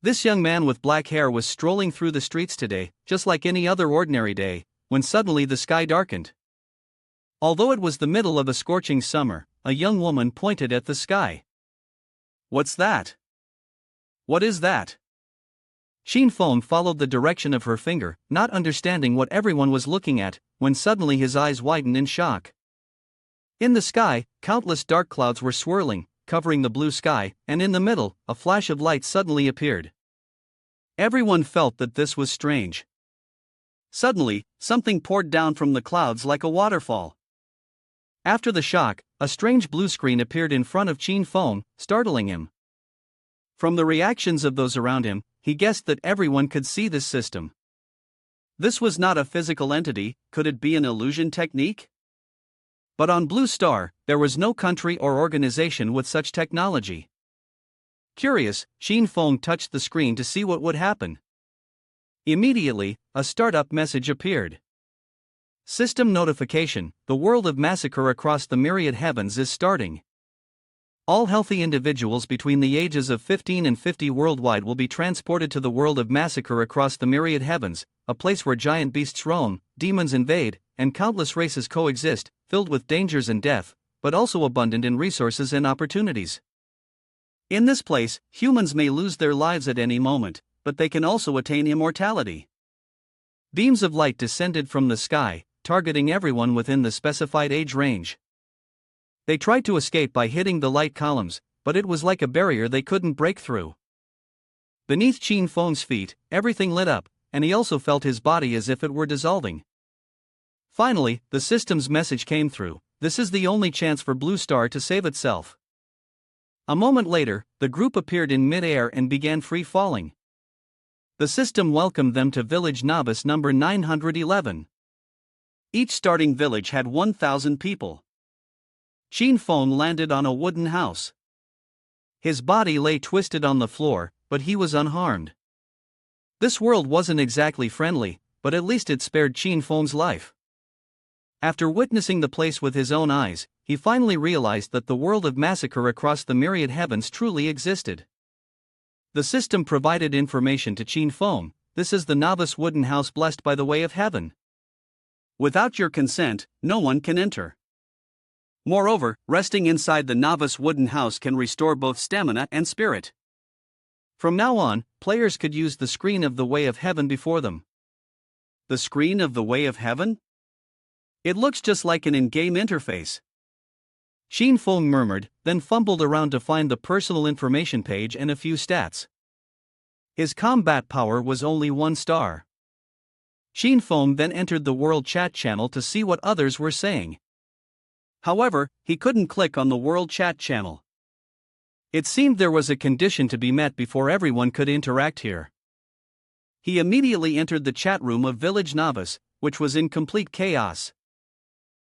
This young man with black hair was strolling through the streets today, just like any other ordinary day, when suddenly the sky darkened. Although it was the middle of a scorching summer, a young woman pointed at the sky. "What's that? What is that?" Feng followed the direction of her finger, not understanding what everyone was looking at, when suddenly his eyes widened in shock. In the sky, countless dark clouds were swirling, covering the blue sky, and in the middle, a flash of light suddenly appeared. Everyone felt that this was strange. Suddenly, something poured down from the clouds like a waterfall. After the shock, a strange blue screen appeared in front of Feng, startling him. From the reactions of those around him, he guessed that everyone could see this system. This was not a physical entity. Could it be an illusion technique? But on Blue Star, there was no country or organization with such technology. Curious, Feng touched the screen to see what would happen. Immediately, a startup message appeared. System notification: the world of massacre across the myriad heavens is starting. All healthy individuals between the ages of 15 and 50 worldwide will be transported to the world of massacre across the myriad heavens, a place where giant beasts roam, demons invade, and countless races coexist, filled with dangers and death, but also abundant in resources and opportunities. In this place, humans may lose their lives at any moment, but they can also attain immortality. Beams of light descended from the sky, targeting everyone within the specified age range. They tried to escape by hitting the light columns, but it was like a barrier they couldn't break through. Beneath Feng's feet, everything lit up, and he also felt his body as if it were dissolving. Finally, the system's message came through: this is the only chance for Blue Star to save itself. A moment later, the group appeared in mid-air and began free-falling. The system welcomed them to village novice number 911. Each starting village had 1,000 people. Feng landed on a wooden house. His body lay twisted on the floor, but he was unharmed. This world wasn't exactly friendly, but at least it spared Feng's life. After witnessing the place with his own eyes, he finally realized that the world of massacre across the myriad heavens truly existed. The system provided information to Feng: this is the novice wooden house blessed by the way of heaven. Without your consent, no one can enter. Moreover, resting inside the novice wooden house can restore both stamina and spirit. From now on, players could use the screen of the Way of Heaven before them. The screen of the Way of Heaven? It looks just like an in-game interface. Feng murmured, then fumbled around to find the personal information page and a few stats. His combat power was only 1 star. Feng then entered the world chat channel to see what others were saying. However, he couldn't click on the world chat channel. It seemed there was a condition to be met before everyone could interact here. He immediately entered the chat room of Village Novice, which was in complete chaos.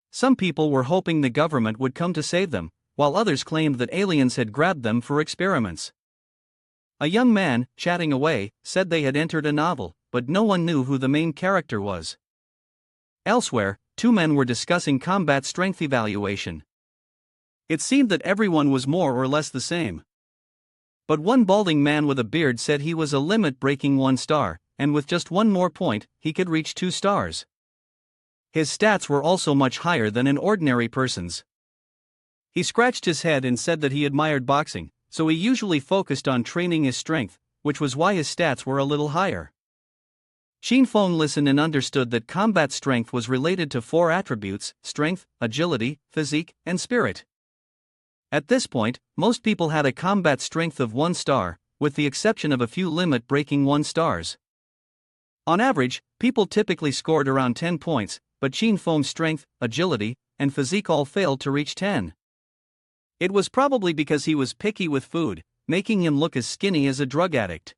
Some people were hoping the government would come to save them, while others claimed that aliens had grabbed them for experiments. A young man, chatting away, said they had entered a novel, but no one knew who the main character was. Elsewhere, 2 men were discussing combat strength evaluation. It seemed that everyone was more or less the same. But one balding man with a beard said he was a limit-breaking 1 star, and with just 1 more point, he could reach 2 stars. His stats were also much higher than an ordinary person's. He scratched his head and said that he admired boxing, so he usually focused on training his strength, which was why his stats were a little higher. Feng listened and understood that combat strength was related to 4 attributes: strength, agility, physique, and spirit. At this point, most people had a combat strength of 1 star, with the exception of a few limit-breaking 1 stars. On average, people typically scored around 10 points, but Feng's strength, agility, and physique all failed to reach 10. It was probably because he was picky with food, making him look as skinny as a drug addict.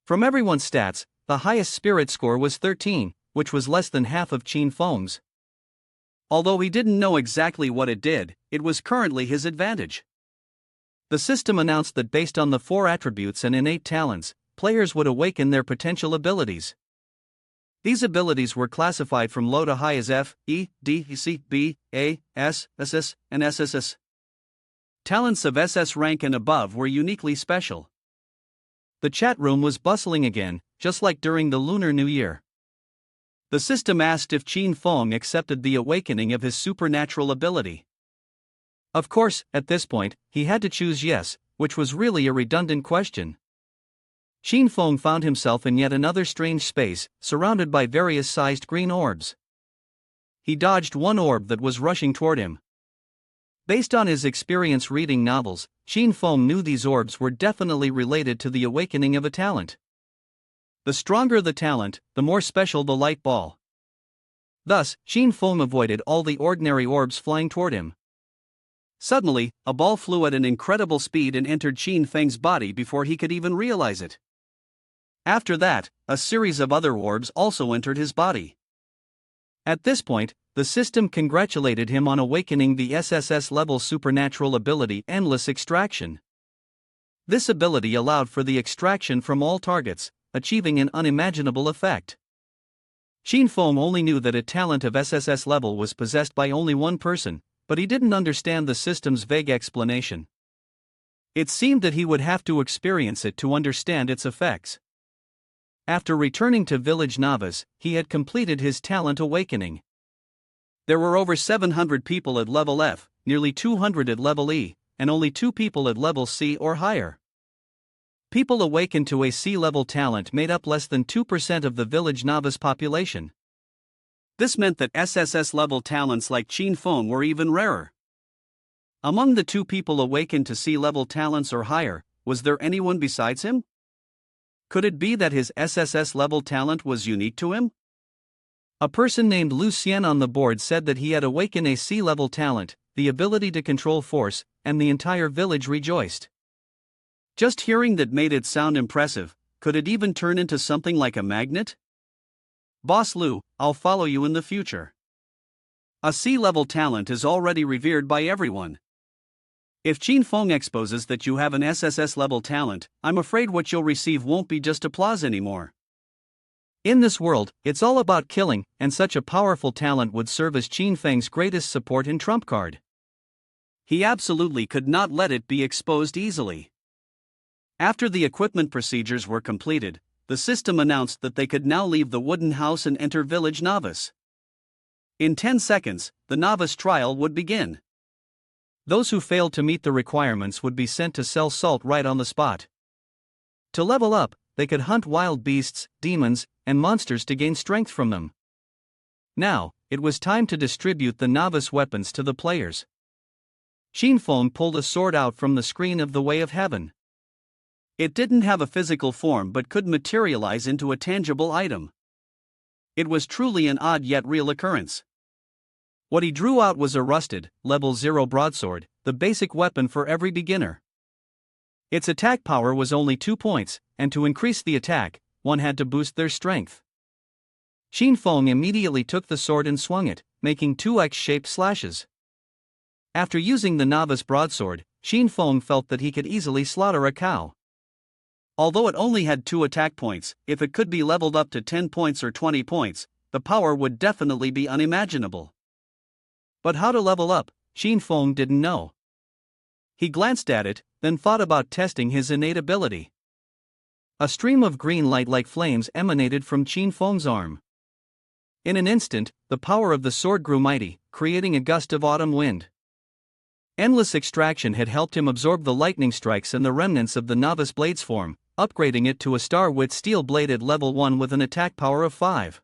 From everyone's stats, the highest spirit score was 13, which was less than half of Feng's. Although he didn't know exactly what it did, it was currently his advantage. The system announced that based on the 4 attributes and innate talents, players would awaken their potential abilities. These abilities were classified from low to high as F, E, D, C, B, A, S, SS, and SSS. Talents of SS rank and above were uniquely special. The chat room was bustling again, just like during the Lunar New Year. The system asked if Qin Feng accepted the awakening of his supernatural ability. Of course, at this point, he had to choose yes, which was really a redundant question. Qin Feng found himself in yet another strange space, surrounded by various sized green orbs. He dodged one orb that was rushing toward him. Based on his experience reading novels, Qin Feng knew these orbs were definitely related to the awakening of a talent. The stronger the talent, the more special the light ball. Thus, Qin Feng avoided all the ordinary orbs flying toward him. Suddenly, a ball flew at an incredible speed and entered Qin Feng's body before he could even realize it. After that, a series of other orbs also entered his body. At this point, the system congratulated him on awakening the SSS level supernatural ability Endless Extraction. This ability allowed for the extraction from all targets, achieving an unimaginable effect. Qin Feng only knew that a talent of SSS level was possessed by only one person, but he didn't understand the system's vague explanation. It seemed that he would have to experience it to understand its effects. After returning to Village Novice, he had completed his talent awakening. There were over 700 people at level F, nearly 200 at level E, and only 2 people at level C or higher. People awakened to a C-level talent made up less than 2% of the Village Novice population. This meant that SSS-level talents like Qin Feng were even rarer. Among the 2 people awakened to C-level talents or higher, was there anyone besides him? Could it be that his SSS-level talent was unique to him? A person named Lucien on the board said that he had awakened a C-level talent, the ability to control force, and the entire village rejoiced. Just hearing that made it sound impressive. Could it even turn into something like a magnet? Boss Lu, I'll follow you in the future. A C-level talent is already revered by everyone. If Qin Feng exposes that you have an SSS-level talent, I'm afraid what you'll receive won't be just applause anymore. In this world, it's all about killing, and such a powerful talent would serve as Qin Feng's greatest support and trump card. He absolutely could not let it be exposed easily. After the equipment procedures were completed, the system announced that they could now leave the wooden house and enter Village Novice. In 10 seconds, the novice trial would begin. Those who failed to meet the requirements would be sent to sell salt right on the spot. To level up, they could hunt wild beasts, demons, and monsters to gain strength from them. Now, it was time to distribute the novice weapons to the players. Qin Feng pulled a sword out from the screen of the Way of Heaven. It didn't have a physical form but could materialize into a tangible item. It was truly an odd yet real occurrence. What he drew out was a rusted, level 0 broadsword, the basic weapon for every beginner. Its attack power was only 2 points, and to increase the attack, one had to boost their strength. Qin Feng immediately took the sword and swung it, making 2 X-shaped slashes. After using the novice broadsword, Qin Feng felt that he could easily slaughter a cow. Although it only had 2 attack points, if it could be leveled up to 10 points or 20 points, the power would definitely be unimaginable. But how to level up, Qin Feng didn't know. He glanced at it, then thought about testing his innate ability. A stream of green light like flames emanated from Qin Feng's arm. In an instant, the power of the sword grew mighty, creating a gust of autumn wind. Endless Extraction had helped him absorb the lightning strikes and the remnants of the novice blade's form, upgrading it to a star-width steel blade at level 1 with an attack power of 5.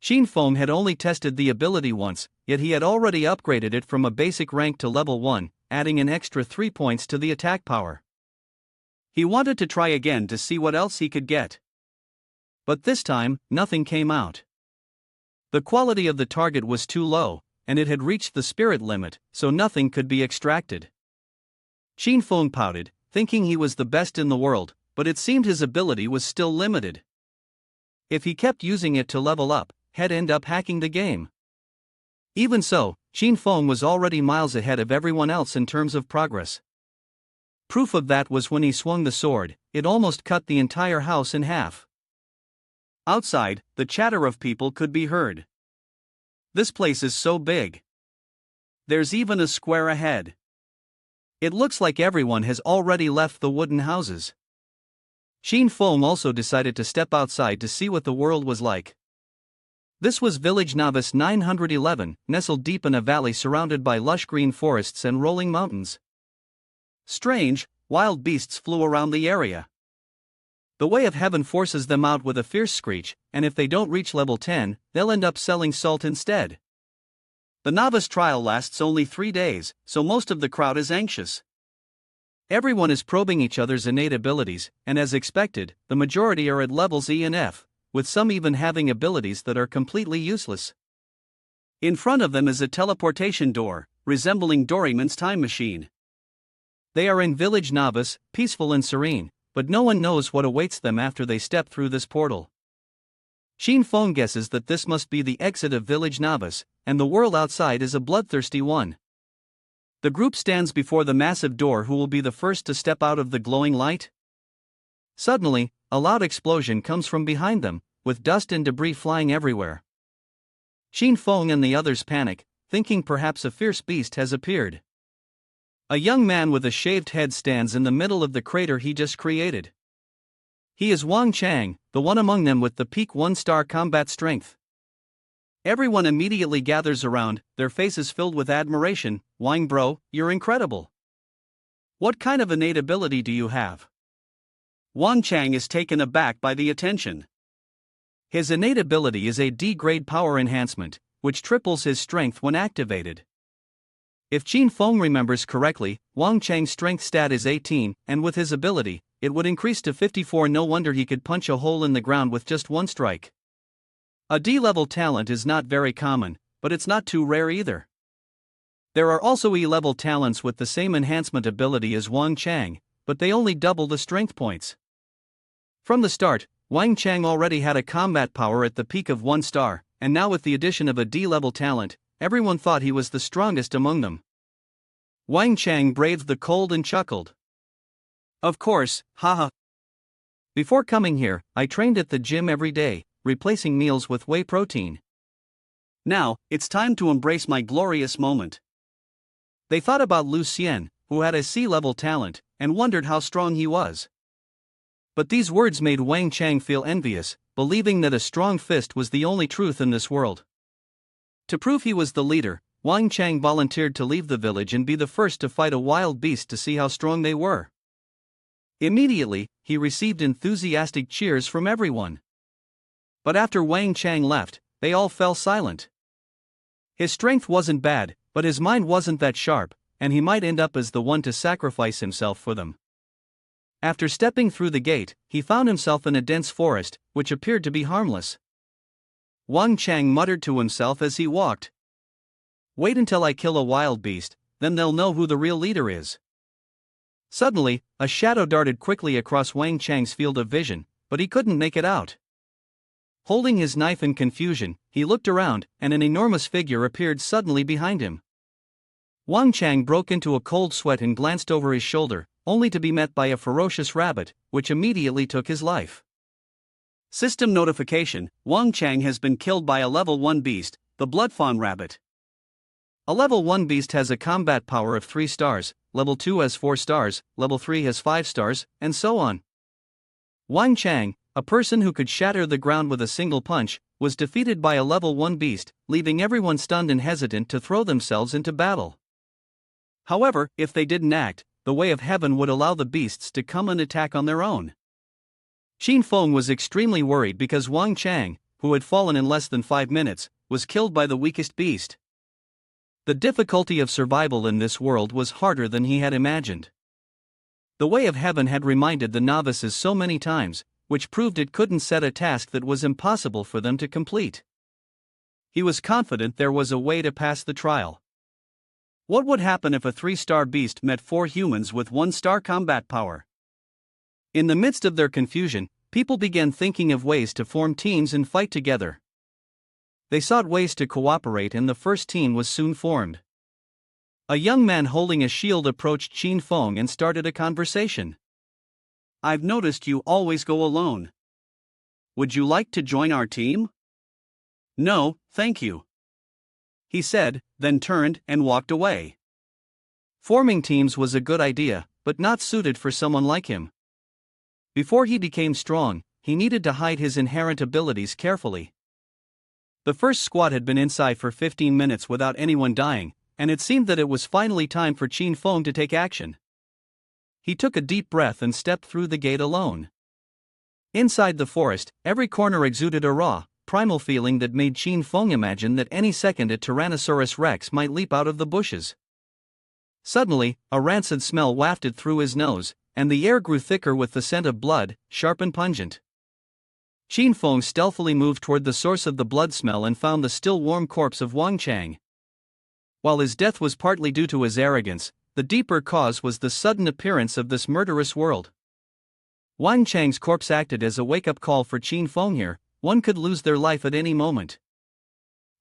Qin Feng had only tested the ability once, yet he had already upgraded it from a basic rank to level 1, adding an extra 3 points to the attack power. He wanted to try again to see what else he could get. But this time, nothing came out. The quality of the target was too low, and it had reached the spirit limit, so nothing could be extracted. Qin Feng pouted, thinking he was the best in the world, but it seemed his ability was still limited. If he kept using it to level up, he'd end up hacking the game. Even so, Qin Feng was already miles ahead of everyone else in terms of progress. Proof of that was when he swung the sword, it almost cut the entire house in half. Outside, the chatter of people could be heard. This place is so big. There's even a square ahead. It looks like everyone has already left the wooden houses. Xin Feng also decided to step outside to see what the world was like. This was village novice 911, nestled deep in a valley surrounded by lush green forests and rolling mountains. Strange, wild beasts flew around the area. The way of heaven forces them out with a fierce screech, and if they don't reach level 10, they'll end up selling salt instead. The novice trial lasts only 3 days, so most of the crowd is anxious. Everyone is probing each other's innate abilities, and as expected, the majority are at levels E and F, with some even having abilities that are completely useless. In front of them is a teleportation door, resembling Doraemon's time machine. They are in village novice, peaceful and serene, but no one knows what awaits them after they step through this portal. Xin Feng guesses that this must be the exit of village novice, and the world outside is a bloodthirsty one. The group stands before the massive door. Who will be the first to step out of the glowing light? Suddenly, a loud explosion comes from behind them, with dust and debris flying everywhere. Xin Feng and the others panic, thinking perhaps a fierce beast has appeared. A young man with a shaved head stands in the middle of the crater he just created. He is Wang Chang, the one among them with the peak 1-star combat strength. Everyone immediately gathers around, their faces filled with admiration. "Wang bro, you're incredible. What kind of innate ability do you have?" Wang Chang is taken aback by the attention. His innate ability is a D-grade power enhancement, which triples his strength when activated. If Xin Feng remembers correctly, Wang Chang's strength stat is 18, and with his ability, it would increase to 54. No wonder he could punch a hole in the ground with just one strike. A D-level talent is not very common, but it's not too rare either. There are also E-level talents with the same enhancement ability as Wang Chang, but they only double the strength points. From the start, Wang Chang already had a combat power at the peak of 1 star, and now with the addition of a D-level talent, everyone thought he was the strongest among them. Wang Chang braved the cold and chuckled. "Of course, haha. Before coming here, I trained at the gym every day, replacing meals with whey protein. Now, it's time to embrace my glorious moment." They thought about Lu Xian, who had a C-level talent, and wondered how strong he was. But these words made Wang Chang feel envious, believing that a strong fist was the only truth in this world. To prove he was the leader, Wang Chang volunteered to leave the village and be the first to fight a wild beast to see how strong they were. Immediately, he received enthusiastic cheers from everyone. But after Wang Chang left, they all fell silent. His strength wasn't bad, but his mind wasn't that sharp, and he might end up as the one to sacrifice himself for them. After stepping through the gate, he found himself in a dense forest, which appeared to be harmless. Wang Chang muttered to himself as he walked. "Wait until I kill a wild beast, then they'll know who the real leader is." Suddenly, a shadow darted quickly across Wang Chang's field of vision, but he couldn't make it out. Holding his knife in confusion, he looked around, and an enormous figure appeared suddenly behind him. Wang Chang broke into a cold sweat and glanced over his shoulder, only to be met by a ferocious rabbit, which immediately took his life. System notification: Wang Chang has been killed by a level 1 beast, the Bloodfawn rabbit. A level 1 beast has a combat power of 3 stars, level 2 has 4 stars, level 3 has 5 stars, and so on. Wang Chang, a person who could shatter the ground with a single punch, was defeated by a level 1 beast, leaving everyone stunned and hesitant to throw themselves into battle. However, if they didn't act, the way of heaven would allow the beasts to come and attack on their own. Xin Feng was extremely worried because Wang Chang, who had fallen in less than 5 minutes, was killed by the weakest beast. The difficulty of survival in this world was harder than he had imagined. The way of heaven had reminded the novices so many times, which proved it couldn't set a task that was impossible for them to complete. He was confident there was a way to pass the trial. What would happen if a 3-star beast met 4 humans with 1-star combat power? In the midst of their confusion, people began thinking of ways to form teams and fight together. They sought ways to cooperate, and the first team was soon formed. A young man holding a shield approached Xin Feng and started a conversation. "I've noticed you always go alone. Would you like to join our team?" "No, thank you," he said, then turned and walked away. Forming teams was a good idea, but not suited for someone like him. Before he became strong, he needed to hide his inherent abilities carefully. The first squad had been inside for 15 minutes without anyone dying, and it seemed that it was finally time for Qin Feng to take action. He took a deep breath and stepped through the gate alone. Inside the forest, every corner exuded a raw, primal feeling that made Qin Feng imagine that any second a Tyrannosaurus Rex might leap out of the bushes. Suddenly, a rancid smell wafted through his nose, and the air grew thicker with the scent of blood, sharp and pungent. Qin Feng stealthily moved toward the source of the blood smell and found the still warm corpse of Wang Chang. While his death was partly due to his arrogance, the deeper cause was the sudden appearance of this murderous world. Wang Chang's corpse acted as a wake-up call for Qin Feng here. One could lose their life at any moment.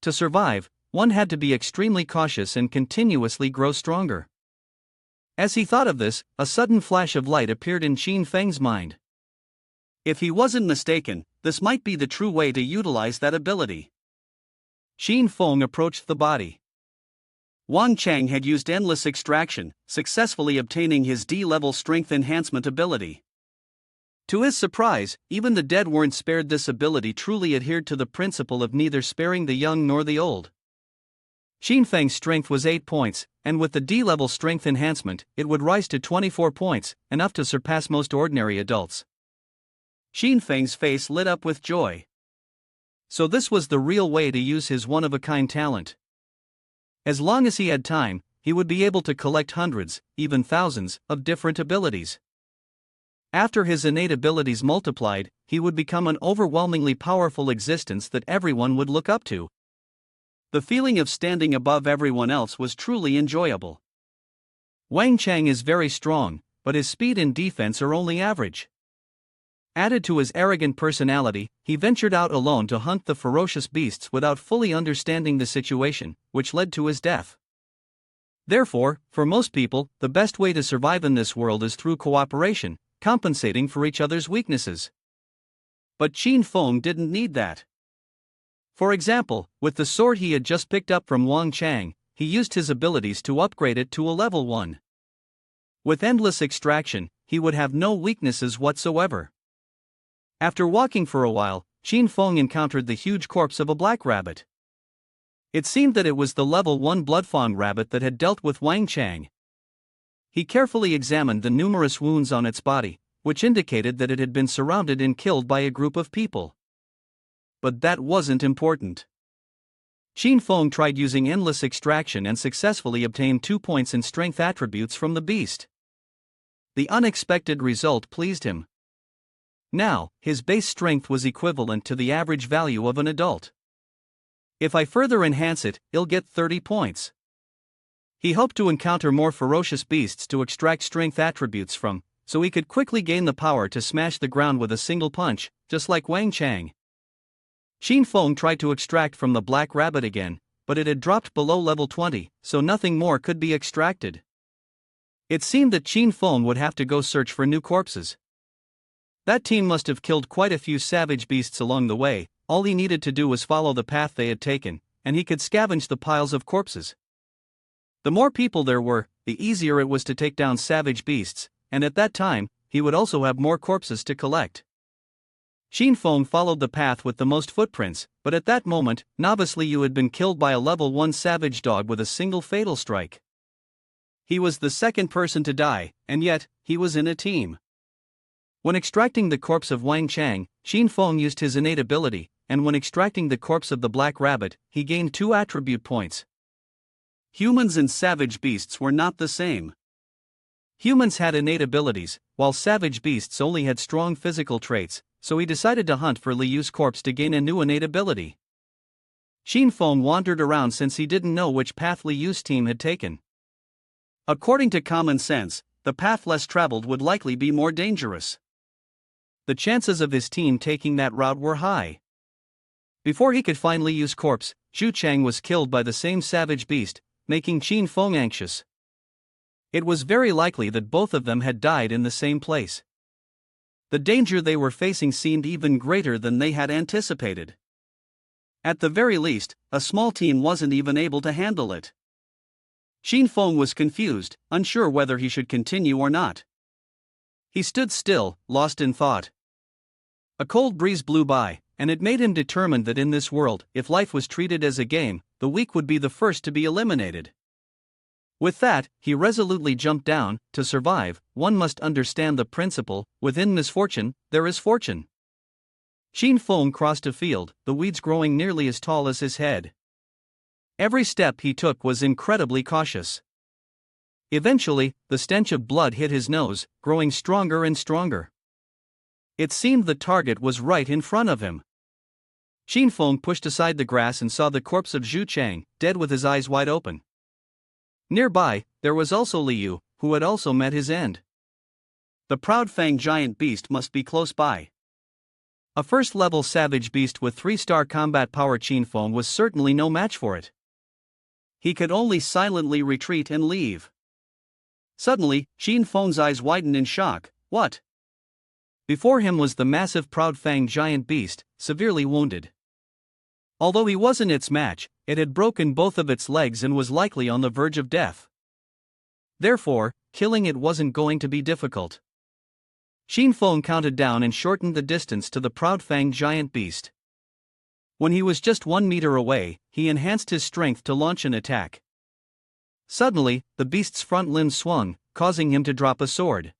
To survive, one had to be extremely cautious and continuously grow stronger. As he thought of this, a sudden flash of light appeared in Qin Feng's mind. If he wasn't mistaken, this might be the true way to utilize that ability. Qin Feng approached the body. Wang Chang had used endless extraction, successfully obtaining his D-level strength enhancement ability. To his surprise, even the dead weren't spared. This ability truly adhered to the principle of neither sparing the young nor the old. Qin Feng's strength was 8 points, and with the D-level strength enhancement, it would rise to 24 points, enough to surpass most ordinary adults. Qin Feng's face lit up with joy. So this was the real way to use his one-of-a-kind talent. As long as he had time, he would be able to collect hundreds, even thousands, of different abilities. After his innate abilities multiplied, he would become an overwhelmingly powerful existence that everyone would look up to. The feeling of standing above everyone else was truly enjoyable. Wang Chang is very strong, but his speed and defense are only average. Added to his arrogant personality, he ventured out alone to hunt the ferocious beasts without fully understanding the situation, which led to his death. Therefore, for most people, the best way to survive in this world is through cooperation, compensating for each other's weaknesses. But Qin Feng didn't need that. For example, with the sword he had just picked up from Wang Chang, he used his abilities to upgrade it to a level 1. With endless extraction, he would have no weaknesses whatsoever. After walking for a while, Qin Feng encountered the huge corpse of a black rabbit. It seemed that it was the level 1 bloodfawn rabbit that had dealt with Wang Chang. He carefully examined the numerous wounds on its body, which indicated that it had been surrounded and killed by a group of people. But that wasn't important. Qin Feng tried using endless extraction and successfully obtained 2 points in strength attributes from the beast. The unexpected result pleased him. Now, his base strength was equivalent to the average value of an adult. If I further enhance it, I'll get 30 points. He hoped to encounter more ferocious beasts to extract strength attributes from, so he could quickly gain the power to smash the ground with a single punch, just like Wang Chang. Qin Feng tried to extract from the black rabbit again, but it had dropped below level 20, so nothing more could be extracted. It seemed that Qin Feng would have to go search for new corpses. That team must have killed quite a few savage beasts along the way. All he needed to do was follow the path they had taken, and he could scavenge the piles of corpses. The more people there were, the easier it was to take down savage beasts, and at that time, he would also have more corpses to collect. Qin Feng followed the path with the most footprints, but at that moment, novice Liu had been killed by a level 1 savage dog with a single fatal strike. He was the second person to die, and yet, he was in a team. When extracting the corpse of Wang Chang, Qin Feng used his innate ability, and when extracting the corpse of the black rabbit, he gained 2 attribute points. Humans and savage beasts were not the same. Humans had innate abilities, while savage beasts only had strong physical traits, so he decided to hunt for Liu's corpse to gain a new innate ability. Qin Feng wandered around since he didn't know which path Liu's team had taken. According to common sense, the path less traveled would likely be more dangerous. The chances of his team taking that route were high. Before he could find Liu's corpse, Zhu Chang was killed by the same savage beast, making Qin Feng anxious. It was very likely that both of them had died in the same place. The danger they were facing seemed even greater than they had anticipated. At the very least, a small team wasn't even able to handle it. Qin Feng was confused, unsure whether he should continue or not. He stood still, lost in thought. A cold breeze blew by, and it made him determined that in this world, if life was treated as a game, the weak would be the first to be eliminated. With that, he resolutely jumped down. To survive, one must understand the principle: within misfortune, there is fortune. Xin Feng crossed a field, the weeds growing nearly as tall as his head. Every step he took was incredibly cautious. Eventually, the stench of blood hit his nose, growing stronger and stronger. It seemed the target was right in front of him. Xin Feng pushed aside the grass and saw the corpse of Zhu Chang, dead with his eyes wide open. Nearby, there was also Liu, who had also met his end. The proud-fanged giant beast must be close by. A first-level savage beast with 3-star combat power. Xin Feng was certainly no match for it. He could only silently retreat and leave. Suddenly, Xin Feng's eyes widened in shock. What? Before him was the massive proud-fanged giant beast, severely wounded. Although he wasn't its match, it had broken both of its legs and was likely on the verge of death. Therefore, killing it wasn't going to be difficult. Xin Feng counted down and shortened the distance to the proud-fanged giant beast. When he was just 1 meter away, he enhanced his strength to launch an attack. Suddenly, the beast's front limbs swung, causing him to drop a sword.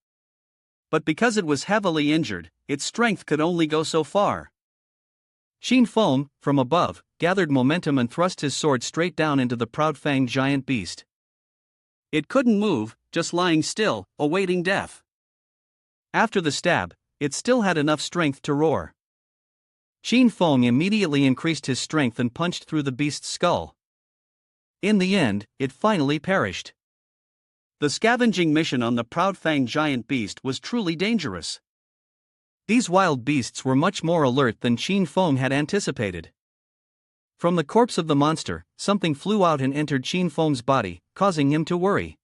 But because it was heavily injured, its strength could only go so far. Xin Feng, from above, gathered momentum and thrust his sword straight down into the proud-fanged giant beast. It couldn't move, just lying still, awaiting death. After the stab, it still had enough strength to roar. Xin Feng immediately increased his strength and punched through the beast's skull. In the end, it finally perished. The scavenging mission on the proud-fanged giant beast was truly dangerous. These wild beasts were much more alert than Xin Feng had anticipated. From the corpse of the monster, something flew out and entered Xin Feng's body, causing him to worry.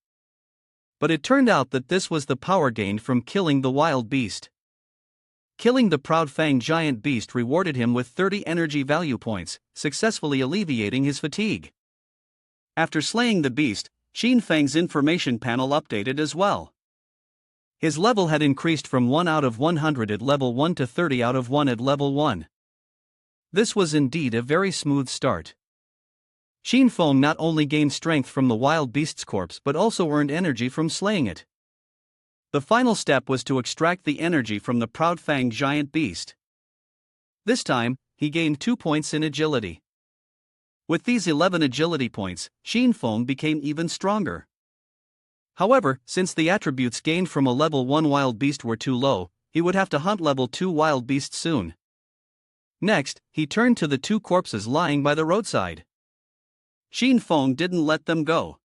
But it turned out that this was the power gained from killing the wild beast. Killing the proud-fanged giant beast rewarded him with 30 energy value points, successfully alleviating his fatigue. After slaying the beast, Xin Feng's information panel updated as well. His level had increased from 1 out of 100 at level 1 to 30 out of 1 at level 1. This was indeed a very smooth start. Xin Feng not only gained strength from the wild beast's corpse but also earned energy from slaying it. The final step was to extract the energy from the proud-fanged giant beast. This time, he gained 2 points in agility. With these 11 agility points, Xin Feng became even stronger. However, since the attributes gained from a level 1 wild beast were too low, he would have to hunt level 2 wild beasts soon. Next, he turned to the 2 corpses lying by the roadside. Xin Feng didn't let them go.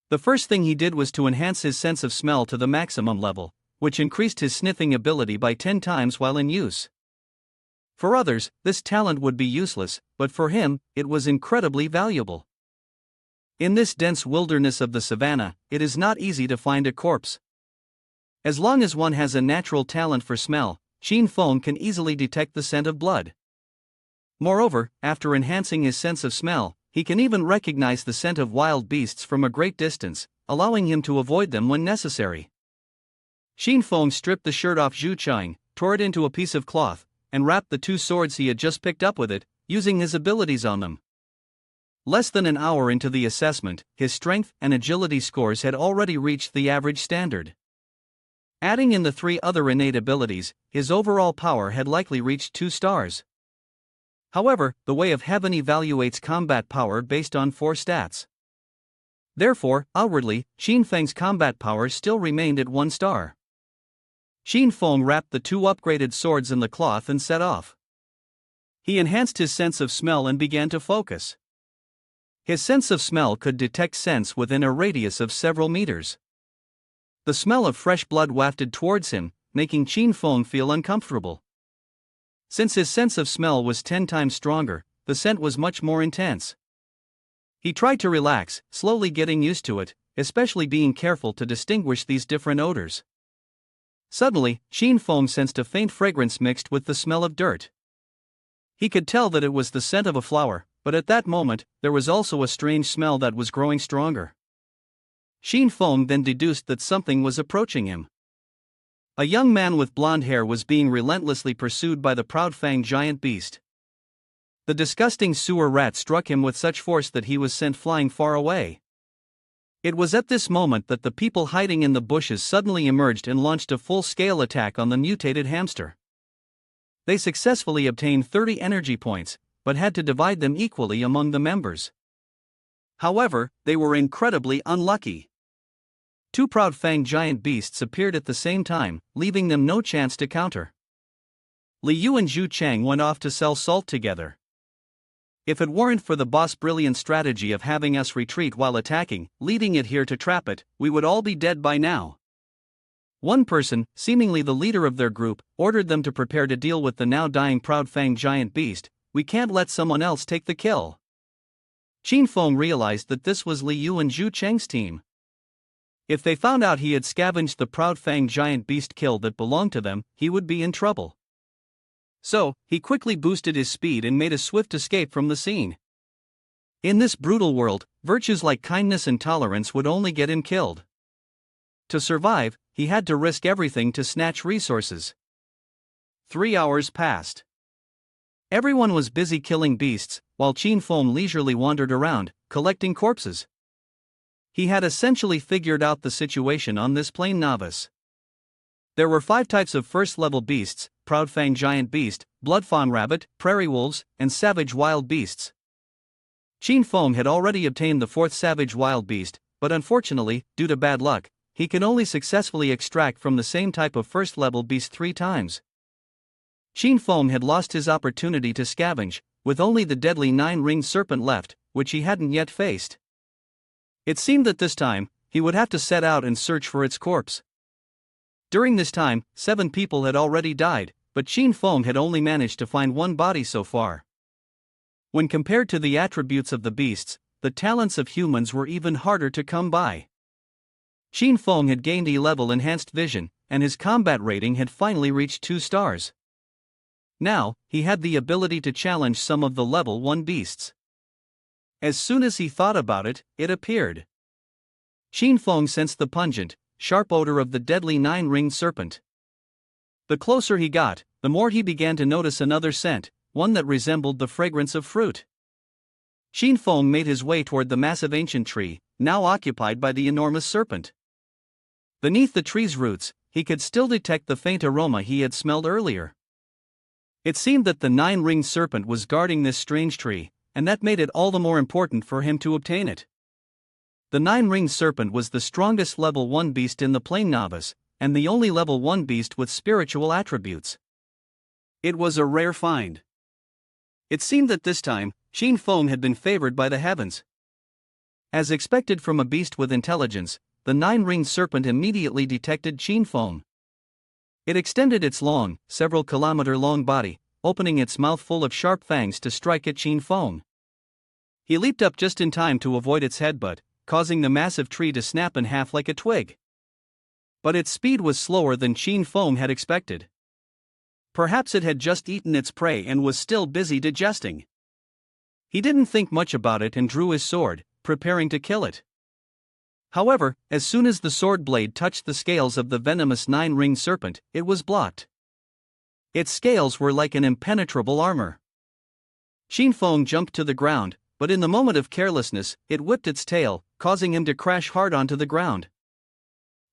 The first thing he did was to enhance his sense of smell to the maximum level, which increased his sniffing ability by 10 times while in use. For others, this talent would be useless, but for him, it was incredibly valuable. In this dense wilderness of the savannah, it is not easy to find a corpse. As long as one has a natural talent for smell, Xin Feng can easily detect the scent of blood. Moreover, after enhancing his sense of smell, he can even recognize the scent of wild beasts from a great distance, allowing him to avoid them when necessary. Xin Feng stripped the shirt off Zhu Chang, tore it into a piece of cloth, and wrapped the 2 swords he had just picked up with it, using his abilities on them. Less than an hour into the assessment, his strength and agility scores had already reached the average standard. Adding in the 3 other innate abilities, his overall power had likely reached 2 stars. However, the Way of Heaven evaluates combat power based on 4 stats. Therefore, outwardly, Xin Feng's combat power still remained at 1 star. Xin Feng wrapped the 2 upgraded swords in the cloth and set off. He enhanced his sense of smell and began to focus. His sense of smell could detect scents within a radius of several meters. The smell of fresh blood wafted towards him, making Xin Feng feel uncomfortable. Since his sense of smell was 10 times stronger, the scent was much more intense. He tried to relax, slowly getting used to it, especially being careful to distinguish these different odors. Suddenly, Xin Feng sensed a faint fragrance mixed with the smell of dirt. He could tell that it was the scent of a flower, but at that moment, there was also a strange smell that was growing stronger. Xin Feng then deduced that something was approaching him. A young man with blonde hair was being relentlessly pursued by the proud-fanged giant beast. The disgusting sewer rat struck him with such force that he was sent flying far away. It was at this moment that the people hiding in the bushes suddenly emerged and launched a full-scale attack on the mutated hamster. They successfully obtained 30 energy points, but had to divide them equally among the members. However, they were incredibly unlucky. Two proud-fanged giant beasts appeared at the same time, leaving them no chance to counter. Li Yu and Zhu Chang went off to sell salt together. If it weren't for the boss' brilliant strategy of having us retreat while attacking, leaving it here to trap it, we would all be dead by now. One person, seemingly the leader of their group, ordered them to prepare to deal with the now dying proud-fanged giant beast. We can't let someone else take the kill. Qin Feng realized that this was Li Yu and Zhu Cheng's team. If they found out he had scavenged the proud-fanged giant beast kill that belonged to them, he would be in trouble. So, he quickly boosted his speed and made a swift escape from the scene. In this brutal world, virtues like kindness and tolerance would only get him killed. To survive, he had to risk everything to snatch resources. 3 hours passed. Everyone was busy killing beasts, while Qin Feng leisurely wandered around, collecting corpses. He had essentially figured out the situation on this plain novice. There were 5 types of first-level beasts: proud-fanged giant beast, blood-fawn rabbit, prairie wolves, and savage wild beasts. Qin Feng had already obtained the 4th savage wild beast, but unfortunately, due to bad luck, he could only successfully extract from the same type of first-level beast 3 times. Qin Feng had lost his opportunity to scavenge, with only the deadly 9-ringed serpent left, which he hadn't yet faced. It seemed that this time, he would have to set out and search for its corpse. During this time, 7 people had already died, but Qin Feng had only managed to find 1 body so far. When compared to the attributes of the beasts, the talents of humans were even harder to come by. Qin Feng had gained E-level enhanced vision, and his combat rating had finally reached 2 stars. Now, he had the ability to challenge some of the level 1 beasts. As soon as he thought about it, it appeared. Qin Feng sensed the pungent, sharp odor of the deadly 9-ringed serpent. The closer he got, the more he began to notice another scent, one that resembled the fragrance of fruit. Qin Feng made his way toward the massive ancient tree, now occupied by the enormous serpent. Beneath the tree's roots, he could still detect the faint aroma he had smelled earlier. It seemed that the 9-ringed serpent was guarding this strange tree, and that made it all the more important for him to obtain it. The 9-ringed serpent was the strongest level 1 beast in the plain novice, and the only level 1 beast with spiritual attributes. It was a rare find. It seemed that this time, Qin Feng had been favored by the heavens. As expected from a beast with intelligence, the 9-ringed serpent immediately detected Qin Feng. It extended its long, several kilometer-long body, opening its mouth full of sharp fangs to strike at Qin Feng. He leaped up just in time to avoid its headbutt, causing the massive tree to snap in half like a twig. But its speed was slower than Qin Feng had expected. Perhaps it had just eaten its prey and was still busy digesting. He didn't think much about it and drew his sword, preparing to kill it. However, as soon as the sword blade touched the scales of the venomous 9-ringed serpent, it was blocked. Its scales were like an impenetrable armor. Qin Feng jumped to the ground, but in the moment of carelessness, it whipped its tail, causing him to crash hard onto the ground.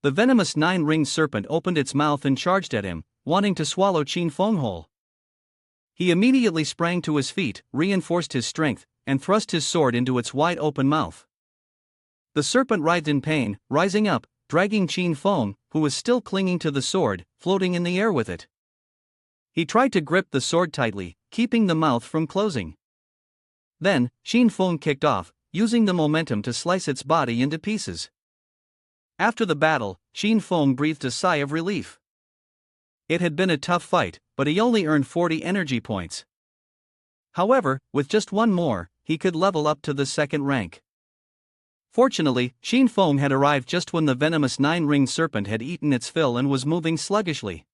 The venomous 9-ringed serpent opened its mouth and charged at him, wanting to swallow Qin Feng whole. He immediately sprang to his feet, reinforced his strength, and thrust his sword into its wide-open mouth. The serpent writhed in pain, rising up, dragging Qin Feng, who was still clinging to the sword, floating in the air with it. He tried to grip the sword tightly, keeping the mouth from closing. Then, Qin Feng kicked off, using the momentum to slice its body into pieces. After the battle, Qin Feng breathed a sigh of relief. It had been a tough fight, but he only earned 40 energy points. However, with just 1 more, he could level up to the 2nd rank. Fortunately, Qin Feng had arrived just when the venomous 9-ringed serpent had eaten its fill and was moving sluggishly.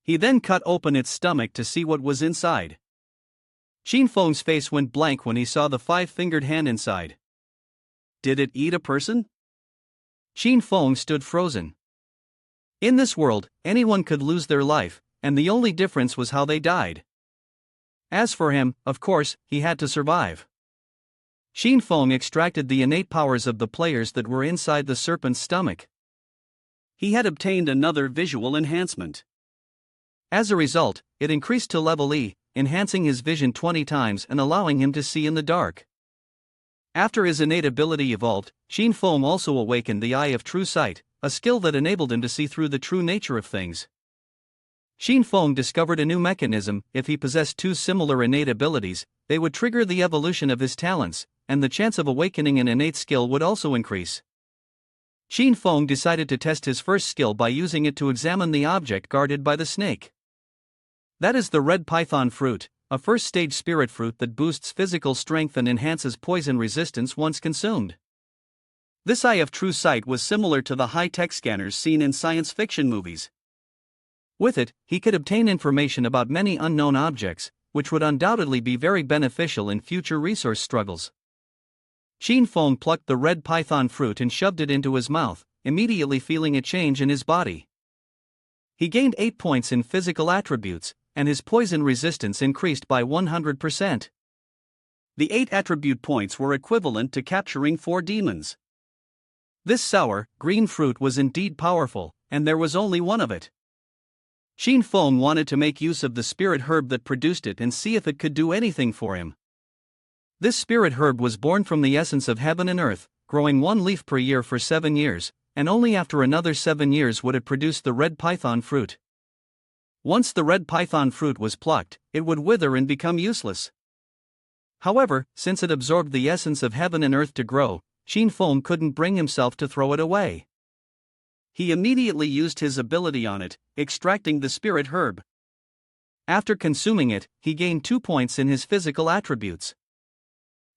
He then cut open its stomach to see what was inside. Qin Feng's face went blank when he saw the 5-fingered hand inside. Did it eat a person? Qin Feng stood frozen. In this world, anyone could lose their life, and the only difference was how they died. As for him, of course, he had to survive. Xin Feng extracted the innate powers of the players that were inside the serpent's stomach. He had obtained another visual enhancement. As a result, it increased to level E, enhancing his vision 20 times and allowing him to see in the dark. After his innate ability evolved, Xin Feng also awakened the Eye of True Sight, a skill that enabled him to see through the true nature of things. Xin Feng discovered a new mechanism: if he possessed two similar innate abilities, they would trigger the evolution of his talents, and the chance of awakening an innate skill would also increase. Xin Feng decided to test his first skill by using it to examine the object guarded by the snake. That is the red python fruit, a first-stage spirit fruit that boosts physical strength and enhances poison resistance once consumed. This Eye of True Sight was similar to the high-tech scanners seen in science fiction movies. With it, he could obtain information about many unknown objects, which would undoubtedly be very beneficial in future resource struggles. Xin Feng plucked the red python fruit and shoved it into his mouth, immediately feeling a change in his body. He gained 8 points in physical attributes, and his poison resistance increased by 100%. The 8 attribute points were equivalent to capturing 4 demons. This sour, green fruit was indeed powerful, and there was only one of it. Xin Feng wanted to make use of the spirit herb that produced it and see if it could do anything for him. This spirit herb was born from the essence of heaven and earth, growing 1 leaf per year for 7 years, and only after another 7 years would it produce the red python fruit. Once the red python fruit was plucked, it would wither and become useless. However, since it absorbed the essence of heaven and earth to grow, Xin Feng couldn't bring himself to throw it away. He immediately used his ability on it, extracting the spirit herb. After consuming it, he gained 2 points in his physical attributes.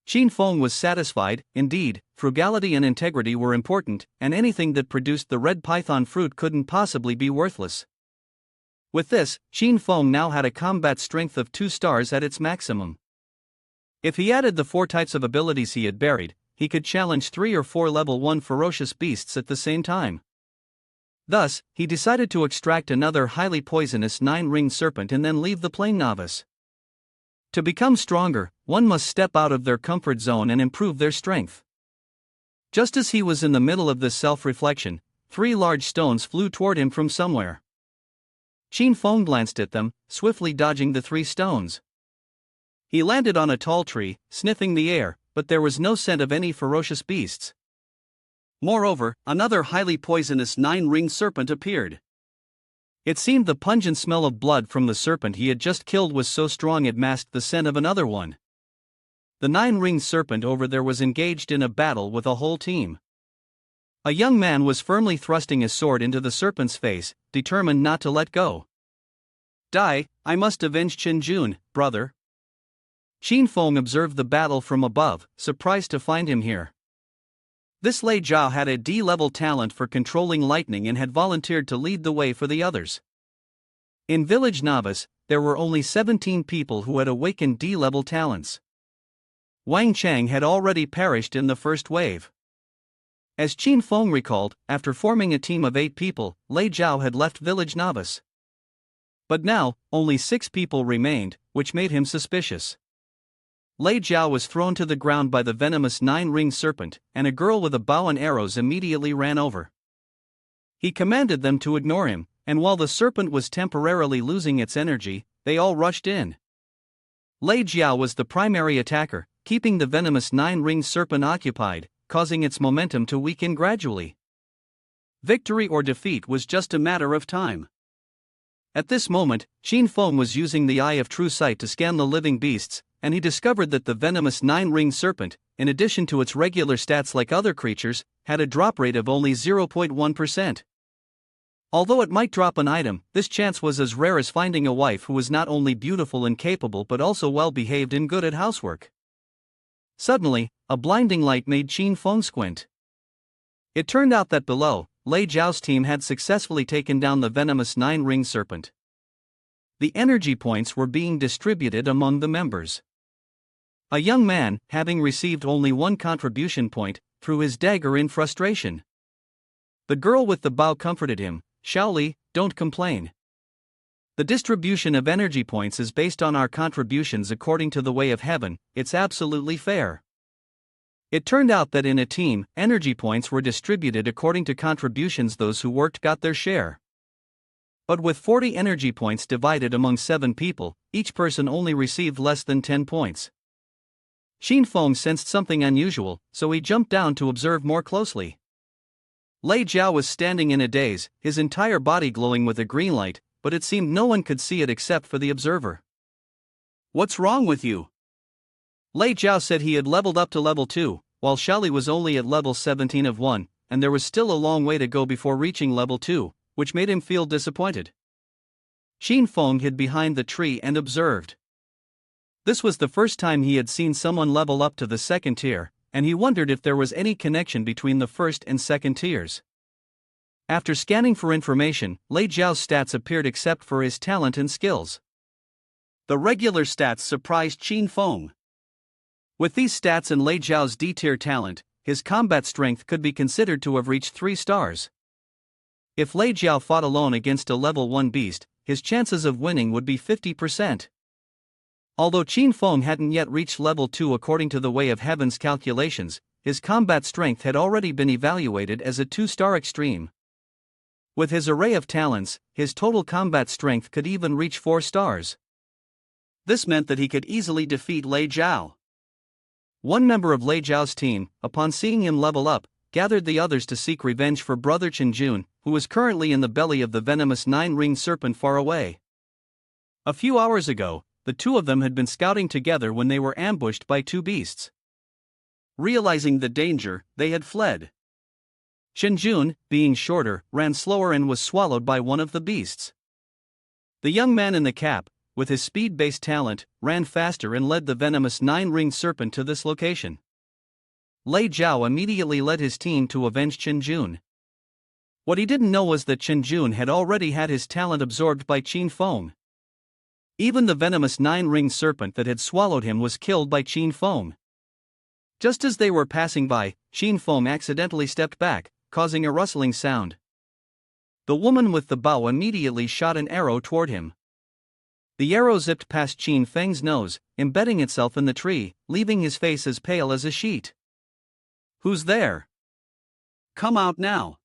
Xin Feng was satisfied. Indeed, frugality and integrity were important, and anything that produced the red python fruit couldn't possibly be worthless. With this, Xin Feng now had a combat strength of 2 stars at its maximum. If he added the 4 types of abilities he had buried, he could challenge 3 or 4 level 1 ferocious beasts at the same time. Thus, he decided to extract another highly poisonous 9-ringed serpent and then leave the plain novice. To become stronger, one must step out of their comfort zone and improve their strength. Just as he was in the middle of this self-reflection, 3 large stones flew toward him from somewhere. Xin Feng glanced at them, swiftly dodging the 3 stones. He landed on a tall tree, sniffing the air, but there was no scent of any ferocious beasts. Moreover, another highly poisonous 9-ringed serpent appeared. It seemed the pungent smell of blood from the serpent he had just killed was so strong it masked the scent of another one. The 9-ringed serpent over there was engaged in a battle with a whole team. A young man was firmly thrusting his sword into the serpent's face, determined not to let go. Die, I must avenge Chen Jun, brother. Xin Feng observed the battle from above, surprised to find him here. This Lei Zhao had a D-level talent for controlling lightning and had volunteered to lead the way for the others. In Village Novice, there were only 17 people who had awakened D-level talents. Wang Chang had already perished in the first wave. As Xin Feng recalled, after forming a team of 8 people, Lei Zhao had left Village Novice. But now, only 6 people remained, which made him suspicious. Lei Zhao was thrown to the ground by the venomous 9-ringed serpent, and a girl with a bow and arrows immediately ran over. He commanded them to ignore him, and while the serpent was temporarily losing its energy, they all rushed in. Lei Zhao was the primary attacker, keeping the venomous 9-ringed serpent occupied, causing its momentum to weaken gradually. Victory or defeat was just a matter of time. At this moment, Xin Feng was using the Eye of True Sight to scan the living beasts, and he discovered that the venomous 9-ringed serpent, in addition to its regular stats like other creatures, had a drop rate of only 0.1%. Although it might drop an item, this chance was as rare as finding a wife who was not only beautiful and capable but also well-behaved and good at housework. Suddenly, a blinding light made Xin Feng squint. It turned out that below, Lei Zhao's team had successfully taken down the venomous 9-ringed serpent. The energy points were being distributed among the members. A young man, having received only 1 contribution point, threw his dagger in frustration. The girl with the bow comforted him, Shaoli, don't complain. The distribution of energy points is based on our contributions according to the way of heaven, it's absolutely fair. It turned out that in a team, energy points were distributed according to contributions. Those who worked got their share. But with 40 energy points divided among 7 people, each person only received less than 10 points. Xin Feng sensed something unusual, so he jumped down to observe more closely. Lei Jiao was standing in a daze, his entire body glowing with a green light, but it seemed no one could see it except for the observer. What's wrong with you? Lei Jiao said he had leveled up to level 2, while Shaoli was only at level 17 of 1, and there was still a long way to go before reaching level 2, which made him feel disappointed. Xin Feng hid behind the tree and observed. This was the first time he had seen someone level up to the second tier, and he wondered if there was any connection between the first and second tiers. After scanning for information, Lei Jiao's stats appeared except for his talent and skills. The regular stats surprised Xin Feng. With these stats and Lei Jiao's D-tier talent, his combat strength could be considered to have reached 3 stars. If Lei Jiao fought alone against a level 1 beast, his chances of winning would be 50%. Although Xin Feng hadn't yet reached level 2 according to the Way of Heaven's calculations, his combat strength had already been evaluated as a 2-star extreme. With his array of talents, his total combat strength could even reach 4 stars. This meant that he could easily defeat Lei Jiao. One member of Lei Jiao's team, upon seeing him level up, gathered the others to seek revenge for brother Chenjun, who was currently in the belly of the venomous 9-ringed serpent far away. A few hours ago, the two of them had been scouting together when they were ambushed by 2 beasts. Realizing the danger, they had fled. Chenjun, being shorter, ran slower and was swallowed by one of the beasts. The young man in the cap, with his speed-based talent, ran faster and led the venomous 9-ringed serpent to this location. Lei Jiao immediately led his team to avenge Chenjun. What he didn't know was that Chenjun had already had his talent absorbed by Xin Feng. Even the venomous 9-ringed serpent that had swallowed him was killed by Xin Feng. Just as they were passing by, Xin Feng accidentally stepped back, causing a rustling sound. The woman with the bow immediately shot an arrow toward him. The arrow zipped past Xin Feng's nose, embedding itself in the tree, leaving his face as pale as a sheet. Who's there? Come out now.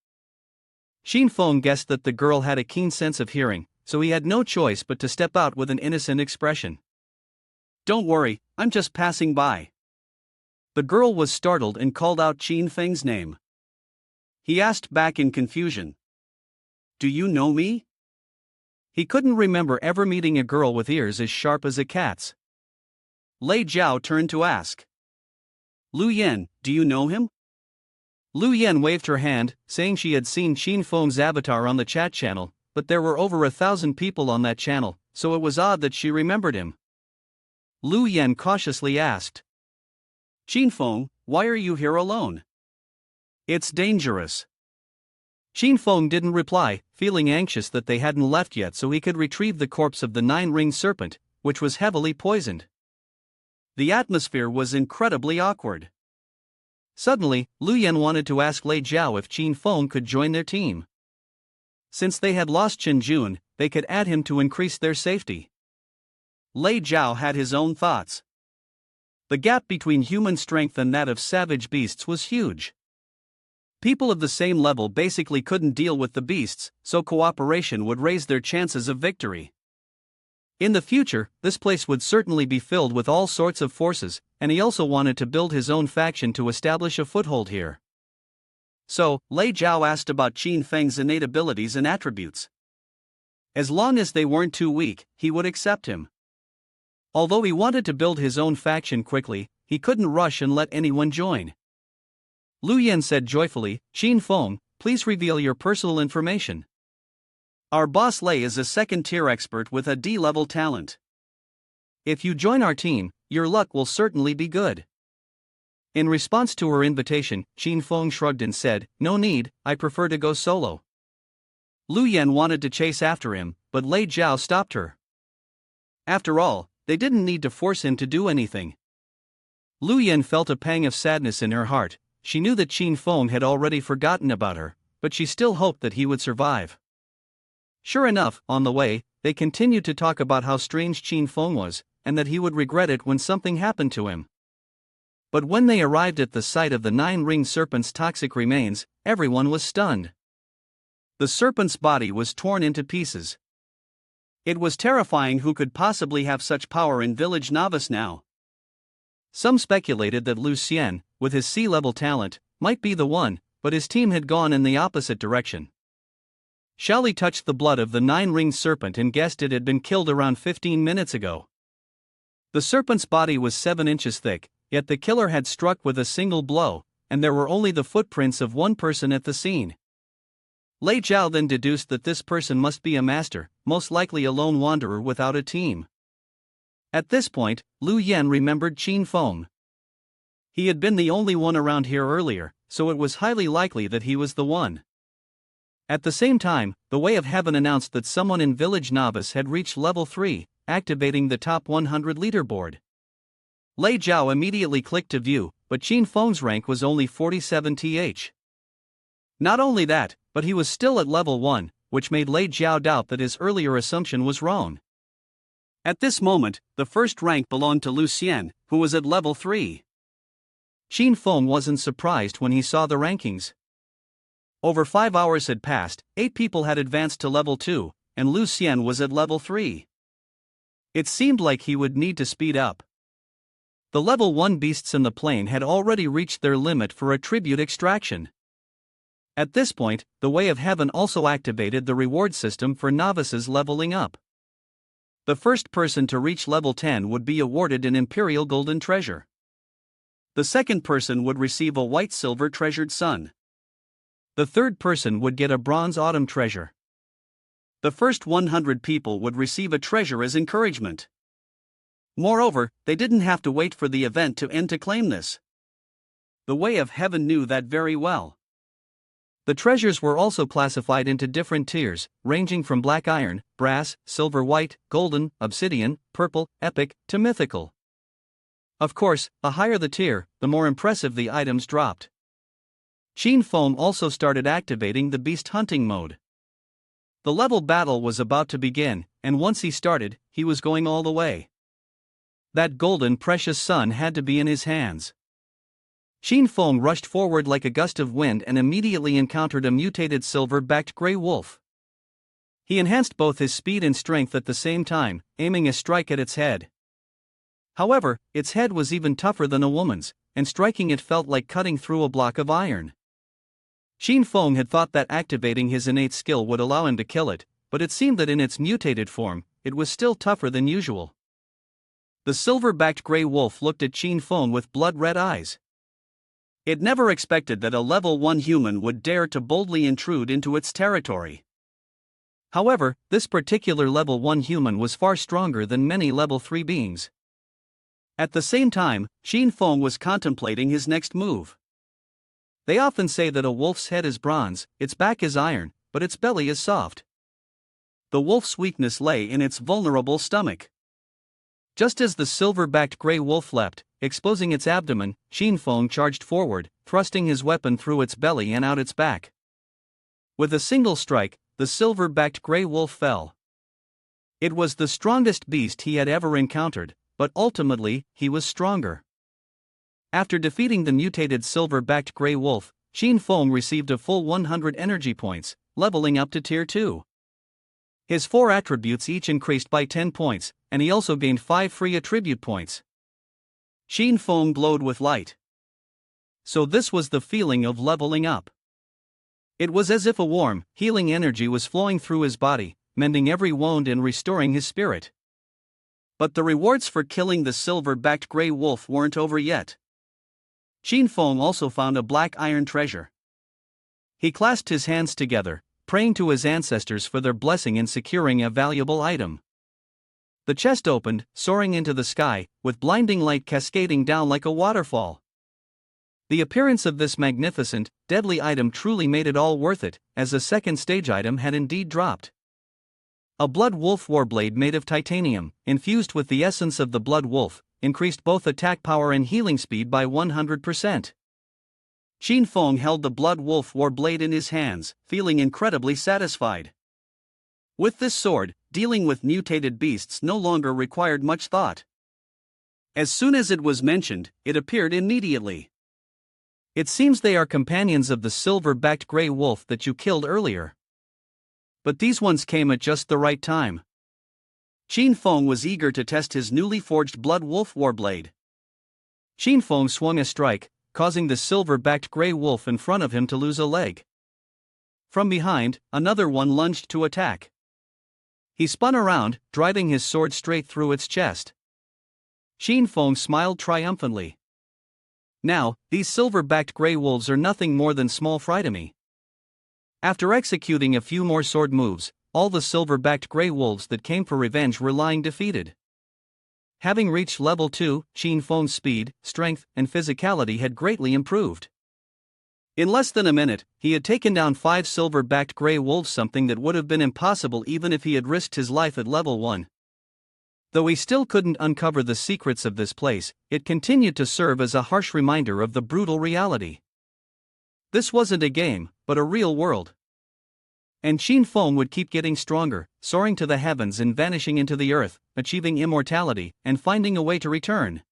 Xin Feng guessed that the girl had a keen sense of hearing, so he had no choice but to step out with an innocent expression. Don't worry, I'm just passing by. The girl was startled and called out Xin Feng's name. He asked back in confusion. Do you know me? He couldn't remember ever meeting a girl with ears as sharp as a cat's. Lei Jiao turned to ask. Lu Yan, do you know him? Lu Yan waved her hand, saying she had seen Xin Feng's avatar on the chat channel, but there were over 1,000 people on that channel, so it was odd that she remembered him. Lu Yan cautiously asked. Xin Feng, why are you here alone? It's dangerous. Xin Feng didn't reply, feeling anxious that they hadn't left yet so he could retrieve the corpse of the 9-ringed serpent, which was heavily poisoned. The atmosphere was incredibly awkward. Suddenly, Lu Yan wanted to ask Lei Jiao if Xin Feng could join their team. Since they had lost Chenjun, they could add him to increase their safety. Lei Jiao had his own thoughts. The gap between human strength and that of savage beasts was huge. People of the same level basically couldn't deal with the beasts, so cooperation would raise their chances of victory. In the future, this place would certainly be filled with all sorts of forces, and he also wanted to build his own faction to establish a foothold here. So, Lei Jiao asked about Xin Feng's innate abilities and attributes. As long as they weren't too weak, he would accept him. Although he wanted to build his own faction quickly, he couldn't rush and let anyone join. Lu Yan said joyfully, Xin Feng, please reveal your personal information. Our boss Lei is a 2nd-tier expert with a D-level talent. If you join our team, your luck will certainly be good. In response to her invitation, Xin Feng shrugged and said, no need, I prefer to go solo. Lu Yan wanted to chase after him, but Lei Jiao stopped her. After all, they didn't need to force him to do anything. Lu Yan felt a pang of sadness in her heart. She knew that Xin Feng had already forgotten about her, but she still hoped that he would survive. Sure enough, on the way, they continued to talk about how strange Qin Feng was, and that he would regret it when something happened to him. But when they arrived at the site of the 9-ringed serpent's toxic remains, everyone was stunned. The serpent's body was torn into pieces. It was terrifying. Who could possibly have such power in village novice now? Some speculated that Lu Xian, with his sea-level talent, might be the one, but his team had gone in the opposite direction. Xiaoli touched the blood of the 9-ringed serpent and guessed it had been killed around 15 minutes ago. The serpent's body was 7 inches thick, yet the killer had struck with a single blow, and there were only the footprints of one person at the scene. Lei Zhao then deduced that this person must be a master, most likely a lone wanderer without a team. At this point, Lu Yan remembered Qin Feng. He had been the only one around here earlier, so it was highly likely that he was the one. At the same time, the Way of Heaven announced that someone in Village Novice had reached level 3, activating the top 100 leaderboard. Lei Zhao immediately clicked to view, but Qin Feng's rank was only 47 th. Not only that, but he was still at level 1, which made Lei Zhao doubt that his earlier assumption was wrong. At this moment, the first rank belonged to Lu Xian, who was at level 3. Qin Feng wasn't surprised when he saw the rankings. Over 5 hours had passed, 8 people had advanced to level 2, and Lu Xian was at level 3. It seemed like he would need to speed up. The level 1 beasts in the plain had already reached their limit for attribute extraction. At this point, the Way of Heaven also activated the reward system for novices leveling up. The first person to reach level 10 would be awarded an Imperial Golden Treasure. The second person would receive a white-silver treasured sun. The third person would get a bronze autumn treasure. The first 100 people would receive a treasure as encouragement. Moreover, they didn't have to wait for the event to end to claim this. The Way of Heaven knew that very well. The treasures were also classified into different tiers, ranging from black iron, brass, silver white, golden, obsidian, purple, epic, to mythical. Of course, the higher the tier, the more impressive the items dropped. Qin Feng also started activating the beast hunting mode. The level battle was about to begin, and once he started, he was going all the way. That golden precious sun had to be in his hands. Qin Feng rushed forward like a gust of wind and immediately encountered a mutated silver-backed grey wolf. He enhanced both his speed and strength at the same time, aiming a strike at its head. However, its head was even tougher than a woman's, and striking it felt like cutting through a block of iron. Qin Feng had thought that activating his innate skill would allow him to kill it, but it seemed that in its mutated form, it was still tougher than usual. The silver-backed grey wolf looked at Qin Feng with blood-red eyes. It never expected that a level 1 human would dare to boldly intrude into its territory. However, this particular level 1 human was far stronger than many level 3 beings. At the same time, Qin Feng was contemplating his next move. They often say that a wolf's head is bronze, its back is iron, but its belly is soft. The wolf's weakness lay in its vulnerable stomach. Just as the silver-backed grey wolf leapt, exposing its abdomen, Qin Feng charged forward, thrusting his weapon through its belly and out its back. With a single strike, the silver-backed grey wolf fell. It was the strongest beast he had ever encountered, but ultimately, he was stronger. After defeating the mutated silver-backed grey wolf, Qin Feng received a full 100 energy points, leveling up to Tier 2. His 4 attributes each increased by 10 points, and he also gained 5 free attribute points. Qin Feng glowed with light. So this was the feeling of leveling up. It was as if a warm, healing energy was flowing through his body, mending every wound and restoring his spirit. But the rewards for killing the silver-backed grey wolf weren't over yet. Qin Feng also found a black iron treasure. He clasped his hands together, praying to his ancestors for their blessing in securing a valuable item. The chest opened, soaring into the sky, with blinding light cascading down like a waterfall. The appearance of this magnificent, deadly item truly made it all worth it, as a second stage item had indeed dropped. A blood wolf warblade made of titanium, infused with the essence of the blood wolf, increased both attack power and healing speed by 100%. Qin Feng held the blood wolf warblade in his hands, feeling incredibly satisfied. With this sword, dealing with mutated beasts no longer required much thought. As soon as it was mentioned, it appeared immediately. It seems they are companions of the silver-backed gray wolf that you killed earlier. But these ones came at just the right time. Qin Feng was eager to test his newly forged blood wolf warblade. Qin Feng swung a strike, causing the silver-backed gray wolf in front of him to lose a leg. From behind, another one lunged to attack. He spun around, driving his sword straight through its chest. Qin Feng smiled triumphantly. Now, these silver-backed gray wolves are nothing more than small fry to me. After executing a few more sword moves, all the silver-backed gray wolves that came for revenge were lying defeated. Having reached level 2, Qin Feng's speed, strength, and physicality had greatly improved. In less than a minute, he had taken down 5 silver-backed gray wolves, something that would have been impossible even if he had risked his life at level 1. Though he still couldn't uncover the secrets of this place, it continued to serve as a harsh reminder of the brutal reality. This wasn't a game, but a real world. And Qin Feng would keep getting stronger, soaring to the heavens and vanishing into the earth, achieving immortality, and finding a way to return.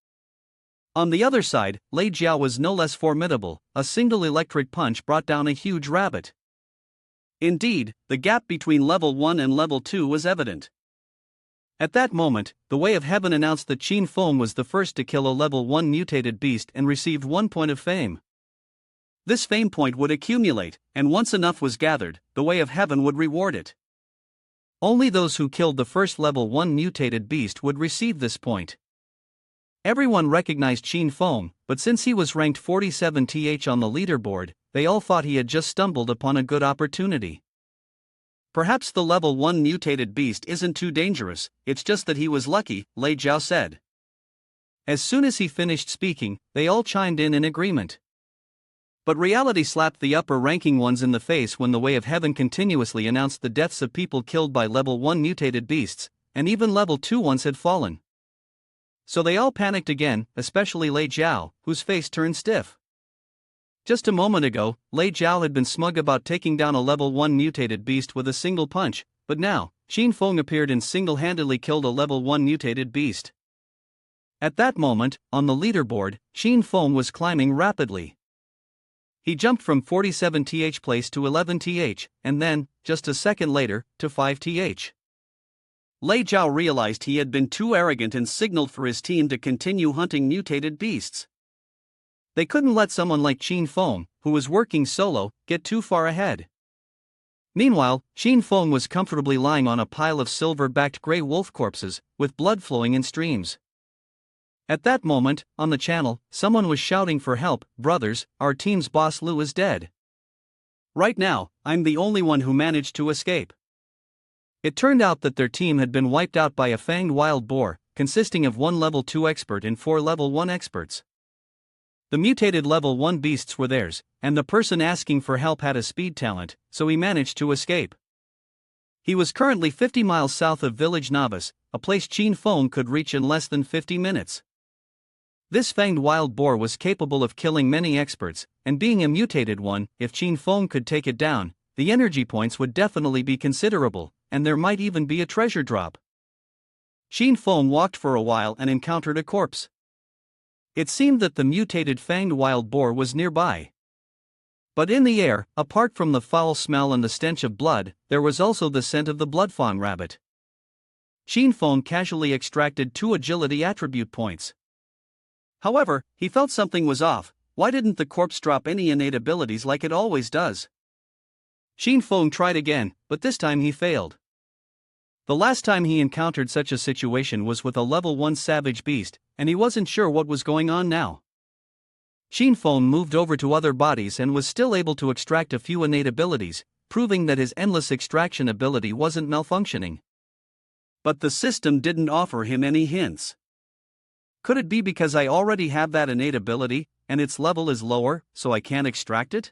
On the other side, Lei Jiao was no less formidable. A single electric punch brought down a huge rabbit. Indeed, the gap between level 1 and level 2 was evident. At that moment, the Way of Heaven announced that Qin Feng was the first to kill a level 1 mutated beast and received 1 point of fame. This fame point would accumulate, and once enough was gathered, the Way of Heaven would reward it. Only those who killed the first level 1 mutated beast would receive this point. Everyone recognized Qin Feng, but since he was ranked 47th on the leaderboard, they all thought he had just stumbled upon a good opportunity. Perhaps the level 1 mutated beast isn't too dangerous, it's just that he was lucky, Lei Jiao said. As soon as he finished speaking, they all chimed in agreement. But reality slapped the upper-ranking ones in the face when the Way of Heaven continuously announced the deaths of people killed by level 1 mutated beasts, and even level 2 ones had fallen. So they all panicked again, especially Lei Jiao, whose face turned stiff. Just a moment ago, Lei Jiao had been smug about taking down a level 1 mutated beast with a single punch, but now, Qin Feng appeared and single-handedly killed a level 1 mutated beast. At that moment, on the leaderboard, Qin Feng was climbing rapidly. He jumped from 47th place to 11th, and then, just a second later, to 5th. Lei Jiao realized he had been too arrogant and signaled for his team to continue hunting mutated beasts. They couldn't let someone like Qin Feng, who was working solo, get too far ahead. Meanwhile, Qin Feng was comfortably lying on a pile of silver-backed gray wolf corpses, with blood flowing in streams. At that moment, on the channel, someone was shouting for help. "Brothers, our team's boss Lu is dead. Right now, I'm the only one who managed to escape." It turned out that their team had been wiped out by a fanged wild boar, consisting of 1 level 2 expert and 4 level 1 experts. The mutated level 1 beasts were theirs, and the person asking for help had a speed talent, so he managed to escape. He was currently 50 miles south of Village Novice, a place Qin Feng could reach in less than 50 minutes. This fanged wild boar was capable of killing many experts, and being a mutated one, if Qin Feng could take it down, the energy points would definitely be considerable, and there might even be a treasure drop. Qin Feng walked for a while and encountered a corpse. It seemed that the mutated fanged wild boar was nearby. But in the air, apart from the foul smell and the stench of blood, there was also the scent of the bloodfawn rabbit. Qin Feng casually extracted 2 agility attribute points. However, he felt something was off. Why didn't the corpse drop any innate abilities like it always does? Qin Feng tried again, but this time he failed. The last time he encountered such a situation was with a level 1 savage beast, and he wasn't sure what was going on now. Qin Feng moved over to other bodies and was still able to extract a few innate abilities, proving that his endless extraction ability wasn't malfunctioning. But the system didn't offer him any hints. Could it be because I already have that innate ability, and its level is lower, so I can't extract it?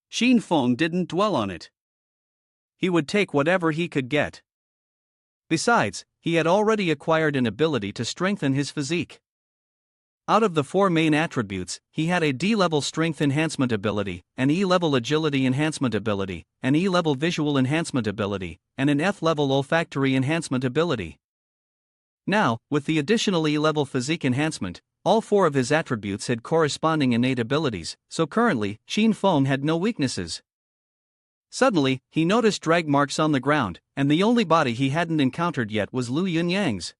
Qin Feng didn't dwell on it. He would take whatever he could get. Besides, he had already acquired an ability to strengthen his physique. Out of the 4 main attributes, he had a D-level strength enhancement ability, an E-level agility enhancement ability, an E-level visual enhancement ability, and an F-level olfactory enhancement ability. Now, with the additional E-level physique enhancement, all 4 of his attributes had corresponding innate abilities, so currently, Xin Feng had no weaknesses. Suddenly, he noticed drag marks on the ground, and the only body he hadn't encountered yet was Lu Yunyang's.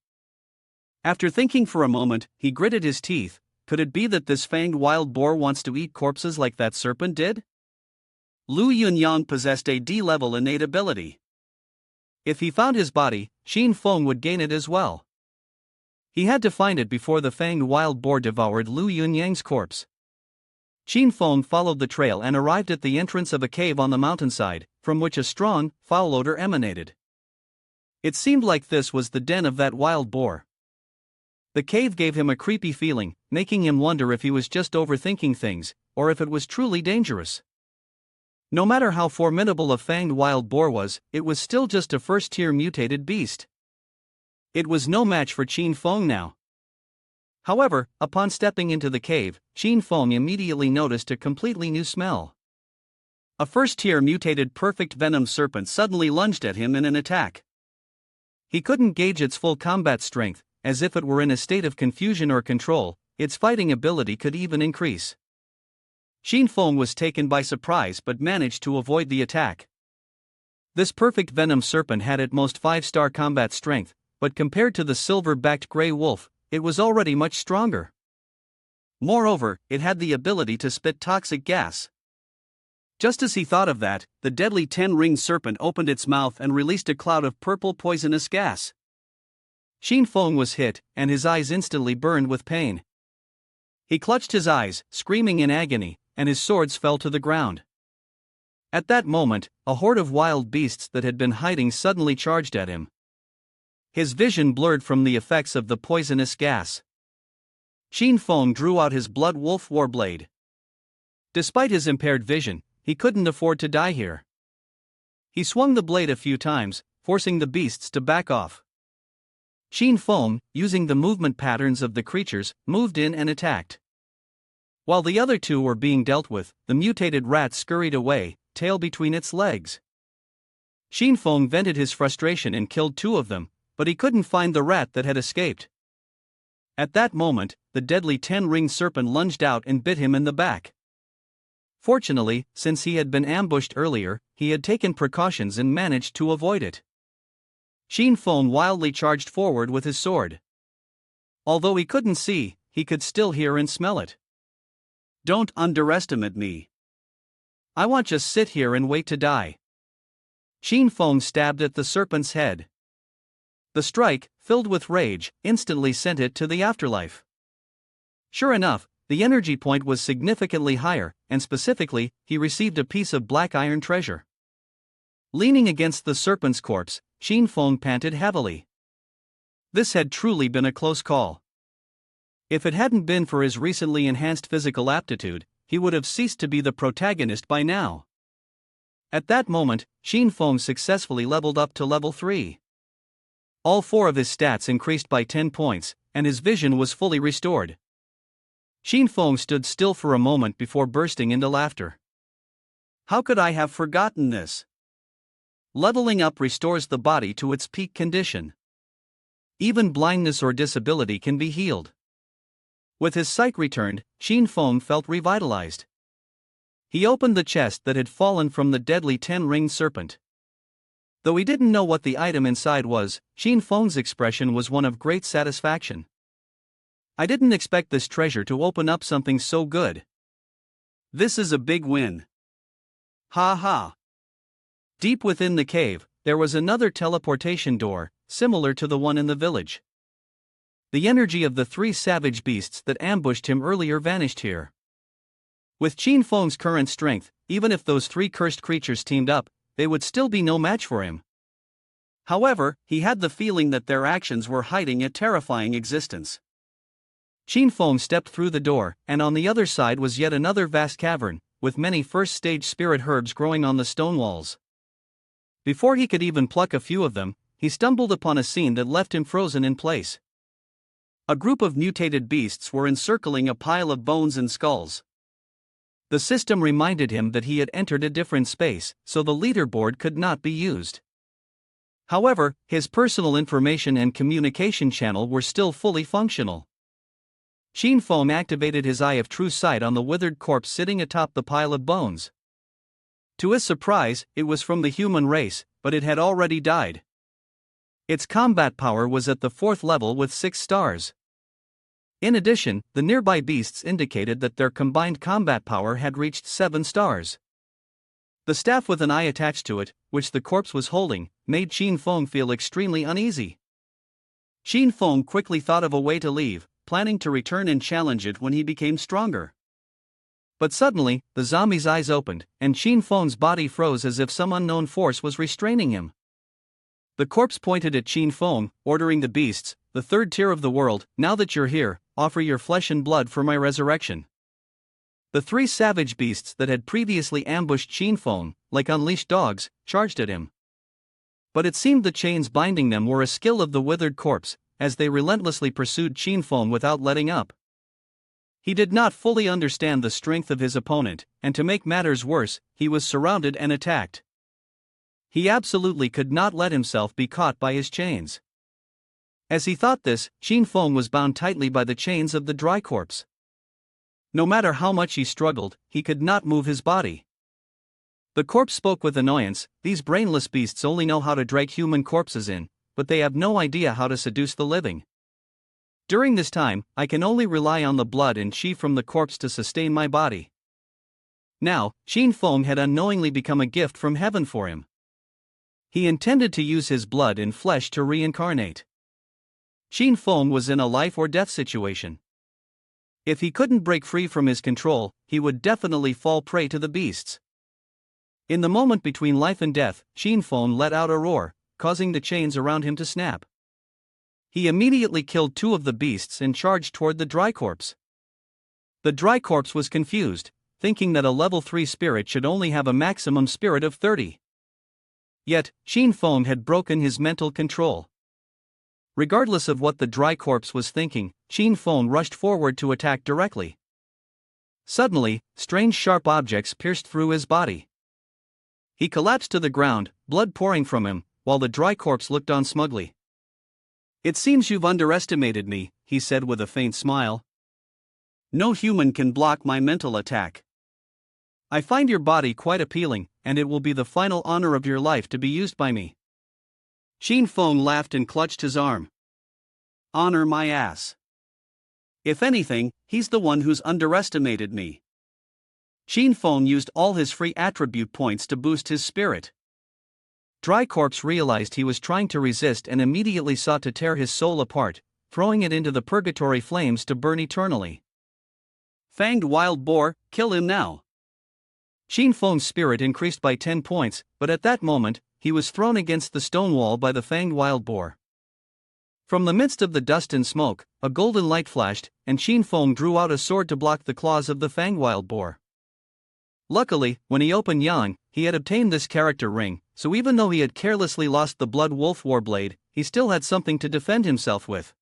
After thinking for a moment, he gritted his teeth. Could it be that this fanged wild boar wants to eat corpses like that serpent did? Lu Yunyang possessed a D-level innate ability. If he found his body, Xin Feng would gain it as well. He had to find it before the fanged wild boar devoured Lu Yunyang's corpse. Xin Feng followed the trail and arrived at the entrance of a cave on the mountainside, from which a strong, foul odor emanated. It seemed like this was the den of that wild boar. The cave gave him a creepy feeling, making him wonder if he was just overthinking things, or if it was truly dangerous. No matter how formidable a fanged wild boar was, it was still just a first-tier mutated beast. It was no match for Xin Feng now. However, upon stepping into the cave, Xin Feng immediately noticed a completely new smell. A first-tier mutated perfect venom serpent suddenly lunged at him in an attack. He couldn't gauge its full combat strength. As if it were in a state of confusion or control, its fighting ability could even increase. Xin Feng was taken by surprise but managed to avoid the attack. This perfect venom serpent had at most 5-star combat strength, but compared to the silver-backed grey wolf, it was already much stronger. Moreover, it had the ability to spit toxic gas. Just as he thought of that, the deadly 10-ringed serpent opened its mouth and released a cloud of purple poisonous gas. Xin Feng was hit, and his eyes instantly burned with pain. He clutched his eyes, screaming in agony, and his swords fell to the ground. At that moment, a horde of wild beasts that had been hiding suddenly charged at him. His vision blurred from the effects of the poisonous gas. Xin Feng drew out his blood wolf warblade. Despite his impaired vision, he couldn't afford to die here. He swung the blade a few times, forcing the beasts to back off. Xin Feng, using the movement patterns of the creatures, moved in and attacked. While the other 2 were being dealt with, the mutated rat scurried away, tail between its legs. Xin Feng vented his frustration and killed 2 of them, but he couldn't find the rat that had escaped. At that moment, the deadly 10-ringed serpent lunged out and bit him in the back. Fortunately, since he had been ambushed earlier, he had taken precautions and managed to avoid it. Xin Feng wildly charged forward with his sword. Although he couldn't see, he could still hear and smell it. Don't underestimate me. I won't just sit here and wait to die. Xin Feng stabbed at the serpent's head. The strike, filled with rage, instantly sent it to the afterlife. Sure enough, the energy point was significantly higher, and specifically, he received a piece of black iron treasure. Leaning against the serpent's corpse, Xin Feng panted heavily. This had truly been a close call. If it hadn't been for his recently enhanced physical aptitude, he would have ceased to be the protagonist by now. At that moment, Xin Feng successfully leveled up to level 3. All 4 of his stats increased by 10 points, and his vision was fully restored. Xin Feng stood still for a moment before bursting into laughter. How could I have forgotten this? Leveling up restores the body to its peak condition. Even blindness or disability can be healed. With his sight returned, Xin Feng felt revitalized. He opened the chest that had fallen from the deadly 10-ringed serpent. Though he didn't know what the item inside was, Xin Feng's expression was one of great satisfaction. I didn't expect this treasure to open up something so good. This is a big win. Ha ha. Deep within the cave, there was another teleportation door, similar to the one in the village. The energy of the 3 savage beasts that ambushed him earlier vanished here. With Xin Feng's current strength, even if those 3 cursed creatures teamed up, they would still be no match for him. However, he had the feeling that their actions were hiding a terrifying existence. Xin Feng stepped through the door, and on the other side was yet another vast cavern, with many first-stage spirit herbs growing on the stone walls. Before he could even pluck a few of them, he stumbled upon a scene that left him frozen in place. A group of mutated beasts were encircling a pile of bones and skulls. The system reminded him that he had entered a different space, so the leaderboard could not be used. However, his personal information and communication channel were still fully functional. Sheen Fong activated his Eye of True Sight on the withered corpse sitting atop the pile of bones. To his surprise, it was from the human race, but it had already died. Its combat power was at the 4th level with 6 stars. In addition, the nearby beasts indicated that their combined combat power had reached 7 stars. The staff with an eye attached to it, which the corpse was holding, made Sheen Fong feel extremely uneasy. Sheen Fong quickly thought of a way to leave, planning to return and challenge it when he became stronger. But suddenly, the zombie's eyes opened, and Sheen Fong's body froze as if some unknown force was restraining him. The corpse pointed at Sheen Fong, ordering the beasts, the 3rd tier of the world, now that you're here, offer your flesh and blood for my resurrection. The 3 savage beasts that had previously ambushed Sheen Fong, like unleashed dogs, charged at him. But it seemed the chains binding them were a skill of the withered corpse, as they relentlessly pursued Sheen Fong without letting up. He did not fully understand the strength of his opponent, and to make matters worse, he was surrounded and attacked. He absolutely could not let himself be caught by his chains. As he thought this, Sheen Fong was bound tightly by the chains of the dry corpse. No matter how much he struggled, he could not move his body. The corpse spoke with annoyance, "These brainless beasts only know how to drag human corpses in, but they have no idea how to seduce the living. During this time, I can only rely on the blood and chi from the corpse to sustain my body." Now, Sheen Fong had unknowingly become a gift from heaven for him. He intended to use his blood and flesh to reincarnate. Sheen Fong was in a life or death situation. If he couldn't break free from his control, he would definitely fall prey to the beasts. In the moment between life and death, Sheen Fong let out a roar, causing the chains around him to snap. He immediately killed 2 of the beasts and charged toward the dry corpse. The dry corpse was confused, thinking that a level 3 spirit should only have a maximum spirit of 30. Yet, Sheen Fong had broken his mental control. Regardless of what the dry corpse was thinking, Sheen Fong rushed forward to attack directly. Suddenly, strange sharp objects pierced through his body. He collapsed to the ground, blood pouring from him, while the dry corpse looked on smugly. "It seems you've underestimated me," he said with a faint smile. "No human can block my mental attack. I find your body quite appealing, and it will be the final honor of your life to be used by me." Sheen Fong laughed and clutched his arm. "Honor my ass. If anything, he's the one who's underestimated me." Sheen Fong used all his free attribute points to boost his spirit. Dry Corpse realized he was trying to resist and immediately sought to tear his soul apart, throwing it into the purgatory flames to burn eternally. "Fanged wild boar, kill him now." Sheen Fong's spirit increased by 10 points, but at that moment, he was thrown against the stone wall by the fanged wild boar. From the midst of the dust and smoke, a golden light flashed, and Sheen Fong drew out a sword to block the claws of the fanged wild boar. Luckily, when he opened Yang, he had obtained this character ring, so even though he had carelessly lost the Blood Wolf Warblade, he still had something to defend himself with.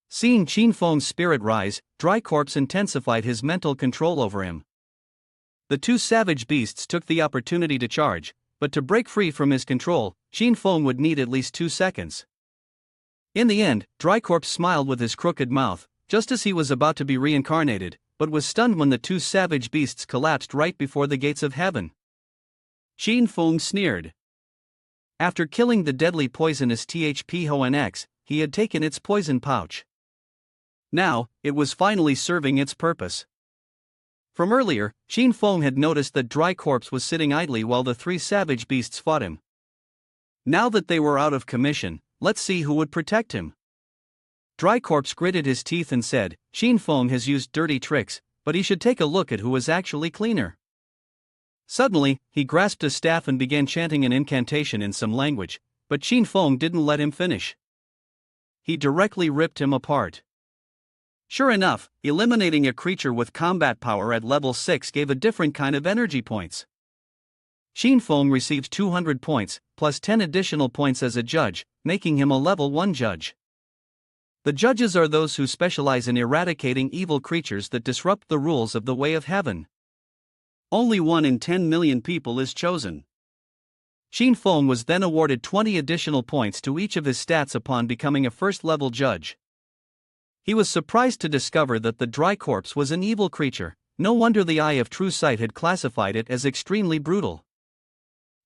Seeing Sheen Fong's spirit rise, Dry Corpse intensified his mental control over him. The 2 savage beasts took the opportunity to charge, but to break free from his control, Sheen Fong would need at least 2 seconds. In the end, Dry Corpse smiled with his crooked mouth, just as he was about to be reincarnated, but was stunned when the 2 savage beasts collapsed right before the gates of heaven. Sheen Fong sneered. After killing the deadly poisonous THP-HONX, he had taken its poison pouch. Now, it was finally serving its purpose. From earlier, Sheen Fong had noticed that Dry Corpse was sitting idly while the 3 savage beasts fought him. Now that they were out of commission, let's see who would protect him. Dry Corpse gritted his teeth and said, "Sheen Fong has used dirty tricks, but he should take a look at who is actually cleaner." Suddenly, he grasped a staff and began chanting an incantation in some language, but Sheen Fong didn't let him finish. He directly ripped him apart. Sure enough, eliminating a creature with combat power at level 6 gave a different kind of energy points. Sheen Fong received 200 points, plus 10 additional points as a judge, making him a level 1 judge. The judges are those who specialize in eradicating evil creatures that disrupt the rules of the way of heaven. Only 1 in 10 million people is chosen. Xin Feng was then awarded 20 additional points to each of his stats upon becoming a first-level judge. He was surprised to discover that the dry corpse was an evil creature. No wonder the Eye of True Sight had classified it as extremely brutal.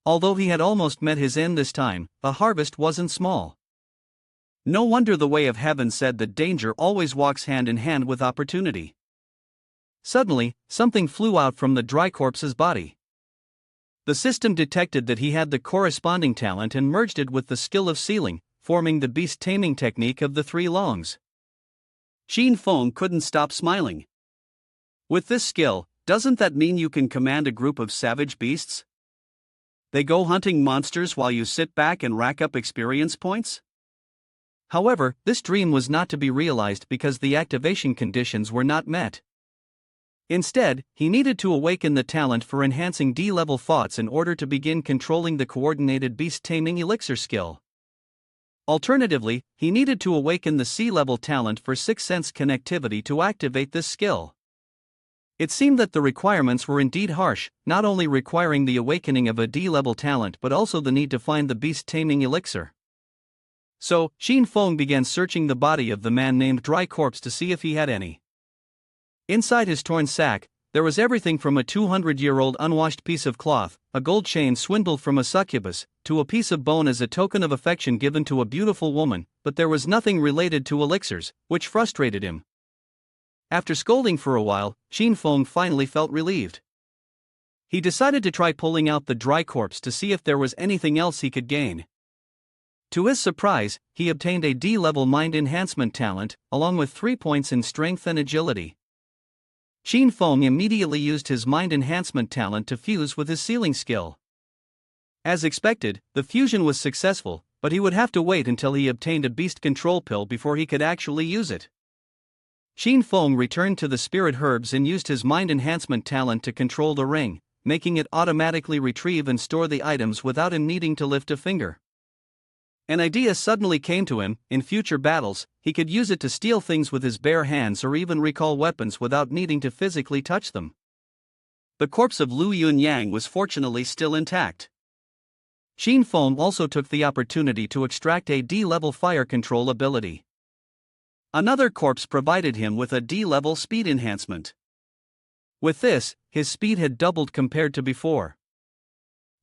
Although he had almost met his end this time, the harvest wasn't small. No wonder the way of heaven said that danger always walks hand in hand with opportunity. Suddenly, something flew out from the dry corpse's body. The system detected that he had the corresponding talent and merged it with the skill of sealing, forming the beast taming technique of the 3 longs. Xin Feng couldn't stop smiling. With this skill, doesn't that mean you can command a group of savage beasts? They go hunting monsters while you sit back and rack up experience points? However, this dream was not to be realized because the activation conditions were not met. Instead, he needed to awaken the talent for enhancing D-level thoughts in order to begin controlling the coordinated beast taming elixir skill. Alternatively, he needed to awaken the C-level talent for sixth sense connectivity to activate this skill. It seemed that the requirements were indeed harsh, not only requiring the awakening of a D-level talent but also the need to find the beast taming elixir. So, Xin Feng began searching the body of the man named Dry Corpse to see if he had any. Inside his torn sack, there was everything from a 200-year-old unwashed piece of cloth, a gold chain swindled from a succubus, to a piece of bone as a token of affection given to a beautiful woman, but there was nothing related to elixirs, which frustrated him. After scolding for a while, Xin Feng finally felt relieved. He decided to try pulling out the dry corpse to see if there was anything else he could gain. To his surprise, he obtained a D-level mind enhancement talent, along with 3 points in strength and agility. Xin Feng immediately used his mind enhancement talent to fuse with his sealing skill. As expected, the fusion was successful, but he would have to wait until he obtained a beast control pill before he could actually use it. Xin Feng returned to the spirit herbs and used his mind enhancement talent to control the ring, making it automatically retrieve and store the items without him needing to lift a finger. An idea suddenly came to him: in future battles, he could use it to steal things with his bare hands or even recall weapons without needing to physically touch them. The corpse of Lu Yunyang was fortunately still intact. Xin Feng also took the opportunity to extract a D-level fire control ability. Another corpse provided him with a D-level speed enhancement. With this, his speed had doubled compared to before.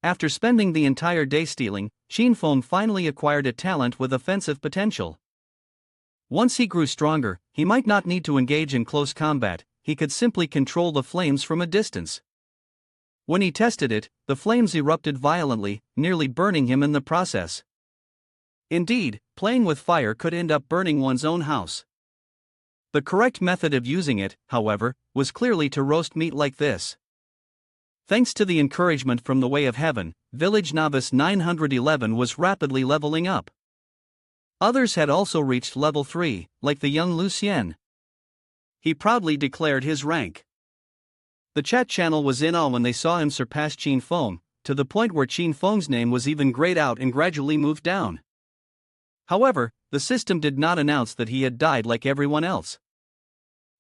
After spending the entire day stealing, Xin Feng finally acquired a talent with offensive potential. Once he grew stronger, he might not need to engage in close combat, he could simply control the flames from a distance. When he tested it, the flames erupted violently, nearly burning him in the process. Indeed, playing with fire could end up burning one's own house. The correct method of using it, however, was clearly to roast meat like this. Thanks to the encouragement from the Way of Heaven, Village Novice 911 was rapidly leveling up. Others had also reached level 3, like the young Lucien. He proudly declared his rank. The chat channel was in awe when they saw him surpass Xin Feng, to the point where Xin Feng's name was even grayed out and gradually moved down. However, the system did not announce that he had died like everyone else.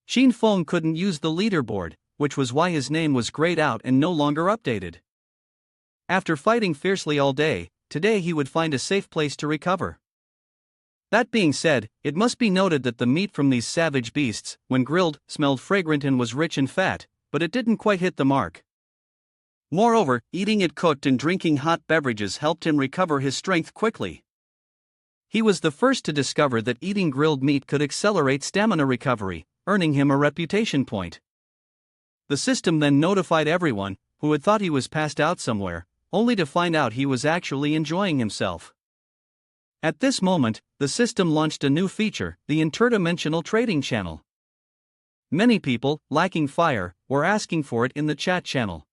Xin Feng couldn't use the leaderboard, which was why his name was grayed out and no longer updated. After fighting fiercely all day, today he would find a safe place to recover. That being said, it must be noted that the meat from these savage beasts, when grilled, smelled fragrant and was rich in fat, but it didn't quite hit the mark. Moreover, eating it cooked and drinking hot beverages helped him recover his strength quickly. He was the first to discover that eating grilled meat could accelerate stamina recovery, earning him a reputation point. The system then notified everyone, who had thought he was passed out somewhere, only to find out he was actually enjoying himself. At this moment, the system launched a new feature, the interdimensional trading channel. Many people, lacking fire, were asking for it in the chat channel.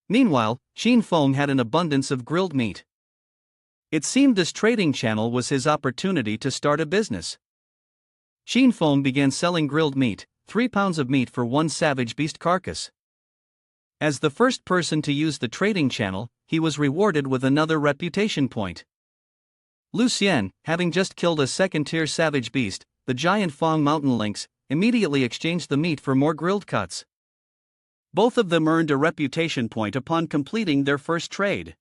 Meanwhile, Xin Feng had an abundance of grilled meat. It seemed this trading channel was his opportunity to start a business. Xin Feng began selling grilled meat, 3 pounds of meat for 1 savage beast carcass. As the first person to use the trading channel, he was rewarded with another reputation point. Lucien, having just killed a second-tier savage beast, the giant Fong mountain lynx, immediately exchanged the meat for more grilled cuts. Both of them earned a reputation point upon completing their first trade.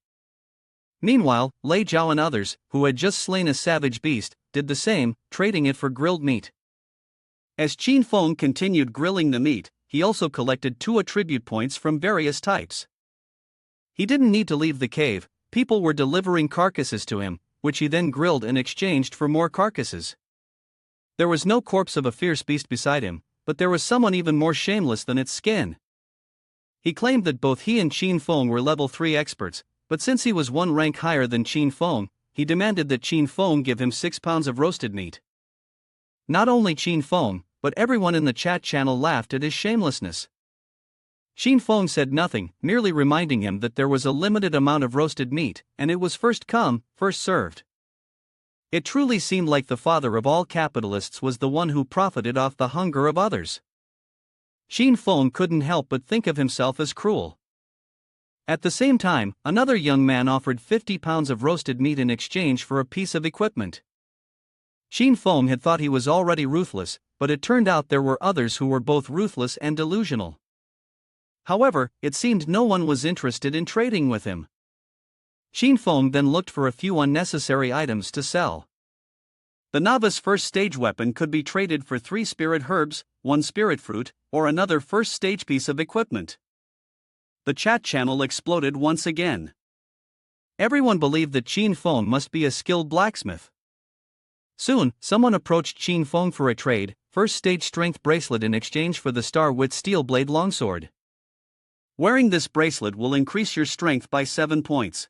Meanwhile, Lei Zhao and others, who had just slain a savage beast, did the same, trading it for grilled meat. As Qin Feng continued grilling the meat, he also collected 2 attribute points from various types. He didn't need to leave the cave, people were delivering carcasses to him, which he then grilled and exchanged for more carcasses. There was no corpse of a fierce beast beside him, but there was someone even more shameless than its skin. He claimed that both he and Qin Feng were level 3 experts, but since he was 1 rank higher than Qin Feng, he demanded that Qin Feng give him 6 pounds of roasted meat. Not only Qin Feng, but everyone in the chat channel laughed at his shamelessness. Qin Feng said nothing, merely reminding him that there was a limited amount of roasted meat, and it was first come, first served. It truly seemed like the father of all capitalists was the one who profited off the hunger of others. Qin Feng couldn't help but think of himself as cruel. At the same time, another young man offered 50 pounds of roasted meat in exchange for a piece of equipment. Qin Feng had thought he was already ruthless, but it turned out there were others who were both ruthless and delusional. However, it seemed no one was interested in trading with him. Qin Feng then looked for a few unnecessary items to sell. The novice first stage weapon could be traded for 3 spirit herbs, 1 spirit fruit, or another first stage piece of equipment. The chat channel exploded once again. Everyone believed that Qin Feng must be a skilled blacksmith. Soon, someone approached Qin Feng for a trade, first stage strength bracelet in exchange for the star-wit steel blade longsword. Wearing this bracelet will increase your strength by 7 points.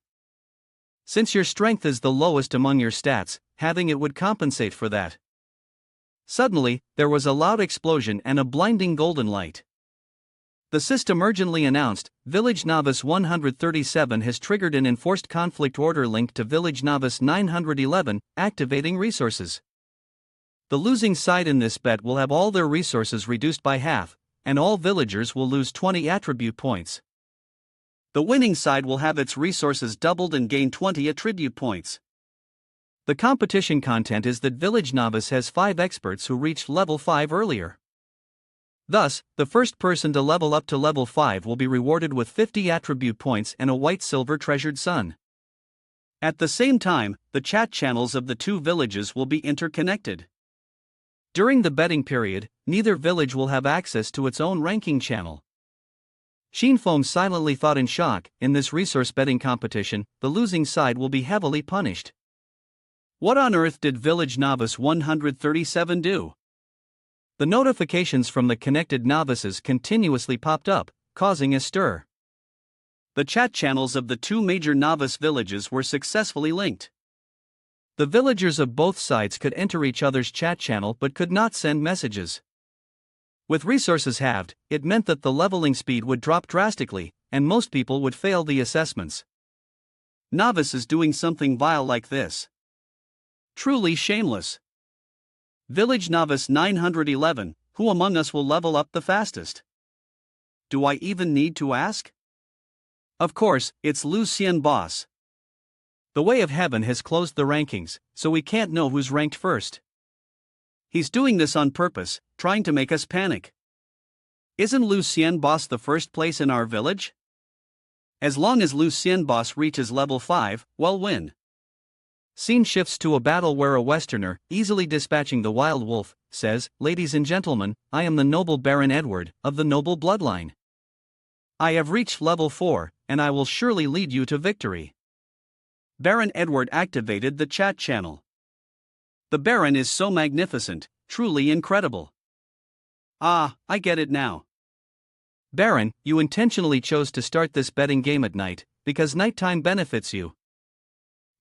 Since your strength is the lowest among your stats, having it would compensate for that. Suddenly, there was a loud explosion and a blinding golden light. The system urgently announced, Village Novice 137 has triggered an enforced conflict order linked to Village Novice 911, activating resources. The losing side in this bet will have all their resources reduced by half, and all villagers will lose 20 attribute points. The winning side will have its resources doubled and gain 20 attribute points. The competition content is that Village Novice has 5 experts who reached level 5 earlier. Thus, the first person to level up to level 5 will be rewarded with 50 attribute points and a white-silver treasured sun. At the same time, the chat channels of the 2 villages will be interconnected. During the betting period, neither village will have access to its own ranking channel. Qin Feng silently thought in shock, in this resource betting competition, the losing side will be heavily punished. What on earth did Village Novice 137 do? The notifications from the connected novices continuously popped up, causing a stir. The chat channels of the 2 major novice villages were successfully linked. The villagers of both sides could enter each other's chat channel but could not send messages. With resources halved, it meant that the leveling speed would drop drastically, and most people would fail the assessments. Novice is doing something vile like this. Truly shameless. Village Novice 911, who among us will level up the fastest? Do I even need to ask? Of course, it's Lucien Boss. The Way of Heaven has closed the rankings, so we can't know who's ranked first. He's doing this on purpose, trying to make us panic. Isn't Lucien Boss the first place in our village? As long as Lucien Boss reaches level 5, we'll win. Scene shifts to a battle where a Westerner, easily dispatching the wild wolf, says, "Ladies and gentlemen, I am the noble Baron Edward, of the noble bloodline. I have reached level 4, and I will surely lead you to victory." Baron Edward activated the chat channel. The Baron is so magnificent, truly incredible. Ah, I get it now. Baron, you intentionally chose to start this betting game at night, because nighttime benefits you.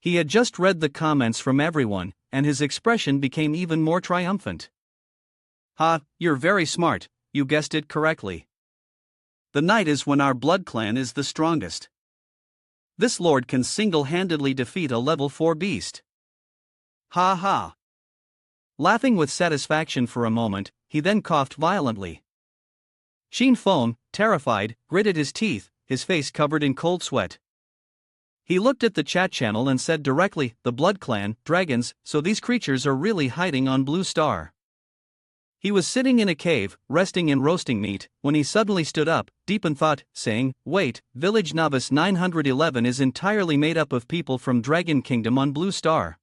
He had just read the comments from everyone, and his expression became even more triumphant. Ha, you're very smart, you guessed it correctly. The night is when our blood clan is the strongest. This lord can single-handedly defeat a level 4 beast. Ha ha. Laughing with satisfaction for a moment, he then coughed violently. Qin Feng, terrified, gritted his teeth, his face covered in cold sweat. He looked at the chat channel and said directly, "The Blood Clan, dragons, so these creatures are really hiding on Blue Star." He was sitting in a cave, resting and roasting meat, when he suddenly stood up, deep in thought, saying, "Wait, Village Novice 911 is entirely made up of people from Dragon Kingdom on Blue Star.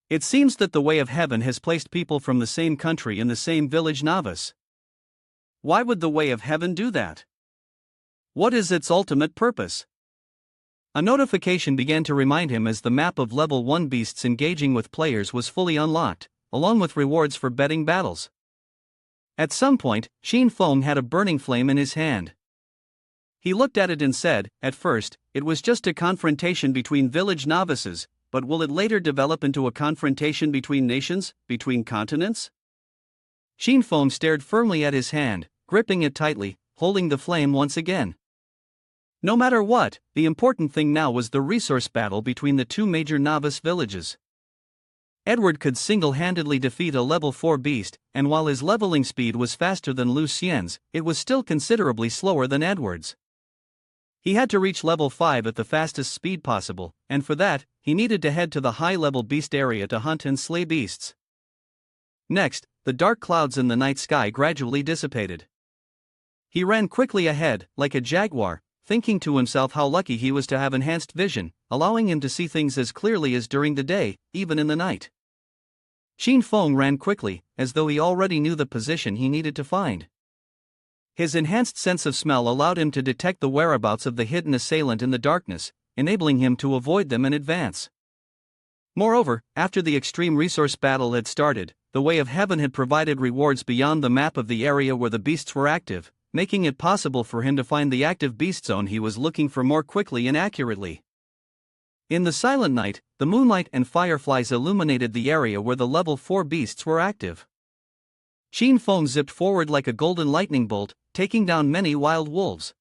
It seems that the Way of Heaven has placed people from the same country in the same Village Novice. Why would the Way of Heaven do that? What is its ultimate purpose?" A notification began to remind him as the map of level 1 beasts engaging with players was fully unlocked, along with rewards for betting battles. At some point, Shin Feng had a burning flame in his hand. He looked at it and said, "At first, it was just a confrontation between village novices, but will it later develop into a confrontation between nations, between continents?" Shin Feng stared firmly at his hand, gripping it tightly, holding the flame once again. No matter what, the important thing now was the resource battle between the two major novice villages. Edward could single-handedly defeat a level 4 beast, and while his leveling speed was faster than Lu Xian's, it was still considerably slower than Edward's. He had to reach level 5 at the fastest speed possible, and for that, he needed to head to the high-level beast area to hunt and slay beasts. Next, the dark clouds in the night sky gradually dissipated. He ran quickly ahead, like a jaguar, thinking to himself how lucky he was to have enhanced vision, allowing him to see things as clearly as during the day, even in the night. Shin Feng ran quickly, as though he already knew the position he needed to find. His enhanced sense of smell allowed him to detect the whereabouts of the hidden assailant in the darkness, enabling him to avoid them in advance. Moreover, after the extreme resource battle had started, the Way of Heaven had provided rewards beyond the map of the area where the beasts were active, making it possible for him to find the active beast zone he was looking for more quickly and accurately. In the silent night, the moonlight and fireflies illuminated the area where the level 4 beasts were active. Shin Feng zipped forward like a golden lightning bolt, taking down many wild wolves.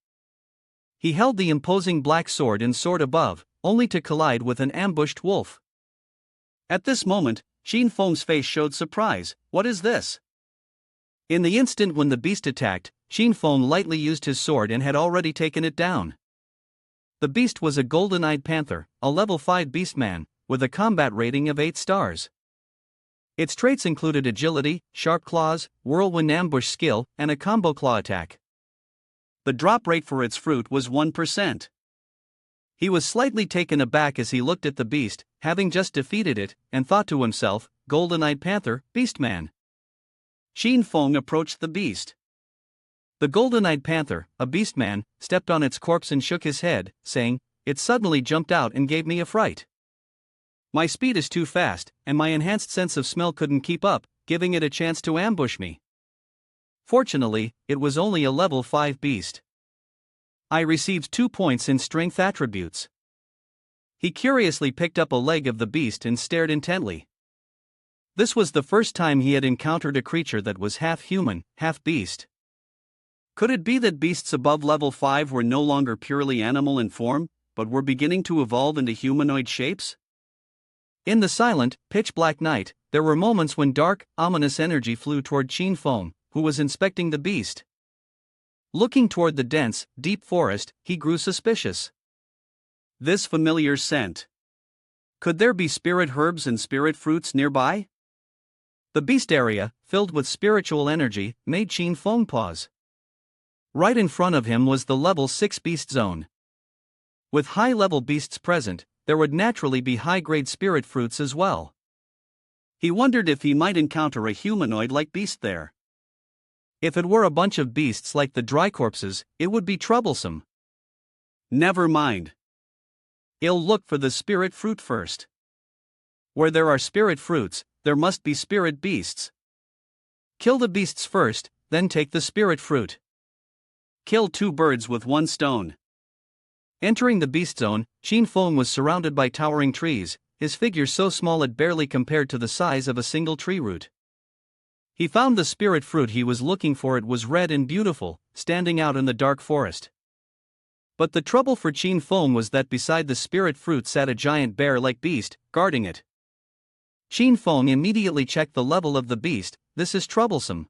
He held the imposing black sword and soared above, only to collide with an ambushed wolf. At this moment, Shin Feng's face showed surprise. "What is this?" In the instant when the beast attacked, Shin Feng lightly used his sword and had already taken it down. The beast was a golden-eyed panther, a level 5 beastman, with a combat rating of 8 stars. Its traits included agility, sharp claws, whirlwind ambush skill, and a combo claw attack. The drop rate for its fruit was 1%. He was slightly taken aback as he looked at the beast, having just defeated it, and thought to himself, "Golden-eyed panther, beastman." Shin Feng approached the beast. The golden-eyed panther, a beastman, stepped on its corpse and shook his head, saying, "It suddenly jumped out and gave me a fright. My speed is too fast, and my enhanced sense of smell couldn't keep up, giving it a chance to ambush me. Fortunately, it was only a level 5 beast. I received 2 points in strength attributes." He curiously picked up a leg of the beast and stared intently. This was the first time he had encountered a creature that was half human, half beast. Could it be that beasts above level 5 were no longer purely animal in form, but were beginning to evolve into humanoid shapes? In the silent, pitch-black night, there were moments when dark, ominous energy flew toward Shin Feng, who was inspecting the beast. Looking toward the dense, deep forest, he grew suspicious. This familiar scent. Could there be spirit herbs and spirit fruits nearby? The beast area, filled with spiritual energy, made Shin Feng pause. Right in front of him was the level 6 beast zone. With high-level beasts present, there would naturally be high-grade spirit fruits as well. He wondered if he might encounter a humanoid-like beast there. If it were a bunch of beasts like the dry corpses, it would be troublesome. Never mind. He'll look for the spirit fruit first. Where there are spirit fruits, there must be spirit beasts. Kill the beasts first, then take the spirit fruit. Kill 2 birds with 1 stone. Entering the beast zone, Shin Feng was surrounded by towering trees, his figure so small it barely compared to the size of a single tree root. He found the spirit fruit he was looking for. It was red and beautiful, standing out in the dark forest. But the trouble for Shin Feng was that beside the spirit fruit sat a giant bear-like beast, guarding it. Shin Feng immediately checked the level of the beast. This is troublesome.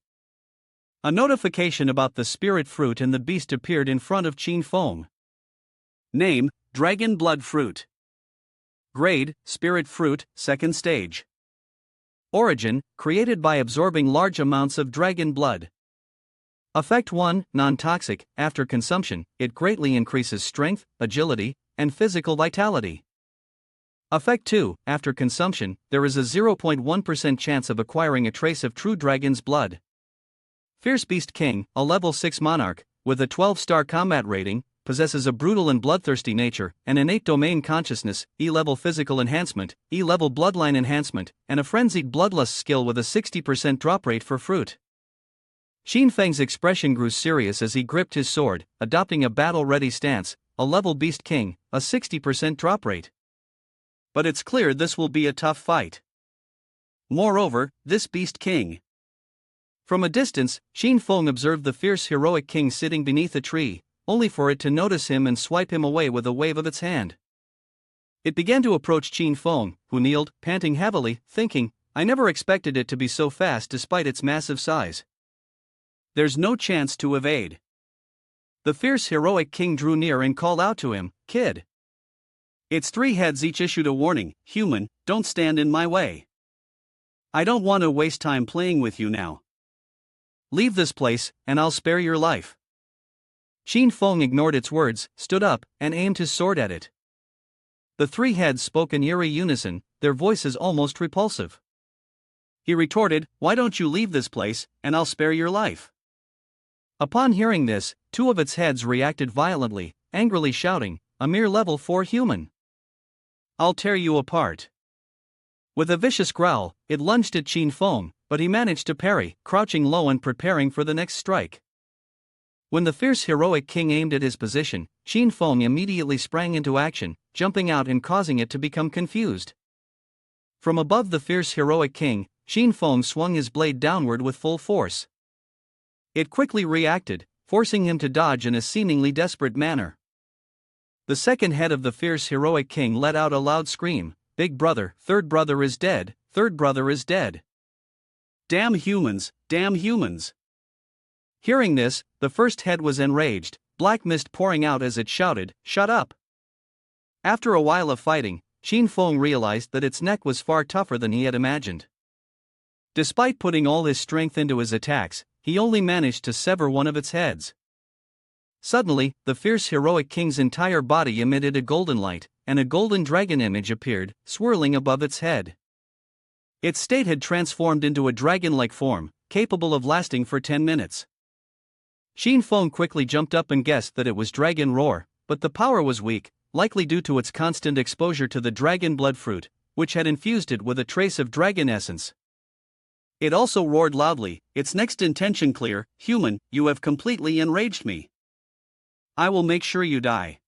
A notification about the spirit fruit and the beast appeared in front of Shin Feng. Name, Dragon Blood Fruit. Grade, Spirit Fruit, Second Stage. Origin, created by absorbing large amounts of dragon blood. Effect 1, non-toxic. After consumption, it greatly increases strength, agility, and physical vitality. Effect 2, after consumption, there is a 0.1% chance of acquiring a trace of true dragon's blood. Fierce Beast King, a level 6 monarch, with a 12-star combat rating, possesses a brutal and bloodthirsty nature, an innate domain consciousness, E-level physical enhancement, E-level bloodline enhancement, and a frenzied bloodlust skill with a 60% drop rate for fruit. Xin Feng's expression grew serious as he gripped his sword, adopting a battle-ready stance, a level Beast King, a 60% drop rate. But it's clear this will be a tough fight. Moreover, this Beast King. From a distance, Xin Feng observed the fierce heroic king sitting beneath a tree, only for it to notice him and swipe him away with a wave of its hand. It began to approach Xin Feng, who kneeled, panting heavily, thinking, I never expected it to be so fast despite its massive size. There's no chance to evade. The fierce heroic king drew near and called out to him, Kid. Its 3 heads each issued a warning, Human, don't stand in my way. I don't want to waste time playing with you now. Leave this place, and I'll spare your life. Xin Feng ignored its words, stood up, and aimed his sword at it. The 3 heads spoke in eerie unison, their voices almost repulsive. He retorted, Why don't you leave this place, and I'll spare your life? Upon hearing this, 2 of its heads reacted violently, angrily shouting, A mere level 4 human. I'll tear you apart. With a vicious growl, it lunged at Xin Feng, but he managed to parry, crouching low and preparing for the next strike. When the fierce heroic king aimed at his position, Xin Feng immediately sprang into action, jumping out and causing it to become confused. From above the fierce heroic king, Xin Feng swung his blade downward with full force. It quickly reacted, forcing him to dodge in a seemingly desperate manner. The second head of the fierce heroic king let out a loud scream, Big brother, third brother is dead, third brother is dead. Damn humans, damn humans. Hearing this, the first head was enraged, black mist pouring out as it shouted, Shut up! After a while of fighting, Xin Feng realized that its neck was far tougher than he had imagined. Despite putting all his strength into his attacks, he only managed to sever one of its heads. Suddenly, the fierce heroic king's entire body emitted a golden light, and a golden dragon image appeared, swirling above its head. Its state had transformed into a dragon-like form, capable of lasting for 10 minutes. Xin Feng quickly jumped up and guessed that it was Dragon Roar, but the power was weak, likely due to its constant exposure to the dragon blood fruit, which had infused it with a trace of dragon essence. It also roared loudly, its next intention clear, Human, you have completely enraged me. I will make sure you die.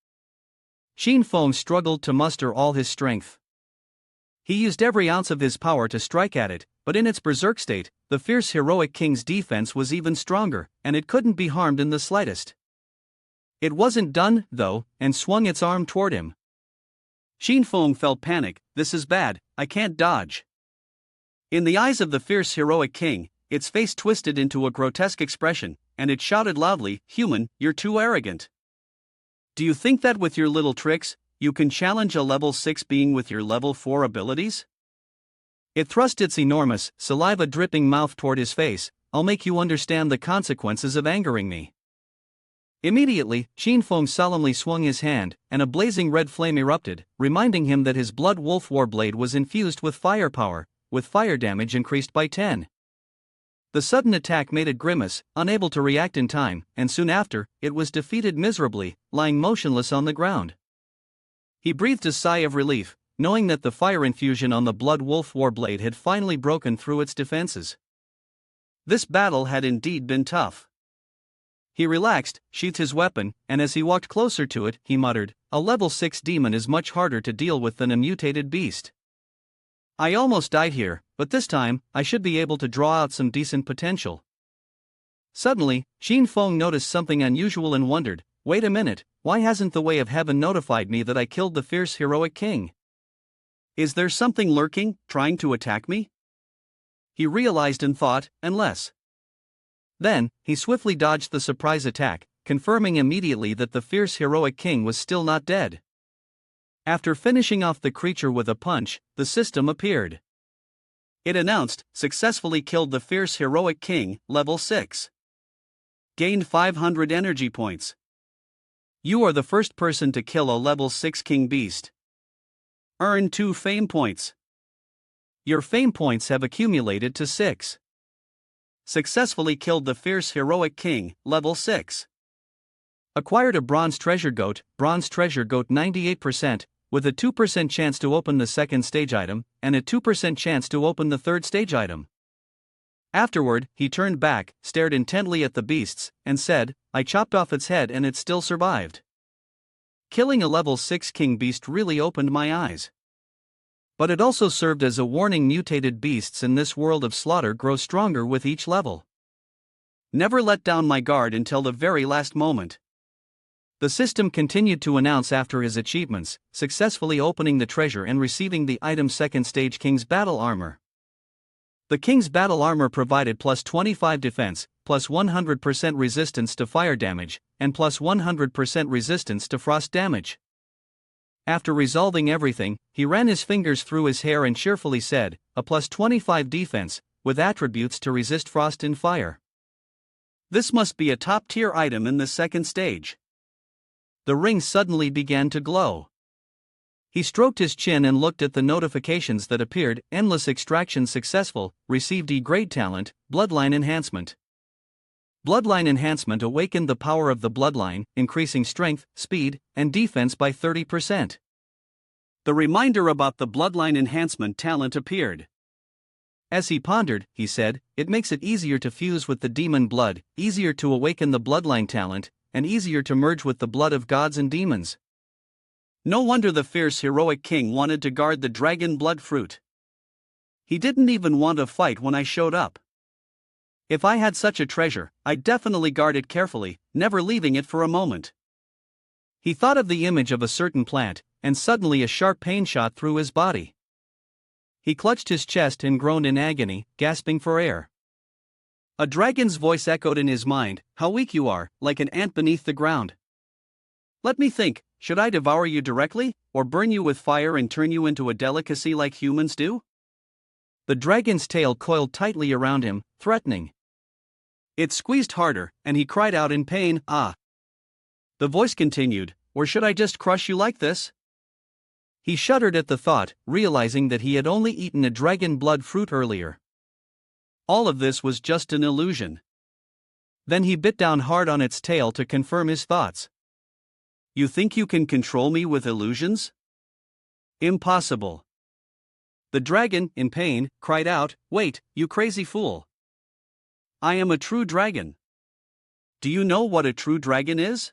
Xin Feng struggled to muster all his strength. He used every ounce of his power to strike at it, but in its berserk state, the fierce heroic king's defense was even stronger, and it couldn't be harmed in the slightest. It wasn't done, though, and swung its arm toward him. Xin Feng felt panic, This is bad, I can't dodge. In the eyes of the fierce heroic king, its face twisted into a grotesque expression, and it shouted loudly, Human, you're too arrogant. Do you think that with your little tricks, you can challenge a level 6 being with your level 4 abilities? It thrust its enormous, saliva-dripping mouth toward his face, I'll make you understand the consequences of angering me. Immediately, Xin Feng solemnly swung his hand, and a blazing red flame erupted, reminding him that his blood wolf warblade was infused with firepower, with fire damage increased by 10. The sudden attack made it grimace, unable to react in time, and soon after, it was defeated miserably, lying motionless on the ground. He breathed a sigh of relief, knowing that the fire infusion on the Blood Wolf Warblade had finally broken through its defenses. This battle had indeed been tough. He relaxed, sheathed his weapon, and as he walked closer to it, he muttered, A level 6 demon is much harder to deal with than a mutated beast. I almost died here, but this time, I should be able to draw out some decent potential. Suddenly, Xin Feng noticed something unusual and wondered, Wait a minute, why hasn't the Way of Heaven notified me that I killed the fierce heroic king? Is there something lurking, trying to attack me? He realized and thought, unless. Then, he swiftly dodged the surprise attack, confirming immediately that the fierce heroic king was still not dead. After finishing off the creature with a punch, the system appeared. It announced, successfully killed the fierce heroic king, level 6. Gained 500 energy points. You are the first person to kill a level 6 king beast. Earn 2 fame points. Your fame points have accumulated to 6. Successfully killed the fierce heroic king, level 6. Acquired a bronze treasure goat 98%, with a 2% chance to open the second stage item, and a 2% chance to open the third stage item. Afterward, he turned back, stared intently at the beasts, and said, I chopped off its head and it still survived. Killing a level 6 king beast really opened my eyes. But it also served as a warning: mutated beasts in this world of slaughter grow stronger with each level. Never let down my guard until the very last moment. The system continued to announce after his achievements, successfully opening the treasure and receiving the item second stage King's Battle Armor. The King's Battle Armor provided plus 25 defense, plus 100% resistance to fire damage, and plus 100% resistance to frost damage. After resolving everything, he ran his fingers through his hair and cheerfully said, a plus 25 defense, with attributes to resist frost and fire. This must be a top-tier item in the second stage. The ring suddenly began to glow. He stroked his chin and looked at the notifications that appeared: endless extraction successful, received E-grade talent, bloodline enhancement. Bloodline enhancement awakened the power of the bloodline, increasing strength, speed, and defense by 30%. The reminder about the bloodline enhancement talent appeared. As he pondered, he said, it makes it easier to fuse with the demon blood, easier to awaken the bloodline talent, and easier to merge with the blood of gods and demons. No wonder the fierce heroic king wanted to guard the dragon blood fruit. He didn't even want to fight when I showed up. If I had such a treasure, I'd definitely guard it carefully, never leaving it for a moment. He thought of the image of a certain plant, and suddenly a sharp pain shot through his body. He clutched his chest and groaned in agony, gasping for air. A dragon's voice echoed in his mind, how weak you are, like an ant beneath the ground. Let me think, should I devour you directly, or burn you with fire and turn you into a delicacy like humans do? The dragon's tail coiled tightly around him, threatening. It squeezed harder, and he cried out in pain, ah. The voice continued, or should I just crush you like this? He shuddered at the thought, realizing that he had only eaten a dragon blood fruit earlier. All of this was just an illusion. Then he bit down hard on its tail to confirm his thoughts. You think you can control me with illusions? Impossible. The dragon, in pain, cried out, wait, you crazy fool. I am a true dragon. Do you know what a true dragon is?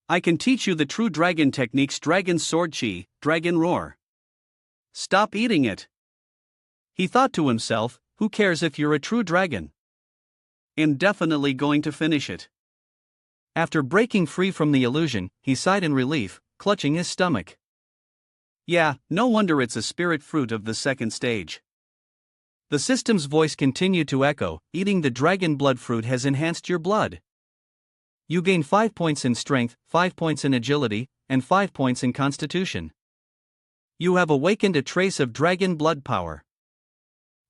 I can teach you the true dragon techniques: dragon sword chi, dragon roar. Stop eating it. He thought to himself, who cares if you're a true dragon? I'm definitely going to finish it. After breaking free from the illusion, he sighed in relief, clutching his stomach. Yeah, no wonder it's a spirit fruit of the second stage. The system's voice continued to echo, eating the dragon blood fruit has enhanced your blood. You gain 5 points in strength, 5 points in agility, and 5 points in constitution. You have awakened a trace of dragon blood power.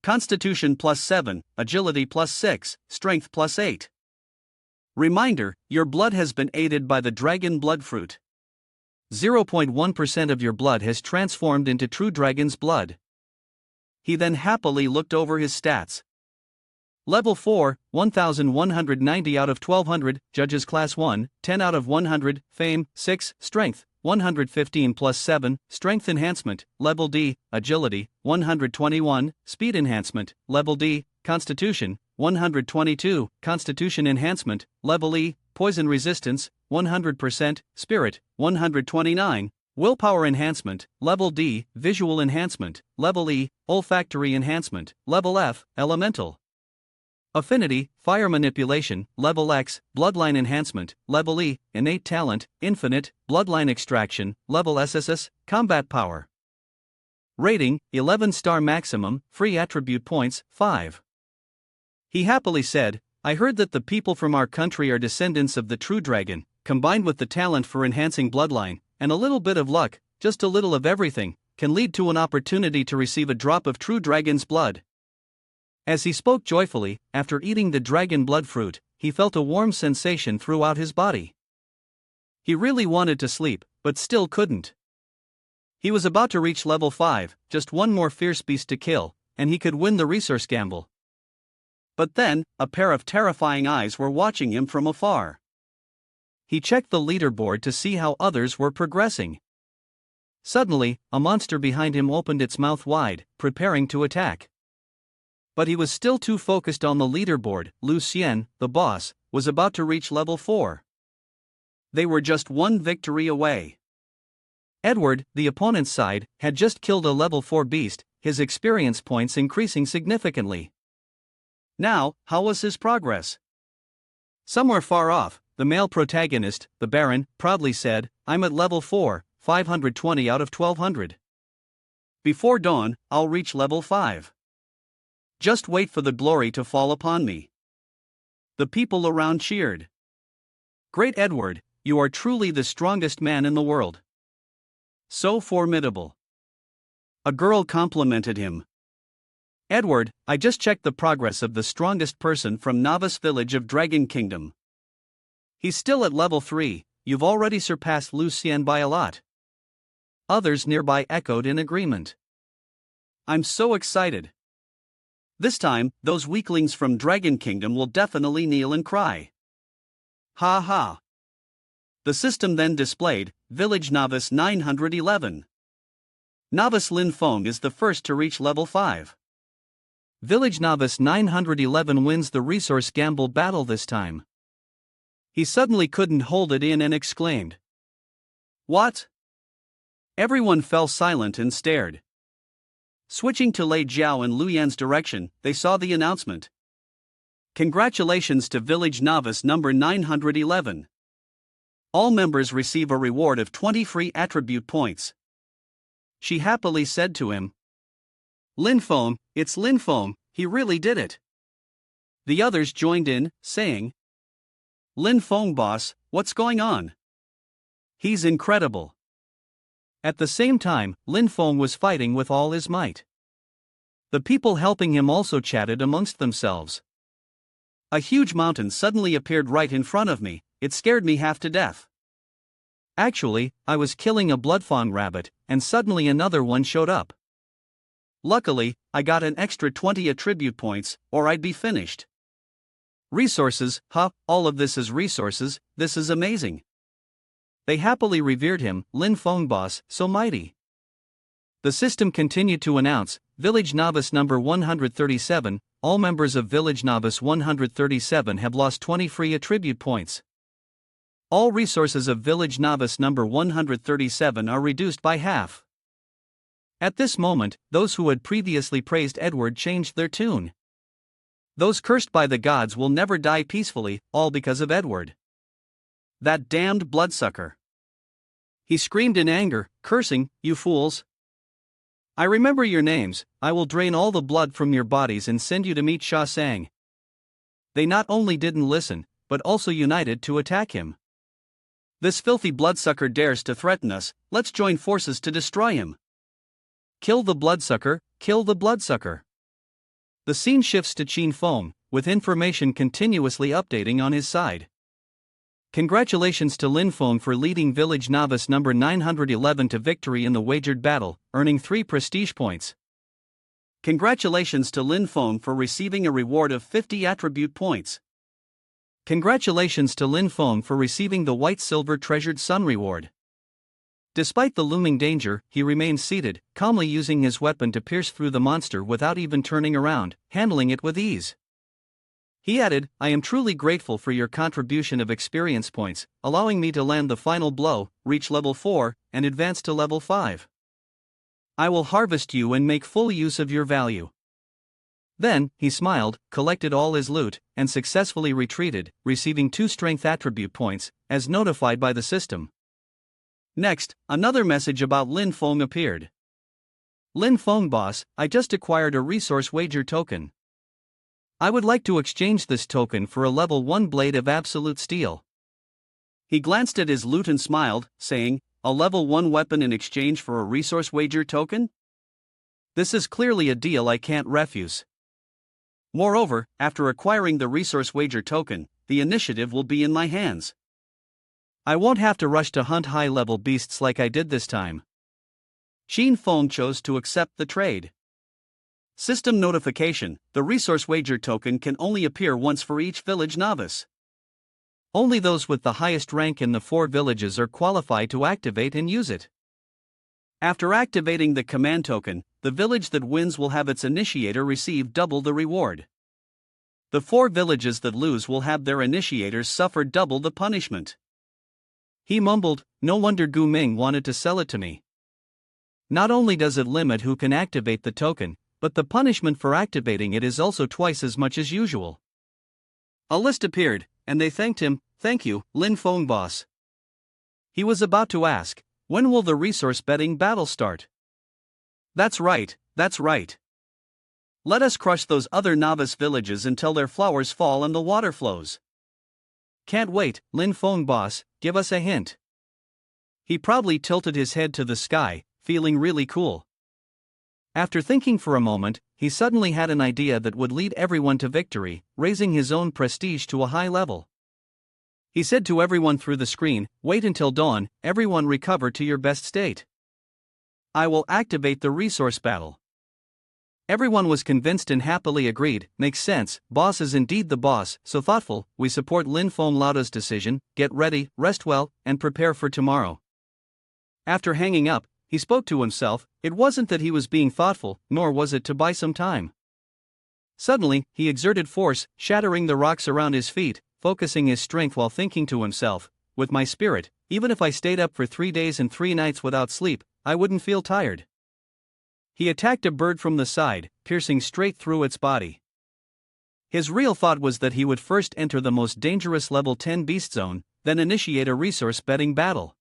Constitution plus 7, agility plus 6, strength plus 8. Reminder, your blood has been aided by the dragon blood fruit. 0.1% of your blood has transformed into true dragon's blood. He then happily looked over his stats. Level 4, 1190 out of 1200, Judges Class 1, 10 out of 100, Fame, 6, Strength, 115 plus 7, Strength Enhancement, Level D, Agility, 121, Speed Enhancement, Level D, Constitution, 122, Constitution Enhancement, Level E, Poison Resistance, 100%, Spirit, 129, Willpower Enhancement, Level D, Visual Enhancement, Level E, Olfactory Enhancement, Level F, Elemental. Affinity, Fire Manipulation, Level X, Bloodline Enhancement, Level E, Innate Talent, Infinite, Bloodline Extraction, Level SSS, Combat Power. Rating, 11-star maximum, free attribute points, 5. He happily said, I heard that the people from our country are descendants of the true dragon, combined with the talent for enhancing bloodline, and a little bit of luck, just a little of everything, can lead to an opportunity to receive a drop of true dragon's blood. As he spoke joyfully, after eating the dragon blood fruit, he felt a warm sensation throughout his body. He really wanted to sleep, but still couldn't. He was about to reach level 5, just one more fierce beast to kill, and he could win the resource gamble. But then, a pair of terrifying eyes were watching him from afar. He checked the leaderboard to see how others were progressing. Suddenly, a monster behind him opened its mouth wide, preparing to attack. But he was still too focused on the leaderboard. Lucien, the boss, was about to reach level 4. They were just one victory away. Edward, the opponent's side, had just killed a level 4 beast, his experience points increasing significantly. Now, how was his progress? Somewhere far off, the male protagonist, the Baron, proudly said, "I'm at level 4, 520 out of 1200. Before dawn, I'll reach level 5. Just wait for the glory to fall upon me." The people around cheered. "Great Edward, you are truly the strongest man in the world. So formidable." A girl complimented him. "Edward, I just checked the progress of the strongest person from Novice Village of Dragon Kingdom. He's still at level 3, you've already surpassed Lucien by a lot." Others nearby echoed in agreement. "I'm so excited. This time, those weaklings from Dragon Kingdom will definitely kneel and cry. Ha ha." The system then displayed, Village Novice 911. Novice Lin Feng is the first to reach level 5. Village Novice 911 wins the resource gamble battle this time. He suddenly couldn't hold it in and exclaimed, "What?" Everyone fell silent and stared. Switching to Lei Jiao and Luyan's direction, they saw the announcement. "Congratulations to Village Novice number 911. All members receive a reward of 20 free attribute points." She happily said to him, "Lin Feng, it's Lin Feng, he really did it." The others joined in, saying, "Lin Feng boss, what's going on? He's incredible." At the same time, Lin Feng was fighting with all his might. The people helping him also chatted amongst themselves. "A huge mountain suddenly appeared right in front of me, it scared me half to death. Actually, I was killing a bloodfawn rabbit, and suddenly another one showed up. Luckily, I got an extra 20 attribute points, or I'd be finished. Resources, all of this is resources, this is amazing." They happily revered him, Lin Feng boss, so mighty. The system continued to announce, Village Novice number 137, all members of Village Novice 137 have lost 20 free attribute points. All resources of Village Novice number 137 are reduced by half. At this moment, those who had previously praised Edward changed their tune. "Those cursed by the gods will never die peacefully, all because of Edward. That damned bloodsucker." He screamed in anger, cursing, "You fools! I remember your names, I will drain all the blood from your bodies and send you to meet Sha Sang." They not only didn't listen, but also united to attack him. "This filthy bloodsucker dares to threaten us, let's join forces to destroy him. Kill the bloodsucker, kill the bloodsucker." The scene shifts to Qin Feng, with information continuously updating on his side. Congratulations to Lin Feng for leading Village Novice number 911 to victory in the wagered battle, earning 3 prestige points. Congratulations to Lin Feng for receiving a reward of 50 attribute points. Congratulations to Lin Feng for receiving the white-silver treasured sun reward. Despite the looming danger, he remained seated, calmly using his weapon to pierce through the monster without even turning around, handling it with ease. He added, "I am truly grateful for your contribution of experience points, allowing me to land the final blow, reach level 4, and advance to level 5. I will harvest you and make full use of your value." Then, he smiled, collected all his loot, and successfully retreated, receiving 2 strength attribute points, as notified by the system. Next, another message about Lin Feng appeared. "Lin Feng boss, I just acquired a resource wager token. I would like to exchange this token for a level 1 blade of absolute steel." He glanced at his loot and smiled, saying, a level 1 weapon in exchange for a resource wager token? This is clearly a deal I can't refuse. Moreover, after acquiring the resource wager token, the initiative will be in my hands. I won't have to rush to hunt high-level beasts like I did this time. Xin Feng chose to accept the trade. System notification: the resource wager token can only appear once for each village novice. Only those with the highest rank in the 4 villages are qualified to activate and use it. After activating the command token, the village that wins will have its initiator receive double the reward. The 4 villages that lose will have their initiators suffer double the punishment. He mumbled, no wonder Gu Ming wanted to sell it to me. Not only does it limit who can activate the token, but the punishment for activating it is also twice as much as usual. A list appeared, and they thanked him. Thank you, Lin Feng boss. He was about to ask, when will the resource betting battle start? That's right, that's right. Let us crush those other novice villages until their flowers fall and the water flows. Can't wait, Lin Feng boss, give us a hint. He proudly tilted his head to the sky, feeling really cool. After thinking for a moment, he suddenly had an idea that would lead everyone to victory, raising his own prestige to a high level. He said to everyone through the screen, wait until dawn, everyone recover to your best state. I will activate the resource battle. Everyone was convinced and happily agreed, makes sense, boss is indeed the boss, so thoughtful, we support Lin Feng Laoda's decision, get ready, rest well, and prepare for tomorrow. After hanging up, he spoke to himself, it wasn't that he was being thoughtful, nor was it to buy some time. Suddenly, he exerted force, shattering the rocks around his feet, focusing his strength while thinking to himself, with my spirit, even if I stayed up for 3 days and 3 nights without sleep, I wouldn't feel tired. He attacked a bird from the side, piercing straight through its body. His real thought was that he would first enter the most dangerous level 10 beast zone, then initiate a resource betting battle.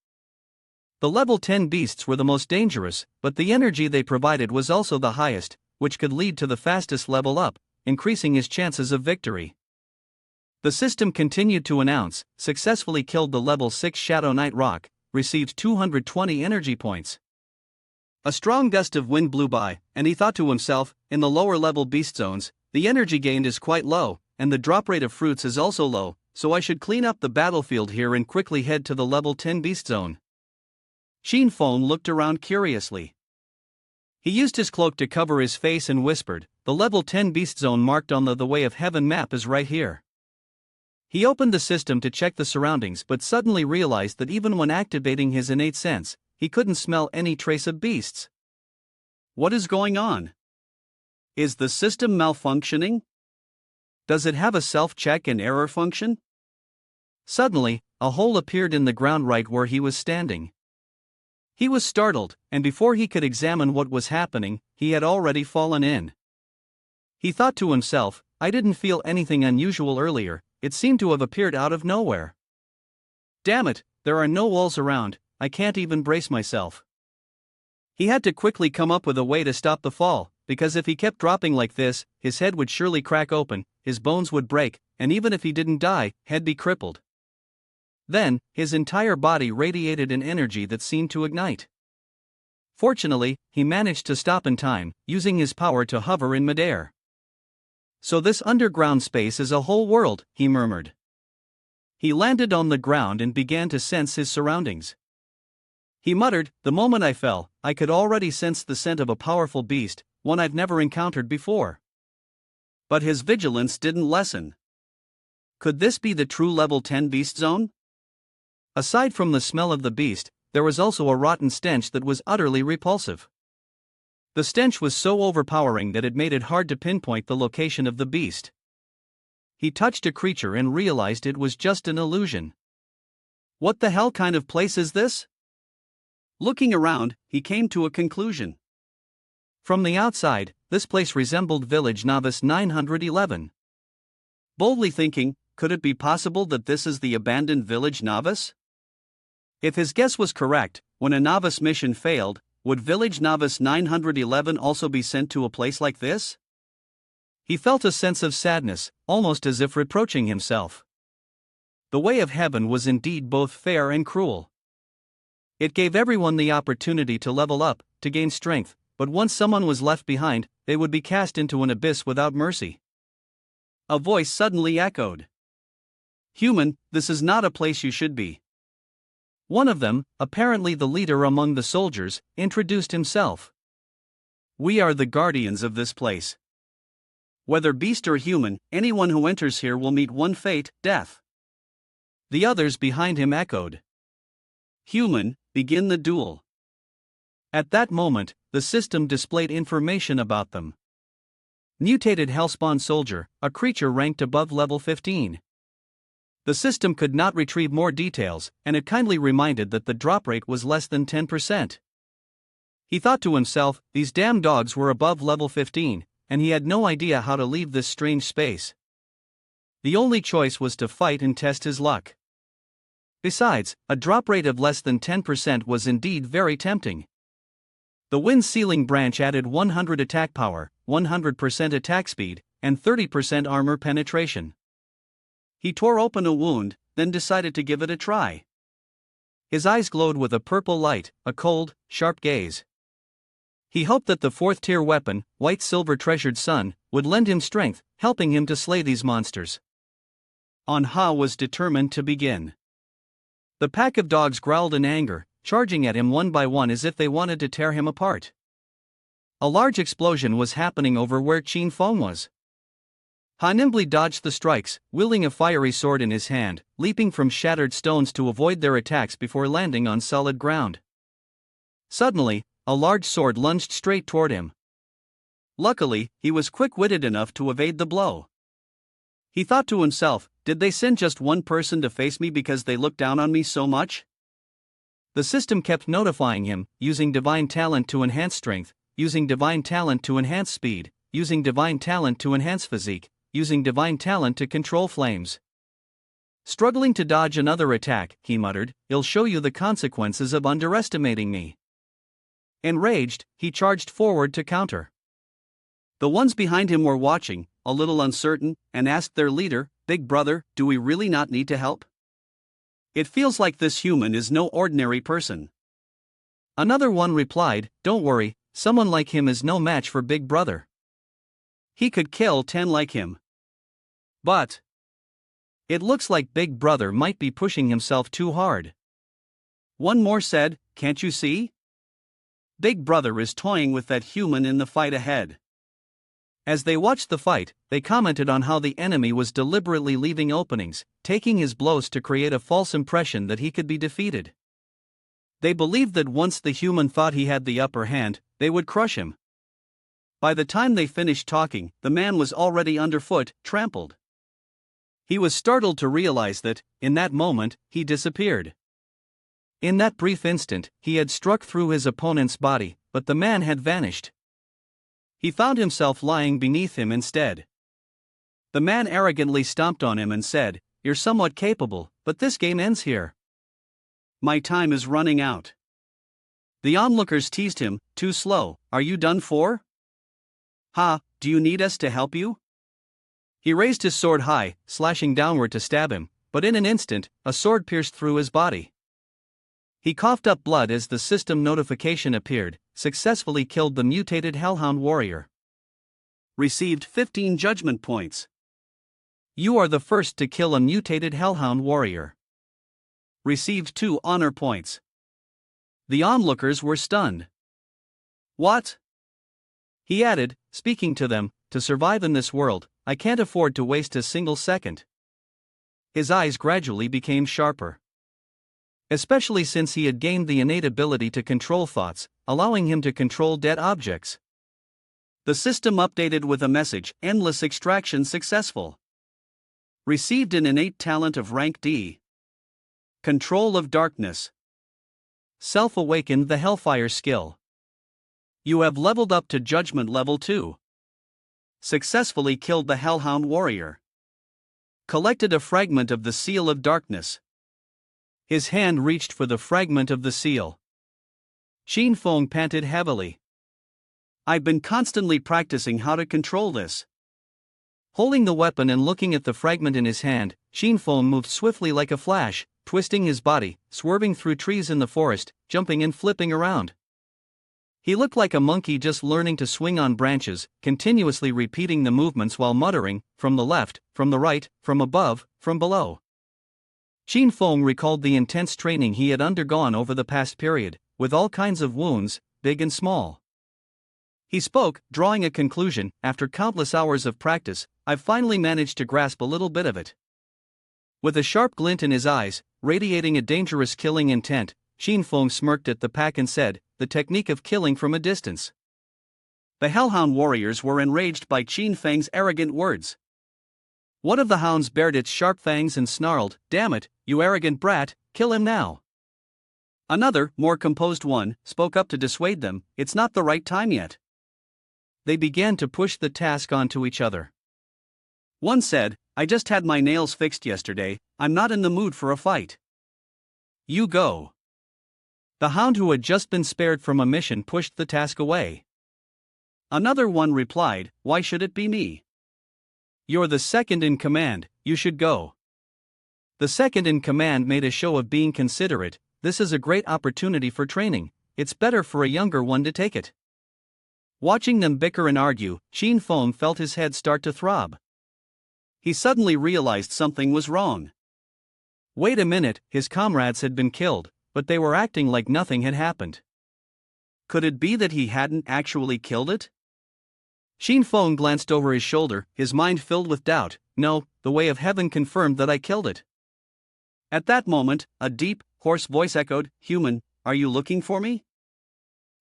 The level 10 beasts were the most dangerous, but the energy they provided was also the highest, which could lead to the fastest level up, increasing his chances of victory. The system continued to announce, successfully killed the level 6 Shadow Knight Rock, received 220 energy points. A strong gust of wind blew by, and he thought to himself, in the lower level beast zones, the energy gained is quite low, and the drop rate of fruits is also low, so I should clean up the battlefield here and quickly head to the level 10 beast zone. Xin Feng looked around curiously. He used his cloak to cover his face and whispered, the level 10 beast zone marked on the Way of Heaven map is right here. He opened the system to check the surroundings but suddenly realized that even when activating his innate sense, he couldn't smell any trace of beasts. What is going on? Is the system malfunctioning? Does it have a self-check and error function? Suddenly, a hole appeared in the ground right where he was standing. He was startled, and before he could examine what was happening, he had already fallen in. He thought to himself, I didn't feel anything unusual earlier, it seemed to have appeared out of nowhere. Damn it, there are no walls around, I can't even brace myself. He had to quickly come up with a way to stop the fall, because if he kept dropping like this, his head would surely crack open, his bones would break, and even if he didn't die, he'd be crippled. Then, his entire body radiated an energy that seemed to ignite. Fortunately, he managed to stop in time, using his power to hover in midair. So this underground space is a whole world, he murmured. He landed on the ground and began to sense his surroundings. He muttered, the moment I fell, I could already sense the scent of a powerful beast, one I've never encountered before. But his vigilance didn't lessen. Could this be the true level 10 beast zone? Aside from the smell of the beast, there was also a rotten stench that was utterly repulsive. The stench was so overpowering that it made it hard to pinpoint the location of the beast. He touched a creature and realized it was just an illusion. What the hell kind of place is this? Looking around, he came to a conclusion. From the outside, this place resembled Village Novice 911. Boldly thinking, could it be possible that this is the abandoned Village Novice? If his guess was correct, when a novice mission failed, would Village Novice 911 also be sent to a place like this? He felt a sense of sadness, almost as if reproaching himself. The Way of Heaven was indeed both fair and cruel. It gave everyone the opportunity to level up, to gain strength, but once someone was left behind, they would be cast into an abyss without mercy. A voice suddenly echoed. "Human, this is not a place you should be." One of them, apparently the leader among the soldiers, introduced himself. "We are the guardians of this place. Whether beast or human, anyone who enters here will meet one fate, death." The others behind him echoed. "Human, begin the duel." At that moment, the system displayed information about them. Mutated Hellspawn Soldier, a creature ranked above level 15. The system could not retrieve more details, and it kindly reminded that the drop rate was less than 10%. He thought to himself, these damn dogs were above level 15, and he had no idea how to leave this strange space. The only choice was to fight and test his luck. Besides, a drop rate of less than 10% was indeed very tempting. The wind sealing branch added 100 attack power, 100% attack speed, and 30% armor penetration. He tore open a wound, then decided to give it a try. His eyes glowed with a purple light, a cold, sharp gaze. He hoped that the 4th-tier weapon, White Silver Treasured Sun, would lend him strength, helping him to slay these monsters. Manhwa was determined to begin. The pack of dogs growled in anger, charging at him one by one as if they wanted to tear him apart. A large explosion was happening over where Qin Feng was. Ha nimbly dodged the strikes, wielding a fiery sword in his hand, leaping from shattered stones to avoid their attacks before landing on solid ground. Suddenly, a large sword lunged straight toward him. Luckily, he was quick-witted enough to evade the blow. He thought to himself, did they send just one person to face me because they look down on me so much? The system kept notifying him, using divine talent to enhance strength, using divine talent to enhance speed, using divine talent to enhance physique, using divine talent to control flames. Struggling to dodge another attack, he muttered, "I'll show you the consequences of underestimating me." Enraged, he charged forward to counter. The ones behind him were watching, a little uncertain, and asked their leader, "Big brother, do we really not need to help? It feels like this human is no ordinary person." Another one replied, "Don't worry, someone like him is no match for Big Brother. He could kill 10 like him. But it looks like Big Brother might be pushing himself too hard." One more said, "Can't you see? Big Brother is toying with that human in the fight ahead." As they watched the fight, they commented on how the enemy was deliberately leaving openings, taking his blows to create a false impression that he could be defeated. They believed that once the human thought he had the upper hand, they would crush him. By the time they finished talking, the man was already underfoot, trampled. He was startled to realize that, in that moment, he disappeared. In that brief instant, he had struck through his opponent's body, but the man had vanished. He found himself lying beneath him instead. The man arrogantly stomped on him and said, "You're somewhat capable, but this game ends here. My time is running out." The onlookers teased him, "Too slow, are you done for? Ha, do you need us to help you?" He raised his sword high, slashing downward to stab him, but in an instant, a sword pierced through his body. He coughed up blood as the system notification appeared, successfully killed the mutated Hellhound warrior. Received 15 judgment points. You are the first to kill a mutated Hellhound warrior. Received 2 honor points. The onlookers were stunned. What? He added, speaking to them, "To survive in this world, I can't afford to waste a single second." His eyes gradually became sharper. Especially since he had gained the innate ability to control thoughts, allowing him to control dead objects. The system updated with a message, "Endless extraction successful. Received an innate talent of rank D. Control of darkness. Self-awakened the Hellfire skill. You have leveled up to Judgment level 2. Successfully killed the Hellhound warrior. Collected a fragment of the Seal of Darkness." His hand reached for the fragment of the seal. Qin Feng panted heavily. "I've been constantly practicing how to control this." Holding the weapon and looking at the fragment in his hand, Qin Feng moved swiftly like a flash, twisting his body, swerving through trees in the forest, jumping and flipping around. He looked like a monkey just learning to swing on branches, continuously repeating the movements while muttering, from the left, from the right, from above, from below. Qin Feng recalled the intense training he had undergone over the past period, with all kinds of wounds, big and small. He spoke, drawing a conclusion. After countless hours of practice, I've finally managed to grasp a little bit of it. With a sharp glint in his eyes, radiating a dangerous killing intent, Qin Feng smirked at the pack and said, "The technique of killing from a distance." The Hellhound warriors were enraged by Qin Feng's arrogant words. One of the hounds bared its sharp fangs and snarled, "Damn it, you arrogant brat, kill him now." Another, more composed one, spoke up to dissuade them, "It's not the right time yet." They began to push the task onto each other. One said, "I just had my nails fixed yesterday, I'm not in the mood for a fight." "You go." The hound who had just been spared from a mission pushed the task away. Another one replied, "Why should it be me? You're the second in command, you should go." The second in command made a show of being considerate. "This is a great opportunity for training, it's better for a younger one to take it." Watching them bicker and argue, Qin Feng felt his head start to throb. He suddenly realized something was wrong. Wait a minute, his comrades had been killed, but they were acting like nothing had happened. Could it be that he hadn't actually killed it? Qin Feng glanced over his shoulder, his mind filled with doubt. "No, the way of heaven confirmed that I killed it." At that moment, a deep, hoarse voice echoed, "Human, are you looking for me?"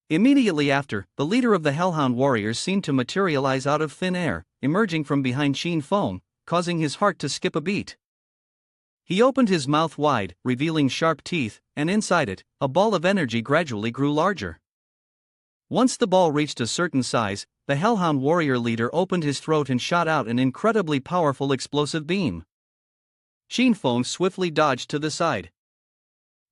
Immediately after, the leader of the Hellhound warriors seemed to materialize out of thin air, emerging from behind Qin Feng, causing his heart to skip a beat. He opened his mouth wide, revealing sharp teeth, and inside it, a ball of energy gradually grew larger. Once the ball reached a certain size, the Hellhound warrior leader opened his throat and shot out an incredibly powerful explosive beam. Qin Feng swiftly dodged to the side.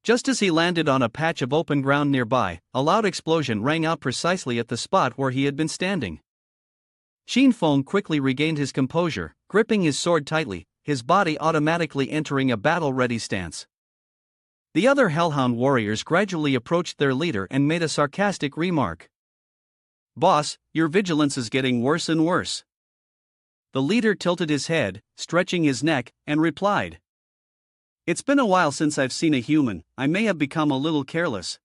Just as he landed on a patch of open ground nearby, a loud explosion rang out precisely at the spot where he had been standing. Qin Feng quickly regained his composure, gripping his sword tightly, his body automatically entering a battle-ready stance. The other Hellhound warriors gradually approached their leader and made a sarcastic remark. "Boss, your vigilance is getting worse and worse." The leader tilted his head, stretching his neck, and replied, "It's been a while since I've seen a human, I may have become a little careless."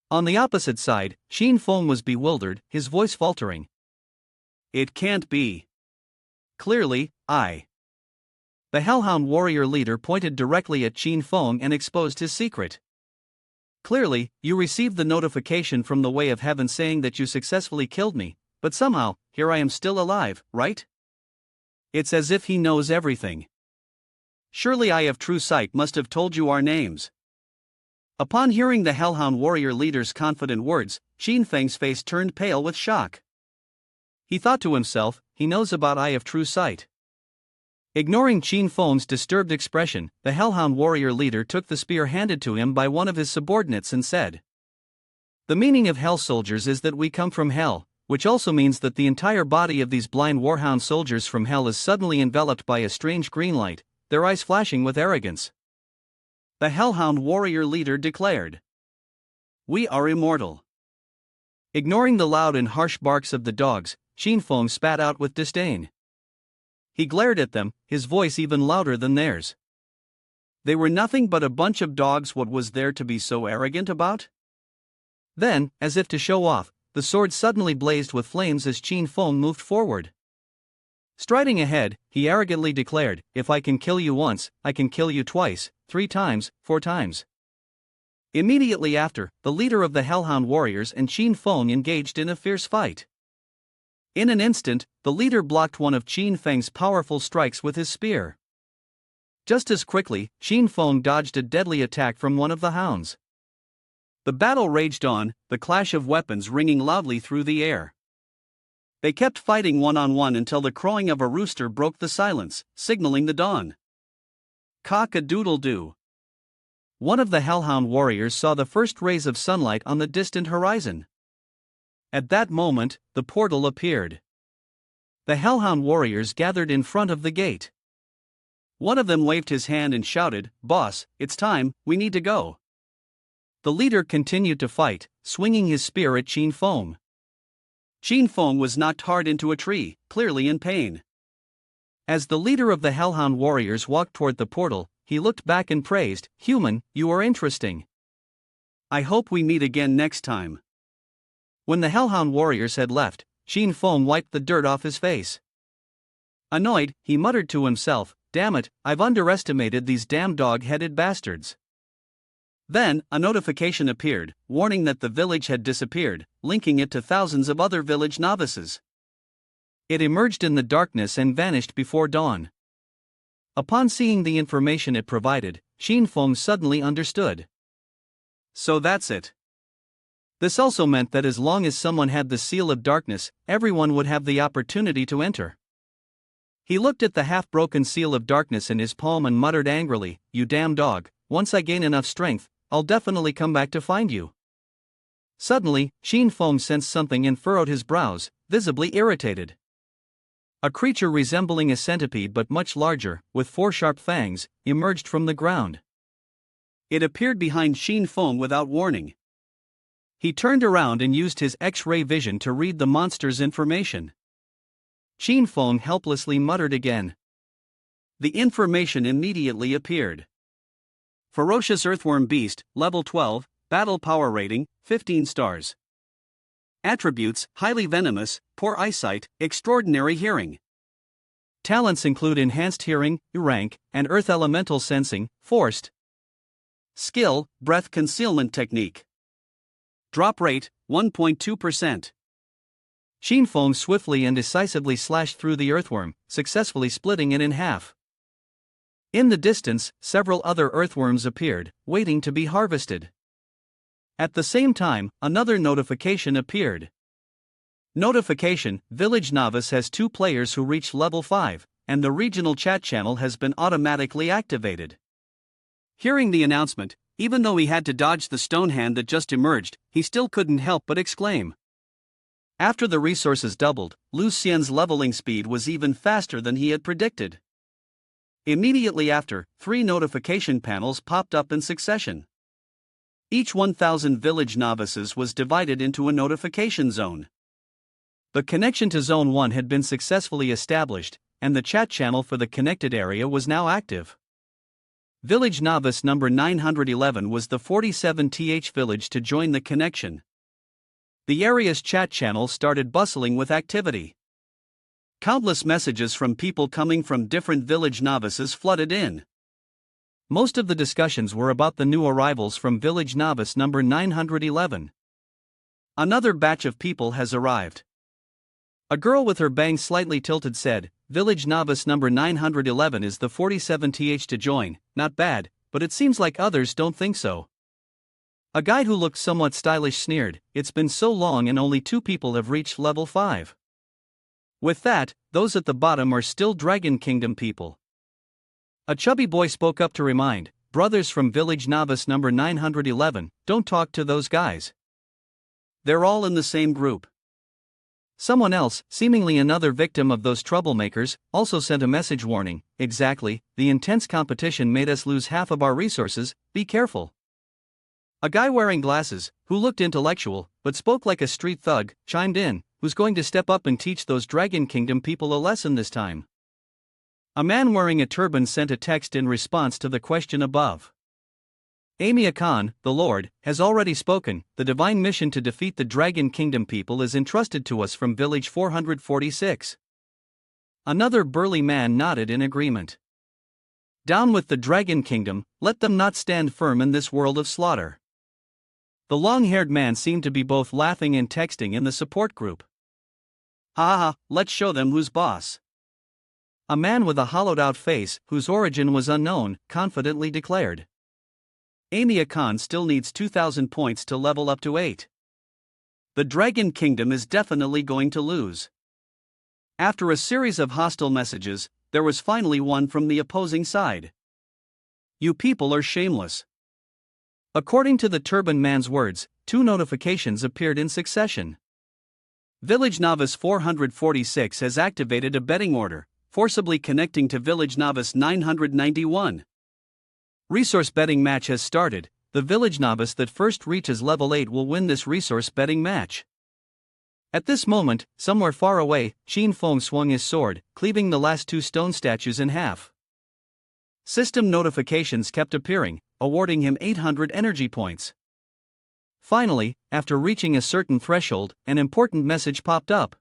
On the opposite side, Qin Feng was bewildered, his voice faltering. "It can't be. Clearly, I." The Hellhound warrior leader pointed directly at Qin Feng and exposed his secret. "Clearly, you received the notification from the way of heaven saying that you successfully killed me, but somehow, here I am still alive, right? It's as if he knows everything. Surely I have true sight must have told you our names." Upon hearing the Hellhound warrior leader's confident words, Qin Feng's face turned pale with shock. He thought to himself, he knows about Eye of True Sight. Ignoring Qin Feng's disturbed expression, the Hellhound warrior leader took the spear handed to him by one of his subordinates and said, "The meaning of Hell soldiers is that we come from Hell, which also means that the entire body of these blind warhound soldiers from Hell is suddenly enveloped by a strange green light, their eyes flashing with arrogance." The Hellhound warrior leader declared, "We are immortal." Ignoring the loud and harsh barks of the dogs, Qin Feng spat out with disdain. He glared at them, his voice even louder than theirs. They were nothing but a bunch of dogs. What was there to be so arrogant about? Then, as if to show off, the sword suddenly blazed with flames as Qin Feng moved forward. Striding ahead, he arrogantly declared, "If I can kill you once, I can kill you twice, 3 times, 4 times." Immediately after, the leader of the Hellhound warriors and Qin Feng engaged in a fierce fight. In an instant, the leader blocked one of Qin Feng's powerful strikes with his spear. Just as quickly, Qin Feng dodged a deadly attack from one of the hounds. The battle raged on, the clash of weapons ringing loudly through the air. They kept fighting one-on-one until the crowing of a rooster broke the silence, signaling the dawn. Cock-a-doodle-doo. One of the Hellhound warriors saw the first rays of sunlight on the distant horizon. At that moment, the portal appeared. The Hellhound warriors gathered in front of the gate. One of them waved his hand and shouted, "Boss, it's time, we need to go." The leader continued to fight, swinging his spear at Chin Fong. Chin Fong was knocked hard into a tree, clearly in pain. As the leader of the Hellhound warriors walked toward the portal, he looked back and praised, "Human, you are interesting. I hope we meet again next time." When the Hellhound warriors had left, Chin Fong wiped the dirt off his face. Annoyed, he muttered to himself, "Damn it, I've underestimated these damn dog-headed bastards." Then, a notification appeared, warning that the village had disappeared, linking it to thousands of other village novices. It emerged in the darkness and vanished before dawn. Upon seeing the information it provided, Chin Fong suddenly understood. So that's it. This also meant that as long as someone had the seal of darkness, everyone would have the opportunity to enter. He looked at the half-broken seal of darkness in his palm and muttered angrily, "You damn dog, once I gain enough strength, I'll definitely come back to find you." Suddenly, Chin Fong sensed something and furrowed his brows, visibly irritated. A creature resembling a centipede but much larger, with 4 sharp fangs, emerged from the ground. It appeared behind Chin Fong without warning. He turned around and used his X-ray vision to read the monster's information. Chin Fong helplessly muttered again. The information immediately appeared. Ferocious earthworm beast, level 12, battle power rating, 15 stars. Attributes, highly venomous, poor eyesight, extraordinary hearing. Talents include enhanced hearing, rank, and earth elemental sensing, forced. Skill, breath concealment technique. Drop rate, 1.2%. Chin Fong swiftly and decisively slashed through the earthworm, successfully splitting it in half. In the distance, several other earthworms appeared, waiting to be harvested. At the same time, another notification appeared. Notification: Village Novice has 2 players who reached level 5, and the regional chat channel has been automatically activated. Hearing the announcement, even though he had to dodge the stone hand that just emerged, he still couldn't help but exclaim. After the resources doubled, Lu Xian's leveling speed was even faster than he had predicted. Immediately after, 3 notification panels popped up in succession. Each 1,000 village novices was divided into a notification zone. The connection to Zone 1 had been successfully established, and the chat channel for the connected area was now active. Village novice number 911 was the 47th village to join the connection. The area's chat channel started bustling with activity. Countless messages from people coming from different village novices flooded in. Most of the discussions were about the new arrivals from village novice number 911. Another batch of people has arrived. A girl with her bangs slightly tilted said, "Village novice number 911 is the 47th to join, not bad, but it seems like others don't think so." A guy who looked somewhat stylish sneered, "It's been so long and only 2 people have reached level 5. With that, those at the bottom are still Dragon Kingdom people." A chubby boy spoke up to remind, "Brothers from village novice number 911, don't talk to those guys. They're all in the same group." Someone else, seemingly another victim of those troublemakers, also sent a message warning, "Exactly, the intense competition made us lose half of our resources, be careful." A guy wearing glasses, who looked intellectual, but spoke like a street thug, chimed in, "Who's going to step up and teach those Dragon Kingdom people a lesson this time?" A man wearing a turban sent a text in response to the question above. Amia Khan, the Lord, has already spoken. The divine mission to defeat the Dragon Kingdom people is entrusted to us from village 446. Another burly man nodded in agreement. Down with the Dragon Kingdom, let them not stand firm in this world of slaughter. The long-haired man seemed to be both laughing and texting in the support group. "Ha ha, let's show them who's boss." A man with a hollowed-out face, whose origin was unknown, confidently declared. Amia Khan still needs 2,000 points to level up to 8. The Dragon Kingdom is definitely going to lose. After a series of hostile messages, there was finally one from the opposing side. "You people are shameless." According to the turban man's words, 2 notifications appeared in succession. Village Novice 446 has activated a betting order. forcibly connecting to Village Novice 991. Resource betting match has started. The Village Novice that first reaches level 8 will win this resource betting match. At this moment, somewhere far away, Qin Feng swung his sword, cleaving the last two stone statues in half. System notifications kept appearing, awarding him 800 energy points. Finally, after reaching a certain threshold, an important message popped up.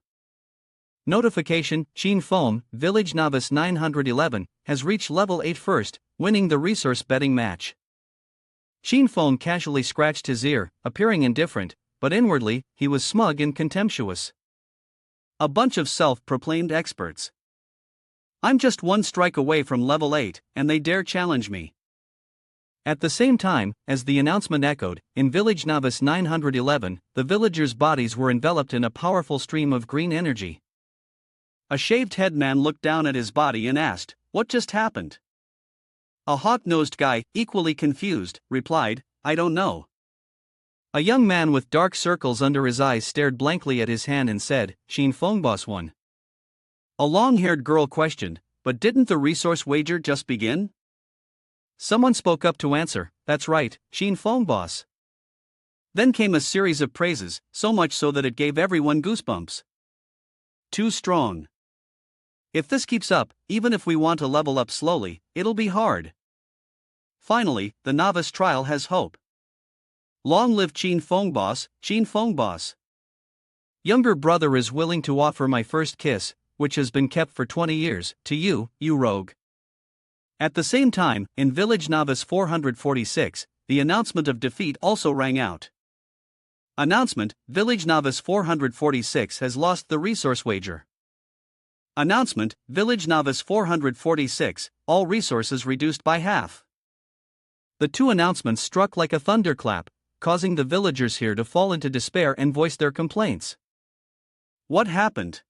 Notification: Qin Feng, Village Novice 911, has reached level 8 first, winning the resource betting match. Qin Feng casually scratched his ear, appearing indifferent, but inwardly, he was smug and contemptuous. A bunch of self-proclaimed experts. I'm just one strike away from level 8, and they dare challenge me. At the same time, as the announcement echoed, in Village Novice 911, the villagers' bodies were enveloped in a powerful stream of green energy. A shaved-head man looked down at his body and asked, "What just happened?" A hawk-nosed guy, equally confused, replied, "I don't know." A young man with dark circles under his eyes stared blankly at his hand and said, "Qin Feng boss won." A long-haired girl questioned, "But didn't the resource wager just begin?" Someone spoke up to answer, "That's right, Qin Feng boss." Then came a series of praises, so much so that it gave everyone goosebumps. Too strong. If this keeps up, even if we want to level up slowly, it'll be hard. Finally, the novice trial has hope. Long live Qin Feng boss, Qin Feng boss. Younger brother is willing to offer my first kiss, which has been kept for 20 years, to you, you rogue. At the same time, in Village Novice 446, the announcement of defeat also rang out. Announcement: Village Novice 446 has lost the resource wager. Announcement: Village Novice 446, all resources reduced by half. The two announcements struck like a thunderclap, causing the villagers here to fall into despair and voice their complaints. What happened?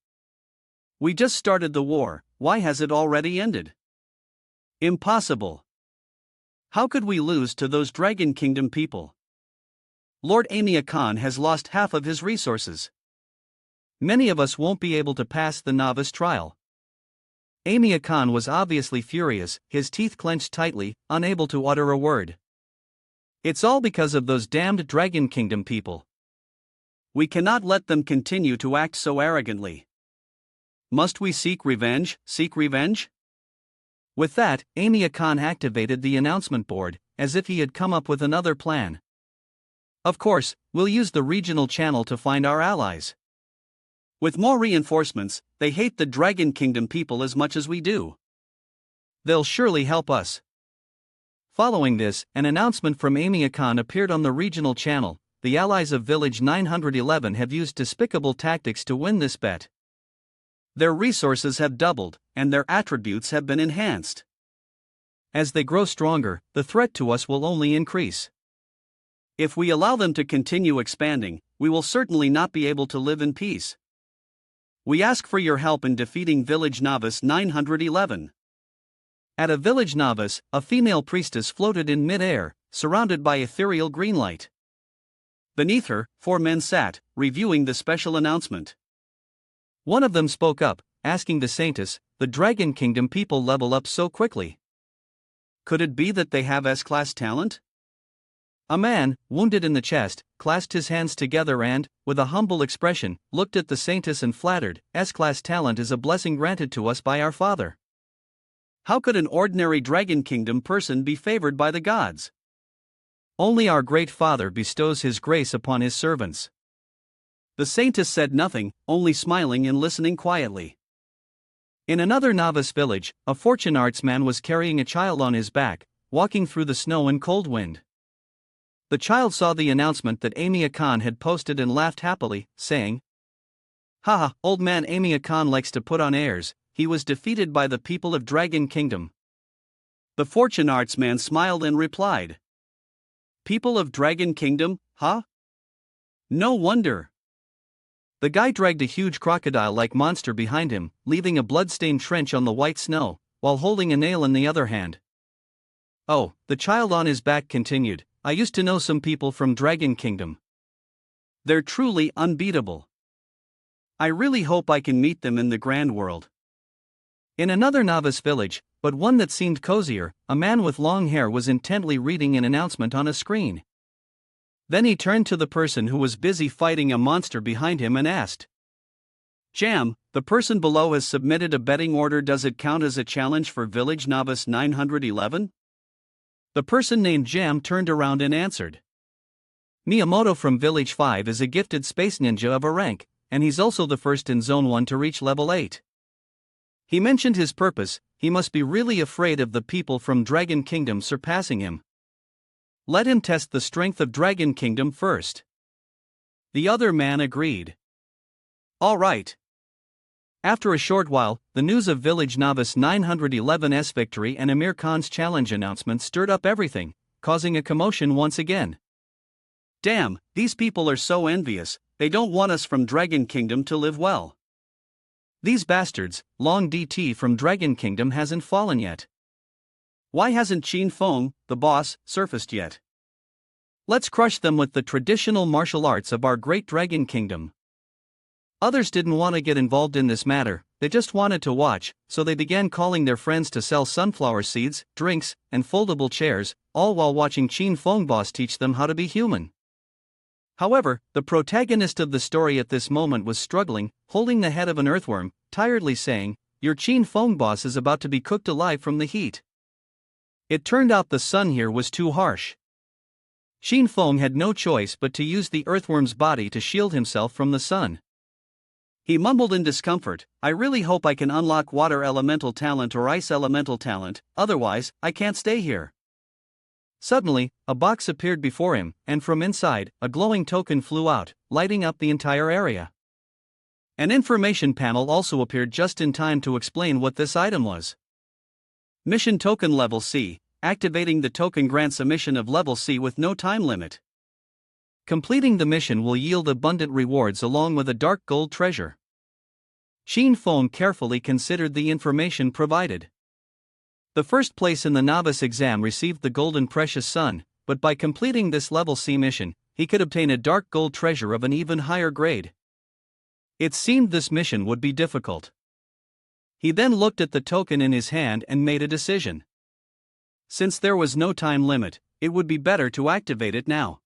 We just started the war, why has it already ended? Impossible. How could we lose to those Dragon Kingdom people? Lord Amia Khan has lost half of his resources. Many of us won't be able to pass the novice trial. Amia Khan was obviously furious, his teeth clenched tightly, unable to utter a word. It's all because of those damned Dragon Kingdom people. We cannot let them continue to act so arrogantly. Must we seek revenge, seek revenge? With that, Amia Khan activated the announcement board, as if he had come up with another plan. Of course, we'll use the regional channel to find our allies. With more reinforcements, they hate the Dragon Kingdom people as much as we do. They'll surely help us. Following this, an announcement from Amia Khan appeared on the regional channel. The allies of Village 911 have used despicable tactics to win this bet. Their resources have doubled, and their attributes have been enhanced. As they grow stronger, the threat to us will only increase. If we allow them to continue expanding, we will certainly not be able to live in peace. We ask for your help in defeating Village Novice 911. At a Village Novice, a female priestess floated in mid-air, surrounded by ethereal green light. Beneath her, 4 men sat, reviewing the special announcement. One of them spoke up, asking the saintess, "The Dragon Kingdom people level up so quickly. Could it be that they have S-class talent?" A man, wounded in the chest, clasped his hands together and, with a humble expression, looked at the saintess and flattered, "S-class talent is a blessing granted to us by our Father. How could an ordinary Dragon Kingdom person be favored by the gods? Only our great Father bestows His grace upon His servants." The saintess said nothing, only smiling and listening quietly. In another novice village, a fortune arts man was carrying a child on his back, walking through the snow and cold wind. The child saw the announcement that Amia Khan had posted and laughed happily, saying, "Haha, old man Amia Khan likes to put on airs, he was defeated by the people of Dragon Kingdom." The fortune arts man smiled and replied, "People of Dragon Kingdom, huh? No wonder." The guy dragged a huge crocodile-like monster behind him, leaving a blood-stained trench on the white snow, while holding a nail in the other hand. "Oh," the child on his back continued, "I used to know some people from Dragon Kingdom. They're truly unbeatable. I really hope I can meet them in the grand world." In another novice village, but one that seemed cozier, a man with long hair was intently reading an announcement on a screen. Then he turned to the person who was busy fighting a monster behind him and asked, "Jam, the person below has submitted a betting order. Does it count as a challenge for Village Novice 911? The person named Jam turned around and answered, "Miyamoto from Village 5 is a gifted space ninja of a rank, and he's also the first in Zone 1 to reach level 8. He mentioned his purpose, he must be really afraid of the people from Dragon Kingdom surpassing him. Let him test the strength of Dragon Kingdom first." The other man agreed. All right. After a short while, the news of Village Novice 911's victory and Amir Khan's challenge announcement stirred up everything, causing a commotion once again. Damn, these people are so envious, they don't want us from Dragon Kingdom to live well. These bastards, Long DT from Dragon Kingdom hasn't fallen yet. Why hasn't Qin Feng, the boss, surfaced yet? Let's crush them with the traditional martial arts of our great Dragon Kingdom. Others didn't want to get involved in this matter, they just wanted to watch, so they began calling their friends to sell sunflower seeds, drinks, and foldable chairs, all while watching Qin Feng boss teach them how to be human. However, the protagonist of the story at this moment was struggling, holding the head of an earthworm, tiredly saying, "Your Qin Feng boss is about to be cooked alive from the heat." It turned out the sun here was too harsh. Qin Feng had no choice but to use the earthworm's body to shield himself from the sun. He mumbled in discomfort, "I really hope I can unlock water elemental talent or ice elemental talent, otherwise, I can't stay here." Suddenly, a box appeared before him, and from inside, a glowing token flew out, lighting up the entire area. An information panel also appeared just in time to explain what this item was. Mission Token Level C. Activating the token grants a mission of Level C with no time limit. Completing the mission will yield abundant rewards along with a dark gold treasure. Qin Feng carefully considered the information provided. The first place in the novice exam received the golden precious sun, but by completing this level C mission, he could obtain a dark gold treasure of an even higher grade. It seemed this mission would be difficult. He then looked at the token in his hand and made a decision. Since there was no time limit, it would be better to activate it now.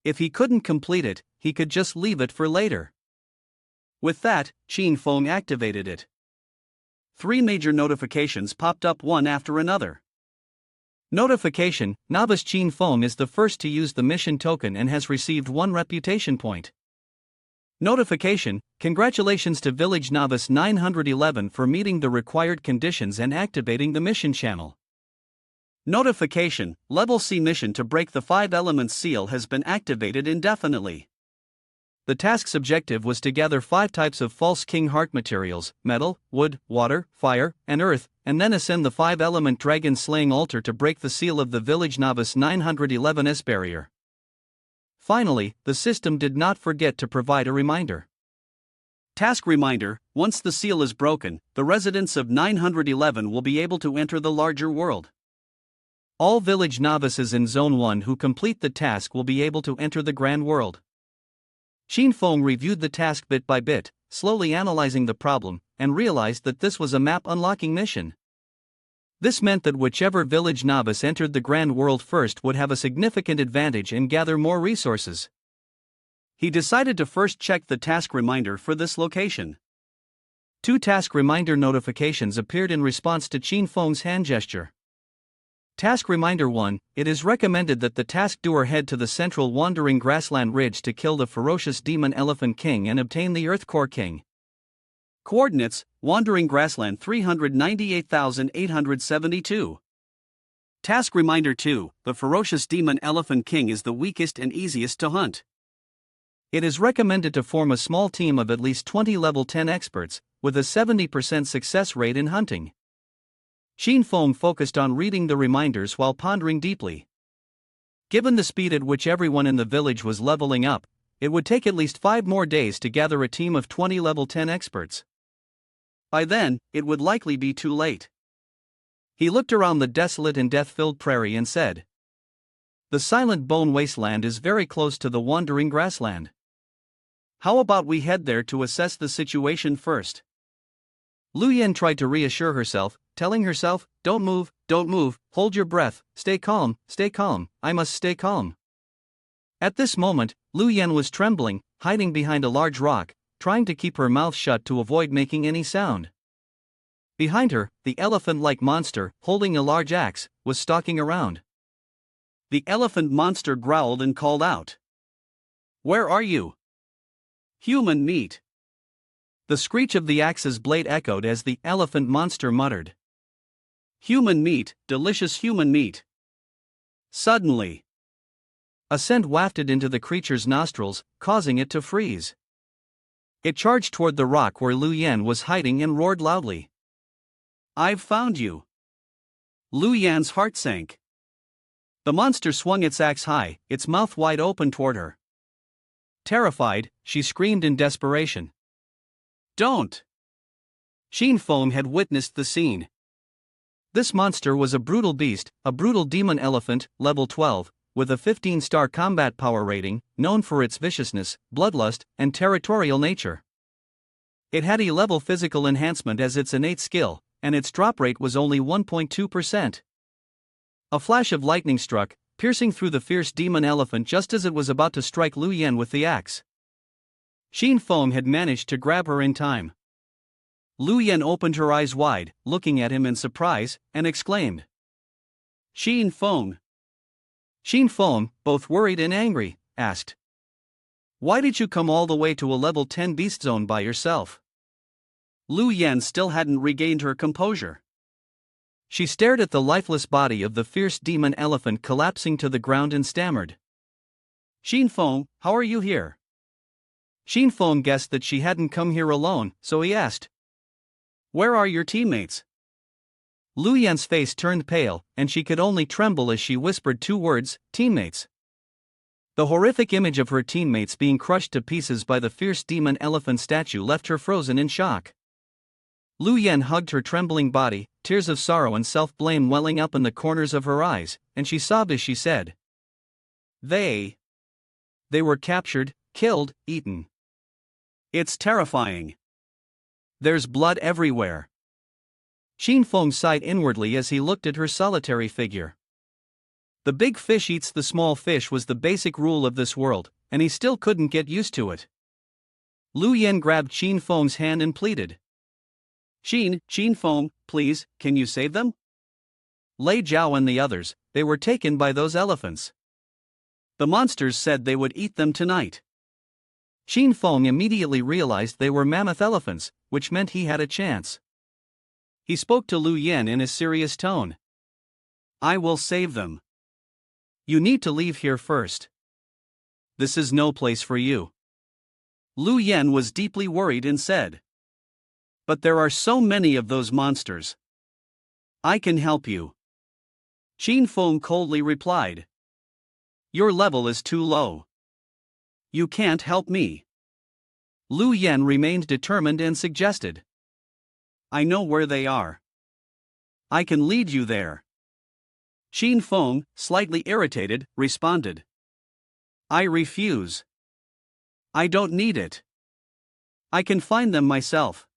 If he couldn't complete it, he could just leave it for later. With that, Qin Feng activated it. 3 major notifications popped up one after another. Notification: Novice Qin Feng is the first to use the mission token and has received 1 reputation point. Notification: Congratulations to Village Novice 911 for meeting the required conditions and activating the mission channel. Notification: Level C mission to break the 5 elements seal has been activated indefinitely. The task's objective was to gather 5 types of false king heart materials: metal, wood, water, fire, and earth, and then ascend the 5-element dragon slaying altar to break the seal of the Village Novice 911's barrier. Finally, the system did not forget to provide a reminder. Task reminder: once the seal is broken, the residents of 911 will be able to enter the larger world. All village novices in Zone 1 who complete the task will be able to enter the grand world. Qin Feng reviewed the task bit by bit, slowly analyzing the problem, and realized that this was a map unlocking mission. This meant that whichever village novice entered the grand world first would have a significant advantage and gather more resources. He decided to first check the task reminder for this location. 2 task reminder notifications appeared in response to Qin Feng's hand gesture. Task Reminder 1: It is recommended that the task doer head to the central wandering grassland ridge to kill the ferocious demon elephant king and obtain the earth core king. Coordinates: Wandering grassland 398,872. Task Reminder 2: The ferocious demon elephant king is the weakest and easiest to hunt. It is recommended to form a small team of at least 20 level 10 experts, with a 70% success rate in hunting. Qin Feng focused on reading the reminders while pondering deeply. Given the speed at which everyone in the village was leveling up, it would take at least 5 more days to gather a team of 20 level 10 experts. By then, it would likely be too late. He looked around the desolate and death-filled prairie and said, "The Silent Bone Wasteland is very close to the Wandering Grassland. How about we head there to assess the situation first?" Lu Yan tried to reassure herself, telling herself, don't move, hold your breath, stay calm, I must stay calm. At this moment, Lu Yan was trembling, hiding behind a large rock, trying to keep her mouth shut to avoid making any sound. Behind her, the elephant-like monster, holding a large axe, was stalking around. The elephant monster growled and called out. Where are you? Human meat. The screech of the axe's blade echoed as the elephant monster muttered. Human meat, delicious human meat. Suddenly, a scent wafted into the creature's nostrils, causing it to freeze. It charged toward the rock where Lu Yan was hiding and roared loudly. I've found you. Lu Yan's heart sank. The monster swung its axe high, its mouth wide open toward her. Terrified, she screamed in desperation. Don't! Xin Feng had witnessed the scene. This monster was a brutal beast, a brutal demon elephant, level 12, with a 15-star combat power rating, known for its viciousness, bloodlust, and territorial nature. It had a level physical enhancement as its innate skill, and its drop rate was only 1.2%. A flash of lightning struck, piercing through the fierce demon elephant just as it was about to strike Lu Yan with the axe. Xin Feng had managed to grab her in time. Lu Yan opened her eyes wide, looking at him in surprise, and exclaimed. Xin Feng. Xin Feng, both worried and angry, asked. Why did you come all the way to a level 10 beast zone by yourself? Lu Yan still hadn't regained her composure. She stared at the lifeless body of the fierce demon elephant collapsing to the ground and stammered. Xin Feng, how are you here? Xin Feng guessed that she hadn't come here alone, so he asked. Where are your teammates? Lu Yan's face turned pale, and she could only tremble as she whispered two words, teammates. The horrific image of her teammates being crushed to pieces by the fierce demon elephant statue left her frozen in shock. Lu Yan hugged her trembling body, tears of sorrow and self-blame welling up in the corners of her eyes, and she sobbed as she said. They were captured, killed, eaten. It's terrifying. There's blood everywhere. Xin Feng sighed inwardly as he looked at her solitary figure. The big fish eats the small fish was the basic rule of this world, and he still couldn't get used to it. Lu Yan grabbed Xin Feng's hand and pleaded. Xin Feng, please, can you save them? Lei Zhao and the others, they were taken by those elephants. The monsters said they would eat them tonight. Xin Feng immediately realized they were mammoth elephants, which meant he had a chance. He spoke to Lu Yan in a serious tone. I will save them. You need to leave here first. This is no place for you. Lu Yan was deeply worried and said. But there are so many of those monsters. I can help you. Xin Feng coldly replied. Your level is too low. You can't help me. Lu Yan remained determined and suggested. I know where they are. I can lead you there. Xin Feng, slightly irritated, responded. I refuse. I don't need it. I can find them myself.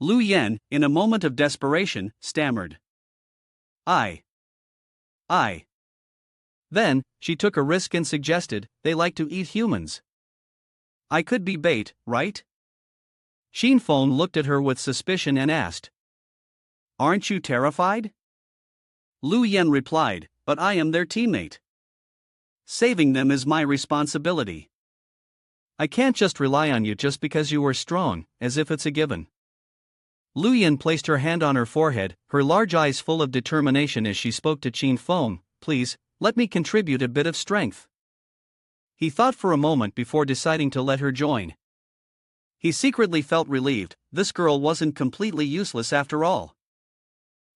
Lu Yan, in a moment of desperation, stammered. I. Then, she took a risk and suggested, they like to eat humans. I could be bait, right? Xin Feng looked at her with suspicion and asked. Aren't you terrified? Lu Yan replied, but I am their teammate. Saving them is my responsibility. I can't just rely on you just because you are strong, as if it's a given. Lu Yan placed her hand on her forehead, her large eyes full of determination as she spoke to Xin Feng. Please, let me contribute a bit of strength. He thought for a moment before deciding to let her join. He secretly felt relieved, this girl wasn't completely useless after all.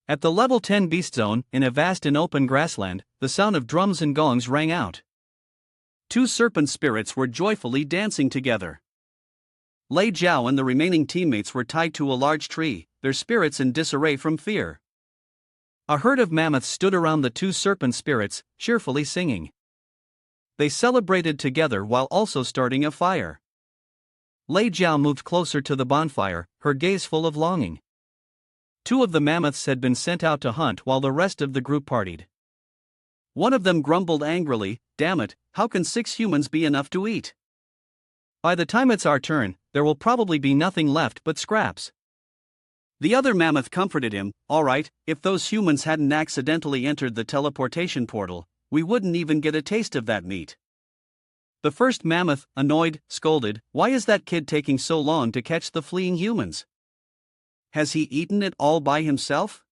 At the level 10 beast zone, in a vast and open grassland, the sound of drums and gongs rang out. Two serpent spirits were joyfully dancing together. Lei Zhao and the remaining teammates were tied to a large tree, their spirits in disarray from fear. A herd of mammoths stood around the two serpent spirits, cheerfully singing. They celebrated together while also starting a fire. Lei Jiao moved closer to the bonfire, her gaze full of longing. 2 of the mammoths had been sent out to hunt while the rest of the group partied. One of them grumbled angrily, "Damn it, how can 6 humans be enough to eat? By the time it's our turn, there will probably be nothing left but scraps." The other mammoth comforted him, "All right, if those humans hadn't accidentally entered the teleportation portal, we wouldn't even get a taste of that meat." The first mammoth, annoyed, scolded, "Why is that kid taking so long to catch the fleeing humans? Has he eaten it all by himself?"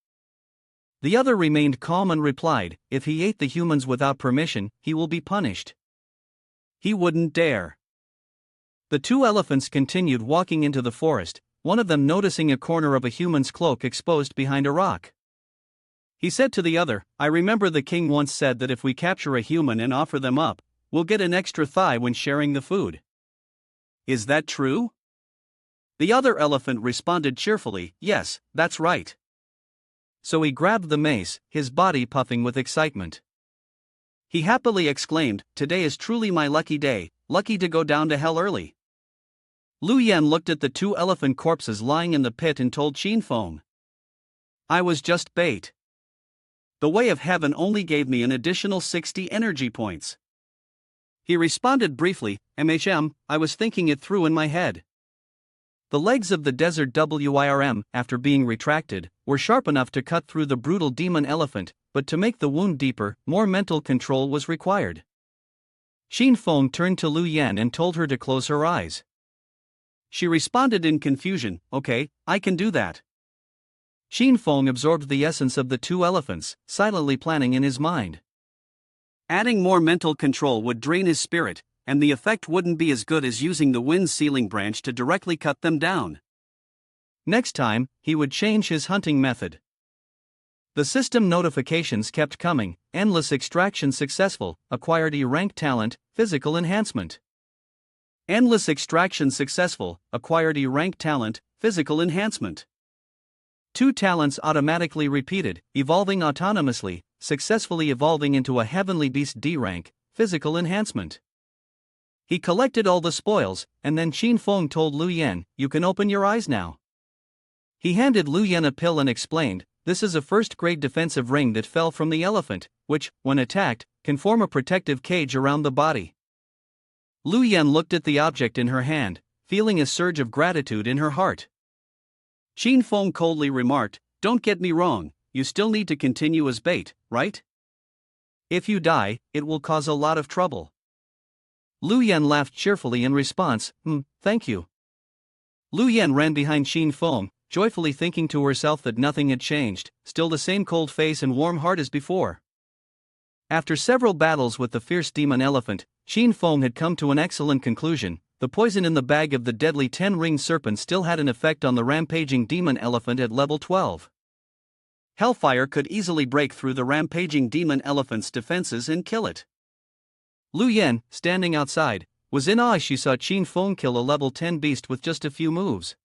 The other remained calm and replied, "If he ate the humans without permission, he will be punished. He wouldn't dare." The 2 elephants continued walking into the forest, one of them noticing a corner of a human's cloak exposed behind a rock. He said to the other, "I remember the king once said that if we capture a human and offer them up, we'll get an extra thigh when sharing the food. Is that true?" The other elephant responded cheerfully, "Yes, that's right." So he grabbed the mace, his body puffing with excitement. He happily exclaimed, "Today is truly my lucky day, lucky to go down to hell early." Lu Yan looked at the 2 elephant corpses lying in the pit and told Qin Feng, "I was just bait. The way of heaven only gave me an additional 60 energy points." He responded briefly, I was thinking it through in my head." The legs of the desert WIRM, after being retracted, were sharp enough to cut through the brutal demon elephant, but to make the wound deeper, more mental control was required. Qin Feng turned to Lu Yan and told her to close her eyes. She responded in confusion, "Okay, I can do that." Qin Feng absorbed the essence of the 2 elephants, silently planning in his mind. Adding more mental control would drain his spirit, and the effect wouldn't be as good as using the wind sealing branch to directly cut them down. Next time, he would change his hunting method. The system notifications kept coming: endless extraction successful, acquired E-rank talent, physical enhancement. Endless extraction successful, acquired E-rank talent, physical enhancement. 2 talents automatically repeated, evolving autonomously, successfully evolving into a heavenly beast D rank, physical enhancement. He collected all the spoils, and then Qin Feng told Lu Yan, "You can open your eyes now." He handed Lu Yan a pill and explained, "This is a first-grade defensive ring that fell from the elephant, which, when attacked, can form a protective cage around the body." Lu Yan looked at the object in her hand, feeling a surge of gratitude in her heart. Qin Feng coldly remarked, "Don't get me wrong, you still need to continue as bait, right? If you die, it will cause a lot of trouble." Lu Yan laughed cheerfully in response, Thank you." Lu Yan ran behind Qin Feng, joyfully thinking to herself that nothing had changed, still the same cold face and warm heart as before. After several battles with the fierce demon elephant, Qin Feng had come to an excellent conclusion: the poison in the bag of the deadly 10-ringed serpent still had an effect on the rampaging demon elephant at level 12. Hellfire could easily break through the rampaging demon elephant's defenses and kill it. Lu Yan, standing outside, was in awe as she saw Qin Feng kill a level 10 beast with just a few moves.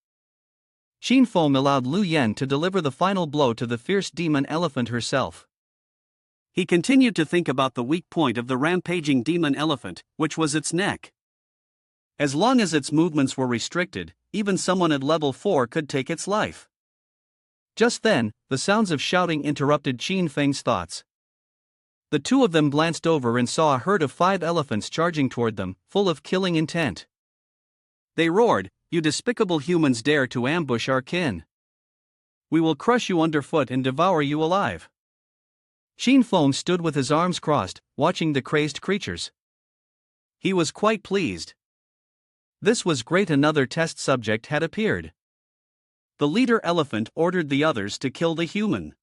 Qin Feng allowed Lu Yan to deliver the final blow to the fierce demon elephant herself. He continued to think about the weak point of the rampaging demon elephant, which was its neck. As long as its movements were restricted, even someone at level 4 could take its life. Just then, the sounds of shouting interrupted Qin Feng's thoughts. The 2 of them glanced over and saw a herd of 5 elephants charging toward them, full of killing intent. They roared, "You despicable humans dare to ambush our kin! We will crush you underfoot and devour you alive." Qin Feng stood with his arms crossed, watching the crazed creatures. He was quite pleased. This was great. Another test subject had appeared. The leader elephant ordered the others to kill the human.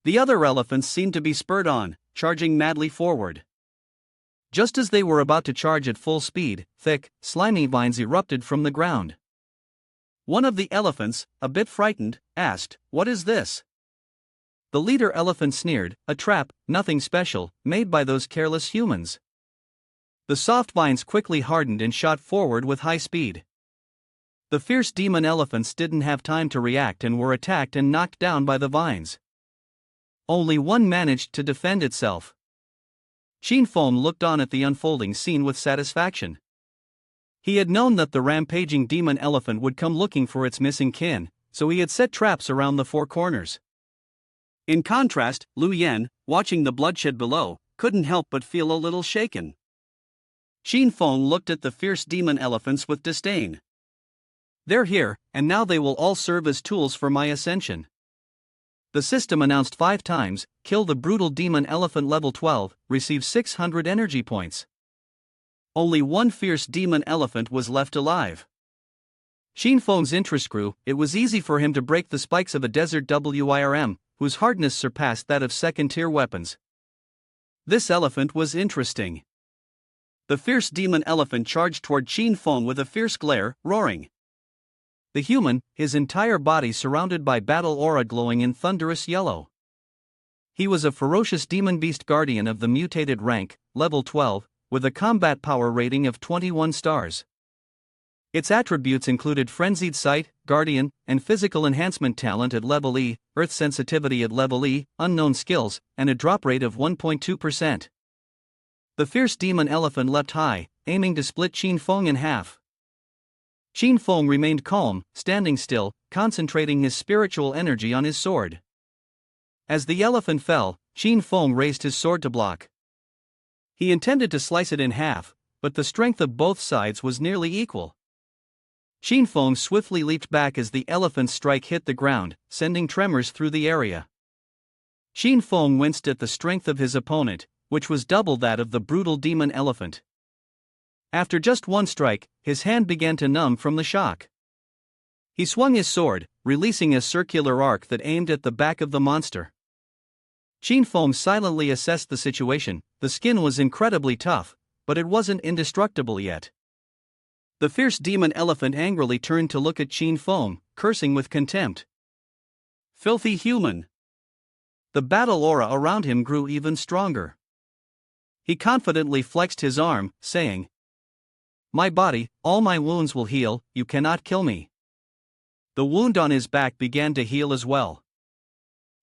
The other elephants seemed to be spurred on, charging madly forward. Just as they were about to charge at full speed, thick, slimy vines erupted from the ground. One of the elephants, a bit frightened, asked, "What is this?" The leader elephant sneered, "A trap, nothing special, made by those careless humans." The soft vines quickly hardened and shot forward with high speed. The fierce demon elephants didn't have time to react and were attacked and knocked down by the vines. Only one managed to defend itself. Qin Feng looked on at the unfolding scene with satisfaction. He had known that the rampaging demon elephant would come looking for its missing kin, so he had set traps around the four corners. In contrast, Lu Yan, watching the bloodshed below, couldn't help but feel a little shaken. Xin Feng looked at the fierce demon elephants with disdain. They're here, and now they will all serve as tools for my ascension. The system announced 5 times, kill the brutal demon elephant level 12, receive 600 energy points. Only one fierce demon elephant was left alive. Xin Feng's interest grew. It was easy for him to break the spikes of a desert WIRM, whose hardness surpassed that of second-tier weapons. This elephant was interesting. The fierce demon elephant charged toward Xin Feng with a fierce glare, roaring. The human, his entire body surrounded by battle aura glowing in thunderous yellow. He was a ferocious demon beast guardian of the mutated rank, level 12, with a combat power rating of 21 stars. Its attributes included frenzied sight, guardian, and physical enhancement talent at level E, earth sensitivity at level E, unknown skills, and a drop rate of 1.2%. The fierce demon elephant leapt high, aiming to split Xin Feng in half. Xin Feng remained calm, standing still, concentrating his spiritual energy on his sword. As the elephant fell, Xin Feng raised his sword to block. He intended to slice it in half, but the strength of both sides was nearly equal. Xin Feng swiftly leaped back as the elephant's strike hit the ground, sending tremors through the area. Xin Feng winced at the strength of his opponent, which was double that of the brutal demon elephant. After just one strike, his hand began to numb from the shock. He swung his sword, releasing a circular arc that aimed at the back of the monster. Xin Feng silently assessed the situation. The skin was incredibly tough, but it wasn't indestructible yet. The fierce demon elephant angrily turned to look at Xin Feng, cursing with contempt. Filthy human! The battle aura around him grew even stronger. He confidently flexed his arm, saying, "My body, all my wounds will heal, you cannot kill me." The wound on his back began to heal as well.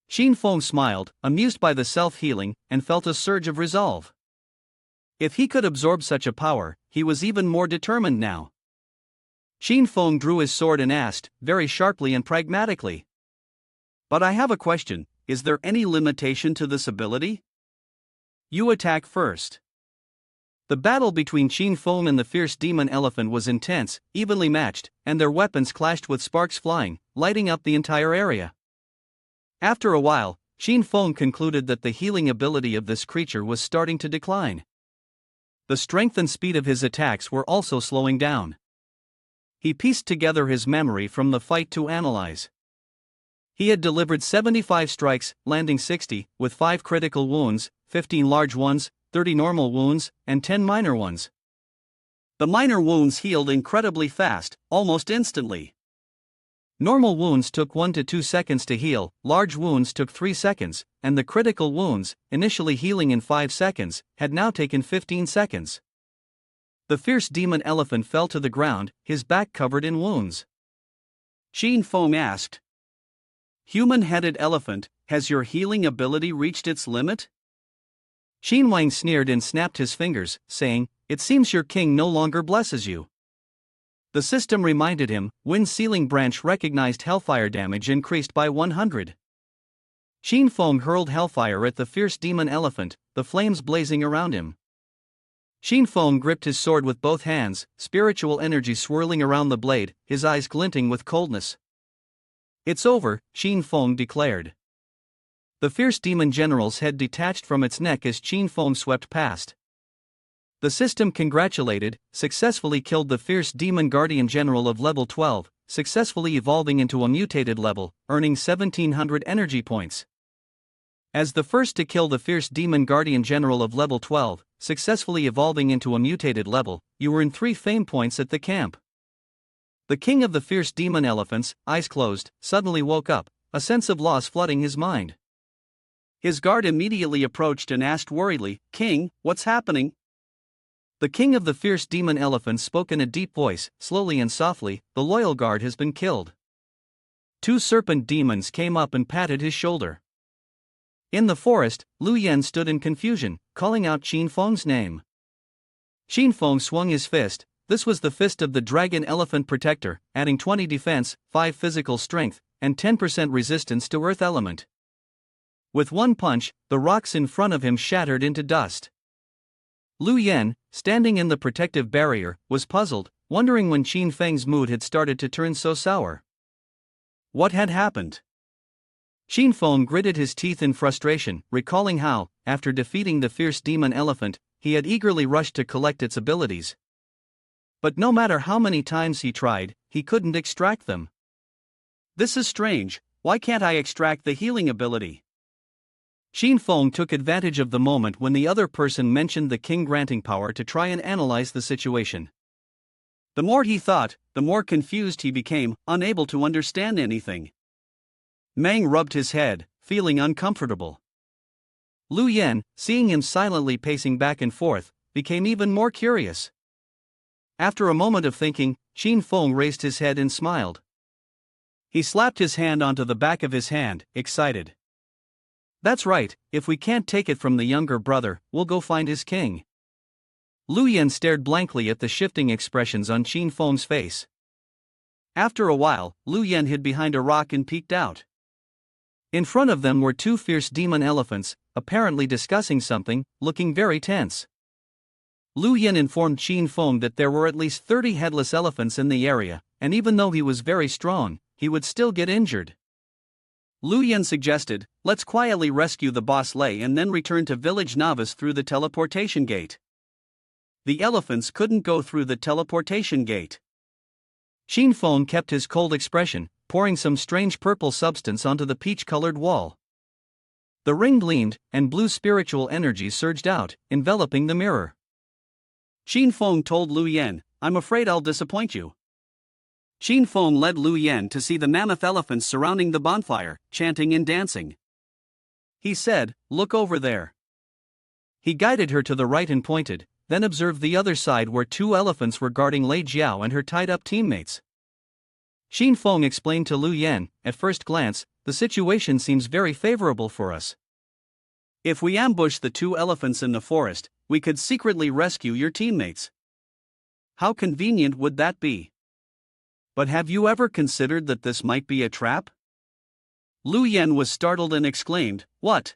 Xin Feng smiled, amused by the self-healing, and felt a surge of resolve. If he could absorb such a power, he was even more determined now. Xin Feng drew his sword and asked, very sharply and pragmatically, "But I have a question, is there any limitation to this ability?" "You attack first." The battle between Xin Feng and the fierce demon elephant was intense, evenly matched, and their weapons clashed with sparks flying, lighting up the entire area. After a while, Xin Feng concluded that the healing ability of this creature was starting to decline. The strength and speed of his attacks were also slowing down. He pieced together his memory from the fight to analyze. He had delivered 75 strikes, landing 60, with 5 critical wounds, 15 large ones, 30 normal wounds, and 10 minor ones. The minor wounds healed incredibly fast, almost instantly. Normal wounds took 1 to 2 seconds to heal, large wounds took 3 seconds, and the critical wounds, initially healing in 5 seconds, had now taken 15 seconds. The fierce demon elephant fell to the ground, his back covered in wounds. Xin Feng asked, "Human-headed elephant, has your healing ability reached its limit?" Xin Wang sneered and snapped his fingers, saying, "It seems your king no longer blesses you." The system reminded him. Wind Sealing Branch recognized hellfire damage increased by 100. Xin Feng hurled hellfire at the fierce demon elephant, the flames blazing around him. Xin Feng gripped his sword with both hands, spiritual energy swirling around the blade, his eyes glinting with coldness. "It's over," Xin Feng declared. The fierce demon general's head detached from its neck as Xin Feng swept past. The system congratulated, successfully killed the fierce demon guardian general of level 12, successfully evolving into a mutated level, earning 1700 energy points. As the first to kill the fierce demon guardian general of level 12, successfully evolving into a mutated level, you earn 3 fame points at the camp. The king of the fierce demon elephants, eyes closed, suddenly woke up, a sense of loss flooding his mind. His guard immediately approached and asked worriedly, "King, what's happening?" The king of the fierce demon elephants spoke in a deep voice, slowly and softly, "The loyal guard has been killed." 2 serpent demons came up and patted his shoulder. In the forest, Lu Yan stood in confusion, calling out Xin Feng's name. Xin Feng swung his fist, This was the fist of the Dragon Elephant Protector, adding 20 defense, 5 physical strength, and 10% resistance to earth element. With one punch, the rocks in front of him shattered into dust. Lu Yan, standing in the protective barrier, was puzzled, wondering when Qin Feng's mood had started to turn so sour. What had happened? Qin Feng gritted his teeth in frustration, recalling how, after defeating the fierce demon elephant, he had eagerly rushed to collect its abilities. But no matter how many times he tried, he couldn't extract them. This is strange, why can't I extract the healing ability? Qin Feng took advantage of the moment when the other person mentioned the king granting power to try and analyze the situation. The more he thought, the more confused he became, unable to understand anything. Mang rubbed his head, feeling uncomfortable. Lu Yan, seeing him silently pacing back and forth, became even more curious. After a moment of thinking, Qin Feng raised his head and smiled. He slapped his hand onto the back of his hand, excited. That's right, if we can't take it from the younger brother, we'll go find his king. Lu Yan stared blankly at the shifting expressions on Qin Feng's face. After a while, Lu Yan hid behind a rock and peeked out. In front of them were 2 fierce demon elephants, apparently discussing something, looking very tense. Lu Yan informed Qin Feng that there were at least 30 headless elephants in the area, and even though he was very strong, he would still get injured. Lu Yan suggested, let's quietly rescue the boss Lei and then return to village Novice through the teleportation gate. The elephants couldn't go through the teleportation gate. Qin Feng kept his cold expression, pouring some strange purple substance onto the peach-colored wall. The ring gleamed, and blue spiritual energy surged out, enveloping the mirror. Qin Feng told Lu Yan, I'm afraid I'll disappoint you. Qin Feng led Lu Yan to see the mammoth elephants surrounding the bonfire, chanting and dancing. He said, look over there. He guided her to the right and pointed, then observed the other side where 2 elephants were guarding Lei Jiao and her tied-up teammates. Qin Feng explained to Lu Yan, at first glance, the situation seems very favorable for us. If we ambush the 2 elephants in the forest, we could secretly rescue your teammates. How convenient would that be? But have you ever considered that this might be a trap? Lu Yan was startled and exclaimed, what?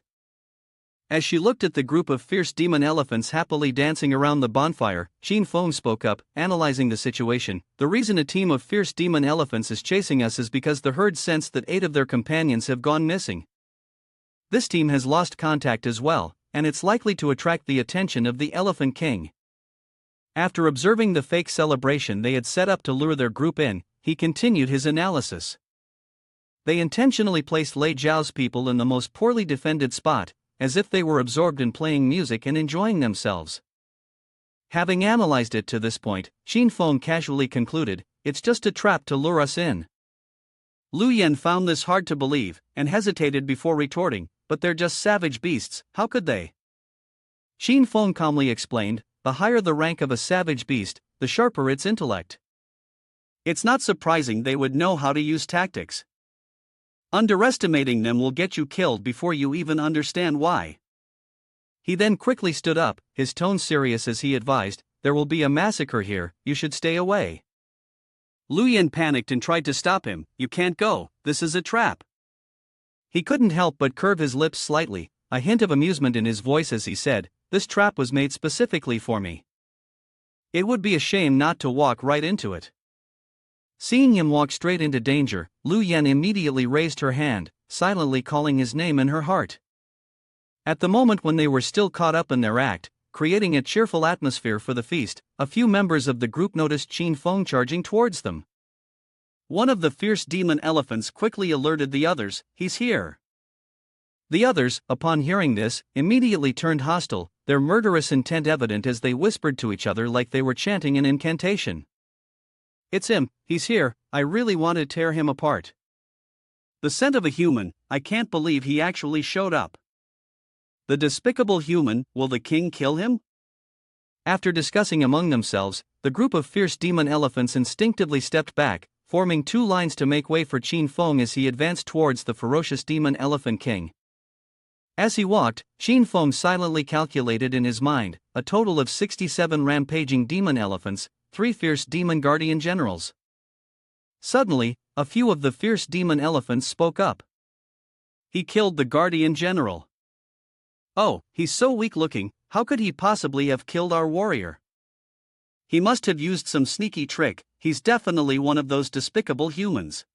As she looked at the group of fierce demon elephants happily dancing around the bonfire, Qin Feng spoke up, analyzing the situation. The reason a team of fierce demon elephants is chasing us is because the herd sensed that 8 of their companions have gone missing. This team has lost contact as well, and it's likely to attract the attention of the Elephant King. After observing the fake celebration they had set up to lure their group in, he continued his analysis. They intentionally placed Lei Jiao's people in the most poorly defended spot, as if they were absorbed in playing music and enjoying themselves. Having analyzed it to this point, Qin Feng casually concluded, it's just a trap to lure us in. Lu Yan found this hard to believe, and hesitated before retorting, but they're just savage beasts, how could they? Qin Feng calmly explained, the higher the rank of a savage beast, the sharper its intellect. It's not surprising they would know how to use tactics. Underestimating them will get you killed before you even understand why. He then quickly stood up, his tone serious as he advised, there will be a massacre here, you should stay away. Lu Yan panicked and tried to stop him, you can't go, this is a trap. He couldn't help but curve his lips slightly, a hint of amusement in his voice as he said, this trap was made specifically for me. It would be a shame not to walk right into it. Seeing him walk straight into danger, Lu Yan immediately raised her hand, silently calling his name in her heart. At the moment when they were still caught up in their act, creating a cheerful atmosphere for the feast, a few members of the group noticed Qin Feng charging towards them. One of the fierce demon elephants quickly alerted the others, he's here. The others, upon hearing this, immediately turned hostile, their murderous intent evident as they whispered to each other like they were chanting an incantation. It's him, he's here, I really want to tear him apart. The scent of a human, I can't believe he actually showed up. The despicable human, will the king kill him? After discussing among themselves, the group of fierce demon elephants instinctively stepped back, forming 2 lines to make way for Qin Feng as he advanced towards the ferocious demon elephant king. As he walked, Qin Feng silently calculated in his mind, a total of 67 rampaging demon elephants, 3 fierce demon guardian generals. Suddenly, a few of the fierce demon elephants spoke up. He killed the guardian general. Oh, he's so weak looking, how could he possibly have killed our warrior? He must have used some sneaky trick, he's definitely one of those despicable humans.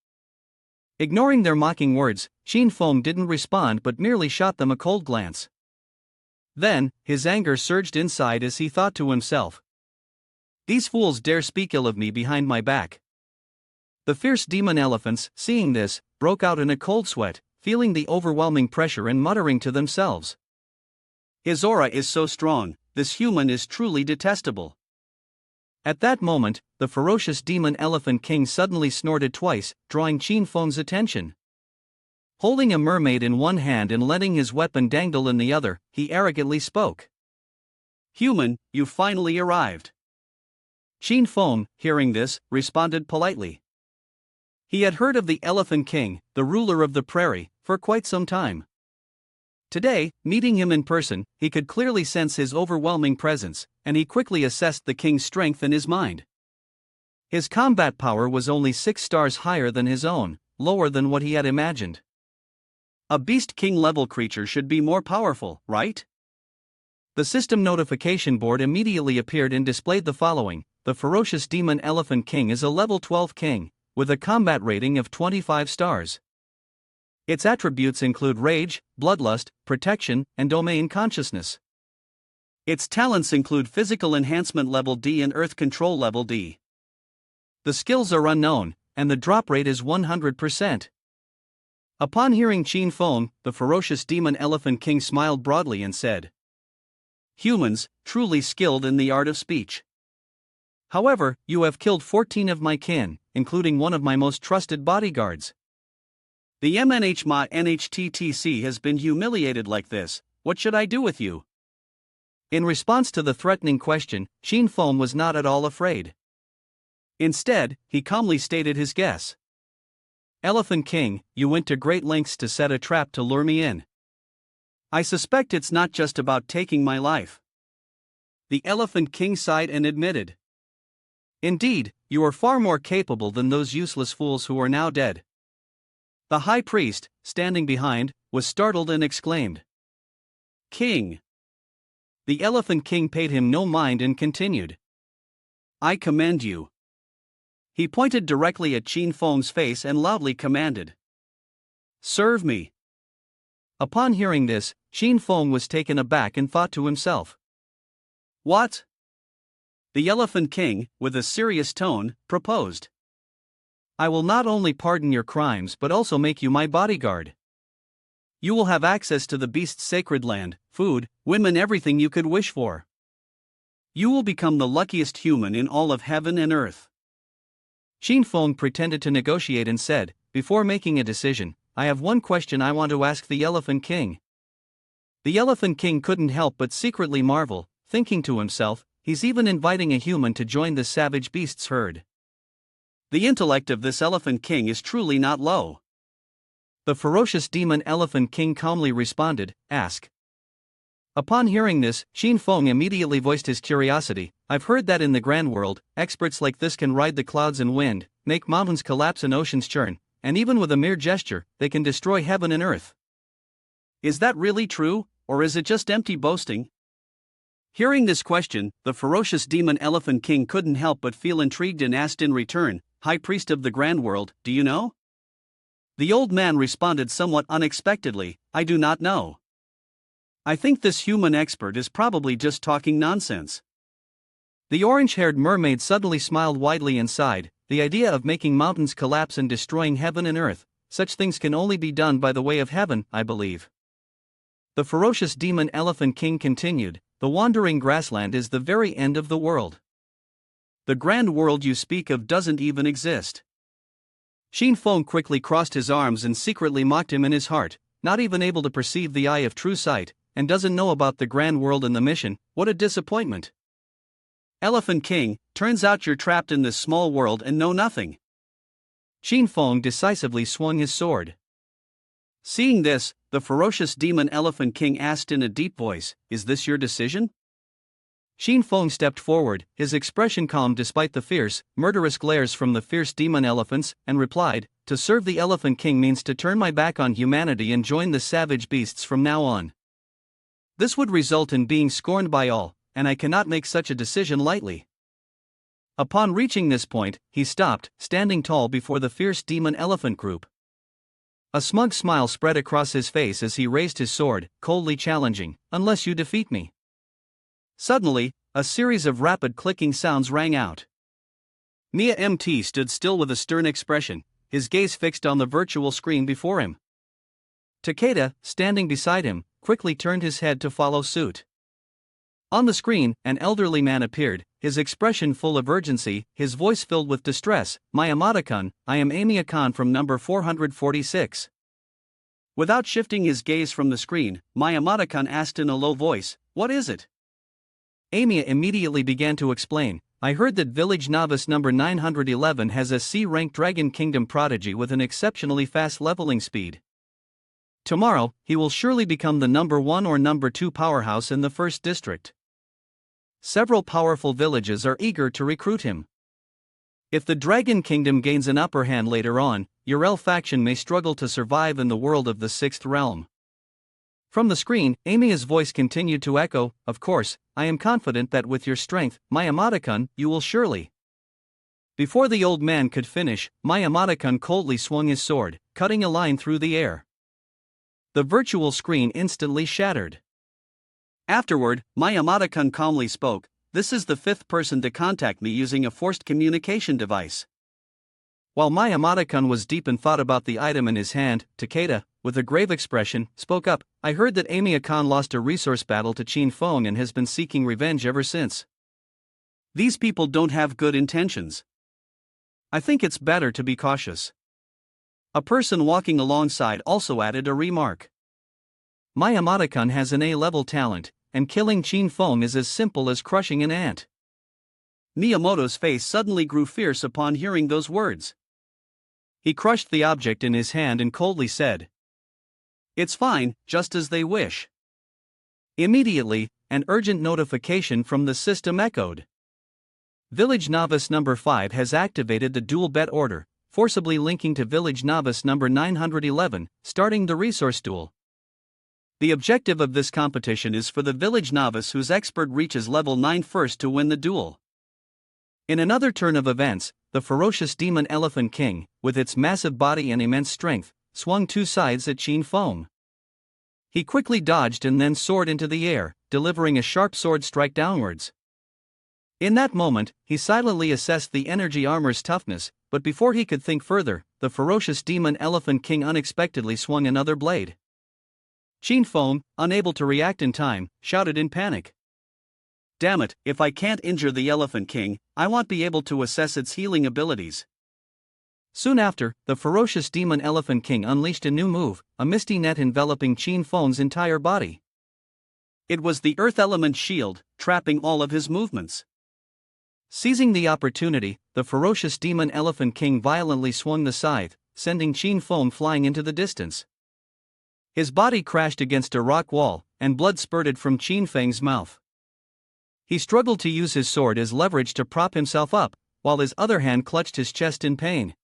Ignoring their mocking words, Shin Feng didn't respond but merely shot them a cold glance. Then, his anger surged inside as he thought to himself. These fools dare speak ill of me behind my back. The fierce demon elephants, seeing this, broke out in a cold sweat, feeling the overwhelming pressure and muttering to themselves. His aura is so strong, this human is truly detestable. At that moment, the ferocious demon elephant king suddenly snorted twice, drawing Shin Feng's attention. Holding a mermaid in one hand and letting his weapon dangle in the other, he arrogantly spoke. Human, you finally arrived. Shin Feng, hearing this, responded politely. He had heard of the Elephant King, the ruler of the prairie, for quite some time. Today, meeting him in person, he could clearly sense his overwhelming presence, and he quickly assessed the king's strength in his mind. His combat power was only 6 stars higher than his own, lower than what he had imagined. A beast king level creature should be more powerful, right? The system notification board immediately appeared and displayed the following: the ferocious demon elephant king is a level 12 king, with a combat rating of 25 stars. Its attributes include rage, bloodlust, protection, and domain consciousness. Its talents include physical enhancement level D and earth control level D. The skills are unknown, and the drop rate is 100%. Upon hearing Shin Feng, the ferocious demon elephant king smiled broadly and said, Humans, truly skilled in the art of speech. However, you have killed 14 of my kin, including one of my most trusted bodyguards. The ManhwaCapped has been humiliated like this, what should I do with you? In response to the threatening question, Shin Feng was not at all afraid. Instead, he calmly stated his guess. Elephant King, you went to great lengths to set a trap to lure me in. I suspect it's not just about taking my life. The Elephant King sighed and admitted. Indeed, you are far more capable than those useless fools who are now dead. The high priest, standing behind, was startled and exclaimed, King! The Elephant King paid him no mind and continued. I commend you. He pointed directly at Shin Feng's face and loudly commanded. Serve me. Upon hearing this, Shin Feng was taken aback and thought to himself. What? The Elephant King, with a serious tone, proposed. I will not only pardon your crimes but also make you my bodyguard. You will have access to the beast's sacred land, food, women, everything you could wish for. You will become the luckiest human in all of heaven and earth. Shin Feng pretended to negotiate and said, before making a decision, I have one question I want to ask the Elephant King. The Elephant King couldn't help but secretly marvel, thinking to himself, he's even inviting a human to join the savage beast's herd. The intellect of this Elephant King is truly not low. The ferocious demon Elephant King calmly responded, ask. Upon hearing this, Shin Feng immediately voiced his curiosity. I've heard that in the grand world, experts like this can ride the clouds and wind, make mountains collapse and oceans churn, and even with a mere gesture, they can destroy heaven and earth. Is that really true, or is it just empty boasting? Hearing this question, the ferocious demon Elephant King couldn't help but feel intrigued and asked in return, High Priest of the Grand World, do you know? The old man responded somewhat unexpectedly, I do not know. I think this human expert is probably just talking nonsense. The orange-haired mermaid suddenly smiled widely and sighed, the idea of making mountains collapse and destroying heaven and earth, such things can only be done by the way of heaven, I believe. The ferocious demon Elephant King continued, the wandering grassland is the very end of the world. The grand world you speak of doesn't even exist. Shin Feng quickly crossed his arms and secretly mocked him in his heart, not even able to perceive the eye of true sight, and doesn't know about the grand world and the mission, what a disappointment. Elephant King, turns out you're trapped in this small world and know nothing. Shin Feng decisively swung his sword. Seeing this, the ferocious demon Elephant King asked in a deep voice, is this your decision? Xin Feng stepped forward, his expression calm despite the fierce, murderous glares from the fierce demon elephants, and replied, "To serve the Elephant King means to turn my back on humanity and join the savage beasts from now on. This would result in being scorned by all, and I cannot make such a decision lightly." Upon reaching this point, he stopped, standing tall before the fierce demon elephant group. A smug smile spread across his face as he raised his sword, coldly challenging, "Unless you defeat me." Suddenly, a series of rapid clicking sounds rang out. Mia MT stood still with a stern expression, his gaze fixed on the virtual screen before him. Takeda, standing beside him, quickly turned his head to follow suit. On the screen, an elderly man appeared, his expression full of urgency, his voice filled with distress. "Mayamada-kun, I am Amiya-kun from number 446. Without shifting his gaze from the screen, Mayamada-kun asked in a low voice, "What is it?" Amiya immediately began to explain, "I heard that village novice number 911 has a C-rank Dragon Kingdom prodigy with an exceptionally fast leveling speed. Tomorrow, he will surely become the number 1 or number 2 powerhouse in the first district. Several powerful villages are eager to recruit him. If the Dragon Kingdom gains an upper hand later on, Urel faction may struggle to survive in the world of the Sixth Realm." From the screen, Amiya's voice continued to echo, "Of course, I am confident that with your strength, Mayamada-kun, you will surely." Before the old man could finish, Mayamada-kun coldly swung his sword, cutting a line through the air. The virtual screen instantly shattered. Afterward, Mayamada-kun calmly spoke, "This is the 5th person to contact me using a forced communication device." While Mayamada-kun was deep in thought about the item in his hand, Takeda, with a grave expression, spoke up, "I heard that Amiya-kun lost a resource battle to Xin Feng and has been seeking revenge ever since. These people don't have good intentions. I think it's better to be cautious." A person walking alongside also added a remark. "Mayamada-kun has an A-level talent, and killing Xin Feng is as simple as crushing an ant." Miyamoto's face suddenly grew fierce upon hearing those words. He crushed the object in his hand and coldly said, "It's fine, just as they wish." Immediately, an urgent notification from the system echoed. Village Novice number 5 has activated the dual bet order, forcibly linking to Village Novice number 911, starting the resource duel. The objective of this competition is for the Village Novice whose expert reaches level 9 first to win the duel. In another turn of events, the ferocious demon Elephant King, with its massive body and immense strength, swung two sides at Xin Feng. He quickly dodged and then soared into the air, delivering a sharp sword strike downwards. In that moment, he silently assessed the energy armor's toughness, but before he could think further, the ferocious demon Elephant King unexpectedly swung another blade. Xin Feng, unable to react in time, shouted in panic, "Damn it, if I can't injure the Elephant King, I won't be able to assess its healing abilities." Soon after, the ferocious demon Elephant King unleashed a new move, a misty net enveloping Xin Feng's entire body. It was the Earth Element Shield, trapping all of his movements. Seizing the opportunity, the ferocious demon Elephant King violently swung the scythe, sending Xin Feng flying into the distance. His body crashed against a rock wall, and blood spurted from Xin Feng's mouth. He struggled to use his sword as leverage to prop himself up, while his other hand clutched his chest in pain.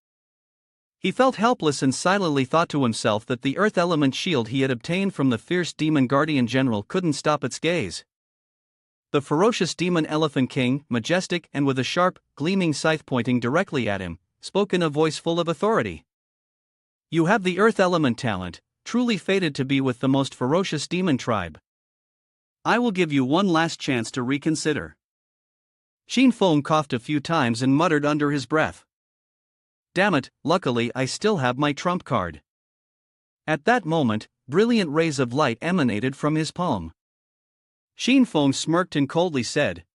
He felt helpless and silently thought to himself that the Earth Element Shield he had obtained from the fierce demon Guardian General couldn't stop its gaze. The ferocious demon Elephant King, majestic and with a sharp, gleaming scythe pointing directly at him, spoke in a voice full of authority. "You have the Earth Element talent, truly fated to be with the most ferocious demon tribe. I will give you one last chance to reconsider." Xin Feng coughed a few times and muttered under his breath, "Damn it, luckily I still have my trump card." At that moment, brilliant rays of light emanated from his palm. Xin Feng smirked and coldly said,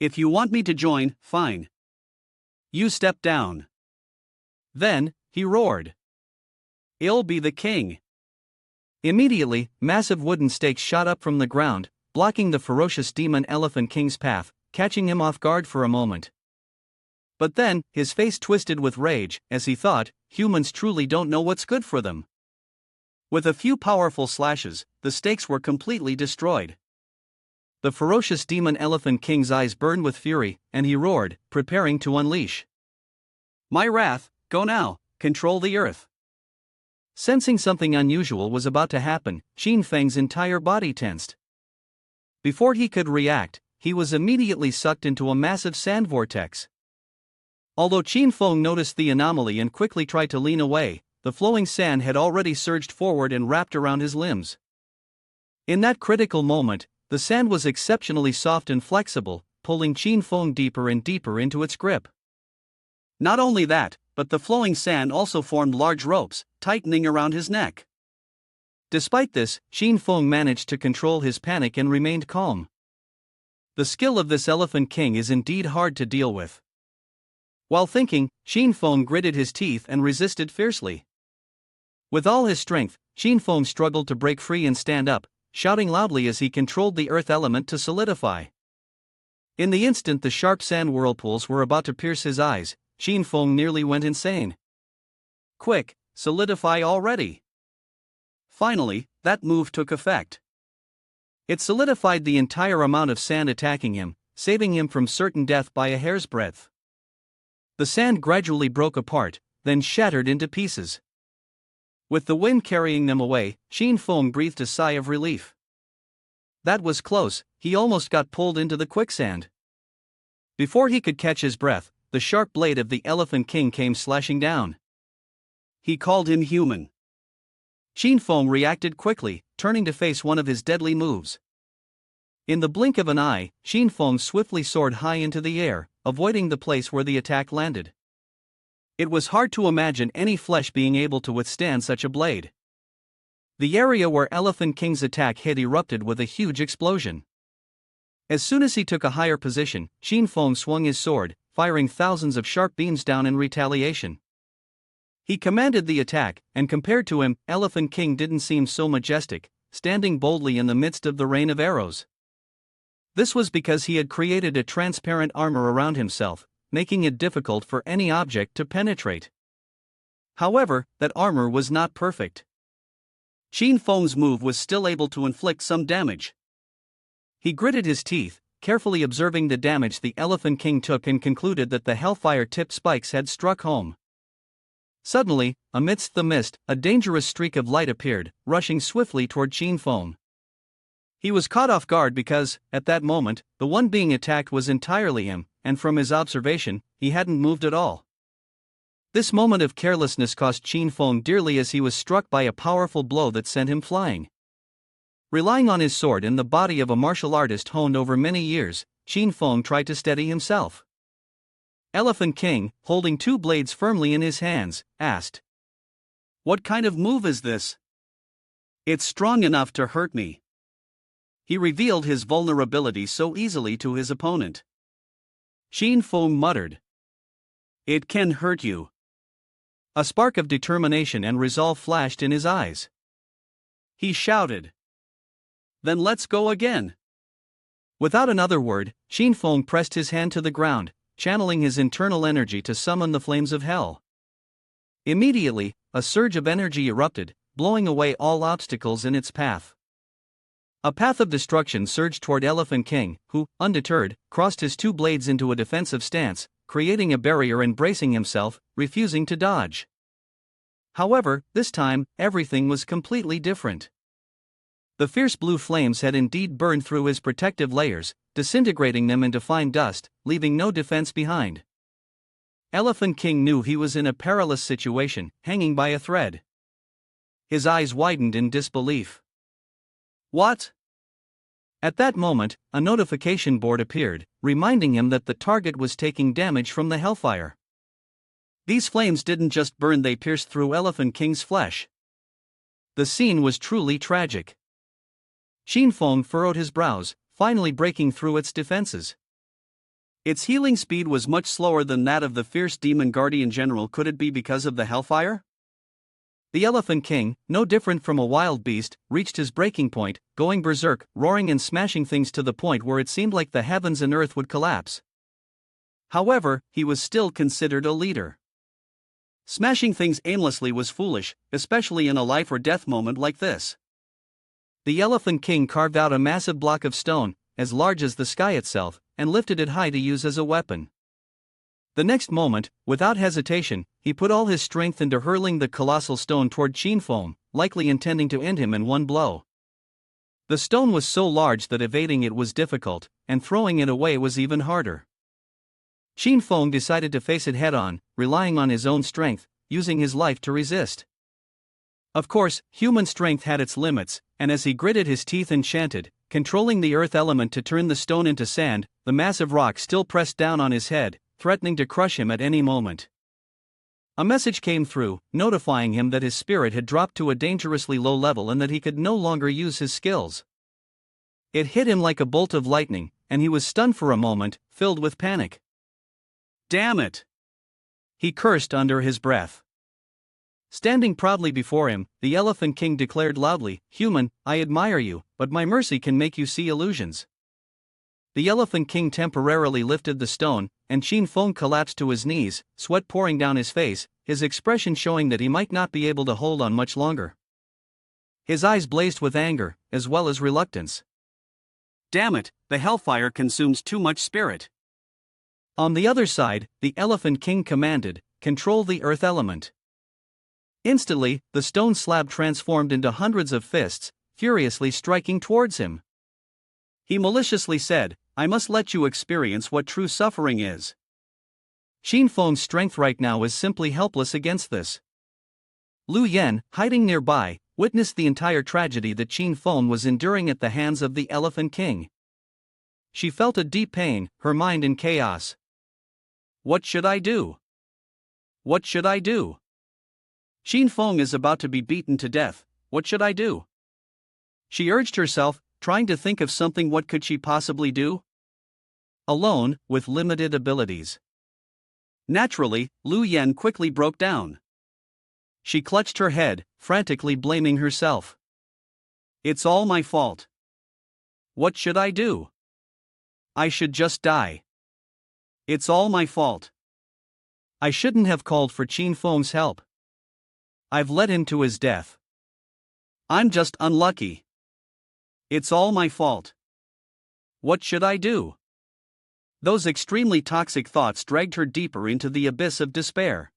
"If you want me to join, fine. You step down." Then, he roared, "I'll be the king." Immediately, massive wooden stakes shot up from the ground, blocking the ferocious demon Elephant King's path, catching him off guard for a moment. But then, his face twisted with rage, as he thought, humans truly don't know what's good for them. With a few powerful slashes, the stakes were completely destroyed. The ferocious demon Elephant King's eyes burned with fury, and he roared, preparing to unleash my wrath. Go now, control the earth. Sensing something unusual was about to happen, Xin Feng's entire body tensed. Before he could react, he was immediately sucked into a massive sand vortex. Although Qin Feng noticed the anomaly and quickly tried to lean away, the flowing sand had already surged forward and wrapped around his limbs. In that critical moment, the sand was exceptionally soft and flexible, pulling Qin Feng deeper and deeper into its grip. Not only that, but the flowing sand also formed large ropes, tightening around his neck. Despite this, Qin Feng managed to control his panic and remained calm. The skill of this Elephant King is indeed hard to deal with. While thinking, Qin Feng gritted his teeth and resisted fiercely. With all his strength, Qin Feng struggled to break free and stand up, shouting loudly as he controlled the earth element to solidify. In the instant the sharp sand whirlpools were about to pierce his eyes, Qin Feng nearly went insane. Quick, solidify already! Finally, that move took effect. It solidified the entire amount of sand attacking him, saving him from certain death by a hair's breadth. The sand gradually broke apart, then shattered into pieces. With the wind carrying them away, Qin Feng breathed a sigh of relief. That was close, he almost got pulled into the quicksand. Before he could catch his breath, the sharp blade of the Elephant King came slashing down. He called him human. Qin Feng reacted quickly, turning to face one of his deadly moves. In the blink of an eye, Qin Feng swiftly soared high into the air, avoiding the place where the attack landed. It was hard to imagine any flesh being able to withstand such a blade. The area where Elephant King's attack hit erupted with a huge explosion. As soon as he took a higher position, Qin Feng swung his sword, firing thousands of sharp beams down in retaliation. He commanded the attack, and compared to him, Elephant King didn't seem so majestic, standing boldly in the midst of the rain of arrows. This was because he had created a transparent armor around himself, making it difficult for any object to penetrate. However, that armor was not perfect. Qin Feng's move was still able to inflict some damage. He gritted his teeth, carefully observing the damage the Elephant King took, and concluded that the hellfire-tipped spikes had struck home. Suddenly, amidst the mist, a dangerous streak of light appeared, rushing swiftly toward Qin Feng. He was caught off guard because, at that moment, the one being attacked was entirely him, and from his observation, he hadn't moved at all. This moment of carelessness cost Qin Feng dearly, as he was struck by a powerful blow that sent him flying. Relying on his sword and the body of a martial artist honed over many years, Qin Feng tried to steady himself. Elephant King, holding two blades firmly in his hands, asked, "What kind of move is this? It's strong enough to hurt me." He revealed his vulnerability so easily to his opponent. Qin Feng muttered, "It can hurt you." A spark of determination and resolve flashed in his eyes. He shouted, "Then let's go again." Without another word, Qin Feng pressed his hand to the ground, channeling his internal energy to summon the flames of hell. Immediately, a surge of energy erupted, blowing away all obstacles in its path. A path of destruction surged toward Elephant King, who, undeterred, crossed his two blades into a defensive stance, creating a barrier and bracing himself, refusing to dodge. However, this time, everything was completely different. The fierce blue flames had indeed burned through his protective layers, disintegrating them into fine dust, leaving no defense behind. Elephant King knew he was in a perilous situation, hanging by a thread. His eyes widened in disbelief. What? At that moment, a notification board appeared, reminding him that the target was taking damage from the hellfire. These flames didn't just burn, they pierced through Elephant King's flesh. The scene was truly tragic. Qin Feng furrowed his brows, finally breaking through its defenses. Its healing speed was much slower than that of the fierce demon guardian general. Could it be because of the hellfire? The Elephant King, no different from a wild beast, reached his breaking point, going berserk, roaring and smashing things to the point where it seemed like the heavens and earth would collapse. However, he was still considered a leader. Smashing things aimlessly was foolish, especially in a life or death moment like this. The Elephant King carved out a massive block of stone, as large as the sky itself, and lifted it high to use as a weapon. The next moment, without hesitation, he put all his strength into hurling the colossal stone toward Qinfeng, likely intending to end him in one blow. The stone was so large that evading it was difficult, and throwing it away was even harder. Qinfeng decided to face it head-on, relying on his own strength, using his life to resist. Of course, human strength had its limits, and as he gritted his teeth and chanted, controlling the earth element to turn the stone into sand, the massive rock still pressed down on his head, threatening to crush him at any moment. A message came through, notifying him that his spirit had dropped to a dangerously low level and that he could no longer use his skills. It hit him like a bolt of lightning, and he was stunned for a moment, filled with panic. "Damn it!" he cursed under his breath. Standing proudly before him, the Elephant King declared loudly, "Human, I admire you, but my mercy can make you see illusions." The Elephant King temporarily lifted the stone, and Qinfeng collapsed to his knees, sweat pouring down his face, his expression showing that he might not be able to hold on much longer. His eyes blazed with anger, as well as reluctance. "Damn it, the hellfire consumes too much spirit." On the other side, the Elephant King commanded, "Control the earth element." Instantly, the stone slab transformed into hundreds of fists, furiously striking towards him. He maliciously said, "I must let you experience what true suffering is." Qinfeng's strength right now is simply helpless against this. Lu Yan, hiding nearby, witnessed the entire tragedy that Qinfeng was enduring at the hands of the Elephant King. She felt a deep pain, her mind in chaos. What should I do? What should I do? Qinfeng is about to be beaten to death, what should I do? She urged herself, trying to think of something. What could she possibly do? Alone, with limited abilities. Naturally, Lu Yan quickly broke down. She clutched her head, frantically blaming herself. "It's all my fault. What should I do? I should just die. It's all my fault. I shouldn't have called for Qinfeng's help. I've led him to his death. I'm just unlucky. It's all my fault. What should I do?" Those extremely toxic thoughts dragged her deeper into the abyss of despair.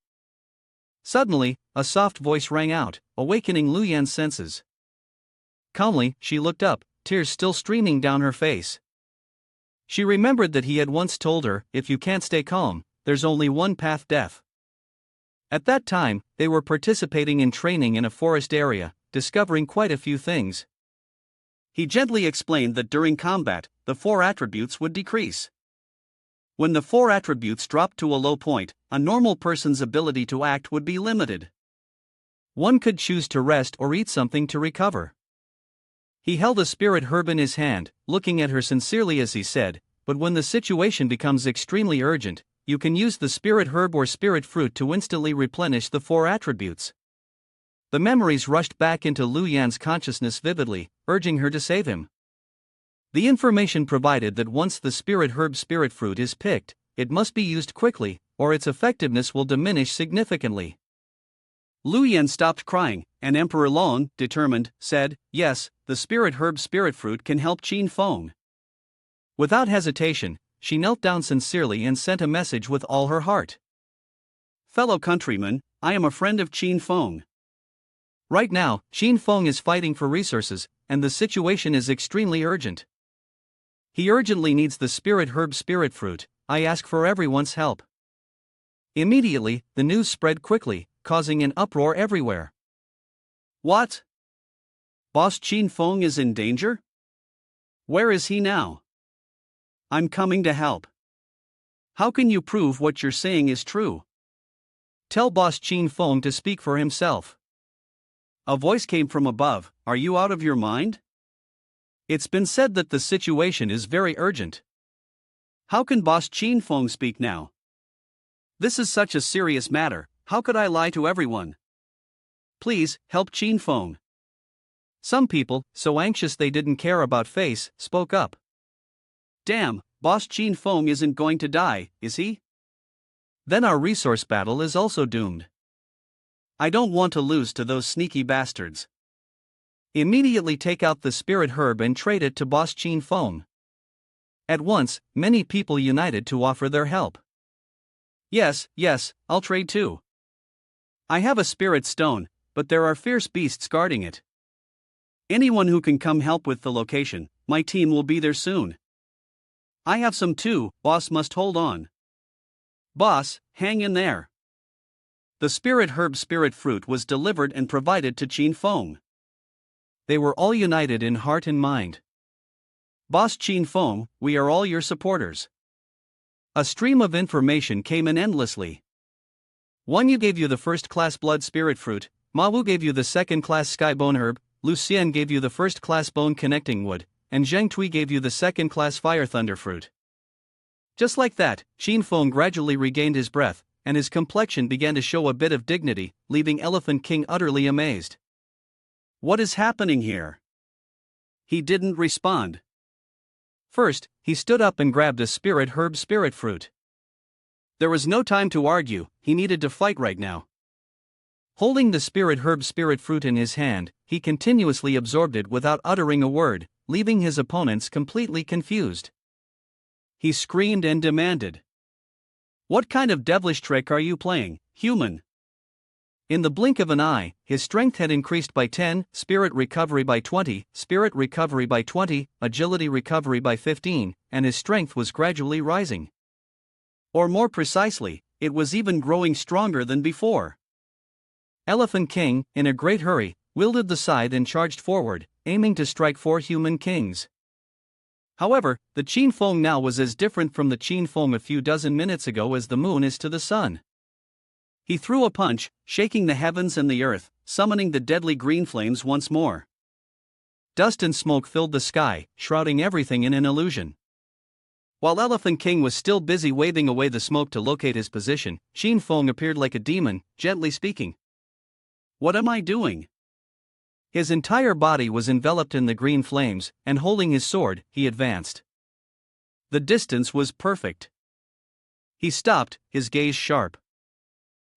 Suddenly, a soft voice rang out, awakening Lu Yan's senses. Calmly, she looked up, tears still streaming down her face. She remembered that he had once told her, "If you can't stay calm, there's only one path: death." At that time, they were participating in training in a forest area, discovering quite a few things. He gently explained that during combat, the 4 attributes would decrease. When the 4 attributes dropped to a low point, a normal person's ability to act would be limited. One could choose to rest or eat something to recover. He held a spirit herb in his hand, looking at her sincerely as he said, "But when the situation becomes extremely urgent, you can use the spirit herb or spirit fruit to instantly replenish the 4 attributes." The memories rushed back into Lu Yan's consciousness vividly, urging her to save him. The information provided that once the spirit herb spirit fruit is picked, it must be used quickly, or its effectiveness will diminish significantly. Lu Yan stopped crying, and Emperor Long, determined, said, "Yes, the spirit herb spirit fruit can help Qinfeng." Without hesitation, she knelt down sincerely and sent a message with all her heart. "Fellow countrymen, I am a friend of Qinfeng. Right now, Qinfeng is fighting for resources, and the situation is extremely urgent. He urgently needs the spirit herb spirit fruit. I ask for everyone's help." Immediately, the news spread quickly, causing an uproar everywhere. "What? Boss Qinfeng is in danger? Where is he now? I'm coming to help. How can you prove what you're saying is true? Tell Boss Qinfeng to speak for himself." A voice came from above, "Are you out of your mind? It's been said that the situation is very urgent. How can Boss Qinfeng speak now? This is such a serious matter, how could I lie to everyone? Please, help Qinfeng." Some people, so anxious they didn't care about face, spoke up. "Damn, Boss Qinfeng isn't going to die, is he? Then our resource battle is also doomed. I don't want to lose to those sneaky bastards. Immediately take out the spirit herb and trade it to Boss Qinfeng." At once, many people united to offer their help. Yes, I'll trade too. I have a spirit stone, but there are fierce beasts guarding it. Anyone who can come help with the location, my team will be there soon. I have some too, boss must hold on. Boss, hang in there. The spirit herb spirit fruit was delivered and provided to Qin Feng. They were all united in heart and mind. Boss Qin Feng, we are all your supporters. A stream of information came in endlessly. Wanyu gave you the first-class blood spirit fruit, Mawu gave you the second-class sky bone herb, Lucien gave you the first-class bone connecting wood, and Zheng Tui gave you the second-class fire thunder fruit. Just like that, Qin Feng gradually regained his breath, and his complexion began to show a bit of dignity, leaving Elephant King utterly amazed. What is happening here? He didn't respond. First, he stood up and grabbed a spirit herb spirit fruit. There was no time to argue, he needed to fight right now. Holding the spirit herb spirit fruit in his hand, he continuously absorbed it without uttering a word, leaving his opponents completely confused. He screamed and demanded. What kind of devilish trick are you playing, human? In the blink of an eye, his strength had increased by 10, spirit recovery by 20, spirit recovery by 20, agility recovery by 15, and his strength was gradually rising. Or more precisely, it was even growing stronger than before. Elephant King, in a great hurry, wielded the scythe and charged forward, aiming to strike 4 human kings. However, the Qin Feng now was as different from the Qin Feng a few dozen minutes ago as the moon is to the sun. He threw a punch, shaking the heavens and the earth, summoning the deadly green flames once more. Dust and smoke filled the sky, shrouding everything in an illusion. While Elephant King was still busy waving away the smoke to locate his position, Qin Feng appeared like a demon, gently speaking. What am I doing? His entire body was enveloped in the green flames, and holding his sword, he advanced. The distance was perfect. He stopped, his gaze sharp.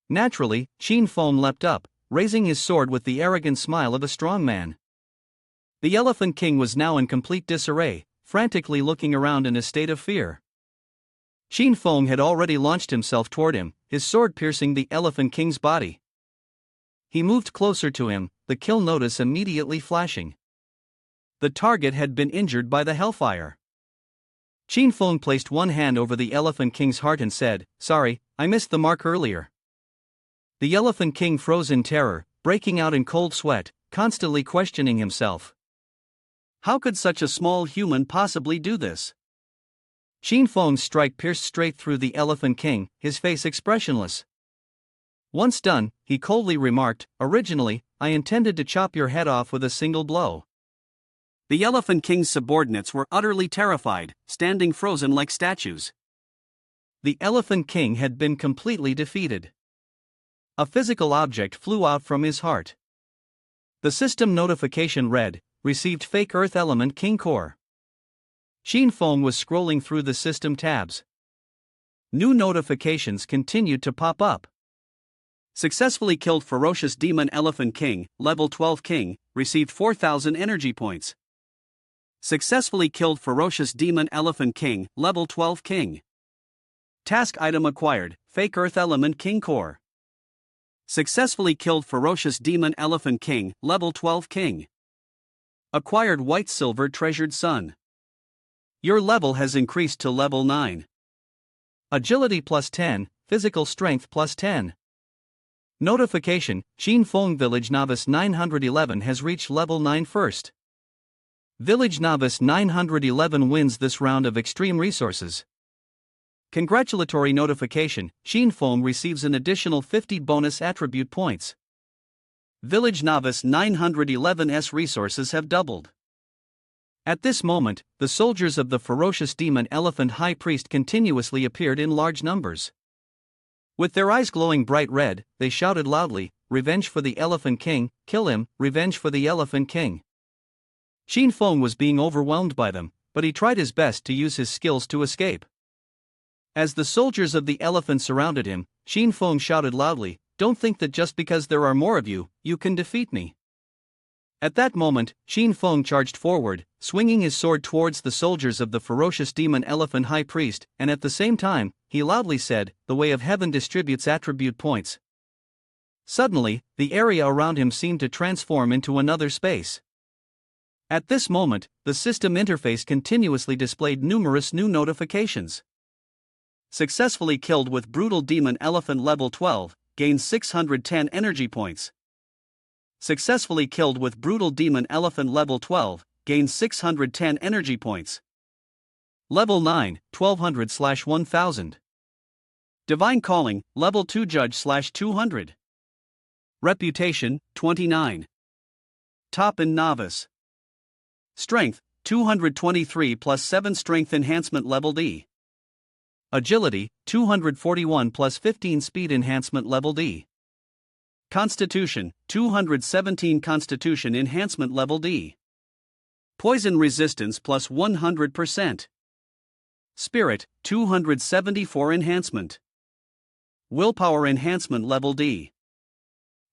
Naturally, Qin Feng leapt up, raising his sword with the arrogant smile of a strong man. The Elephant King was now in complete disarray, frantically looking around in a state of fear. Qin Feng had already launched himself toward him, his sword piercing the Elephant King's body. He moved closer to him, the kill notice immediately flashing. The target had been injured by the hellfire. Qin Feng placed one hand over the Elephant King's heart and said, "Sorry, I missed the mark earlier." The Elephant King froze in terror, breaking out in cold sweat, constantly questioning himself. How could such a small human possibly do this? Qin Feng's strike pierced straight through the Elephant King, his face expressionless. Once done, he coldly remarked, "Originally, I intended to chop your head off with a single blow." The Elephant King's subordinates were utterly terrified, standing frozen like statues. The Elephant King had been completely defeated. A physical object flew out from his heart. The system notification read, "Received fake Earth Element King Core." Qin Feng was scrolling through the system tabs. New notifications continued to pop up. Successfully killed ferocious demon Elephant King, level 12 King, received 4,000 energy points. Successfully killed ferocious demon Elephant King, level 12 King. Task item acquired, fake Earth Element King Core. Successfully killed ferocious demon Elephant King, level 12 King. Acquired white silver treasured sun. Your level has increased to level 9. Agility plus 10, physical strength plus 10. Notification, Qin Feng Village Novice 911 has reached level 9 first. Village Novice 911 wins this round of extreme resources. Congratulatory notification, Qin Feng receives an additional 50 bonus attribute points. Village Novice 911's resources have doubled. At this moment, the soldiers of the ferocious demon Elephant High Priest continuously appeared in large numbers. With their eyes glowing bright red, they shouted loudly, "Revenge for the Elephant King, kill him, revenge for the Elephant King." Qin Feng was being overwhelmed by them, but he tried his best to use his skills to escape. As the soldiers of the elephant surrounded him, Qin Feng shouted loudly, "Don't think that just because there are more of you, you can defeat me." At that moment, Xin Feng charged forward, swinging his sword towards the soldiers of the ferocious demon elephant high priest, and at the same time, he loudly said, "The way of heaven distributes attribute points." Suddenly, the area around him seemed to transform into another space. At this moment, the system interface continuously displayed numerous new notifications. Successfully killed with brutal demon elephant level 12, gains 610 energy points. Successfully killed with brutal demon elephant level 12, gains 610 energy points. Level 9, 1200/1000. Divine Calling, level 2 judge/200. Reputation, 29. Top and Novice. Strength, 223 plus 7 strength enhancement level D. Agility, 241 plus 15 speed enhancement level D. Constitution, 217 Constitution enhancement level D. Poison resistance plus 100%. Spirit, 274 enhancement. Willpower enhancement level D.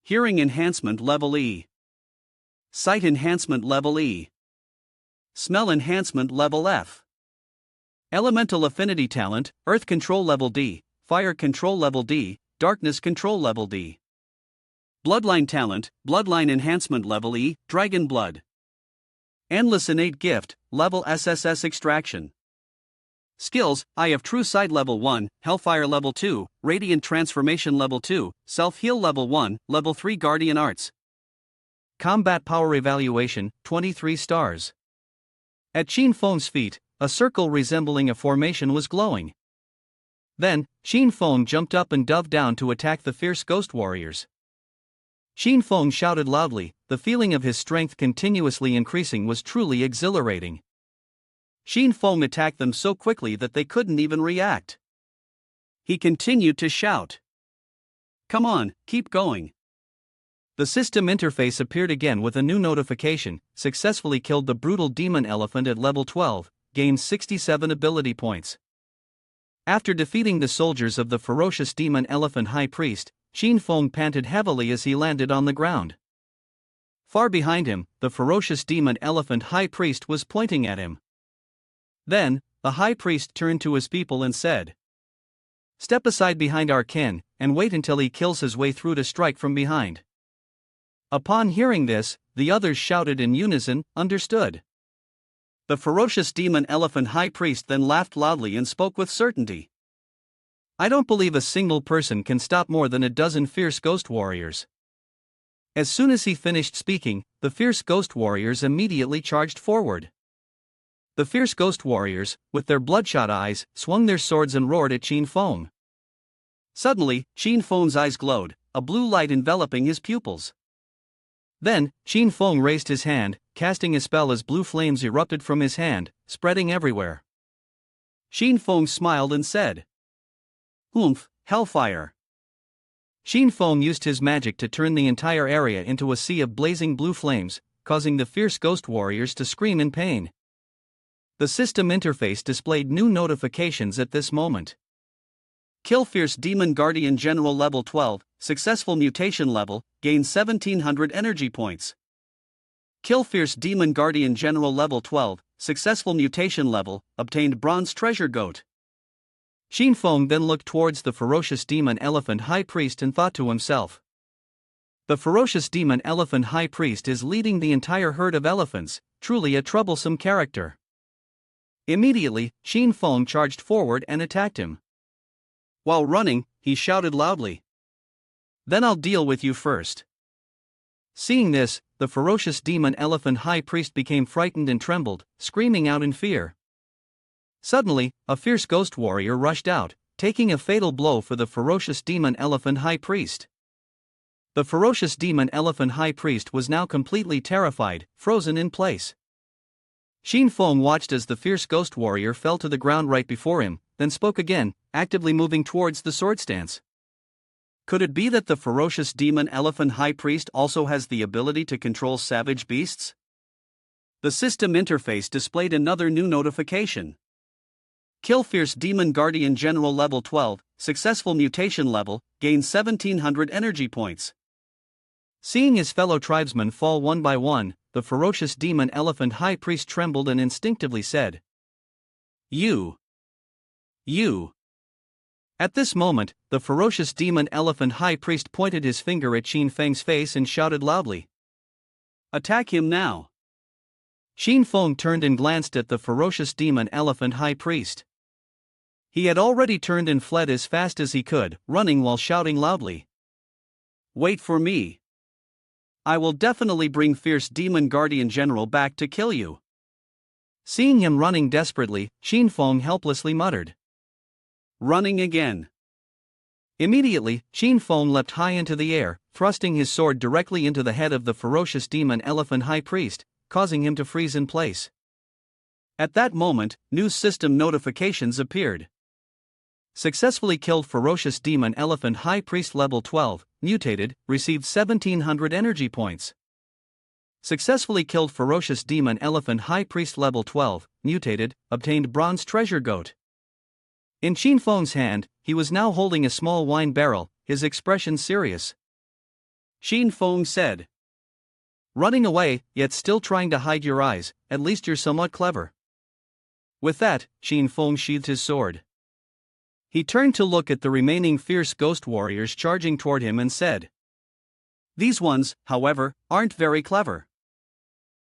Hearing enhancement level E. Sight enhancement level E. Smell enhancement level F. Elemental affinity talent, Earth control level D, Fire control level D, Darkness control level D. Bloodline talent, Bloodline enhancement level E, Dragon blood. Endless innate gift, level SSS extraction. Skills, Eye of True Sight level 1, Hellfire level 2, Radiant transformation level 2, Self-heal level 1, level 3 Guardian arts. Combat power evaluation, 23 stars. At Xin Feng's feet, a circle resembling a formation was glowing. Then, Xin Feng jumped up and dove down to attack the fierce ghost warriors. Xin Feng shouted loudly, the feeling of his strength continuously increasing was truly exhilarating. Xin Feng attacked them so quickly that they couldn't even react. He continued to shout, "Come on, keep going." The system interface appeared again with a new notification, successfully killed the brutal demon elephant at level 12, gained 67 ability points. After defeating the soldiers of the ferocious demon elephant high priest, Xin Feng panted heavily as he landed on the ground. Far behind him, the ferocious demon elephant high priest was pointing at him. Then, the high priest turned to his people and said, "Step aside behind our kin, and wait until he kills his way through to strike from behind." Upon hearing this, the others shouted in unison, "Understood." The ferocious demon elephant high priest then laughed loudly and spoke with certainty. "I don't believe a single person can stop more than a dozen fierce ghost warriors." As soon as he finished speaking, the fierce ghost warriors immediately charged forward. The fierce ghost warriors, with their bloodshot eyes, swung their swords and roared at Xin Feng. Suddenly, Xin Feng's eyes glowed, a blue light enveloping his pupils. Then, Xin Feng raised his hand, casting a spell as blue flames erupted from his hand, spreading everywhere. Xin Feng smiled and said, "Oomph, hellfire." Xin Feng used his magic to turn the entire area into a sea of blazing blue flames, causing the fierce ghost warriors to scream in pain. The system interface displayed new notifications at this moment. Kill Fierce Demon Guardian General level 12, successful mutation level, gain 1700 energy points. Kill Fierce Demon Guardian General level 12, successful mutation level, obtained Bronze Treasure Goat. Xin Feng then looked towards the ferocious demon elephant high priest and thought to himself, "The ferocious demon elephant high priest is leading the entire herd of elephants, truly a troublesome character." Immediately, Xin Feng charged forward and attacked him. While running, he shouted loudly, "Then I'll deal with you first." Seeing this, the ferocious demon elephant high priest became frightened and trembled, screaming out in fear. Suddenly, a fierce ghost warrior rushed out, taking a fatal blow for the ferocious demon elephant high priest. The ferocious demon elephant high priest was now completely terrified, frozen in place. Xin Feng watched as the fierce ghost warrior fell to the ground right before him, then spoke again, actively moving towards the sword stance. Could it be that the ferocious demon elephant high priest also has the ability to control savage beasts? The system interface displayed another new notification. Kill Fierce Demon Guardian General level 12, successful mutation level, gain 1700 energy points. Seeing his fellow tribesmen fall one by one, the ferocious demon elephant high priest trembled and instinctively said, You. At this moment, the ferocious demon elephant high priest pointed his finger at Xin Feng's face and shouted loudly, Attack him now! Xin Feng turned and glanced at the ferocious demon elephant high priest. He had already turned and fled as fast as he could, running while shouting loudly, Wait for me! I will definitely bring fierce demon guardian general back to kill you. Seeing him running desperately, Xin Feng helplessly muttered, Running again. Immediately, Xin Feng leapt high into the air, thrusting his sword directly into the head of the ferocious demon elephant high priest, causing him to freeze in place. At that moment, news system notifications appeared. Successfully killed ferocious demon elephant high priest level 12, mutated, received 1700 energy points. Successfully killed ferocious demon elephant high priest level 12, mutated, obtained bronze treasure goat. In Xin Feng's hand, he was now holding a small wine barrel, his expression serious. Xin Feng said, Running away, yet still trying to hide your eyes, at least you're somewhat clever. With that, Xin Feng sheathed his sword. He turned to look at the remaining fierce ghost warriors charging toward him and said, These ones, however, aren't very clever.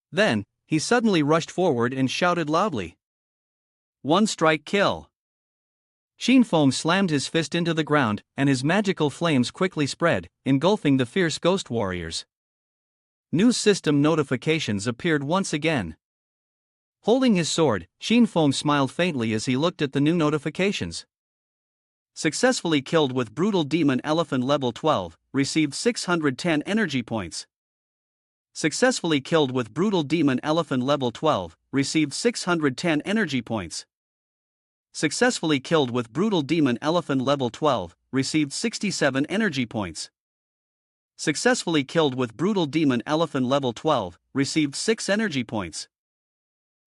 Then, he suddenly rushed forward and shouted loudly, One strike kill! Xin Feng slammed his fist into the ground, and his magical flames quickly spread, engulfing the fierce ghost warriors. News system notifications appeared once again. Holding his sword, Xin Feng smiled faintly as he looked at the new notifications. Successfully killed with brutal demon elephant level 12, received 610 energy points. Successfully killed with brutal demon elephant level 12, received 610 energy points. Successfully killed with brutal demon elephant level 12, received 67 energy points. Successfully killed with brutal demon elephant level 12, received 6 energy points.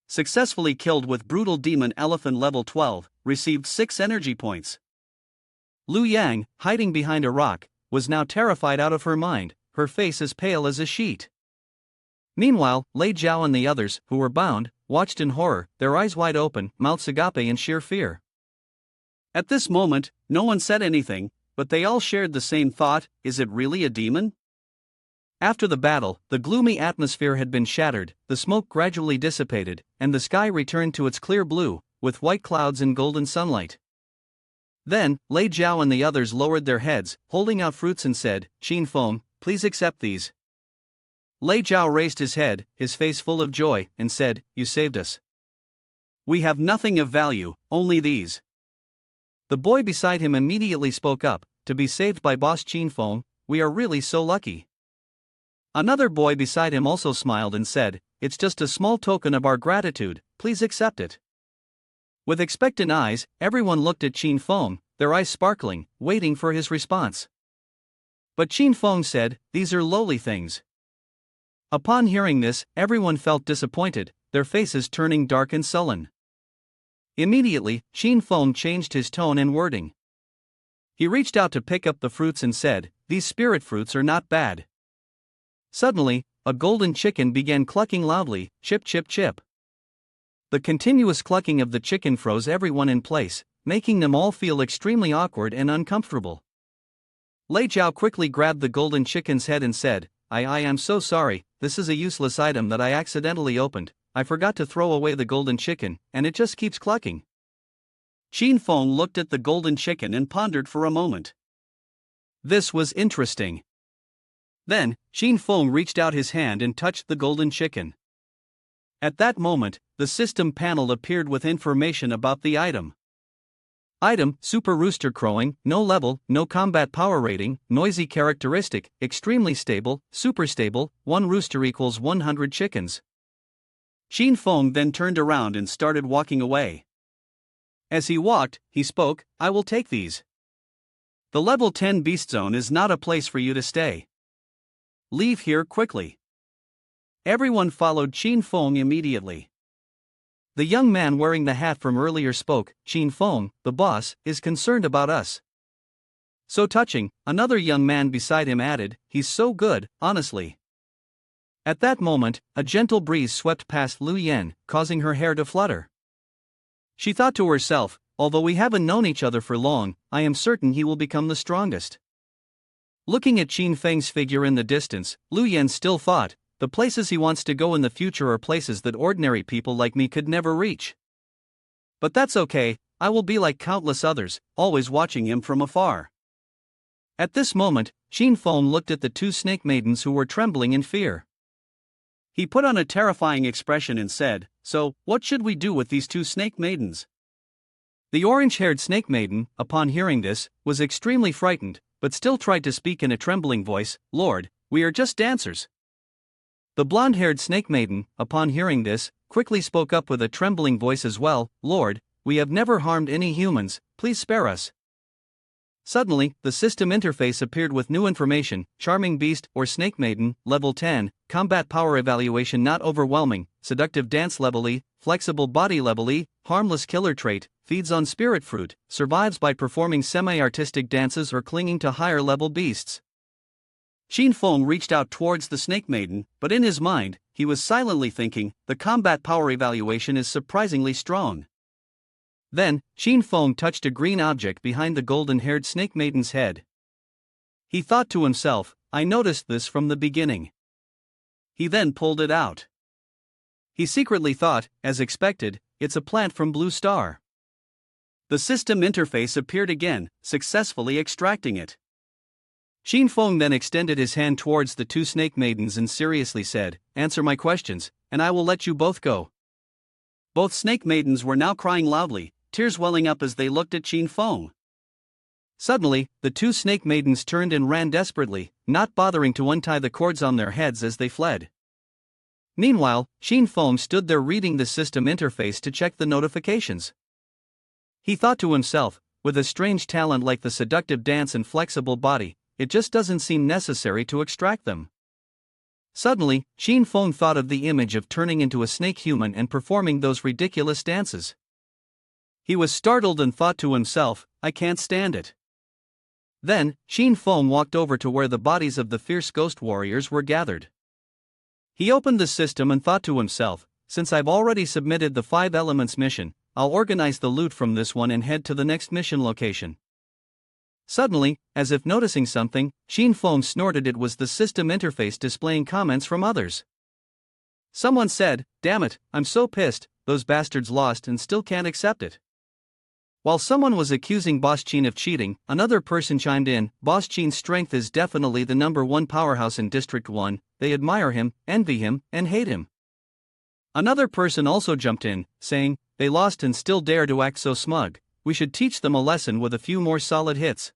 Successfully killed with brutal demon elephant level 12, received 6 energy points. Lu Yang, hiding behind a rock, was now terrified out of her mind, her face as pale as a sheet. Meanwhile, Lei Zhao and the others, who were bound, watched in horror, their eyes wide open, mouths agape in sheer fear. At this moment, no one said anything, but they all shared the same thought, is it really a demon? After the battle, the gloomy atmosphere had been shattered, the smoke gradually dissipated, and the sky returned to its clear blue, with white clouds and golden sunlight. Then, Lei Zhao and the others lowered their heads, holding out fruits and said, Xin Feng, please accept these. Lei Zhao raised his head, his face full of joy, and said, You saved us. We have nothing of value, only these. The boy beside him immediately spoke up, To be saved by Boss Xin Feng, we are really so lucky. Another boy beside him also smiled and said, It's just a small token of our gratitude, please accept it. With expectant eyes, everyone looked at Xin Feng, their eyes sparkling, waiting for his response. But Xin Feng said, These are lowly things. Upon hearing this, everyone felt disappointed, their faces turning dark and sullen. Immediately, Xin Feng changed his tone and wording. He reached out to pick up the fruits and said, These spirit fruits are not bad. Suddenly, a golden chicken began clucking loudly, chip chip chip. The continuous clucking of the chicken froze everyone in place, making them all feel extremely awkward and uncomfortable. Lei Zhao quickly grabbed the golden chicken's head and said, I am so sorry, this is a useless item that I accidentally opened, I forgot to throw away the golden chicken, and it just keeps clucking. Xin Feng looked at the golden chicken and pondered for a moment. This was interesting. Then, Xin Feng reached out his hand and touched the golden chicken. At that moment, the system panel appeared with information about the item. Item, Super Rooster Crowing, no level, no combat power rating, noisy characteristic, extremely stable, super stable, 1 rooster equals 100 chickens. Xin Feng then turned around and started walking away. As he walked, he spoke, I will take these. The level 10 beast zone is not a place for you to stay. Leave here quickly. Everyone followed Xin Feng immediately. The young man wearing the hat from earlier spoke, Xin Feng, the boss, is concerned about us. So touching, another young man beside him added, he's so good, honestly. At that moment, a gentle breeze swept past Lu Yen, causing her hair to flutter. She thought to herself, although we haven't known each other for long, I am certain he will become the strongest. Looking at Qin Feng's figure in the distance, Lu Yen still thought, the places he wants to go in the future are places that ordinary people like me could never reach. But that's okay, I will be like countless others, always watching him from afar. At this moment, Qin Feng looked at the two snake maidens who were trembling in fear. He put on a terrifying expression and said, so, what should we do with these two snake maidens? The orange-haired snake maiden, upon hearing this, was extremely frightened, but still tried to speak in a trembling voice, Lord, we are just dancers. The blonde-haired snake maiden, upon hearing this, quickly spoke up with a trembling voice as well, Lord, we have never harmed any humans, please spare us. Suddenly, the system interface appeared with new information, charming beast or snake maiden, level 10, combat power evaluation not overwhelming, seductive dance level E, flexible body level E, harmless killer trait, feeds on spirit fruit, survives by performing semi-artistic dances or clinging to higher level beasts. Qin Feng reached out towards the snake maiden, but in his mind, he was silently thinking, the combat power evaluation is surprisingly strong. Then, Qin Feng touched a green object behind the golden-haired snake maiden's head. He thought to himself, I noticed this from the beginning. He then pulled it out. He secretly thought, as expected, it's a plant from Blue Star. The system interface appeared again, successfully extracting it. Qin Feng then extended his hand towards the two snake maidens and seriously said, answer my questions, and I will let you both go. Both snake maidens were now crying loudly, tears welling up as they looked at Qin Feng. Suddenly, the two snake maidens turned and ran desperately, not bothering to untie the cords on their heads as they fled. Meanwhile, Qin Feng stood there reading the system interface to check the notifications. He thought to himself, with a strange talent like the seductive dance and flexible body, it just doesn't seem necessary to extract them. Suddenly, Qin Feng thought of the image of turning into a snake human and performing those ridiculous dances. He was startled and thought to himself, I can't stand it. Then, Qin Feng walked over to where the bodies of the fierce ghost warriors were gathered. He opened the system and thought to himself, since I've already submitted the 5 elements mission, I'll organize the loot from this one and head to the next mission location. Suddenly, as if noticing something, Qin Feng snorted. It was the system interface displaying comments from others. Someone said, damn it, I'm so pissed, those bastards lost and still can't accept it. While someone was accusing Boss Qin of cheating, another person chimed in, Boss Qin's strength is definitely the #1 powerhouse in District 1, they admire him, envy him, and hate him. Another person also jumped in, saying, they lost and still dare to act so smug, we should teach them a lesson with a few more solid hits.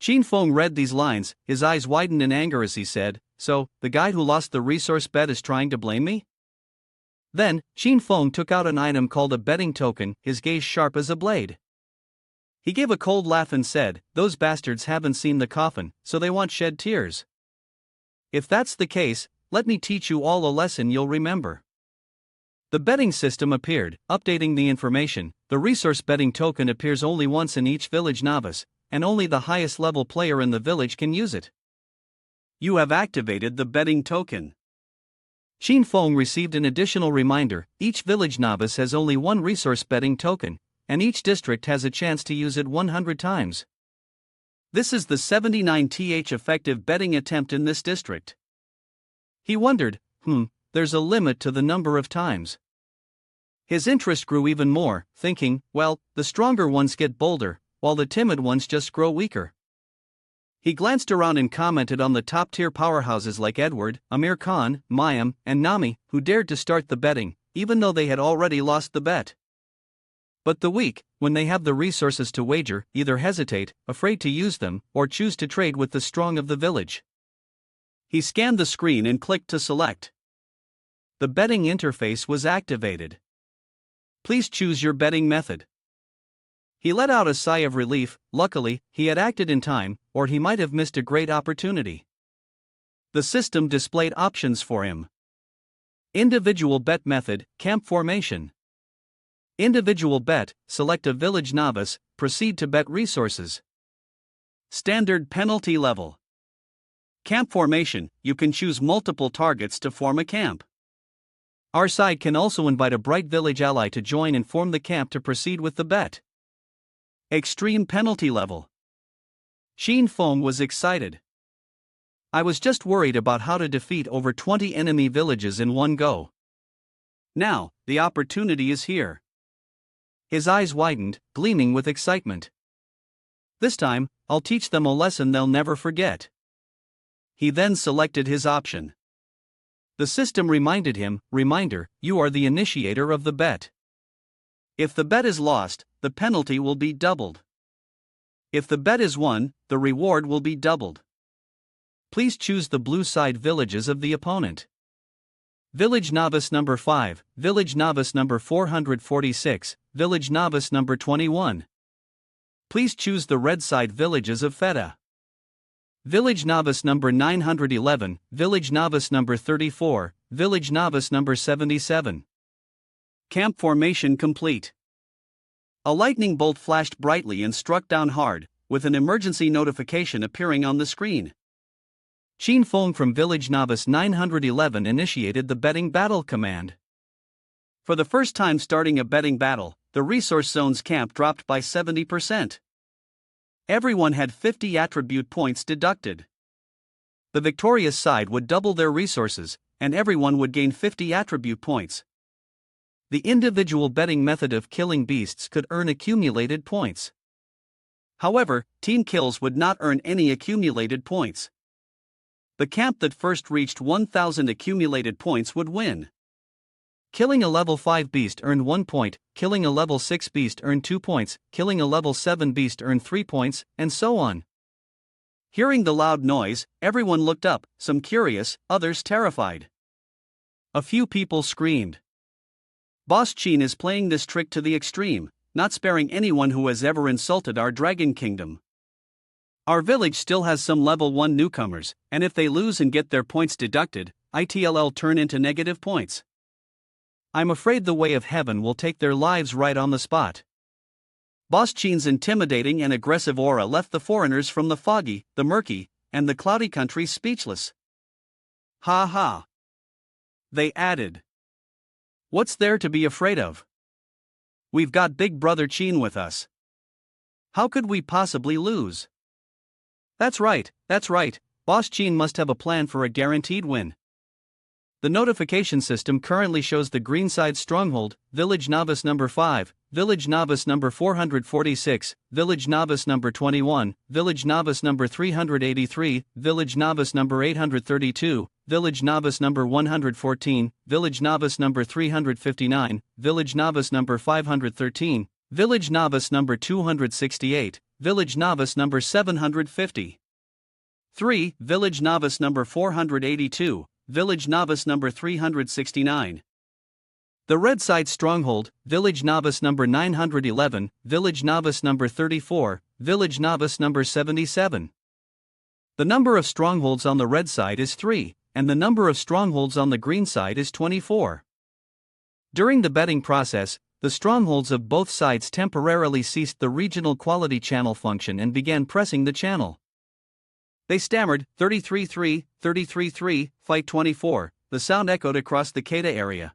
Qin Feng read these lines, his eyes widened in anger as he said, so, the guy who lost the resource bet is trying to blame me? Then, Qin Feng took out an item called a betting token, his gaze sharp as a blade. He gave a cold laugh and said, those bastards haven't seen the coffin, so they won't shed tears. If that's the case, let me teach you all a lesson you'll remember. The betting system appeared, updating the information. The resource betting token appears only once in each village novice, and only the highest level player in the village can use it. You have activated the betting token. Qin Feng received an additional reminder, each village novice has only one resource betting token, and each district has a chance to use it 100 times. This is the 79th effective betting attempt in this district. He wondered, there's a limit to the number of times. His interest grew even more, thinking, well, the stronger ones get bolder, while the timid ones just grow weaker. He glanced around and commented on the top-tier powerhouses like Edward, Amir Khan, Mayim, and Nami, who dared to start the betting, even though they had already lost the bet. But the weak, when they have the resources to wager, either hesitate, afraid to use them, or choose to trade with the strong of the village. He scanned the screen and clicked to select. The betting interface was activated. Please choose your betting method. He let out a sigh of relief. Luckily, he had acted in time, or he might have missed a great opportunity. The system displayed options for him. Individual bet method, camp formation. Individual bet, select a village novice, proceed to bet resources. Standard penalty level. Camp formation, you can choose multiple targets to form a camp. Our side can also invite a bright village ally to join and form the camp to proceed with the bet. Extreme penalty level. Xin Feng was excited. I was just worried about how to defeat over 20 enemy villages in one go. Now, the opportunity is here. His eyes widened, gleaming with excitement. This time, I'll teach them a lesson they'll never forget. He then selected his option. The system reminded him, "Reminder, you are the initiator of the bet. If the bet is lost, the penalty will be doubled. If the bet is won, the reward will be doubled. Please choose the blue side villages of the opponent. Village Novice number 5, Village Novice number 446, Village Novice number 21. Please choose the red side villages of Feta. Village Novice number 911, Village Novice number 34, Village Novice number 77. Camp formation complete. A lightning bolt flashed brightly and struck down hard, with an emergency notification appearing on the screen. Xin Feng from Village Novice 911 initiated the betting battle command. For the first time starting a betting battle, the resource zone's camp dropped by 70%. Everyone had 50 attribute points deducted. The victorious side would double their resources, and everyone would gain 50 attribute points. The individual betting method of killing beasts could earn accumulated points. However, team kills would not earn any accumulated points. The camp that first reached 1,000 accumulated points would win. Killing a level 5 beast earned 1 point, killing a level 6 beast earned 2 points, killing a level 7 beast earned 3 points, and so on. Hearing the loud noise, everyone looked up, some curious, others terrified. A few people screamed. Boss Qin is playing this trick to the extreme, not sparing anyone who has ever insulted our Dragon Kingdom. Our village still has some level 1 newcomers, and if they lose and get their points deducted, it'll turn into negative points. I'm afraid the way of heaven will take their lives right on the spot. Boss Qin's intimidating and aggressive aura left the foreigners from the foggy, the murky, and the cloudy countries speechless. Ha ha! They added. What's there to be afraid of? We've got Big Brother Qin with us. How could we possibly lose? That's right, Boss Qin must have a plan for a guaranteed win. The notification system currently shows the green side stronghold, Village Novice number 5, Village Novice number 446, Village Novice number 21, Village Novice number 383, Village Novice number 832, Village Novice number 114, Village Novice number 359, Village Novice number 513, Village Novice number 268, Village Novice number 750. 3. Village Novice number 482, Village Novice number 369. The red side stronghold, Village Novice number 911, Village Novice number 34, Village Novice number 77. The number of strongholds on the red side is 3, and the number of strongholds on the green side is 24. During the betting process, the strongholds of both sides temporarily ceased the regional quality channel function and began pressing the channel. They stammered, 33-3, 33-3, fight 24, the sound echoed across the Keita area.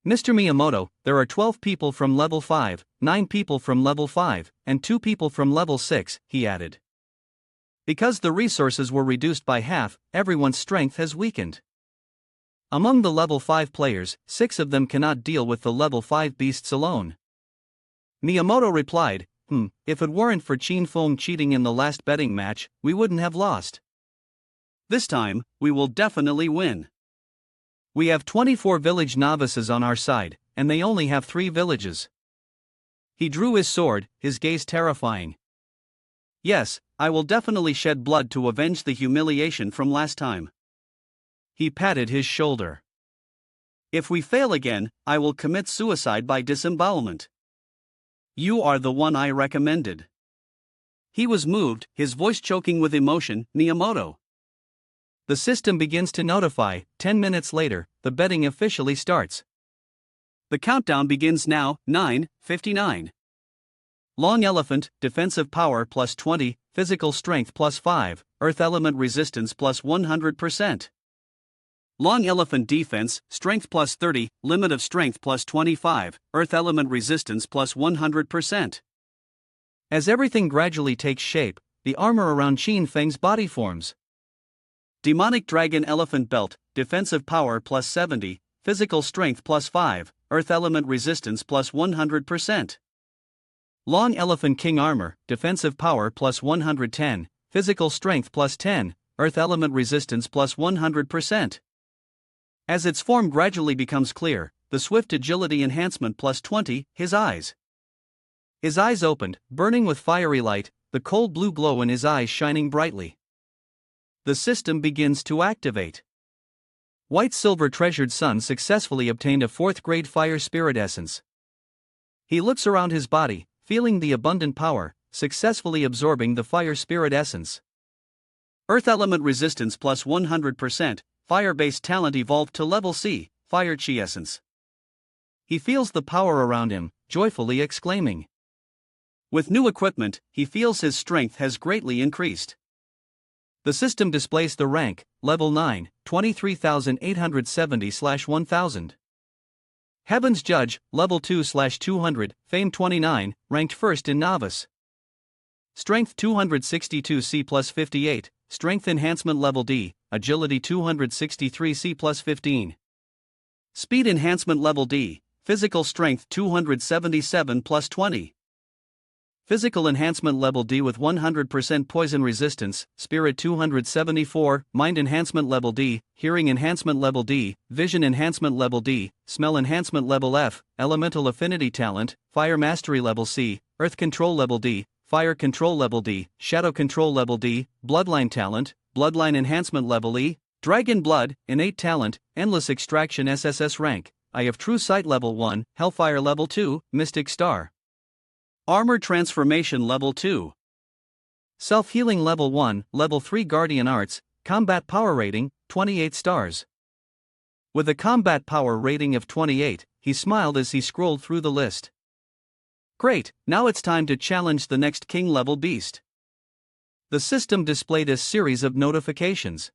Mr. Miyamoto, there are 12 people from level 5, 9 people from level 5, and 2 people from level 6, he added. Because the resources were reduced by half, everyone's strength has weakened. Among the level 5 players, 6 of them cannot deal with the level 5 beasts alone. Miyamoto replied, if it weren't for Qin Feng cheating in the last betting match, we wouldn't have lost. This time, we will definitely win. We have 24 village novices on our side, and they only have 3 villages. He drew his sword, his gaze terrifying. Yes, I will definitely shed blood to avenge the humiliation from last time. He patted his shoulder. If we fail again, I will commit suicide by disembowelment. You are the one I recommended. He was moved, his voice choking with emotion, Miyamoto. The system begins to notify, 10 minutes later, the betting officially starts. The countdown begins now, 9:59. Long Elephant, defensive power plus 20, physical strength plus 5, earth element resistance plus 100%. Long elephant defense, strength plus 30, limit of strength plus 25, earth element resistance plus 100%. As everything gradually takes shape, the armor around Qin Feng's body forms. Demonic dragon elephant belt, defensive power plus 70, physical strength plus 5, earth element resistance plus 100%. Long elephant king armor, defensive power plus 110, physical strength plus 10, earth element resistance plus 100%. As its form gradually becomes clear, the swift agility enhancement plus 20, his eyes. His eyes opened, burning with fiery light, the cold blue glow in his eyes shining brightly. The system begins to activate. White Silver Treasured Sun successfully obtained a 4th grade fire spirit essence. He looks around his body, feeling the abundant power, successfully absorbing the fire spirit essence. Earth element resistance plus 100%, fire-based talent evolved to level C, fire chi essence. He feels the power around him, joyfully exclaiming. With new equipment, he feels his strength has greatly increased. The system displays the rank, level 9, 23,870/1000. Heaven's Judge, level 2/200, fame 29, ranked first in novice. Strength 262 C plus 58, strength enhancement level D, agility 263 C plus 15. Speed enhancement level D, physical strength 277 plus 20. Physical enhancement level D with 100% poison resistance, spirit 274, mind enhancement level D, hearing enhancement level D, vision enhancement level D, smell enhancement level F, elemental affinity talent, fire mastery level C, earth control level D, fire control level D, shadow control level D, bloodline talent, bloodline enhancement level E, dragon blood, innate talent, endless extraction SSS rank, eye of true sight level 1, hellfire level 2, mystic star. Armor transformation level 2. Self-healing level 1, level 3 guardian arts, combat power rating, 28 stars. With a combat power rating of 28, he smiled as he scrolled through the list. Great, now it's time to challenge the next king level beast. The system displayed a series of notifications.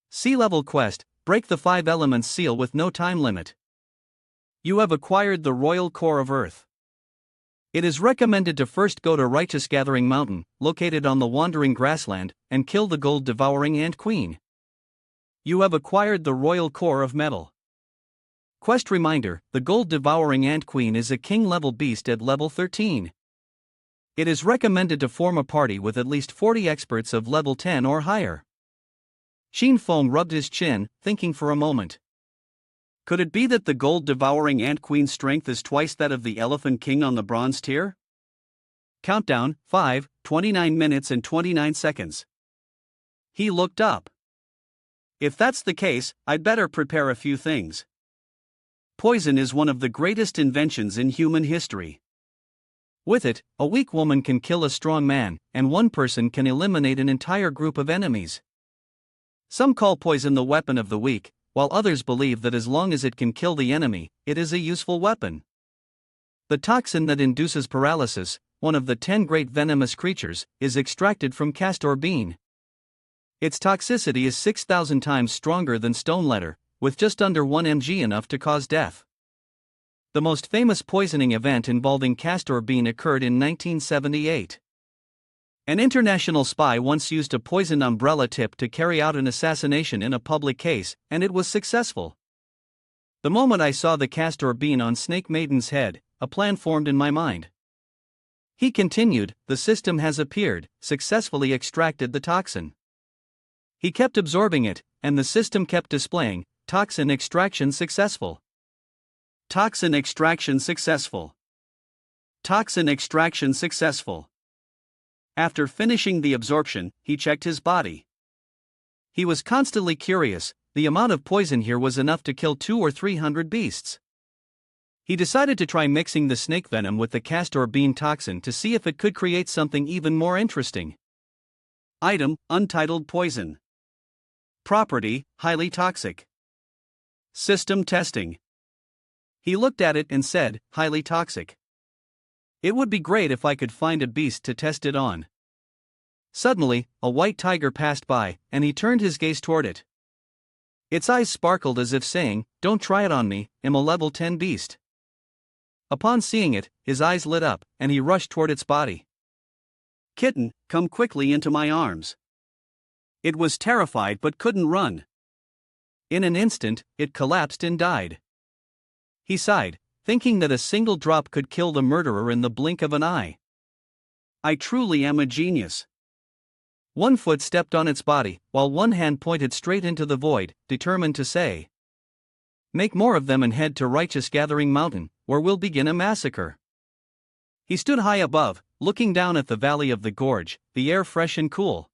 Sea level quest, break the 5 elements seal with no time limit. You have acquired the royal core of earth. It is recommended to first go to Righteous Gathering Mountain, located on the Wandering Grassland, and kill the gold-devouring Ant Queen. You have acquired the royal core of metal. Quest reminder, the gold-devouring Ant Queen is a king-level beast at level 13. It is recommended to form a party with at least 40 experts of level 10 or higher. Qin Feng rubbed his chin, thinking for a moment. Could it be that the gold-devouring Ant Queen's strength is twice that of the Elephant King on the bronze tier? Countdown, 5, 29 minutes and 29 seconds. He looked up. If that's the case, I'd better prepare a few things. Poison is one of the greatest inventions in human history. With it, a weak woman can kill a strong man, and one person can eliminate an entire group of enemies. Some call poison the weapon of the weak, while others believe that as long as it can kill the enemy, it is a useful weapon. The toxin that induces paralysis, one of the 10 great venomous creatures, is extracted from castor bean. Its toxicity is 6,000 times stronger than stone letter, with just under 1 mg enough to cause death. The most famous poisoning event involving castor bean occurred in 1978. An international spy once used a poisoned umbrella tip to carry out an assassination in a public case, and it was successful. The moment I saw the castor bean on Snake Maiden's head, a plan formed in my mind. He continued, the system has appeared, successfully extracted the toxin. He kept absorbing it, and the system kept displaying, toxin extraction successful. Toxin extraction successful. Toxin extraction successful. After finishing the absorption, he checked his body. He was constantly curious, the amount of poison here was enough to kill 200 or 300 beasts. He decided to try mixing the snake venom with the castor bean toxin to see if it could create something even more interesting. Item, untitled poison. Property, highly toxic. System testing. He looked at it and said, highly toxic. It would be great if I could find a beast to test it on. Suddenly, a white tiger passed by, and he turned his gaze toward it. Its eyes sparkled as if saying, "Don't try it on me, I'm a level 10 beast." Upon seeing it, his eyes lit up, and he rushed toward its body. "Kitten, come quickly into my arms." It was terrified but couldn't run. In an instant, it collapsed and died. He sighed, thinking that a single drop could kill the murderer in the blink of an eye. I truly am a genius. One foot stepped on its body, while one hand pointed straight into the void, determined to say, "Make more of them and head to Righteous Gathering Mountain, where we'll begin a massacre." He stood high above, looking down at the valley of the gorge, the air fresh and cool.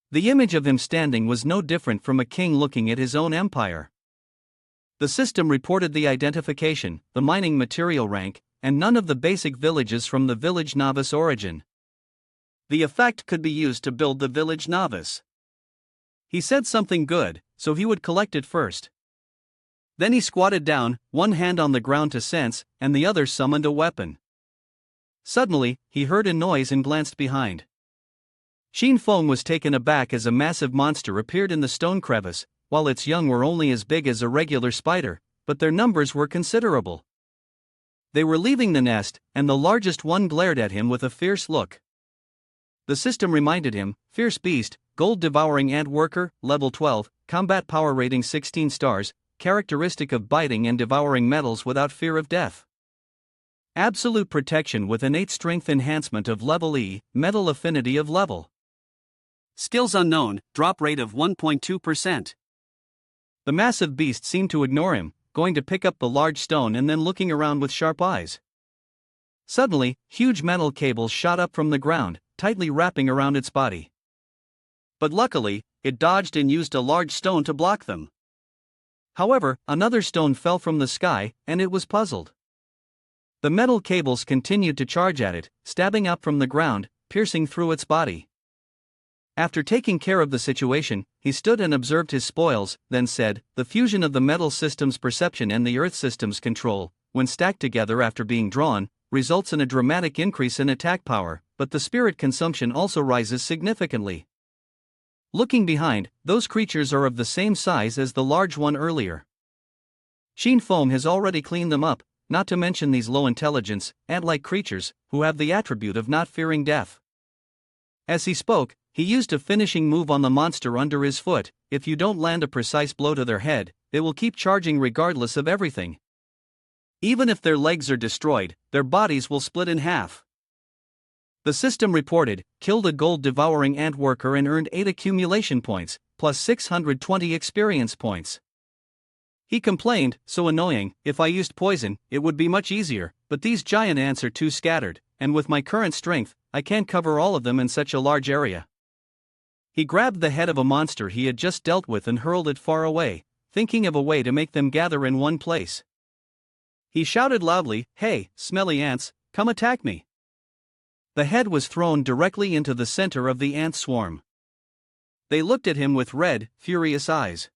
The image of him standing was no different from a king looking at his own empire. The system reported the identification, the mining material rank, and none of the basic villages from the village novice origin. The effect could be used to build the village novice. He said something good, so he would collect it first. Then he squatted down, one hand on the ground to sense, and the other summoned a weapon. Suddenly, he heard a noise and glanced behind. Xin Feng was taken aback as a massive monster appeared in the stone crevice, while its young were only as big as a regular spider, but their numbers were considerable. They were leaving the nest, and the largest one glared at him with a fierce look. The system reminded him, "Fierce beast, gold devouring ant worker, level 12, combat power rating 16 stars, characteristic of biting and devouring metals without fear of death. Absolute protection with innate strength enhancement of level E, metal affinity of level. Skills unknown, drop rate of 1.2%. The massive beast seemed to ignore him, going to pick up the large stone and then looking around with sharp eyes. Suddenly, huge metal cables shot up from the ground, tightly wrapping around its body. But luckily, it dodged and used a large stone to block them. However, another stone fell from the sky, and it was puzzled. The metal cables continued to charge at it, stabbing up from the ground, piercing through its body. After taking care of the situation, he stood and observed his spoils, then said, "The fusion of the metal system's perception and the earth system's control, when stacked together after being drawn, results in a dramatic increase in attack power, but the spirit consumption also rises significantly. Looking behind, those creatures are of the same size as the large one earlier. Xin Feng has already cleaned them up, not to mention these low-intelligence, ant-like creatures, who have the attribute of not fearing death." As he spoke, he used a finishing move on the monster under his foot. If you don't land a precise blow to their head, they will keep charging regardless of everything. Even if their legs are destroyed, their bodies will split in half. The system reported, killed a gold-devouring ant worker and earned 8 accumulation points, plus 620 experience points. He complained, "So annoying, if I used poison, it would be much easier, but these giant ants are too scattered, and with my current strength, I can't cover all of them in such a large area." He grabbed the head of a monster he had just dealt with and hurled it far away, thinking of a way to make them gather in one place. He shouted loudly, "Hey, smelly ants, come attack me." The head was thrown directly into the center of the ant swarm. They looked at him with red, furious eyes.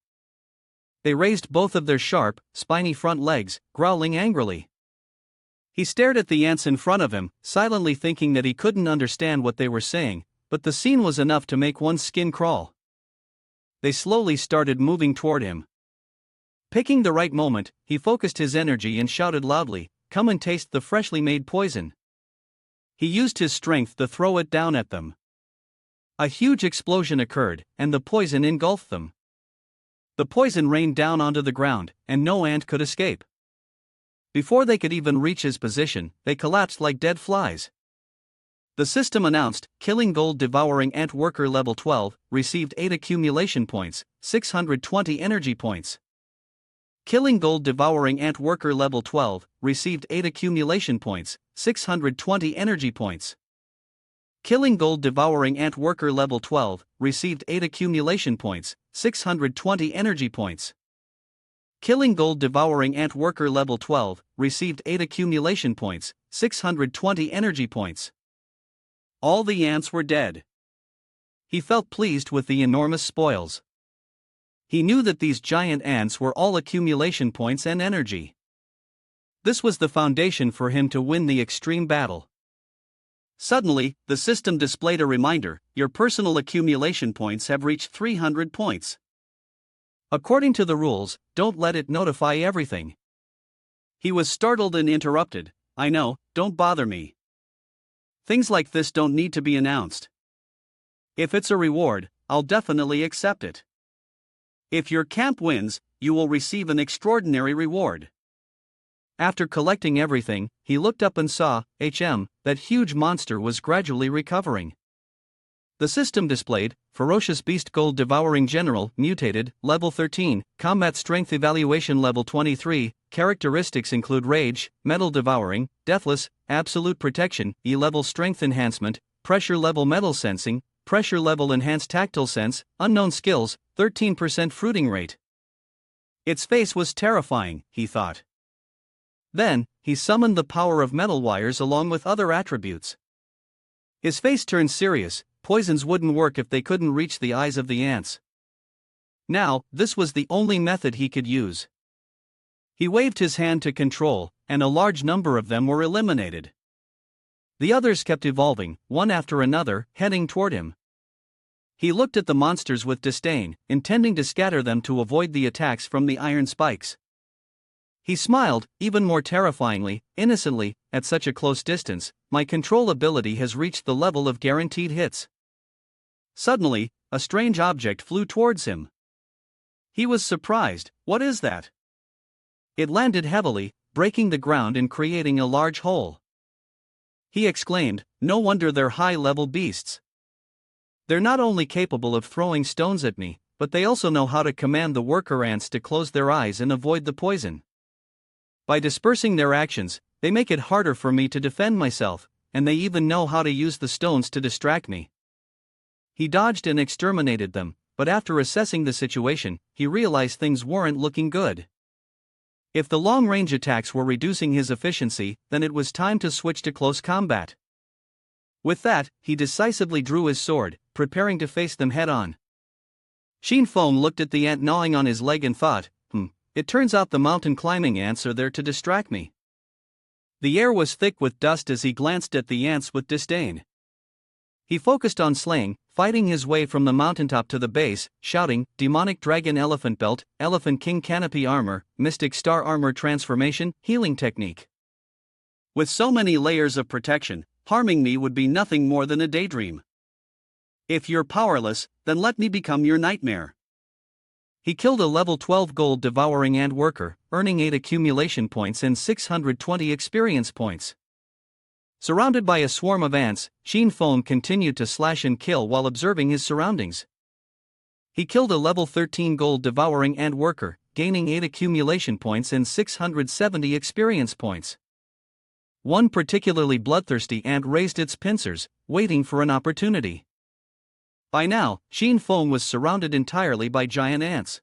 They raised both of their sharp, spiny front legs, growling angrily. He stared at the ants in front of him, silently thinking that he couldn't understand what they were saying, but the scene was enough to make one's skin crawl. They slowly started moving toward him. Picking the right moment, he focused his energy and shouted loudly, "Come and taste the freshly made poison." He used his strength to throw it down at them. A huge explosion occurred, and the poison engulfed them. The poison rained down onto the ground, and no ant could escape. Before they could even reach his position, they collapsed like dead flies. The system announced, killing gold-devouring ant worker level 12, received 8 accumulation points, 620 energy points. Killing gold-devouring ant worker level 12, received 8 accumulation points, 620 energy points. Killing gold-devouring ant worker level 12, received 8 accumulation points, 620 energy points. Killing gold-devouring ant worker level 12, received 8 accumulation points, 620 energy points. All the ants were dead. He felt pleased with the enormous spoils. He knew that these giant ants were all accumulation points and energy. This was the foundation for him to win the extreme battle. Suddenly, the system displayed a reminder: your personal accumulation points have reached 300 points. According to the rules, don't let it notify everything. He was startled and interrupted. I know, don't bother me. Things like this don't need to be announced. If it's a reward, I'll definitely accept it. If your camp wins, you will receive an extraordinary reward. After collecting everything, he looked up and saw, that huge monster was gradually recovering. The system displayed, Ferocious Beast Gold Devouring General, Mutated, Level 13, Combat Strength Evaluation Level 23, characteristics include Rage, Metal Devouring, Deathless, Absolute Protection, E-Level Strength Enhancement, Pressure Level Metal Sensing, Pressure Level Enhanced Tactile Sense, Unknown Skills, 13% Fruiting Rate. Its face was terrifying, he thought. Then, he summoned the power of metal wires along with other attributes. His face turned serious. Poisons wouldn't work if they couldn't reach the eyes of the ants. Now, this was the only method he could use. He waved his hand to control, and a large number of them were eliminated. The others kept evolving, one after another, heading toward him. He looked at the monsters with disdain, intending to scatter them to avoid the attacks from the iron spikes. He smiled, even more terrifyingly, innocently. At such a close distance, my control ability has reached the level of guaranteed hits. Suddenly, a strange object flew towards him. He was surprised. What is that? It landed heavily, breaking the ground and creating a large hole. He exclaimed, no wonder they're high-level beasts. They're not only capable of throwing stones at me, but they also know how to command the worker ants to close their eyes and avoid the poison. By dispersing their actions, they make it harder for me to defend myself, and they even know how to use the stones to distract me. He dodged and exterminated them, but after assessing the situation, he realized things weren't looking good. If the long-range attacks were reducing his efficiency, then it was time to switch to close combat. With that, he decisively drew his sword, preparing to face them head-on. Sheen Foam looked at the ant gnawing on his leg and thought, it turns out the mountain climbing ants are there to distract me. The air was thick with dust as he glanced at the ants with disdain. He focused on slaying, fighting his way from the mountaintop to the base, shouting, Demonic Dragon Elephant Belt, Elephant King Canopy Armor, Mystic Star Armor Transformation, Healing Technique. With so many layers of protection, harming me would be nothing more than a daydream. If you're powerless, then let me become your nightmare. He killed a level 12 gold devouring ant worker, earning 8 accumulation points and 620 experience points. Surrounded by a swarm of ants, Sheen Foam continued to slash and kill while observing his surroundings. He killed a level 13 gold devouring ant worker, gaining 8 accumulation points and 670 experience points. One particularly bloodthirsty ant raised its pincers, waiting for an opportunity. By now, Sheen Foam was surrounded entirely by giant ants.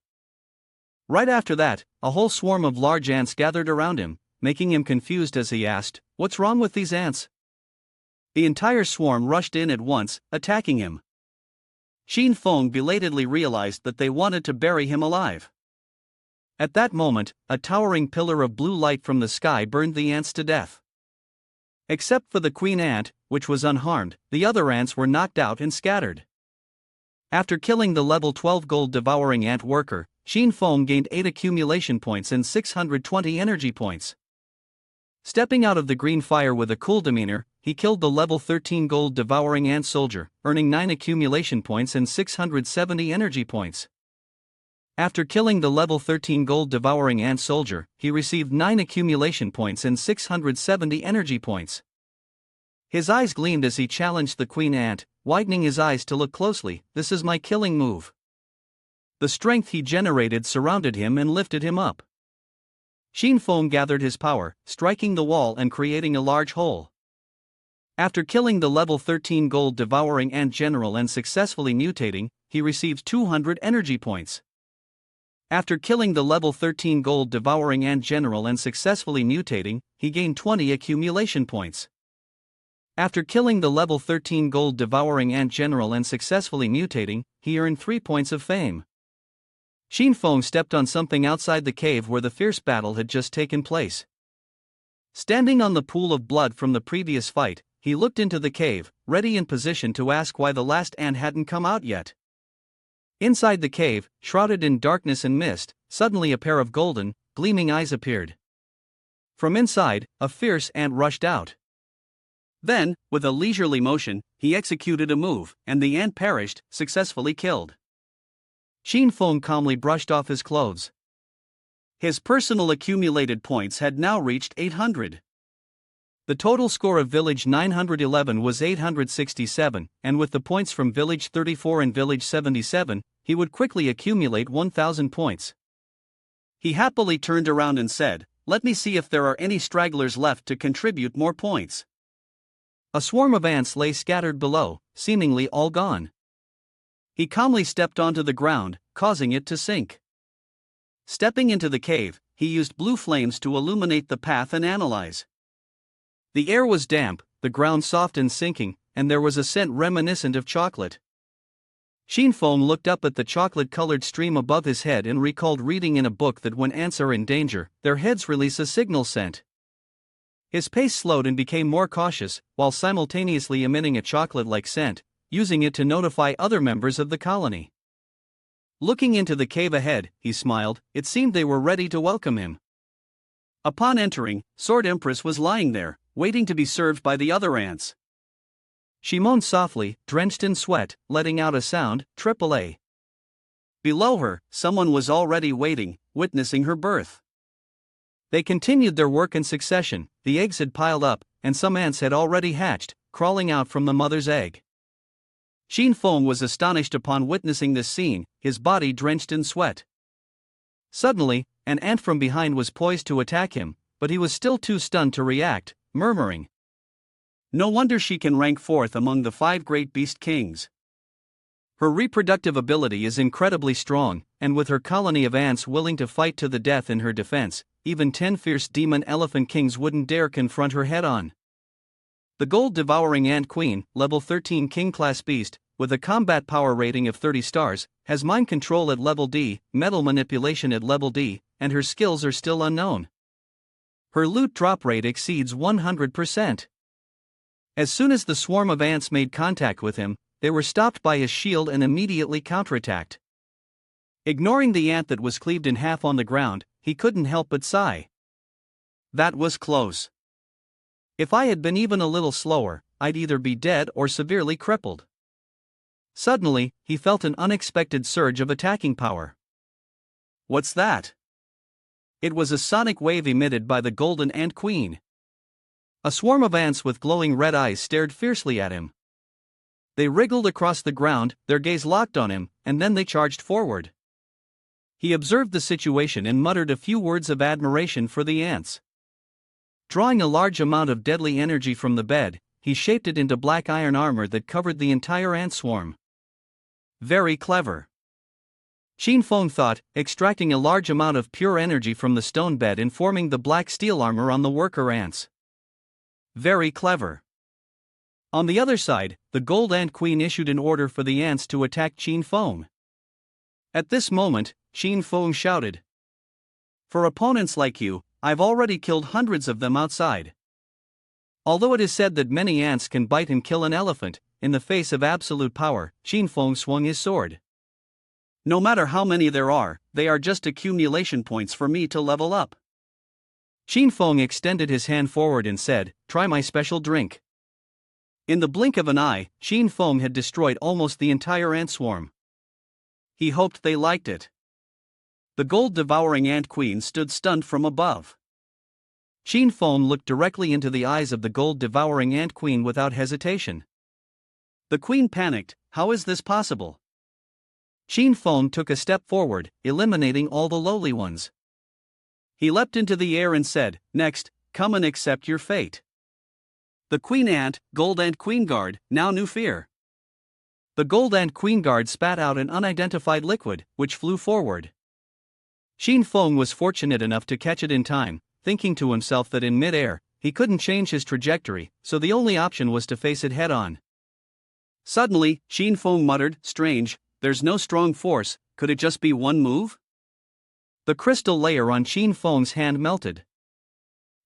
Right after that, a whole swarm of large ants gathered around him, making him confused as he asked, "What's wrong with these ants?" The entire swarm rushed in at once, attacking him. Sheen Foam belatedly realized that they wanted to bury him alive. At that moment, a towering pillar of blue light from the sky burned the ants to death. Except for the queen ant, which was unharmed, the other ants were knocked out and scattered. After killing the level 12 gold devouring ant worker, Sheen Foam gained 8 accumulation points and 620 energy points. Stepping out of the green fire with a cool demeanor, he killed the level 13 gold devouring ant soldier, earning 9 accumulation points and 670 energy points. After killing the level 13 gold devouring ant soldier, he received 9 accumulation points and 670 energy points. His eyes gleamed as he challenged the queen ant, widening his eyes to look closely. This is my killing move. The strength he generated surrounded him and lifted him up. Sheen Foam gathered his power, striking the wall and creating a large hole. After killing the level 13 gold devouring ant general and successfully mutating, he received 200 energy points. After killing the level 13 gold devouring ant general and successfully mutating, he gained 20 accumulation points. After killing the level 13 gold devouring ant general and successfully mutating, he earned 3 points of fame. Sheen Foam stepped on something outside the cave where the fierce battle had just taken place. Standing on the pool of blood from the previous fight, he looked into the cave, ready in position to ask why the last ant hadn't come out yet. Inside the cave, shrouded in darkness and mist, suddenly a pair of golden, gleaming eyes appeared. From inside, a fierce ant rushed out. Then, with a leisurely motion, he executed a move, and the ant perished, successfully killed. Xin Feng calmly brushed off his clothes. His personal accumulated points had now reached 800. The total score of Village 911 was 867, and with the points from Village 34 and Village 77, he would quickly accumulate 1000 points. He happily turned around and said, "Let me see if there are any stragglers left to contribute more points." A swarm of ants lay scattered below, seemingly all gone. He calmly stepped onto the ground, causing it to sink. Stepping into the cave, he used blue flames to illuminate the path and analyze. The air was damp, the ground soft and sinking, and there was a scent reminiscent of chocolate. Xin Feng looked up at the chocolate-colored stream above his head and recalled reading in a book that when ants are in danger, their heads release a signal scent. His pace slowed and became more cautious, while simultaneously emitting a chocolate-like scent, using it to notify other members of the colony. Looking into the cave ahead, he smiled. It seemed they were ready to welcome him. Upon entering, Sword Empress was lying there, waiting to be served by the other ants. She moaned softly, drenched in sweat, letting out a sound, AAA. Below her, someone was already waiting, witnessing her birth. They continued their work in succession. The eggs had piled up, and some ants had already hatched, crawling out from the mother's egg. Xin Feng was astonished upon witnessing this scene, his body drenched in sweat. Suddenly, an ant from behind was poised to attack him, but he was still too stunned to react, murmuring, "No wonder she can rank 4th among the 5 great beast kings. Her reproductive ability is incredibly strong, and with her colony of ants willing to fight to the death in her defense, even 10 fierce demon elephant kings wouldn't dare confront her head-on." The gold-devouring ant queen, level 13 king-class beast, with a combat power rating of 30 stars, has mind control at level D, metal manipulation at level D, and her skills are still unknown. Her loot drop rate exceeds 100%. As soon as the swarm of ants made contact with him, they were stopped by his shield and immediately counterattacked. Ignoring the ant that was cleaved in half on the ground, he couldn't help but sigh. That was close. If I had been even a little slower, I'd either be dead or severely crippled. Suddenly, he felt an unexpected surge of attacking power. What's that? It was a sonic wave emitted by the golden ant queen. A swarm of ants with glowing red eyes stared fiercely at him. They wriggled across the ground, their gaze locked on him, and then they charged forward. He observed the situation and muttered a few words of admiration for the ants. Drawing a large amount of deadly energy from the bed, he shaped it into black iron armor that covered the entire ant swarm. Very clever. Xin Feng thought, extracting a large amount of pure energy from the stone bed and forming the black steel armor on the worker ants. Very clever. On the other side, the gold ant queen issued an order for the ants to attack Xin Feng. At this moment, Xin Feng shouted, "For opponents like you, I've already killed hundreds of them outside." Although it is said that many ants can bite and kill an elephant, in the face of absolute power, Xin Feng swung his sword. "No matter how many there are, they are just accumulation points for me to level up." Xin Feng extended his hand forward and said, "Try my special drink." In the blink of an eye, Xin Feng had destroyed almost the entire ant swarm. He hoped they liked it. The gold-devouring ant queen stood stunned from above. Xin Feng looked directly into the eyes of the gold-devouring ant queen without hesitation. The queen panicked. How is this possible? Xin Feng took a step forward, eliminating all the lowly ones. He leapt into the air and said, "Next, come and accept your fate." The queen ant, gold ant queen guard, now knew fear. The gold ant queen guard spat out an unidentified liquid, which flew forward. Xin Feng was fortunate enough to catch it in time, thinking to himself that in mid-air, he couldn't change his trajectory, so the only option was to face it head-on. Suddenly, Xin Feng muttered, "Strange, there's no strong force, could it just be one move?" The crystal layer on Xin Feng's hand melted.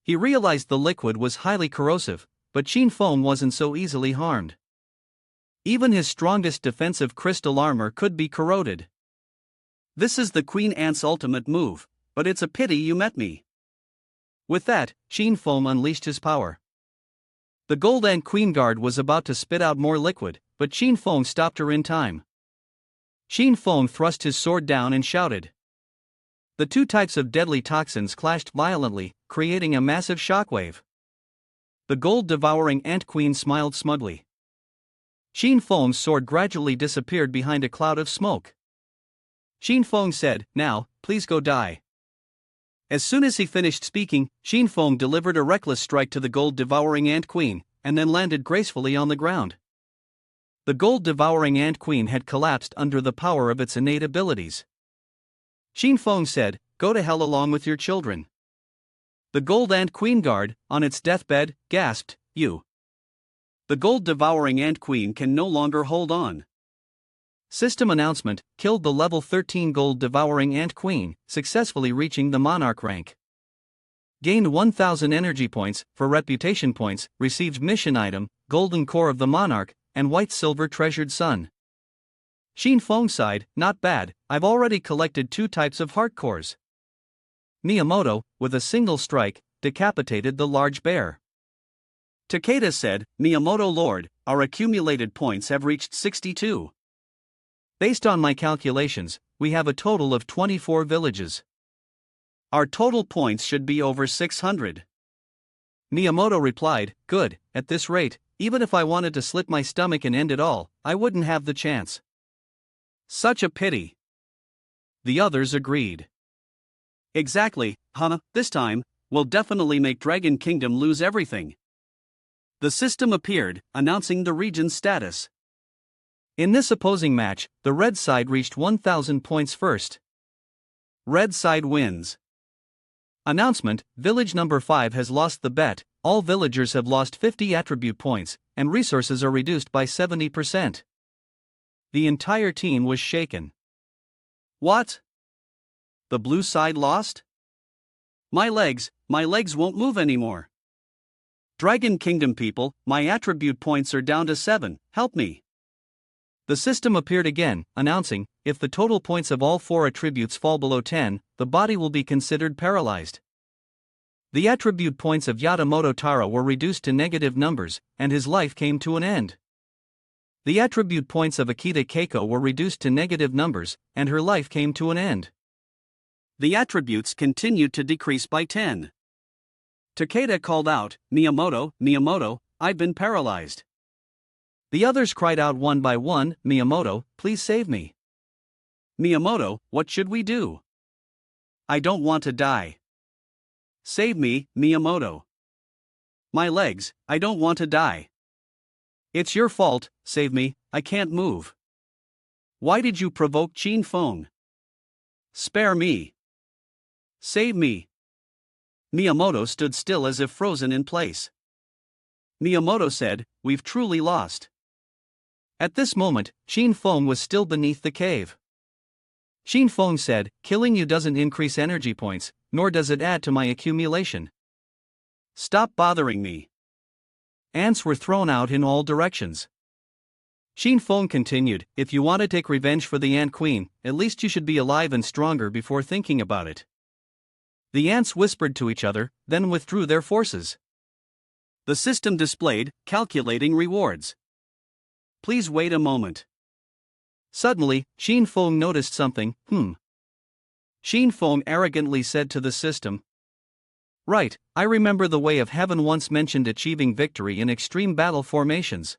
He realized the liquid was highly corrosive, but Qin Feng wasn't so easily harmed. Even his strongest defensive crystal armor could be corroded. This is the Queen Ant's ultimate move, but it's a pity you met me. With that, Qin Feng unleashed his power. The Gold Ant Queen Guard was about to spit out more liquid, but Qin Feng stopped her in time. Qin Feng thrust his sword down and shouted. The two types of deadly toxins clashed violently, creating a massive shockwave. The gold-devouring Ant Queen smiled smugly. Qin Feng's sword gradually disappeared behind a cloud of smoke. Qin Feng said, "Now, please go die." As soon as he finished speaking, Qin Feng delivered a reckless strike to the gold-devouring Ant Queen, and then landed gracefully on the ground. The gold-devouring Ant Queen had collapsed under the power of its innate abilities. Qin Feng said, "Go to hell along with your children." The Gold Ant Queen Guard, on its deathbed, gasped, "You." The gold-devouring Ant Queen can no longer hold on. System announcement: killed the level 13 gold-devouring Ant Queen, successfully reaching the Monarch rank. Gained 1000 energy points, for reputation points, received mission item, Golden Core of the Monarch, and White-Silver Treasured Sun. Qin Feng sighed, "Not bad, I've already collected 2 types of heart cores." Miyamoto, with a single strike, decapitated the large bear. Takeda said, "Miyamoto Lord, our accumulated points have reached 62. Based on my calculations, we have a total of 24 villages. Our total points should be over 600. Miyamoto replied, "Good, at this rate, even if I wanted to slit my stomach and end it all, I wouldn't have the chance." Such a pity. The others agreed. Exactly, this time, we'll definitely make Dragon Kingdom lose everything. The system appeared, announcing the region's status. In this opposing match, the red side reached 1000 points first. Red side wins. Announcement: Village number 5 has lost the bet, all villagers have lost 50 attribute points, and resources are reduced by 70%. The entire team was shaken. What? The blue side lost? My legs won't move anymore. Dragon Kingdom people, my attribute points are down to 7, help me. The system appeared again, announcing, if the total points of all 4 attributes fall below 10, the body will be considered paralyzed. The attribute points of Yadamoto Taro were reduced to negative numbers, and his life came to an end. The attribute points of Akita Keiko were reduced to negative numbers, and her life came to an end. The attributes continued to decrease by 10. Takeda called out, Miyamoto, I've been paralyzed." The others cried out one by one, "Miyamoto, please save me." "Miyamoto, what should we do? I don't want to die. Save me, Miyamoto. My legs, I don't want to die. It's your fault, save me, I can't move. Why did you provoke Qin Feng? Spare me. Save me." Miyamoto stood still as if frozen in place. Miyamoto said, "We've truly lost." At this moment, Qin Feng was still beneath the cave. Qin Feng said, "Killing you doesn't increase energy points, nor does it add to my accumulation. Stop bothering me." Ants were thrown out in all directions. Qin Feng continued, "If you want to take revenge for the Ant Queen, at least you should be alive and stronger before thinking about it." The ants whispered to each other, then withdrew their forces. The system displayed, calculating rewards. Please wait a moment. Suddenly, Qin Feng noticed something. Qin Feng arrogantly said to the system, "Right, I remember the Way of Heaven once mentioned achieving victory in extreme battle formations.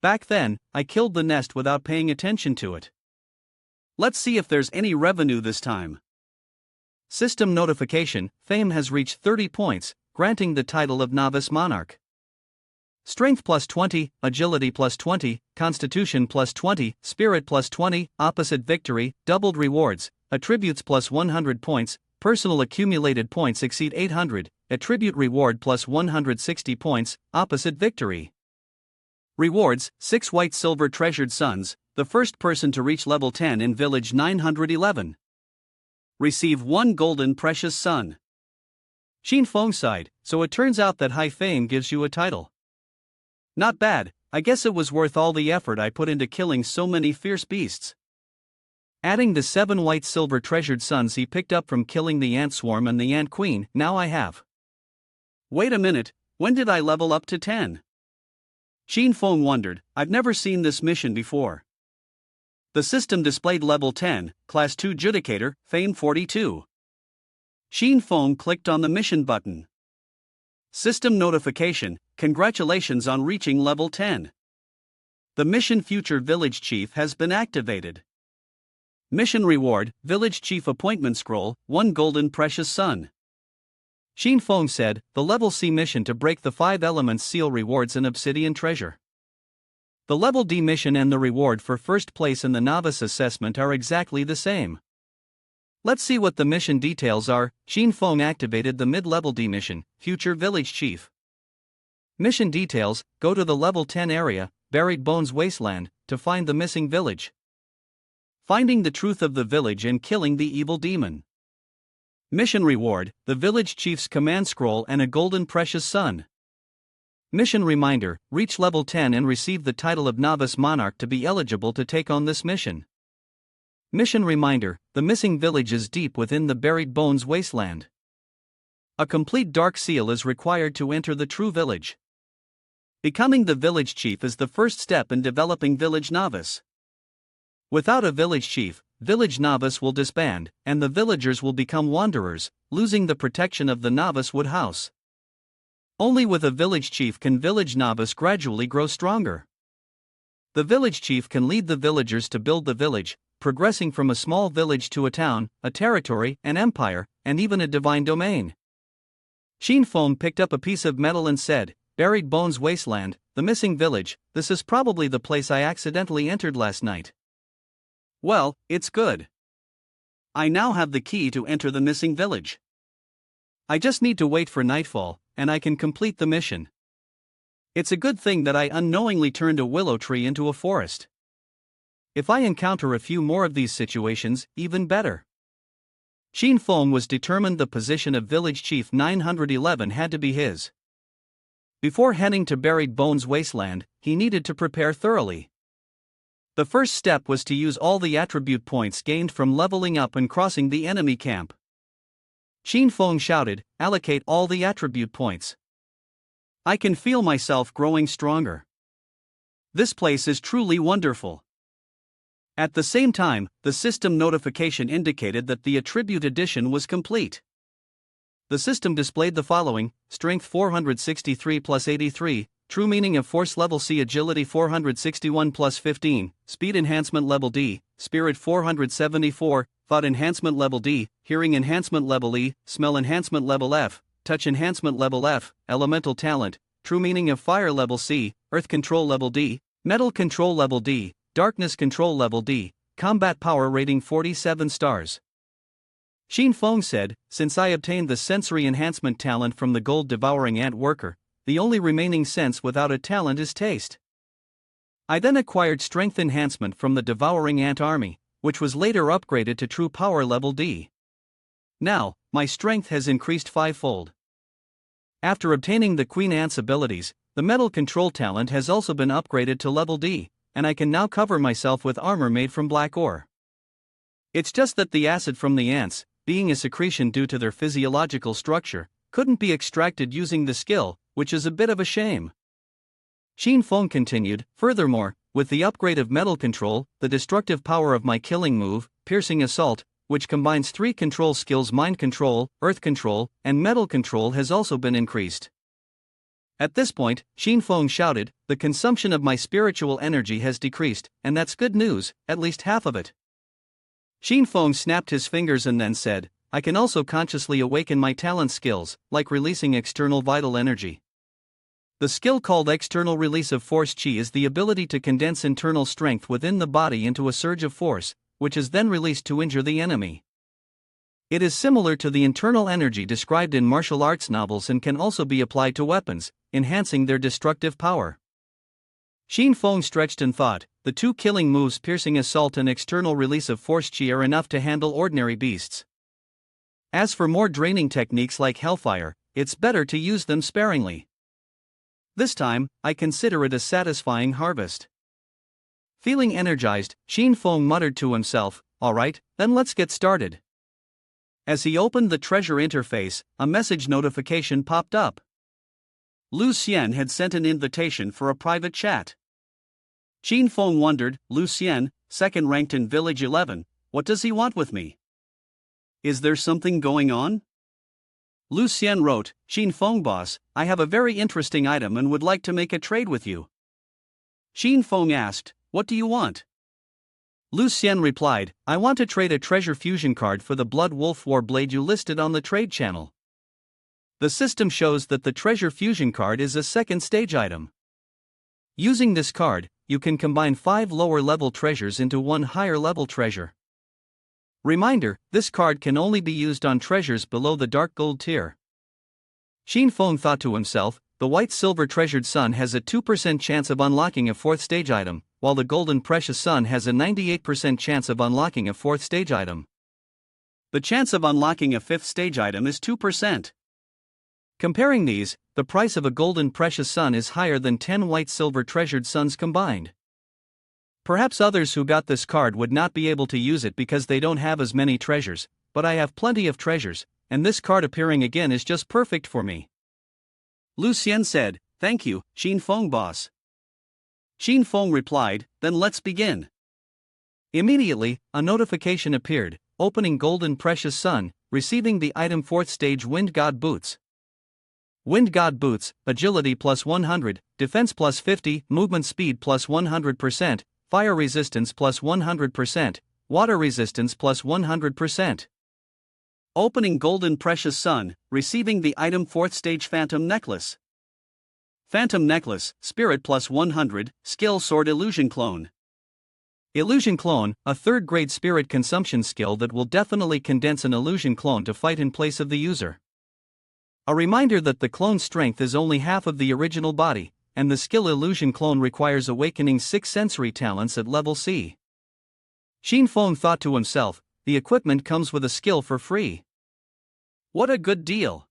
Back then, I killed the nest without paying attention to it. Let's see if there's any revenue this time." System notification: Fame has reached 30 points, granting the title of Novice Monarch. Strength plus 20, Agility plus 20, Constitution plus 20, Spirit plus 20, Opposite Victory, doubled rewards, Attributes plus 100 points, Personal accumulated points exceed 800, Attribute reward plus 160 points, Opposite Victory. Rewards: 6 White-Silver Treasured Suns, the first person to reach level 10 in Village 911. Receive 1 Golden Precious Sun. Xin Feng sighed, so it turns out that high fame gives you a title. Not bad, I guess it was worth all the effort I put into killing so many fierce beasts. Adding the 7 white silver treasured suns he picked up from killing the ant swarm and the ant queen, now I have. Wait a minute, when did I level up to 10? Xin Feng wondered, I've never seen this mission before. The system displayed level 10, class 2 Judicator, fame 42. Xin Feng clicked on the mission button. System notification, congratulations on reaching level 10. The mission Future Village Chief has been activated. Mission reward, Village Chief Appointment Scroll, 1 golden precious sun. Xin Feng said, the level C mission to break the 5 elements seal rewards an obsidian treasure. The level D mission and the reward for first place in the novice assessment are exactly the same. Let's see what the mission details are. Xin Feng activated the mid-level D mission, Future Village Chief. Mission details, go to the level 10 area, Buried Bones Wasteland, to find the missing village. Finding the truth of the village and killing the evil demon. Mission reward, the village chief's command scroll and a golden precious sun. Mission reminder, reach level 10 and receive the title of Novice Monarch to be eligible to take on this mission. Mission reminder, the missing village is deep within the Buried Bones Wasteland. A complete dark seal is required to enter the true village. Becoming the village chief is the first step in developing village novice. Without a village chief, village novice will disband, and the villagers will become wanderers, losing the protection of the novice wood house. Only with a village chief can village novice gradually grow stronger. The village chief can lead the villagers to build the village, progressing from a small village to a town, a territory, an empire, and even a divine domain. Xin Feng picked up a piece of metal and said, Buried Bones Wasteland, the missing village, this is probably the place I accidentally entered last night. Well, it's good. I now have the key to enter the missing village. I just need to wait for nightfall, and I can complete the mission. It's a good thing that I unknowingly turned a willow tree into a forest. If I encounter a few more of these situations, even better. Xin Feng was determined the position of Village Chief 911 had to be his. Before heading to Buried Bones Wasteland, he needed to prepare thoroughly. The first step was to use all the attribute points gained from leveling up and crossing the enemy camp. Xin Feng shouted, allocate all the attribute points. I can feel myself growing stronger. This place is truly wonderful. At the same time, the system notification indicated that the attribute addition was complete. The system displayed the following: Strength 463 plus 83, True Meaning of Force Level C, Agility 461 plus 15, Speed Enhancement Level D, Spirit 474, Thought Enhancement Level D, Hearing Enhancement Level E, Smell Enhancement Level F, Touch Enhancement Level F, Elemental Talent, True Meaning of Fire Level C, Earth Control Level D, Metal Control Level D, Darkness Control Level D, Combat Power Rating 47 stars. Xin Feng said, since I obtained the Sensory Enhancement talent from the Gold Devouring Ant Worker, the only remaining sense without a talent is taste. I then acquired Strength Enhancement from the Devouring Ant Army, which was later upgraded to True Power Level D. Now, my strength has increased 5-fold. After obtaining the Queen Ant's abilities, the Metal Control talent has also been upgraded to Level D, and I can now cover myself with armor made from black ore. It's just that the acid from the ants, being a secretion due to their physiological structure, couldn't be extracted using the skill, which is a bit of a shame. Xin Feng continued, furthermore, with the upgrade of Metal Control, the destructive power of my killing move, Piercing Assault, which combines 3 control skills: Mind Control, Earth Control, and Metal Control, has also been increased. At this point, Xin Feng shouted, the consumption of my spiritual energy has decreased, and that's good news, at least half of it. Xin Feng snapped his fingers and then said, I can also consciously awaken my talent skills, like releasing external vital energy. The skill called External Release of Force Chi is the ability to condense internal strength within the body into a surge of force, which is then released to injure the enemy. It is similar to the internal energy described in martial arts novels and can also be applied to weapons, enhancing their destructive power. Xin Feng stretched and thought, the 2 killing moves Piercing Assault and External Release of Force Chi are enough to handle ordinary beasts. As for more draining techniques like Hellfire, it's better to use them sparingly. This time, I consider it a satisfying harvest. Feeling energized, Xin Feng muttered to himself, "Alright, then let's get started." As he opened the treasure interface, a message notification popped up. Lu Xian had sent an invitation for a private chat. Xin Feng wondered, Lu Xian, second ranked in Village 11, what does he want with me? Is there something going on? Lu Xian wrote, Xin Feng boss, I have a very interesting item and would like to make a trade with you. Xin Feng asked, what do you want? Lu Xian replied, I want to trade a treasure fusion card for the Blood Wolf War blade you listed on the trade channel. The system shows that the treasure fusion card is a second stage item. Using this card, you can combine 5 lower level treasures into 1 higher level treasure. Reminder, this card can only be used on treasures below the dark gold tier. Xin Feng thought to himself, the white silver treasured sun has a 2% chance of unlocking a 4th stage item, while the golden precious sun has a 98% chance of unlocking a 4th stage item. The chance of unlocking a 5th stage item is 2%. Comparing these, the price of a golden precious sun is higher than 10 white silver treasured suns combined. Perhaps others who got this card would not be able to use it because they don't have as many treasures, but I have plenty of treasures, and this card appearing again is just perfect for me. Lu Xian said, thank you, Xin Feng boss. Xin Feng replied, then let's begin. Immediately, a notification appeared, opening golden precious sun, receiving the item 4th stage Wind God Boots. Wind God Boots, agility plus 100, defense plus 50, movement speed plus 100%, fire resistance plus 100%, water resistance plus 100%. Opening golden precious sun, receiving the item 4th stage Phantom Necklace. Phantom Necklace, spirit plus 100, skill sword illusion clone. Illusion clone, a 3rd grade spirit consumption skill that will definitely condense an illusion clone to fight in place of the user. A reminder that the clone's strength is only half of the original body, and the skill illusion clone requires awakening 6 sensory talents at level C. Xin Feng thought to himself, the equipment comes with a skill for free. What a good deal!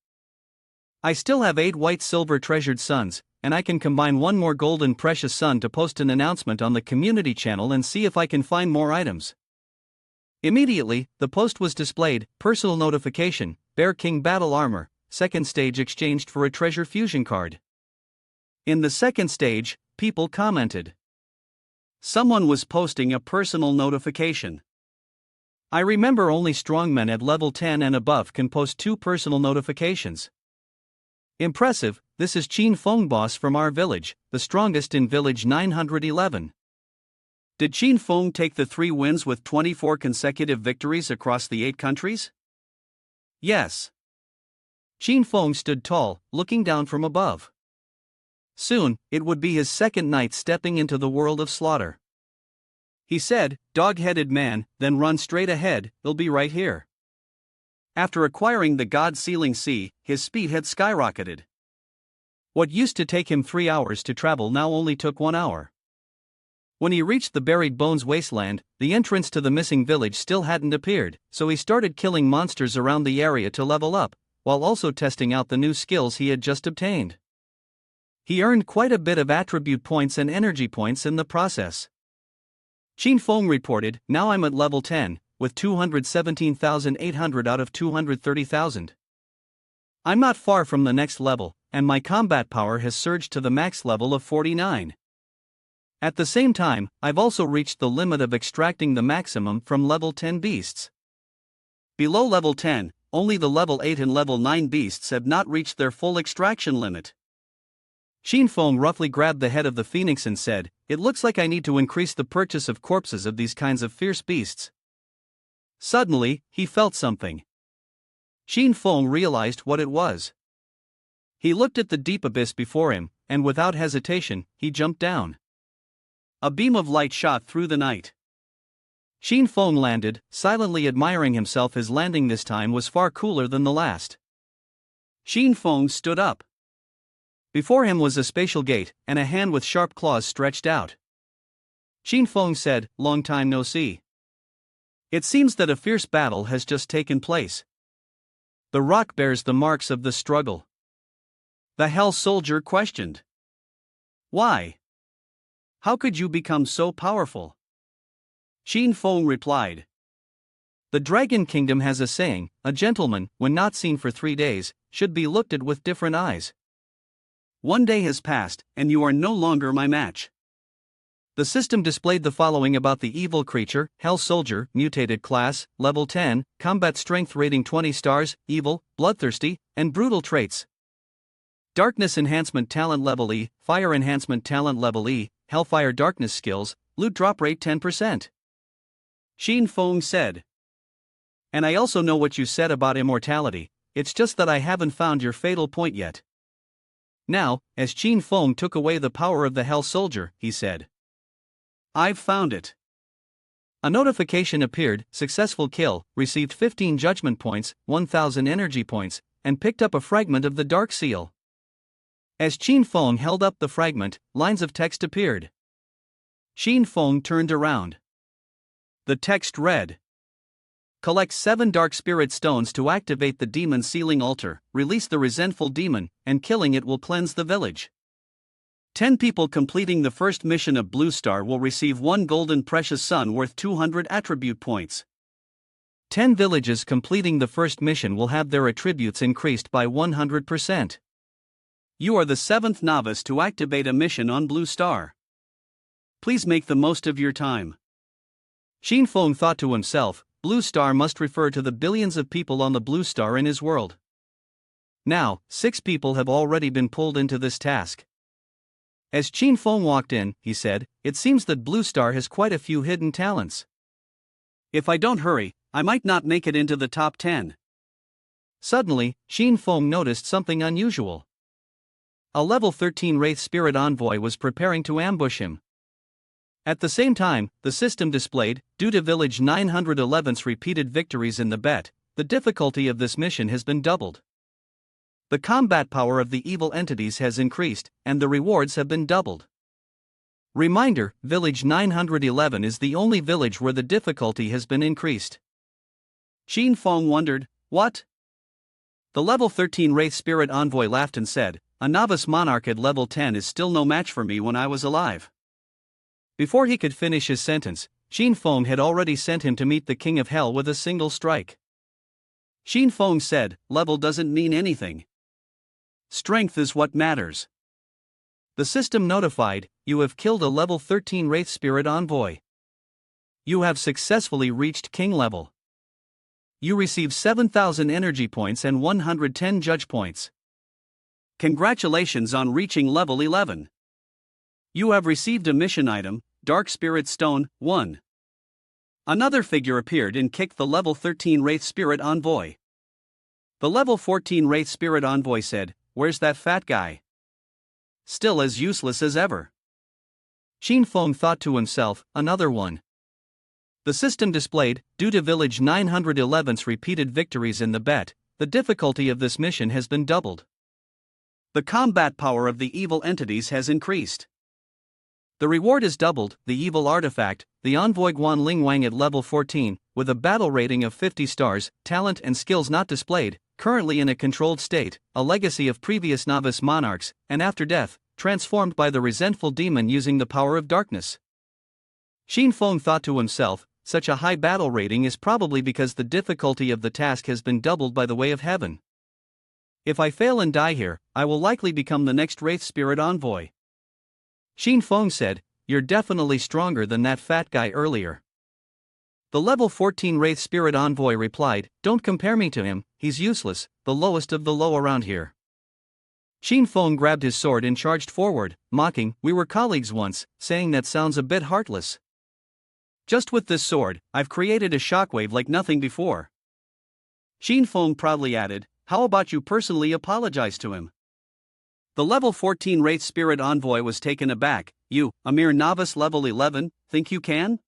I still have 8 white silver treasured suns, and I can combine 1 more golden precious sun to post an announcement on the community channel and see if I can find more items. Immediately, the post was displayed, personal notification, Bear King Battle Armor, 2nd stage exchanged for a treasure fusion card. In the 2nd stage, people commented. Someone was posting a personal notification. I remember only strongmen at level 10 and above can post 2 personal notifications. Impressive, this is Xin Feng boss from our village, the strongest in village 911. Did Xin Feng take the 3 wins with 24 consecutive victories across the 8 countries? Yes. Xin Feng stood tall, looking down from above. Soon, it would be his 2nd night stepping into the world of slaughter. He said, dog-headed man, then run straight ahead, they'll be right here. After acquiring the God Sealing Sea, his speed had skyrocketed. What used to take him 3 hours to travel now only took 1 hour. When he reached the Buried Bones wasteland, the entrance to the missing village still hadn't appeared, so he started killing monsters around the area to level up, while also testing out the new skills he had just obtained. He earned quite a bit of attribute points and energy points in the process. Xin Feng reported, now I'm at level 10, with 217,800 out of 230,000. I'm not far from the next level, and my combat power has surged to the max level of 49. At the same time, I've also reached the limit of extracting the maximum from level 10 beasts. Below level 10, only the level 8 and level 9 beasts have not reached their full extraction limit. Xin Feng roughly grabbed the head of the phoenix and said, it looks like I need to increase the purchase of corpses of these kinds of fierce beasts. Suddenly, he felt something. Xin Feng realized what it was. He looked at the deep abyss before him, and without hesitation, he jumped down. A beam of light shot through the night. Xin Feng landed, silently admiring himself. His landing this time was far cooler than the last. Xin Feng stood up. Before him was a spatial gate, and a hand with sharp claws stretched out. Xin Feng said, long time no see. It seems that a fierce battle has just taken place. The rock bears the marks of the struggle. The Hell Soldier questioned. Why? How could you become so powerful? Xin Feng replied. The Dragon Kingdom has a saying, a gentleman, when not seen for 3 days, should be looked at with different eyes. 1 day has passed, and you are no longer my match. The system displayed the following about the evil creature: Hell Soldier, mutated class, level 10, combat strength rating 20 stars, evil, bloodthirsty, and brutal traits. Darkness enhancement talent level E, fire enhancement talent level E, hellfire darkness skills, loot drop rate 10%. Xin Feng said. And I also know what you said about immortality, it's just that I haven't found your fatal point yet. Now, as Xin Feng took away the power of the Hell Soldier, he said, I've found it. A notification appeared: successful kill, received 15 judgment points, 1000 energy points, and picked up a fragment of the Dark Seal. As Xin Feng held up the fragment, lines of text appeared. Xin Feng turned around. The text read: Collect 7 Dark Spirit Stones to activate the Demon Sealing Altar, release the resentful demon, and killing it will cleanse the village. 10 people completing the first mission of Blue Star will receive 1 golden precious sun worth 200 attribute points. 10 villages completing the first mission will have their attributes increased by 100%. You are the 7th novice to activate a mission on Blue Star. Please make the most of your time. Xin Feng thought to himself, Blue Star must refer to the billions of people on the Blue Star in his world. Now, 6 people have already been pulled into this task. As Xin Feng walked in, he said, it seems that Blue Star has quite a few hidden talents. If I don't hurry, I might not make it into the top 10. Suddenly, Xin Feng noticed something unusual. A level 13 Wraith Spirit Envoy was preparing to ambush him. At the same time, the system displayed, due to Village 911's repeated victories in the bet, the difficulty of this mission has been doubled. The combat power of the evil entities has increased, and the rewards have been doubled. Reminder: Village 911 is the only village where the difficulty has been increased. Xin Feng wondered, what? The level 13 Wraith Spirit Envoy laughed and said, a novice monarch at level 10 is still no match for me when I was alive. Before he could finish his sentence, Xin Feng had already sent him to meet the King of Hell with a single strike. Xin Feng said, level doesn't mean anything. Strength is what matters. The system notified, you have killed a level 13 Wraith Spirit Envoy. You have successfully reached king level. You receive 7,000 energy points and 110 judge points. Congratulations on reaching level 11. You have received a mission item, Dark Spirit Stone 1. Another figure appeared and kicked the level 13 Wraith Spirit Envoy. The level 14 Wraith Spirit Envoy said, where's that fat guy? Still as useless as ever. Xin Feng thought to himself, another one. The system displayed, due to Village 911's repeated victories in the bet, the difficulty of this mission has been doubled. The combat power of the evil entities has increased. The reward is doubled: the evil artifact, the Envoy Guan Ling Wang at level 14, with a battle rating of 50 stars, talent and skills not displayed, currently in a controlled state, a legacy of previous novice monarchs, and after death, transformed by the resentful demon using the power of darkness. Xin Feng thought to himself, such a high battle rating is probably because the difficulty of the task has been doubled by the way of heaven. If I fail and die here, I will likely become the next Wraith Spirit Envoy. Xin Feng said, you're definitely stronger than that fat guy earlier. The level 14 Wraith Spirit Envoy replied, don't compare me to him, he's useless, the lowest of the low around here. Xin Feng grabbed his sword and charged forward, mocking, we were colleagues once, saying that sounds a bit heartless. Just with this sword, I've created a shockwave like nothing before. Xin Feng proudly added, how about you personally apologize to him? The level 14 Wraith Spirit Envoy was taken aback, you, a mere novice level 11, think you can?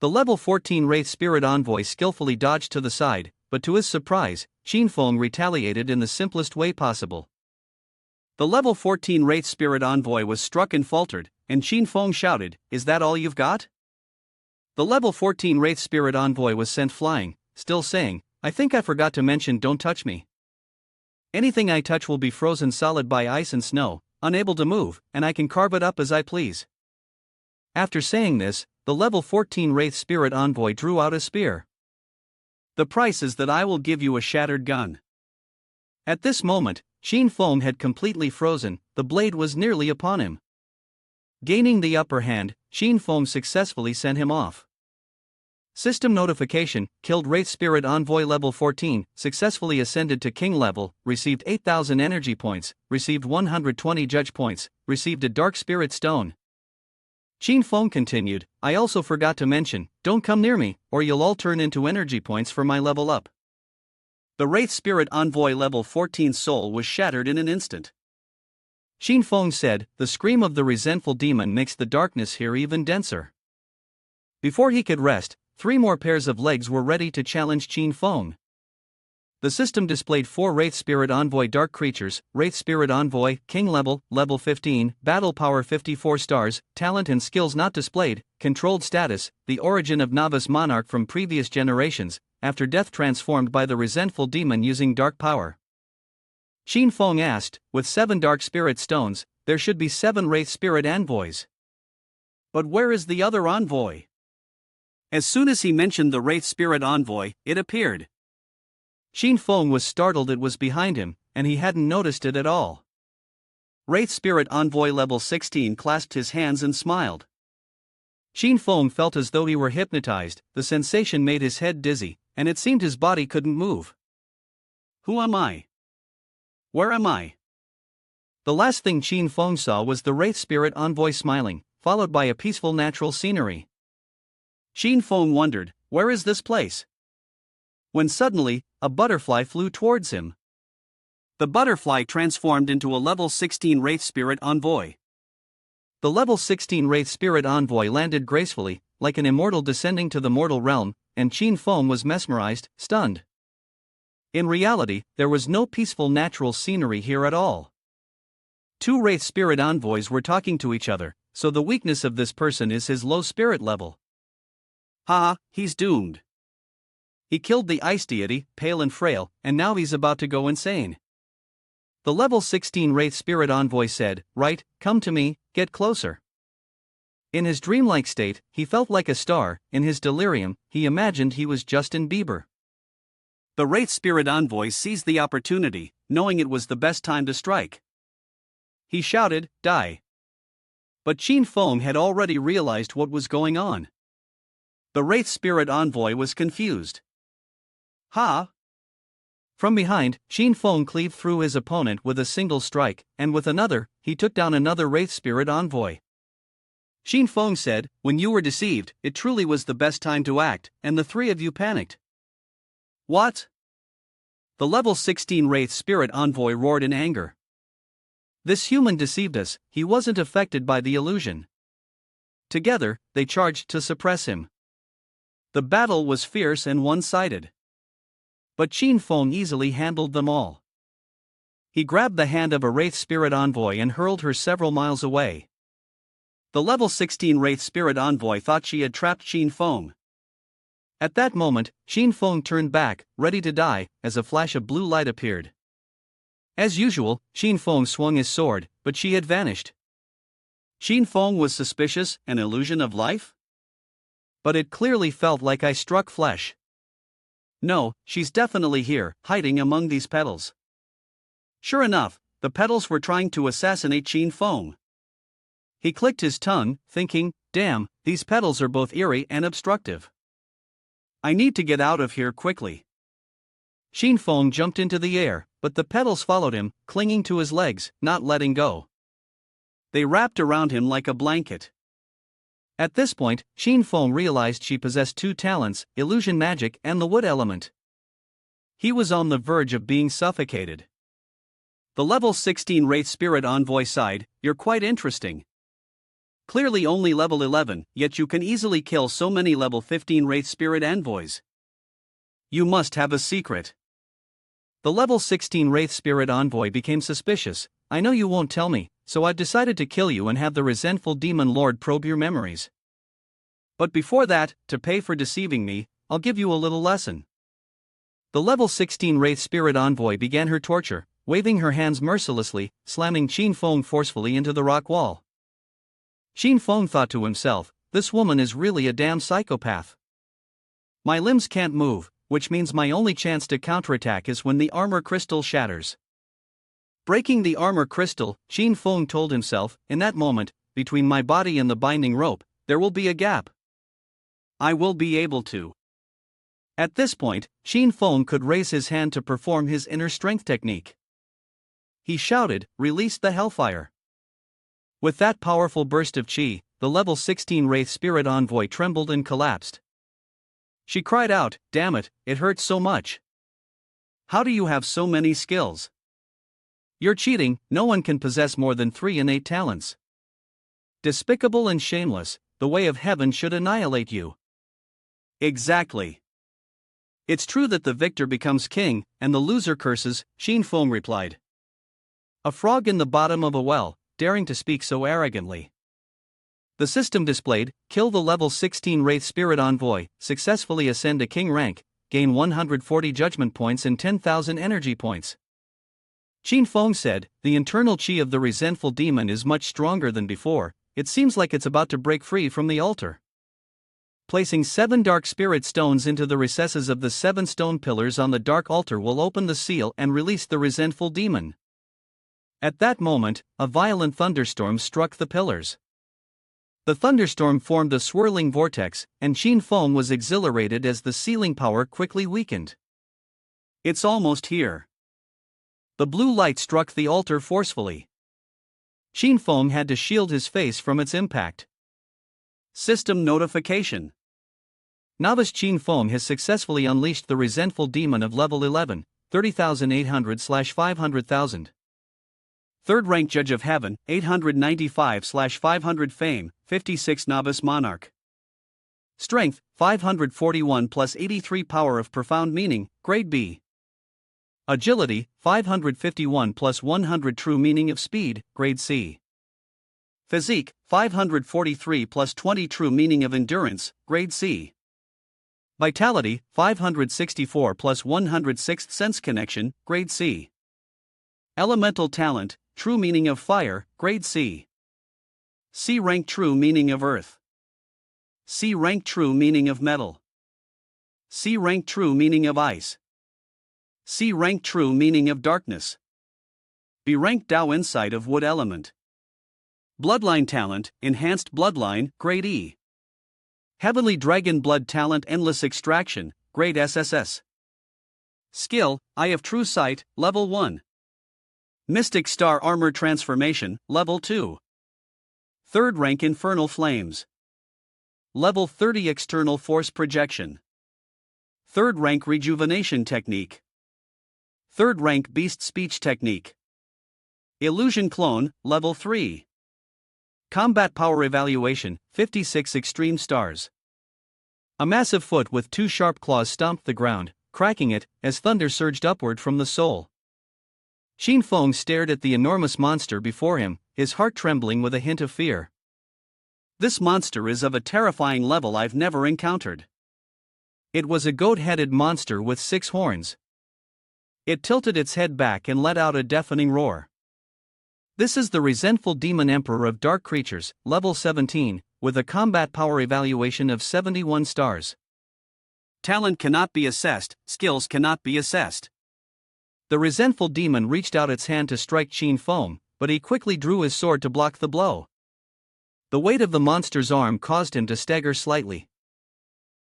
The level 14 Wraith Spirit Envoy skillfully dodged to the side, but to his surprise, Xin Feng retaliated in the simplest way possible. The level 14 Wraith Spirit Envoy was struck and faltered, and Xin Feng shouted, is that all you've got? The level 14 Wraith Spirit Envoy was sent flying, still saying, I think I forgot to mention don't touch me. Anything I touch will be frozen solid by ice and snow, unable to move, and I can carve it up as I please. After saying this, the level 14 Wraith Spirit Envoy drew out a spear. The price is that I will give you a shattered gun. At this moment, Sheen Fong had completely frozen, the blade was nearly upon him. Gaining the upper hand, Sheen Fong successfully sent him off. System notification, killed Wraith Spirit Envoy level 14, successfully ascended to King level, received 8,000 energy points, received 120 judge points, received a Dark Spirit Stone. Sheen Fong continued, I also forgot to mention, don't come near me, or you'll all turn into energy points for my level up. The Wraith Spirit Envoy level 14 soul was shattered in an instant. Sheen Fong said, the scream of the resentful demon makes the darkness here even denser. Before he could rest, 3 more pairs of legs were ready to challenge Sheen Fong. The system displayed 4 Wraith Spirit Envoy Dark Creatures, Wraith Spirit Envoy, King level, level 15, Battle Power 54 stars, Talent and Skills not displayed, Controlled Status, the origin of Novice Monarch from previous generations, after death transformed by the resentful demon using Dark Power. Sheen Fong asked, with 7 Dark Spirit Stones, there should be 7 Wraith Spirit Envoys. But where is the other envoy? As soon as he mentioned the Wraith Spirit Envoy, it appeared. Sheen Fong was startled it was behind him, and he hadn't noticed it at all. Wraith Spirit Envoy level 16 clasped his hands and smiled. Sheen Fong felt as though he were hypnotized, the sensation made his head dizzy, and it seemed his body couldn't move. Who am I? Where am I? The last thing Sheen Fong saw was the Wraith Spirit Envoy smiling, followed by a peaceful natural scenery. Sheen Fong wondered, where is this place? When suddenly, a butterfly flew towards him. The butterfly transformed into a level 16 Wraith Spirit Envoy. The level 16 Wraith Spirit Envoy landed gracefully, like an immortal descending to the mortal realm, and Sheen Fong was mesmerized, stunned. In reality, there was no peaceful natural scenery here at all. 2 Wraith Spirit Envoys were talking to each other, so the weakness of this person is his low spirit level. Ha, he's doomed. He killed the ice deity, pale and frail, and now he's about to go insane. The level 16 Wraith Spirit Envoy said, right, come to me, get closer. In his dreamlike state, he felt like a star, in his delirium, he imagined he was Justin Bieber. The Wraith Spirit Envoy seized the opportunity, knowing it was the best time to strike. He shouted, die. But Sheen Fong had already realized what was going on. The Wraith Spirit Envoy was confused. Ha! From behind, Sheen Fong cleaved through his opponent with a single strike, and with another, he took down another Wraith Spirit Envoy. Sheen Fong said, when you were deceived, it truly was the best time to act, and the 3 of you panicked. What? The level 16 Wraith Spirit Envoy roared in anger. This human deceived us, he wasn't affected by the illusion. Together, they charged to suppress him. The battle was fierce and one-sided. But Sheen Fong easily handled them all. He grabbed the hand of a Wraith Spirit Envoy and hurled her several miles away. The level 16 Wraith Spirit Envoy thought she had trapped Sheen Fong. At that moment, Sheen Fong turned back, ready to die, as a flash of blue light appeared. As usual, Sheen Fong swung his sword, but she had vanished. Sheen Fong was suspicious, an illusion of life? But it clearly felt like I struck flesh. No, she's definitely here, hiding among these petals. Sure enough, the petals were trying to assassinate Sheen Fong. He clicked his tongue, thinking, damn, these petals are both eerie and obstructive. I need to get out of here quickly. Sheen Fong jumped into the air, but the petals followed him, clinging to his legs, not letting go. They wrapped around him like a blanket. At this point, Sheen Fong realized she possessed 2 talents, illusion magic and the wood element. He was on the verge of being suffocated. The level 16 Wraith Spirit Envoy sighed, you're quite interesting. Clearly only level 11, yet you can easily kill so many level 15 Wraith Spirit Envoys. You must have a secret. The level 16 Wraith Spirit Envoy became suspicious, I know you won't tell me, so I've decided to kill you and have the resentful demon lord probe your memories. But before that, to pay for deceiving me, I'll give you a little lesson. The level 16 Wraith Spirit Envoy began her torture, waving her hands mercilessly, slamming Qin Feng forcefully into the rock wall. Qin Feng thought to himself, this woman is really a damn psychopath. My limbs can't move, which means my only chance to counterattack is when the armor crystal shatters. Breaking the armor crystal, Qin Feng told himself, in that moment, between my body and the binding rope, there will be a gap. I will be able to. At this point, Qin Feng could raise his hand to perform his inner strength technique. He shouted, "Release the hellfire." With that powerful burst of chi, the level 16 Wraith Spirit Envoy trembled and collapsed. She cried out, "Damn it, it hurts so much. How do you have so many skills? You're cheating, no one can possess more than 3 innate talents. Despicable and shameless, the way of heaven should annihilate you." Exactly. It's true that the victor becomes king, and the loser curses, Qin Feng replied. A frog in the bottom of a well, daring to speak so arrogantly. The system displayed, kill the level 16 Wraith Spirit Envoy, successfully ascend to king rank, gain 140 judgment points and 10,000 energy points. Qin Feng said, the internal chi of the resentful demon is much stronger than before, it seems like it's about to break free from the altar. Placing 7 dark spirit stones into the recesses of the 7 stone pillars on the dark altar will open the seal and release the resentful demon. At that moment, a violent thunderstorm struck the pillars. The thunderstorm formed a swirling vortex, and Qin Feng was exhilarated as the sealing power quickly weakened. It's almost here. The blue light struck the altar forcefully. Qin Feng had to shield his face from its impact. System notification. Novice Qin Feng has successfully unleashed the resentful demon of level 11, 30,800/500,000. Third rank Judge of Heaven, 895/500 Fame, 56 Novice Monarch. Strength, 541 plus 83 Power of Profound Meaning, Grade B. Agility, 551 plus 100 True Meaning of Speed, Grade C. Physique, 543 plus 20 True Meaning of Endurance, Grade C. Vitality, 564 plus 100 Sixth Sense Connection, Grade C. Elemental Talent, True Meaning of Fire, Grade C. C rank True Meaning of Earth. C rank True Meaning of Metal. C rank True Meaning of Ice. C rank True Meaning of Darkness. B rank Tao Insight of Wood Element. Bloodline Talent, Enhanced Bloodline, Grade E. Heavenly Dragon Blood Talent Endless Extraction, Grade SSS. Skill, Eye of True Sight, Level 1. Mystic Star Armor Transformation, Level 2. Third rank Infernal Flames. Level 30 External Force Projection. Third rank Rejuvenation Technique. Third rank Beast Speech Technique. Illusion Clone, Level 3. Combat Power Evaluation, 56 Extreme Stars. A massive foot with 2 sharp claws stomped the ground, cracking it, as thunder surged upward from the soul. Qin Feng stared at the enormous monster before him, his heart trembling with a hint of fear. This monster is of a terrifying level I've never encountered. It was a goat-headed monster with 6 horns. It tilted its head back and let out a deafening roar. This is the resentful demon emperor of dark creatures, level 17, with a combat power evaluation of 71 stars. Talent cannot be assessed, skills cannot be assessed. The resentful demon reached out its hand to strike Qin Feng, but he quickly drew his sword to block the blow. The weight of the monster's arm caused him to stagger slightly.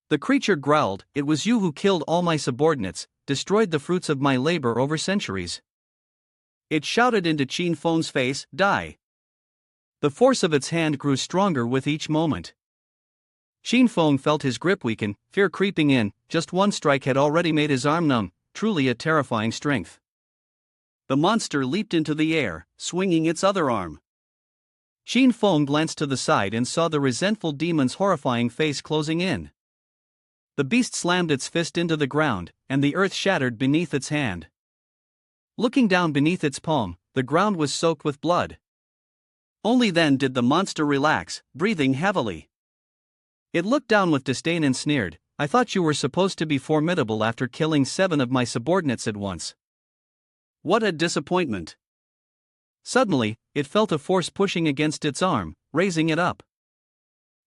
The creature growled, "It was you who killed all my subordinates, destroyed the fruits of my labor over centuries." It shouted into Qin Feng's face, "Die." The force of its hand grew stronger with each moment. Qin Feng felt his grip weaken, fear creeping in, just one strike had already made his arm numb, truly a terrifying strength. The monster leaped into the air, swinging its other arm. Qin Feng glanced to the side and saw the resentful demon's horrifying face closing in. The beast slammed its fist into the ground, and the earth shattered beneath its hand. Looking down beneath its palm, the ground was soaked with blood. Only then did the monster relax, breathing heavily. It looked down with disdain and sneered, I thought you were supposed to be formidable after killing 7 of my subordinates at once. What a disappointment. Suddenly, it felt a force pushing against its arm, raising it up.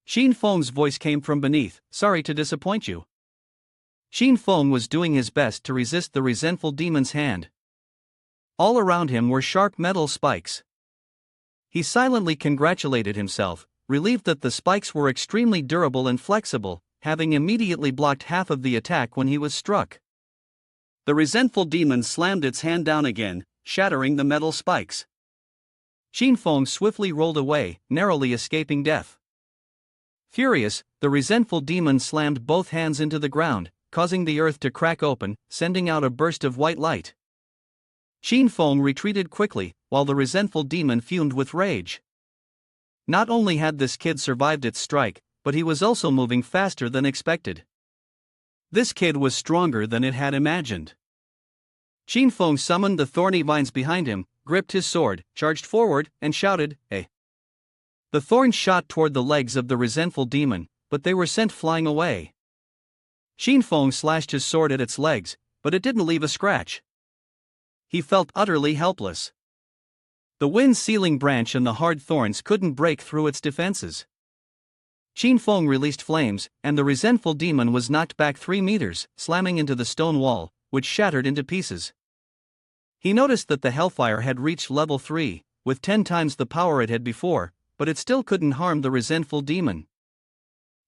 Xin Feng's voice came from beneath, sorry to disappoint you. Xin Feng was doing his best to resist the resentful demon's hand. All around him were sharp metal spikes. He silently congratulated himself, relieved that the spikes were extremely durable and flexible, having immediately blocked half of the attack when he was struck. The resentful demon slammed its hand down again, shattering the metal spikes. Xin Feng swiftly rolled away, narrowly escaping death. Furious, the resentful demon slammed both hands into the ground, causing the earth to crack open, sending out a burst of white light. Xin Feng retreated quickly, while the resentful demon fumed with rage. Not only had this kid survived its strike, but he was also moving faster than expected. This kid was stronger than it had imagined. Xin Feng summoned the thorny vines behind him, gripped his sword, charged forward, and shouted, "Hey!" The thorns shot toward the legs of the resentful demon, but they were sent flying away. Xin Feng slashed his sword at its legs, but it didn't leave a scratch. He felt utterly helpless. The wind-sealing branch and the hard thorns couldn't break through its defenses. Xin Feng released flames, and the resentful demon was knocked back 3 meters, slamming into the stone wall, which shattered into pieces. He noticed that the hellfire had reached level 3, with 10 times the power it had before, but it still couldn't harm the resentful demon.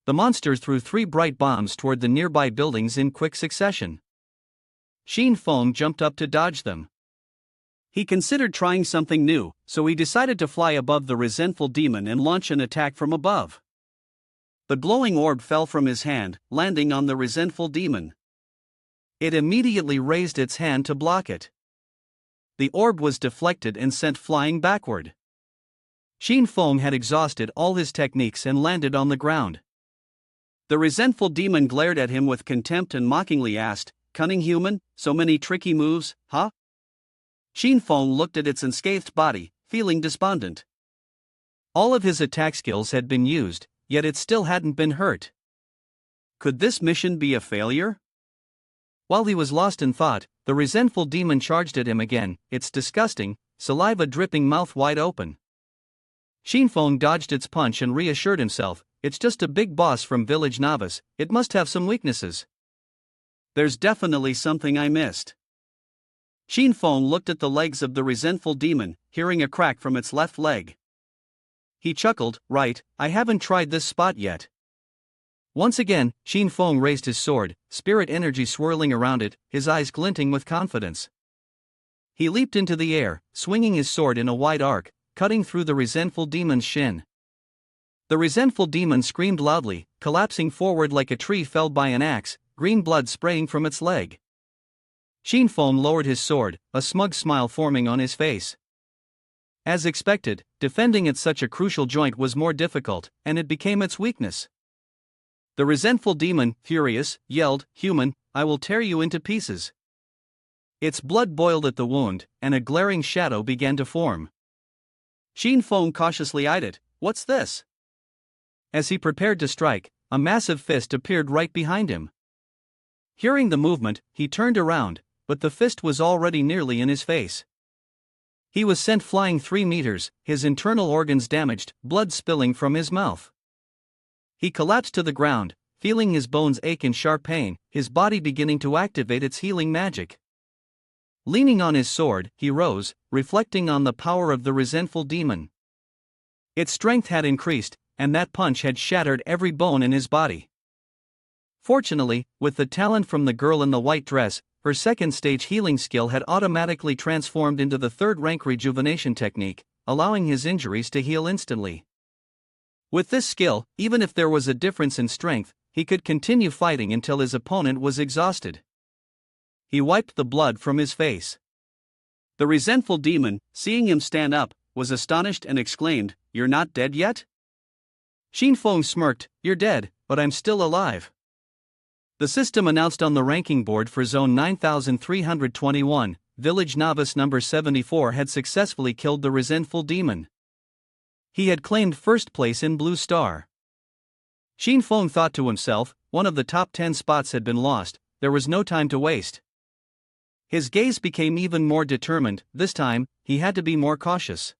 The monster threw 3 bright bombs toward the nearby buildings in quick succession. Xin Feng jumped up to dodge them. He considered trying something new, so he decided to fly above the resentful demon and launch an attack from above. The glowing orb fell from his hand, landing on the resentful demon. It immediately raised its hand to block it. The orb was deflected and sent flying backward. Xin Feng had exhausted all his techniques and landed on the ground. The resentful demon glared at him with contempt and mockingly asked, "Cunning human, so many tricky moves, huh?" Xin Feng looked at its unscathed body, feeling despondent. All of his attack skills had been used, yet it still hadn't been hurt. Could this mission be a failure? While he was lost in thought, the resentful demon charged at him again, its disgusting, saliva-dripping mouth wide open. Xin Feng dodged its punch and reassured himself, it's just a big boss from Village Novice, it must have some weaknesses. There's definitely something I missed. Xin Feng looked at the legs of the resentful demon, hearing a crack from its left leg. He chuckled, right, I haven't tried this spot yet. Once again, Xin Feng raised his sword, spirit energy swirling around it, his eyes glinting with confidence. He leaped into the air, swinging his sword in a wide arc, cutting through the resentful demon's shin. The resentful demon screamed loudly, collapsing forward like a tree felled by an axe, green blood spraying from its leg. Xin Feng lowered his sword, a smug smile forming on his face. As expected, defending at such a crucial joint was more difficult, and it became its weakness. The resentful demon, furious, yelled, "Human, I will tear you into pieces." Its blood boiled at the wound, and a glaring shadow began to form. Xin Feng cautiously eyed it. What's this? As he prepared to strike, a massive fist appeared right behind him. Hearing the movement, he turned around, but the fist was already nearly in his face. He was sent flying 3 meters, his internal organs damaged, blood spilling from his mouth. He collapsed to the ground, feeling his bones ache in sharp pain, his body beginning to activate its healing magic. Leaning on his sword, he rose, reflecting on the power of the resentful demon. Its strength had increased, and that punch had shattered every bone in his body. Fortunately, with the talent from the girl in the white dress, her second-stage healing skill had automatically transformed into the third-rank rejuvenation technique, allowing his injuries to heal instantly. With this skill, even if there was a difference in strength, he could continue fighting until his opponent was exhausted. He wiped the blood from his face. The resentful demon, seeing him stand up, was astonished and exclaimed, "You're not dead yet?" Xin Feng smirked, "You're dead, but I'm still alive." The system announced on the ranking board for Zone 9321, Village Novice number 74 had successfully killed the resentful demon. He had claimed first place in Blue Star. Xin Feng thought to himself, one of the top 10 spots had been lost, there was no time to waste. His gaze became even more determined, this time, he had to be more cautious.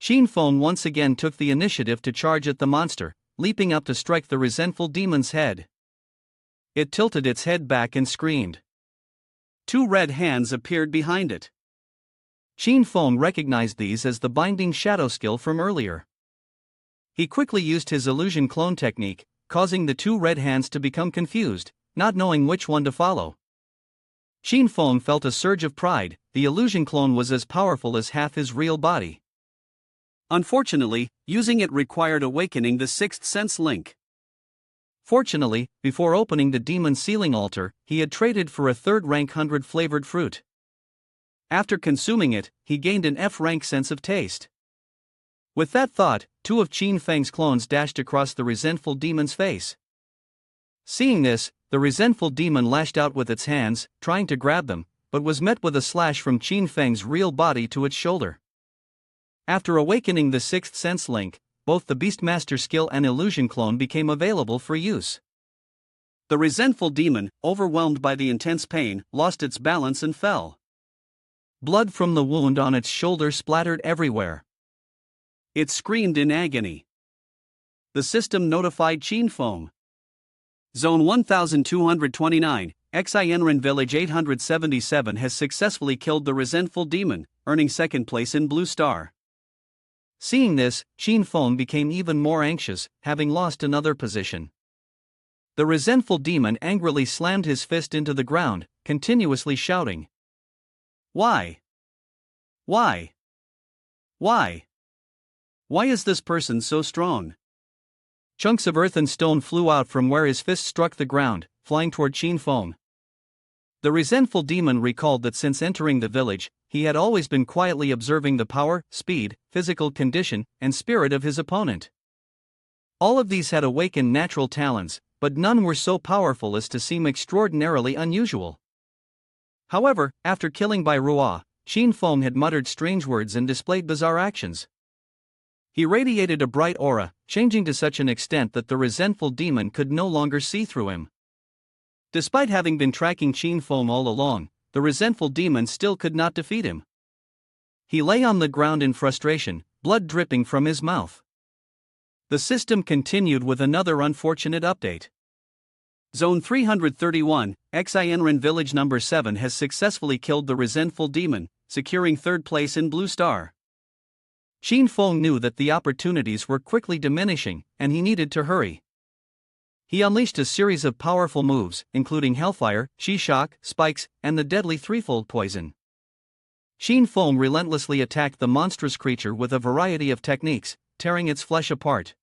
Xin Feng once again took the initiative to charge at the monster, leaping up to strike the resentful demon's head. It tilted its head back and screamed. 2 red hands appeared behind it. Xin Feng recognized these as the binding shadow skill from earlier. He quickly used his illusion clone technique, causing the 2 red hands to become confused, not knowing which one to follow. Xin Feng felt a surge of pride, the illusion clone was as powerful as half his real body. Unfortunately, using it required awakening the 6th sense link. Fortunately, before opening the demon's sealing altar, he had traded for a 3rd rank 100 flavored fruit. After consuming it, he gained an F rank sense of taste. With that thought, 2 of Qin Feng's clones dashed across the resentful demon's face. Seeing this, the resentful demon lashed out with its hands, trying to grab them, but was met with a slash from Qin Feng's real body to its shoulder. After awakening the 6th sense link, both the Beastmaster skill and illusion clone became available for use. The resentful demon, overwhelmed by the intense pain, lost its balance and fell. Blood from the wound on its shoulder splattered everywhere. It screamed in agony. The system notified Qin Feng. Zone 1229, Xinren Village 877 has successfully killed the resentful demon, earning 2nd place in Blue Star. Seeing this, Qin Feng became even more anxious, having lost another position. The resentful demon angrily slammed his fist into the ground, continuously shouting. Why? Why? Why? Why is this person so strong? Chunks of earth and stone flew out from where his fist struck the ground, flying toward Qin Feng. The resentful demon recalled that since entering the village, he had always been quietly observing the power, speed, physical condition, and spirit of his opponent. All of these had awakened natural talents, but none were so powerful as to seem extraordinarily unusual. However, after killing by Rua, Qin Feng had muttered strange words and displayed bizarre actions. He radiated a bright aura, changing to such an extent that the resentful demon could no longer see through him. Despite having been tracking Qin Feng all along, the resentful demon still could not defeat him. He lay on the ground in frustration, blood dripping from his mouth. The system continued with another unfortunate update. Zone 331, Xinren Village number 7 has successfully killed the resentful demon, securing 3rd place in Blue Star. Qin Feng knew that the opportunities were quickly diminishing, and he needed to hurry. He unleashed a series of powerful moves, including Hellfire, Chi-Shock, Spikes, and the deadly threefold poison. Qin Feng relentlessly attacked the monstrous creature with a variety of techniques, tearing its flesh apart.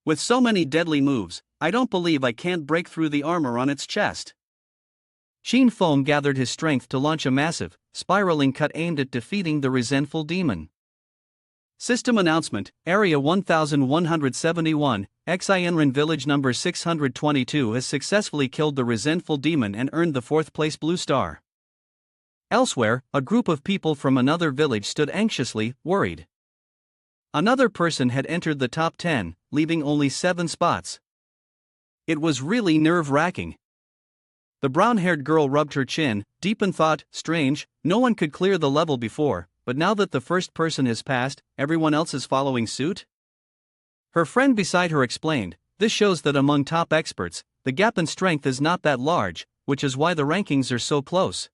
With so many deadly moves, I don't believe I can't break through the armor on its chest. Qin Feng gathered his strength to launch a massive, spiraling cut aimed at defeating the resentful demon. System announcement, Area 1171, Xinren Village number 622 has successfully killed the resentful demon and earned the 4th place Blue Star. Elsewhere, a group of people from another village stood anxiously, worried. Another person had entered the top 10, leaving only 7 spots. It was really nerve-wracking. The brown-haired girl rubbed her chin, deep in thought. Strange, no one could clear the level before, but now that the first person has passed, everyone else is following suit? Her friend beside her explained, this shows that among top experts, the gap in strength is not that large, which is why the rankings are so close.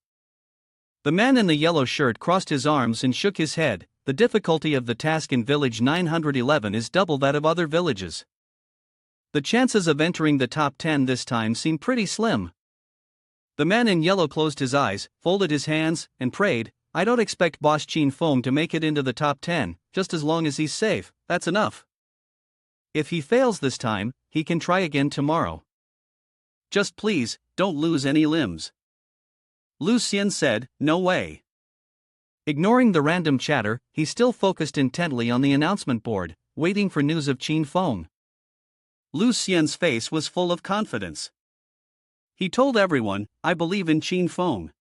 The man in the yellow shirt crossed his arms and shook his head. The difficulty of the task in Village 911 is double that of other villages. The chances of entering the top 10 this time seem pretty slim. The man in yellow closed his eyes, folded his hands, and prayed, I don't expect Boss Qin Feng to make it into the top 10, just as long as he's safe, that's enough. If he fails this time, he can try again tomorrow. Just please, don't lose any limbs. Lu Xian said, no way. Ignoring the random chatter, he still focused intently on the announcement board, waiting for news of Qin Feng. Lu Xian's face was full of confidence. He told everyone, I believe in Qin Feng.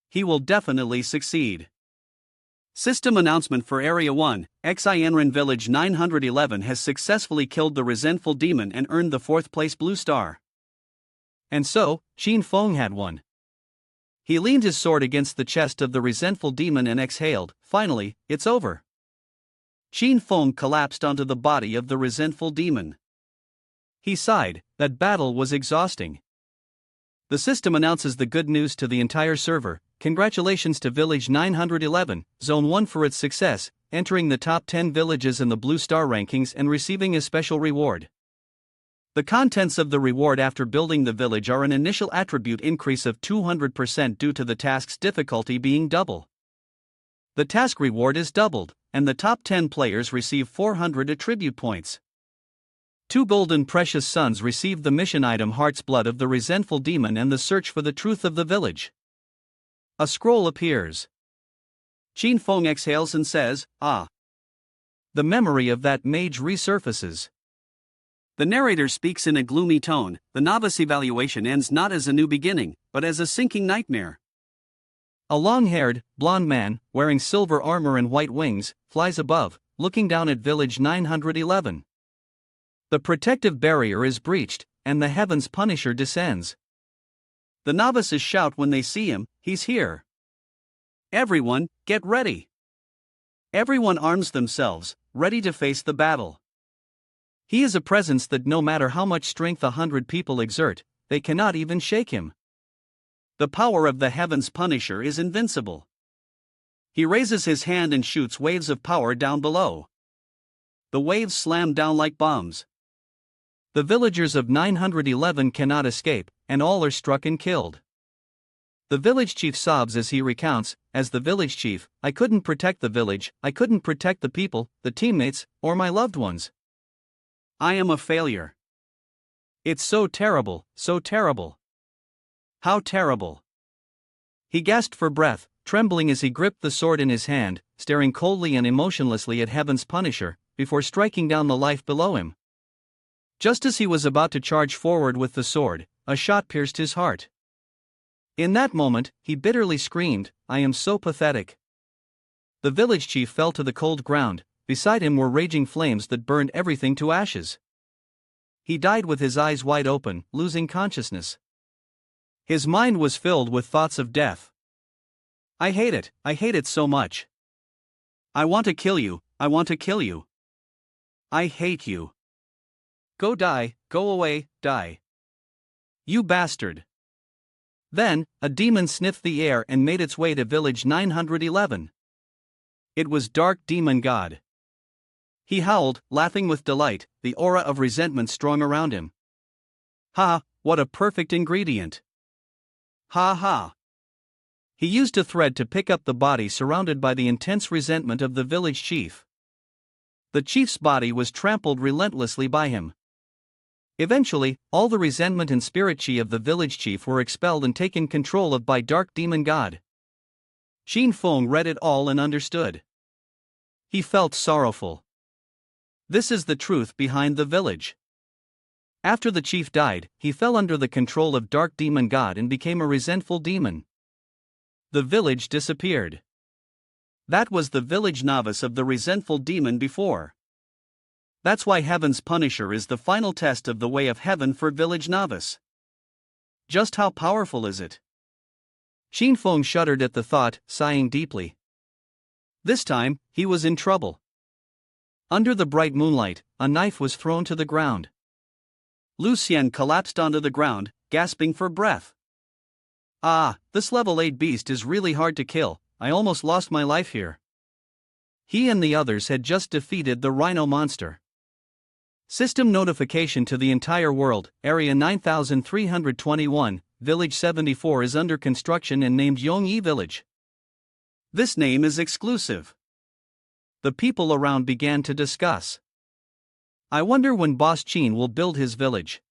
He will definitely succeed. System announcement for Area 1, Xinren Village 911 has successfully killed the resentful demon and earned the 4th place blue star. And so, Qin Feng had won. He leaned his sword against the chest of the resentful demon and exhaled, finally, it's over. Qin Feng collapsed onto the body of the resentful demon. He sighed, that battle was exhausting. The system announces the good news to the entire server. Congratulations to Village 911, Zone 1 for its success, entering the top 10 villages in the Blue Star rankings and receiving a special reward. The contents of the reward after building the village are an initial attribute increase of 200% due to the task's difficulty being double. The task reward is doubled, and the top 10 players receive 400 attribute points. 2 golden precious suns receive the mission item Heart's Blood of the Resentful Demon and the Search for the Truth of the Village. A scroll appears. Qin Feng exhales and says, "Ah." The memory of that mage resurfaces. The narrator speaks in a gloomy tone. The novice evaluation ends not as a new beginning, but as a sinking nightmare. A long-haired, blonde man, wearing silver armor and white wings, flies above, looking down at Village 911. The protective barrier is breached, and the Heaven's Punisher descends. The novices shout when they see him, "He's here. Everyone, get ready." Everyone arms themselves, ready to face the battle. He is a presence that no matter how much strength 100 people exert, they cannot even shake him. The power of the Heaven's Punisher is invincible. He raises his hand and shoots waves of power down below. The waves slam down like bombs. The villagers of 911 cannot escape, and all are struck and killed. The village chief sobs as he recounts, as the village chief, I couldn't protect the village, I couldn't protect the people, the teammates, or my loved ones. I am a failure. It's so terrible, so terrible. How terrible. He gasped for breath, trembling as he gripped the sword in his hand, staring coldly and emotionlessly at Heaven's Punisher, before striking down the life below him. Just as he was about to charge forward with the sword, a shot pierced his heart. In that moment, he bitterly screamed, I am so pathetic. The village chief fell to the cold ground, beside him were raging flames that burned everything to ashes. He died with his eyes wide open, losing consciousness. His mind was filled with thoughts of death. I hate it so much. I want to kill you, I want to kill you. I hate you. Go die, go away, die. You bastard. Then, a demon sniffed the air and made its way to Village 911. It was Dark Demon God. He howled, laughing with delight, the aura of resentment strong around him. Ha, what a perfect ingredient. Ha ha. He used a thread to pick up the body surrounded by the intense resentment of the village chief. The chief's body was trampled relentlessly by him. Eventually, all the resentment and spirit chi of the village chief were expelled and taken control of by Dark Demon God. Qin Feng read it all and understood. He felt sorrowful. This is the truth behind the village. After the chief died, he fell under the control of Dark Demon God and became a resentful demon. The village disappeared. That was the village novice of the resentful demon before. That's why Heaven's Punisher is the final test of the way of heaven for village novice. Just how powerful is it? Qin Feng shuddered at the thought, sighing deeply. This time, he was in trouble. Under the bright moonlight, a knife was thrown to the ground. Lu Xian collapsed onto the ground, gasping for breath. Ah, this level 8 beast is really hard to kill, I almost lost my life here. He and the others had just defeated the rhino monster. System notification to the entire world, Area 9321, Village 74 is under construction and named Yongyi Village. This name is exclusive. The people around began to discuss. I wonder when Boss Qin will build his village.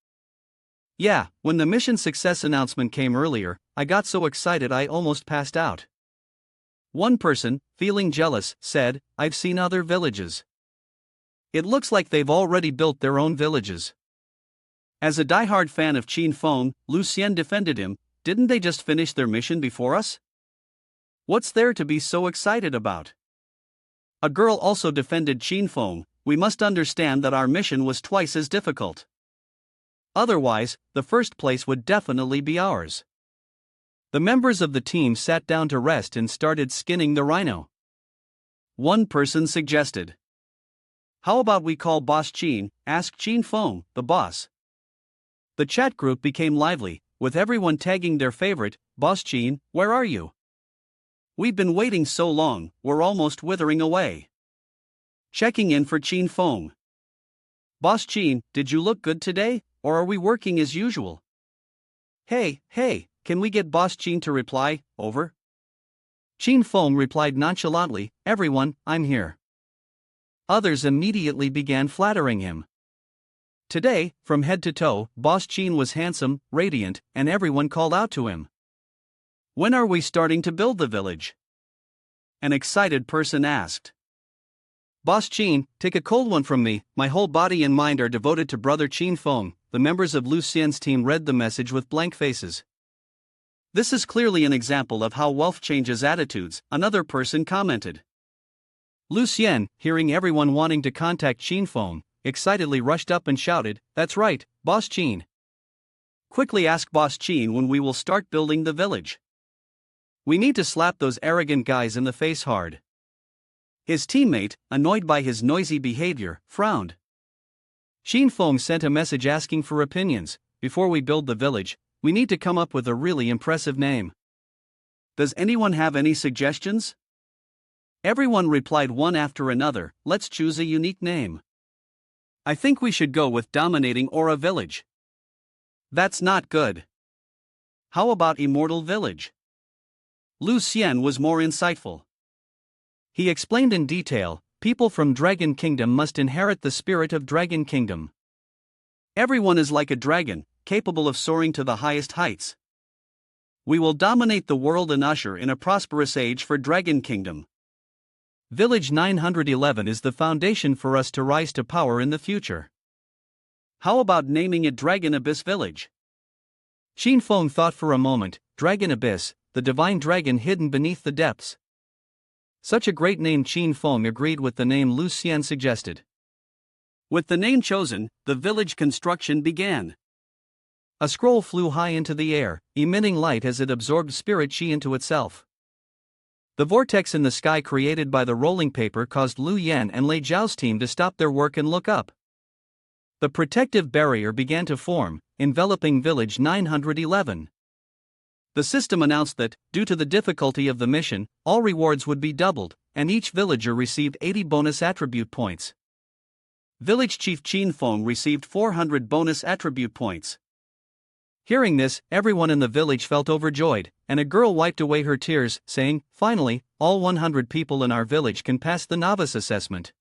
Yeah, when the mission success announcement came earlier, I got so excited I almost passed out. One person, feeling jealous, said, I've seen other villages. It looks like they've already built their own villages. As a diehard fan of Qin Feng, Lu Xian defended him, didn't they just finish their mission before us? What's there to be so excited about? A girl also defended Chinfeng. We must understand that our mission was twice as difficult. Otherwise, the first place would definitely be ours. The members of the team sat down to rest and started skinning the rhino. One person suggested, "How about we call Boss Chin, ask Chinfeng, the boss?" The chat group became lively, with everyone tagging their favorite, "Boss Chin, where are you? We've been waiting so long, we're almost withering away." Checking in for Chinfeng. "Boss Chin, did you look good today, or are we working as usual?" Hey, can we get Boss Chin to reply, over?" Chinfeng replied nonchalantly, "Everyone, I'm here." Others immediately began flattering him. Today, from head to toe, Boss Chin was handsome, radiant, and everyone called out to him. "When are we starting to build the village?" An excited person asked. "Boss Chin, take a cold one from me, my whole body and mind are devoted to brother Chinfeng." The members of Lu Xian's team read the message with blank faces. "This is clearly an example of how wealth changes attitudes," another person commented. Lu Xian, hearing everyone wanting to contact Chinfeng, excitedly rushed up and shouted, "That's right, Boss Chin. Quickly ask Boss Chin when we will start building the village. We need to slap those arrogant guys in the face hard." His teammate, annoyed by his noisy behavior, frowned. Chinfeng sent a message asking for opinions. "Before we build the village, we need to come up with a really impressive name. Does anyone have any suggestions?" Everyone replied one after another, "Let's choose a unique name. I think we should go with Dominating Aura Village." "That's not good. How about Immortal Village?" Lu Xian was more insightful. He explained in detail, "People from Dragon Kingdom must inherit the spirit of Dragon Kingdom. Everyone is like a dragon, capable of soaring to the highest heights. We will dominate the world and usher in a prosperous age for Dragon Kingdom. Village 911 is the foundation for us to rise to power in the future. How about naming it Dragon Abyss Village?" Chinfeng thought for a moment. Dragon Abyss, the divine dragon hidden beneath the depths. Such a great name. Chinfeng agreed with the name Lu Xian suggested. With the name chosen, the village construction began. A scroll flew high into the air, emitting light as it absorbed spirit chi into itself. The vortex in the sky created by the rolling paper caused Lu Yan and Lei Zhao's team to stop their work and look up. The protective barrier began to form, enveloping Village 911. The system announced that, due to the difficulty of the mission, all rewards would be doubled, and each villager received 80 bonus attribute points. Village Chief Chinfeng received 400 bonus attribute points. Hearing this, everyone in the village felt overjoyed, and a girl wiped away her tears, saying, "Finally, all 100 people in our village can pass the novice assessment."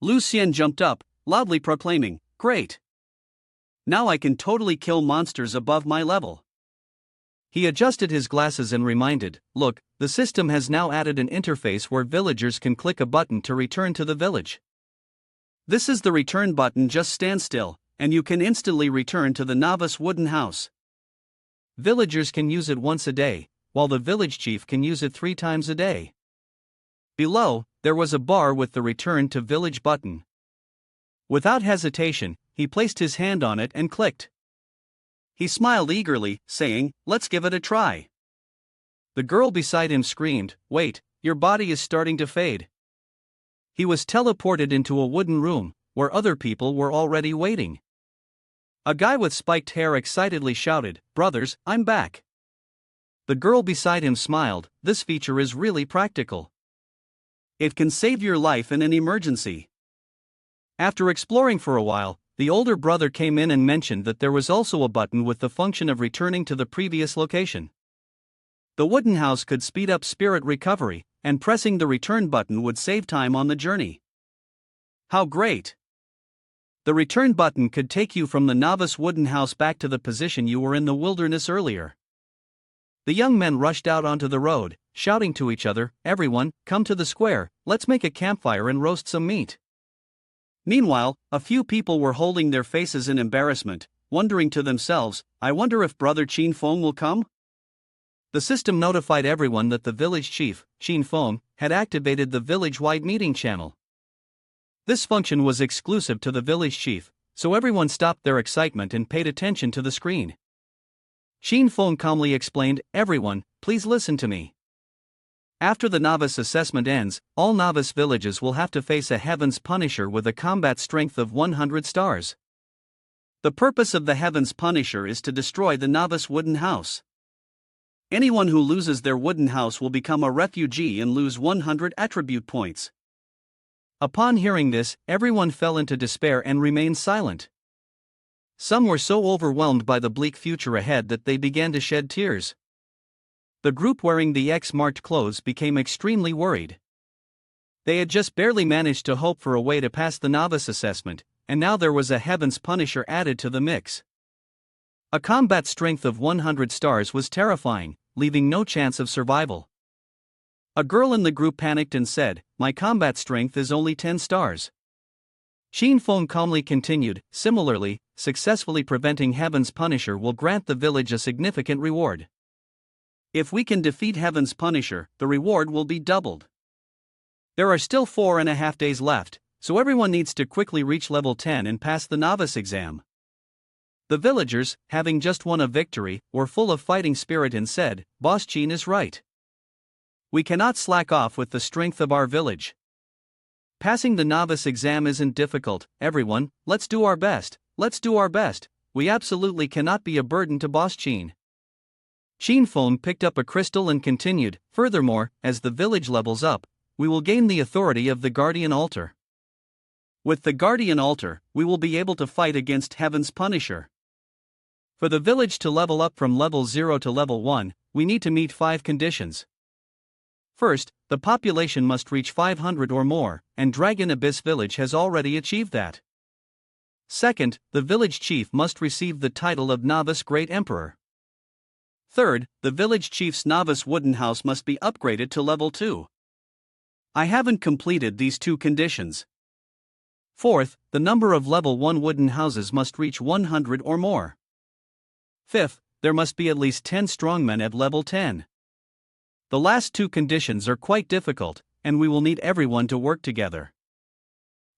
Lu Xian jumped up, loudly proclaiming, "Great! Now I can totally kill monsters above my level." He adjusted his glasses and reminded, "Look, the system has now added an interface where villagers can click a button to return to the village. This is the return button. Just stand still, and you can instantly return to the novice wooden house. Villagers can use it once a day, while the village chief can use it 3 times a day." Below, there was a bar with the return to village button. Without hesitation, he placed his hand on it and clicked. He smiled eagerly, saying, "Let's give it a try." The girl beside him screamed, "Wait, your body is starting to fade." He was teleported into a wooden room, where other people were already waiting. A guy with spiked hair excitedly shouted, "Brothers, I'm back." The girl beside him smiled, "This feature is really practical. It can save your life in an emergency." After exploring for a while, the older brother came in and mentioned that there was also a button with the function of returning to the previous location. The wooden house could speed up spirit recovery, and pressing the return button would save time on the journey. How great! The return button could take you from the novice wooden house back to the position you were in the wilderness earlier. The young men rushed out onto the road, shouting to each other, "Everyone, come to the square, let's make a campfire and roast some meat." Meanwhile, a few people were holding their faces in embarrassment, wondering to themselves, "I wonder if Brother Chinfeng will come?" The system notified everyone that the village chief, Shin Fong, had activated the village-wide meeting channel. This function was exclusive to the village chief, so everyone stopped their excitement and paid attention to the screen. Shin Fong calmly explained, "Everyone, please listen to me. After the novice assessment ends, all novice villages will have to face a Heaven's Punisher with a combat strength of 100 stars. The purpose of the Heaven's Punisher is to destroy the novice wooden house. Anyone who loses their wooden house will become a refugee and lose 100 attribute points." Upon hearing this, everyone fell into despair and remained silent. Some were so overwhelmed by the bleak future ahead that they began to shed tears. The group wearing the X-marked clothes became extremely worried. They had just barely managed to hope for a way to pass the novice assessment, and now there was a Heaven's Punisher added to the mix. A combat strength of 100 stars was terrifying, leaving no chance of survival. A girl in the group panicked and said, "My combat strength is only 10 stars. Shin Fong calmly continued, "Similarly, successfully preventing Heaven's Punisher will grant the village a significant reward. If we can defeat Heaven's Punisher, the reward will be doubled. There are still 4.5 days left, so everyone needs to quickly reach level 10 and pass the novice exam." The villagers, having just won a victory, were full of fighting spirit and said, "Boss Shin is right. We cannot slack off with the strength of our village. Passing the novice exam isn't difficult, everyone, let's do our best, we absolutely cannot be a burden to Boss Shin." Shin Fong picked up a crystal and continued, "Furthermore, as the village levels up, we will gain the authority of the Guardian Altar. With the Guardian Altar, we will be able to fight against Heaven's Punisher. For the village to level up from level 0 to level 1, we need to meet 5 conditions. First, the population must reach 500 or more, and Dragon Abyss Village has already achieved that. Second, the village chief must receive the title of Novice Great Emperor. Third, the village chief's novice wooden house must be upgraded to level 2. I haven't completed these 2 conditions. Fourth, the number of level 1 wooden houses must reach 100 or more. Fifth, there must be at least 10 strongmen at level 10. The last 2 conditions are quite difficult, and we will need everyone to work together.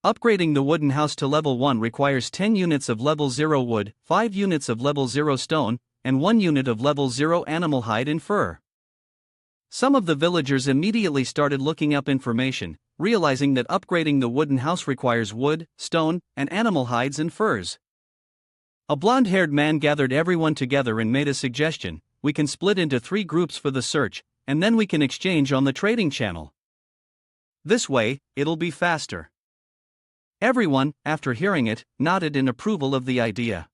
Upgrading the wooden house to level 1 requires 10 units of level 0 wood, 5 units of level 0 stone, and 1 unit of level 0 animal hide and fur." Some of the villagers immediately started looking up information, realizing that upgrading the wooden house requires wood, stone, and animal hides and furs. A blonde-haired man gathered everyone together and made a suggestion: "We can split into 3 groups for the search, and then we can exchange on the trading channel. This way, it'll be faster." Everyone, after hearing it, nodded in approval of the idea.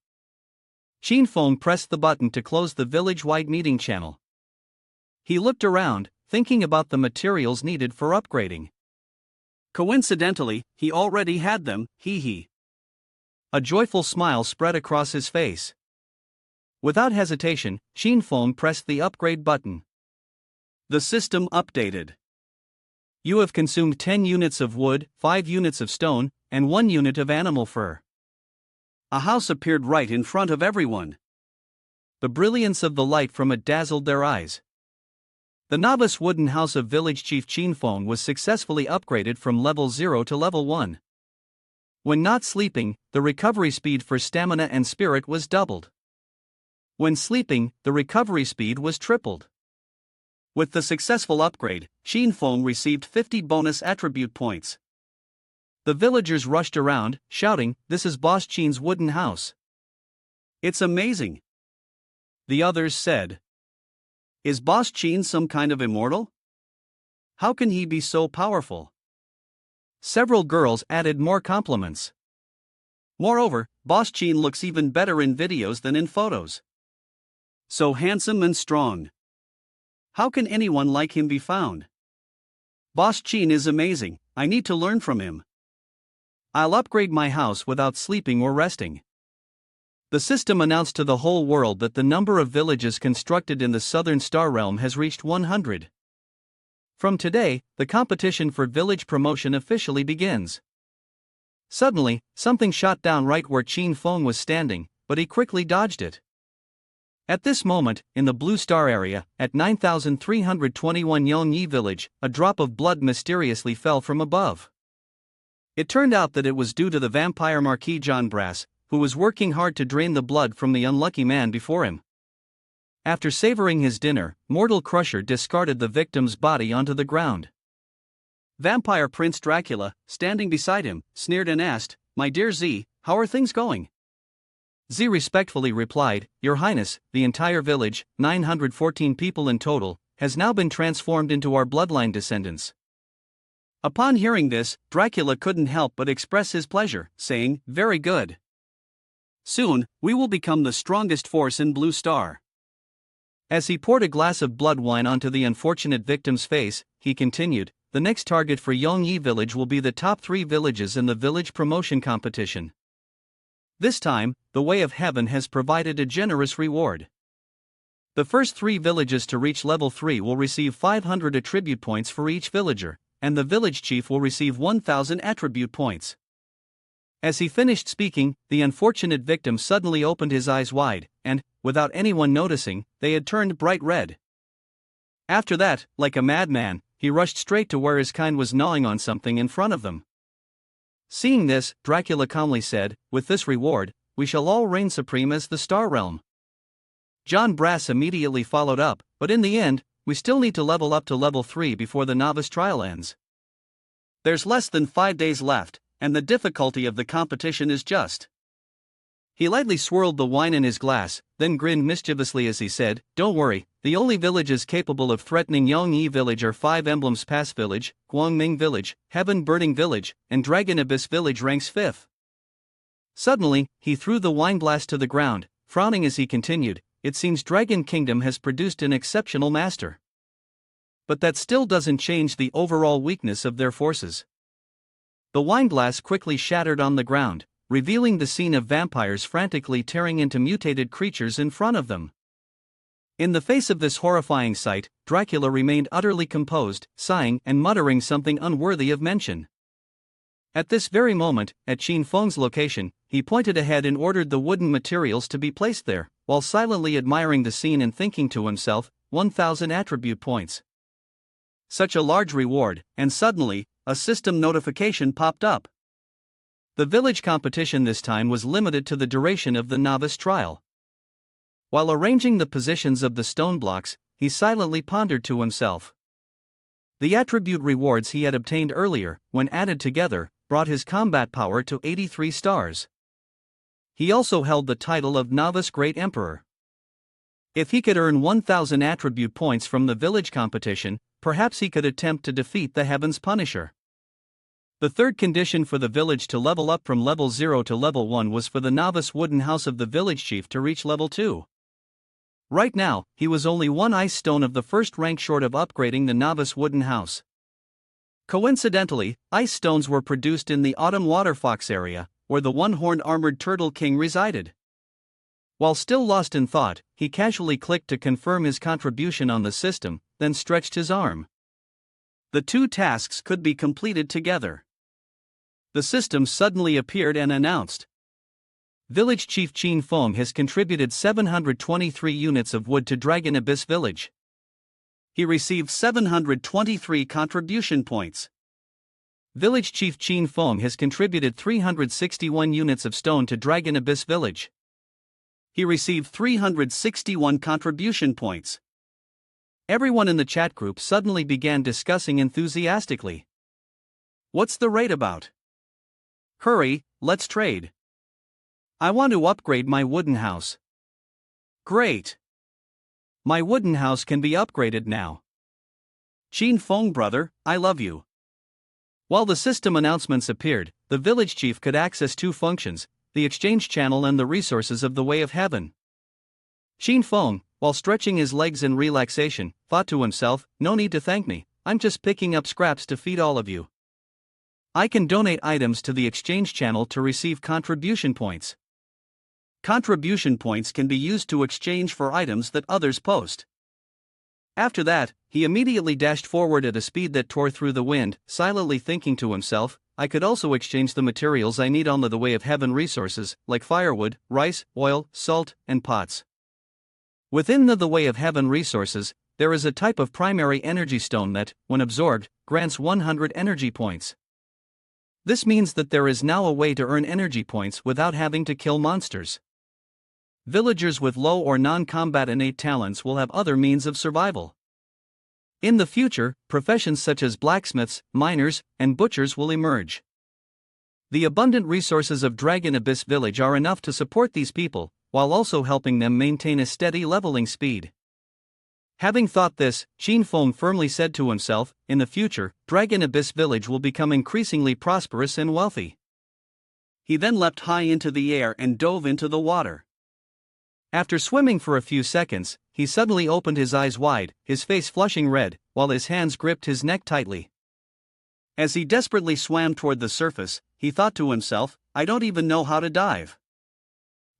Shin Fong pressed the button to close the village-wide meeting channel. He looked around, thinking about the materials needed for upgrading. Coincidentally, he already had them, hee. A joyful smile spread across his face. Without hesitation, Shin Fong pressed the upgrade button. The system updated. You have consumed 10 units of wood, 5 units of stone, and 1 unit of animal fur. A house appeared right in front of everyone. The brilliance of the light from it dazzled their eyes. The novice wooden house of village chief Shin Fong was successfully upgraded from level 0 to level 1. When not sleeping, the recovery speed for stamina and spirit was doubled. When sleeping, the recovery speed was tripled. With the successful upgrade, Shin Fong received 50 bonus attribute points. The villagers rushed around, shouting, "This is Boss Shin's wooden house. It's amazing." The others said, "Is Boss Shin some kind of immortal? How can he be so powerful?" Several girls added more compliments. Moreover, Boss Shin looks even better in videos than in photos. So handsome and strong. How can anyone like him be found? Boss Shin is amazing, I need to learn from him. I'll upgrade my house without sleeping or resting. The system announced to the whole world that the number of villages constructed in the Southern Star Realm has reached 100. From today, the competition for village promotion officially begins. Suddenly, something shot down right where Shin Fong was standing, but he quickly dodged it. At this moment, in the Blue Star area, at 9321 Yongyi village, a drop of blood mysteriously fell from above. It turned out that it was due to the vampire Marquis John Brass, who was working hard to drain the blood from the unlucky man before him. After savoring his dinner, Mortal Crusher discarded the victim's body onto the ground. Vampire Prince Dracula, standing beside him, sneered and asked, "My dear Z, how are things going?" Z respectfully replied, "Your Highness, the entire village, 914 people in total, has now been transformed into our bloodline descendants." Upon hearing this, Dracula couldn't help but express his pleasure, saying, "Very good. Soon, we will become the strongest force in Blue Star." As he poured a glass of blood wine onto the unfortunate victim's face, he continued, "The next target for Yongyi village will be the top 3 villages in the village promotion competition. This time, the Way of Heaven has provided a generous reward. The first 3 villages to reach level 3 will receive 500 attribute points for each villager, and the village chief will receive 1000 attribute points." As he finished speaking, the unfortunate victim suddenly opened his eyes wide, and, without anyone noticing, they had turned bright red. After that, like a madman, he rushed straight to where his kind was gnawing on something in front of them. Seeing this, Dracula calmly said, "With this reward, we shall all reign supreme as the Star Realm." John Brass immediately followed up, "But in the end, we still need to level up to level 3 before the novice trial ends. There's less than 5 days left, and the difficulty of the competition is just." He lightly swirled the wine in his glass, then grinned mischievously as he said, "Don't worry, the only villages capable of threatening Yongyi village are 5 Emblems Pass village, Guangming village, Heaven Burning village, and Dragon Abyss village ranks 5th. Suddenly, he threw the wine glass to the ground, frowning as he continued, "It seems Dragon Kingdom has produced an exceptional master. But that still doesn't change the overall weakness of their forces." The wineglass quickly shattered on the ground, revealing the scene of vampires frantically tearing into mutated creatures in front of them. In the face of this horrifying sight, Dracula remained utterly composed, sighing and muttering something unworthy of mention. At this very moment, at Qin Feng's location, he pointed ahead and ordered the wooden materials to be placed there, while silently admiring the scene and thinking to himself, 1000 attribute points. Such a large reward, and suddenly, a system notification popped up. The village competition this time was limited to the duration of the novice trial. While arranging the positions of the stone blocks, he silently pondered to himself. The attribute rewards he had obtained earlier, when added together, brought his combat power to 83 stars. He also held the title of Novice Great Emperor. If he could earn 1000 attribute points from the village competition, perhaps he could attempt to defeat the Heaven's Punisher. The third condition for the village to level up from level 0 to level 1 was for the novice wooden house of the village chief to reach level 2. Right now, he was only 1 ice stone of the first rank short of upgrading the novice wooden house. Coincidentally, ice stones were produced in the Autumn Water Fox area, where the one-horned armored turtle king resided. While still lost in thought, he casually clicked to confirm his contribution on the system, then stretched his arm. The 2 tasks could be completed together. The system suddenly appeared and announced, "Village Chief Qin Feng has contributed 723 units of wood to Dragon Abyss Village. He received 723 contribution points. Village Chief Qin Feng has contributed 361 units of stone to Dragon Abyss Village. He received 361 contribution points." Everyone in the chat group suddenly began discussing enthusiastically. "What's the rate about? Hurry, let's trade. I want to upgrade my wooden house." "Great. My wooden house can be upgraded now. Qin Feng brother, I love you." While the system announcements appeared, the village chief could access 2 functions, the exchange channel and the resources of the Way of Heaven. Qin Feng, while stretching his legs in relaxation, thought to himself, "No need to thank me, I'm just picking up scraps to feed all of you. I can donate items to the exchange channel to receive contribution points. Contribution points can be used to exchange for items that others post." After that, he immediately dashed forward at a speed that tore through the wind, silently thinking to himself, "I could also exchange the materials I need on the Way of Heaven resources, like firewood, rice, oil, salt, and pots. Within the Way of Heaven resources, there is a type of primary energy stone that, when absorbed, grants 100 energy points. This means that there is now a way to earn energy points without having to kill monsters. Villagers with low or non-combat innate talents will have other means of survival. In the future, professions such as blacksmiths, miners, and butchers will emerge. The abundant resources of Dragon Abyss Village are enough to support these people, while also helping them maintain a steady leveling speed. Having thought this, Qin Feng firmly said to himself, in the future, Dragon Abyss Village will become increasingly prosperous and wealthy. He then leapt high into the air and dove into the water. After swimming for a few seconds, he suddenly opened his eyes wide, his face flushing red, while his hands gripped his neck tightly. As he desperately swam toward the surface, he thought to himself, I don't even know how to dive.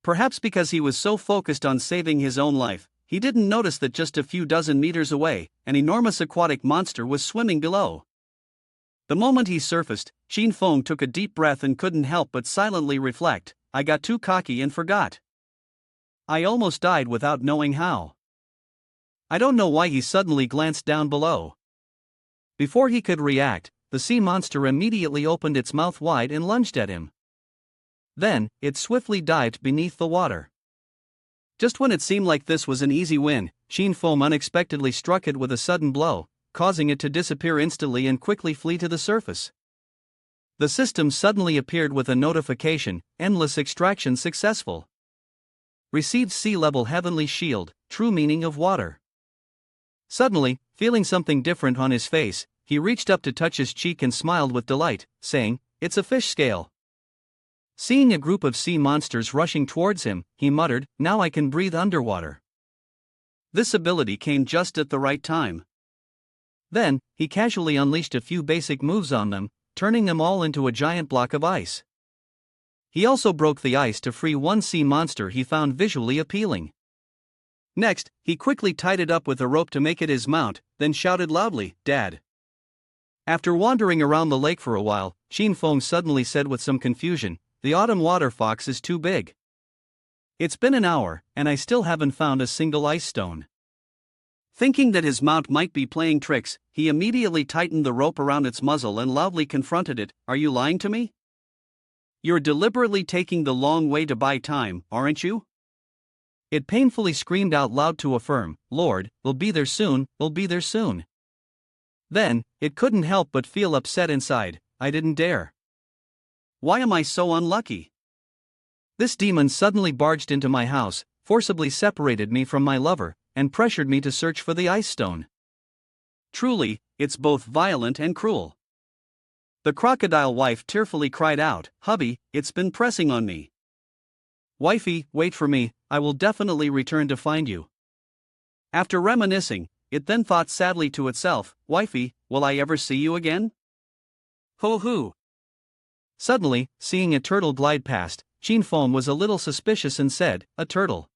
Perhaps because he was so focused on saving his own life, he didn't notice that just a few dozen meters away, an enormous aquatic monster was swimming below. The moment he surfaced, Qin Feng took a deep breath and couldn't help but silently reflect, I got too cocky and forgot. I almost died without knowing how. I don't know why he suddenly glanced down below. Before he could react, the sea monster immediately opened its mouth wide and lunged at him. Then, it swiftly dived beneath the water. Just when it seemed like this was an easy win, Qin Feng unexpectedly struck it with a sudden blow, causing it to disappear instantly and quickly flee to the surface. The system suddenly appeared with a notification, endless extraction successful. Received sea level heavenly shield, true meaning of water. Suddenly, feeling something different on his face, he reached up to touch his cheek and smiled with delight, saying, it's a fish scale. Seeing a group of sea monsters rushing towards him, he muttered, now I can breathe underwater. This ability came just at the right time. Then, he casually unleashed a few basic moves on them, turning them all into a giant block of ice. He also broke the ice to free one sea monster he found visually appealing. Next, he quickly tied it up with a rope to make it his mount, then shouted loudly, Dad. After wandering around the lake for a while, Qin Feng suddenly said with some confusion, the autumn water fox is too big. It's been an hour, and I still haven't found a single ice stone. Thinking that his mount might be playing tricks, he immediately tightened the rope around its muzzle and loudly confronted it, are you lying to me? You're deliberately taking the long way to buy time, aren't you? It painfully screamed out loud to affirm, Lord, we'll be there soon, we'll be there soon. Then, it couldn't help but feel upset inside, I didn't dare. Why am I so unlucky? This demon suddenly barged into my house, forcibly separated me from my lover, and pressured me to search for the ice stone. Truly, it's both violent and cruel. The crocodile wife tearfully cried out, hubby, it's been pressing on me. Wifey, wait for me, I will definitely return to find you. After reminiscing, it then thought sadly to itself, wifey, will I ever see you again? Ho hoo. Suddenly, seeing a turtle glide past, Qin Feng was a little suspicious and said, a turtle.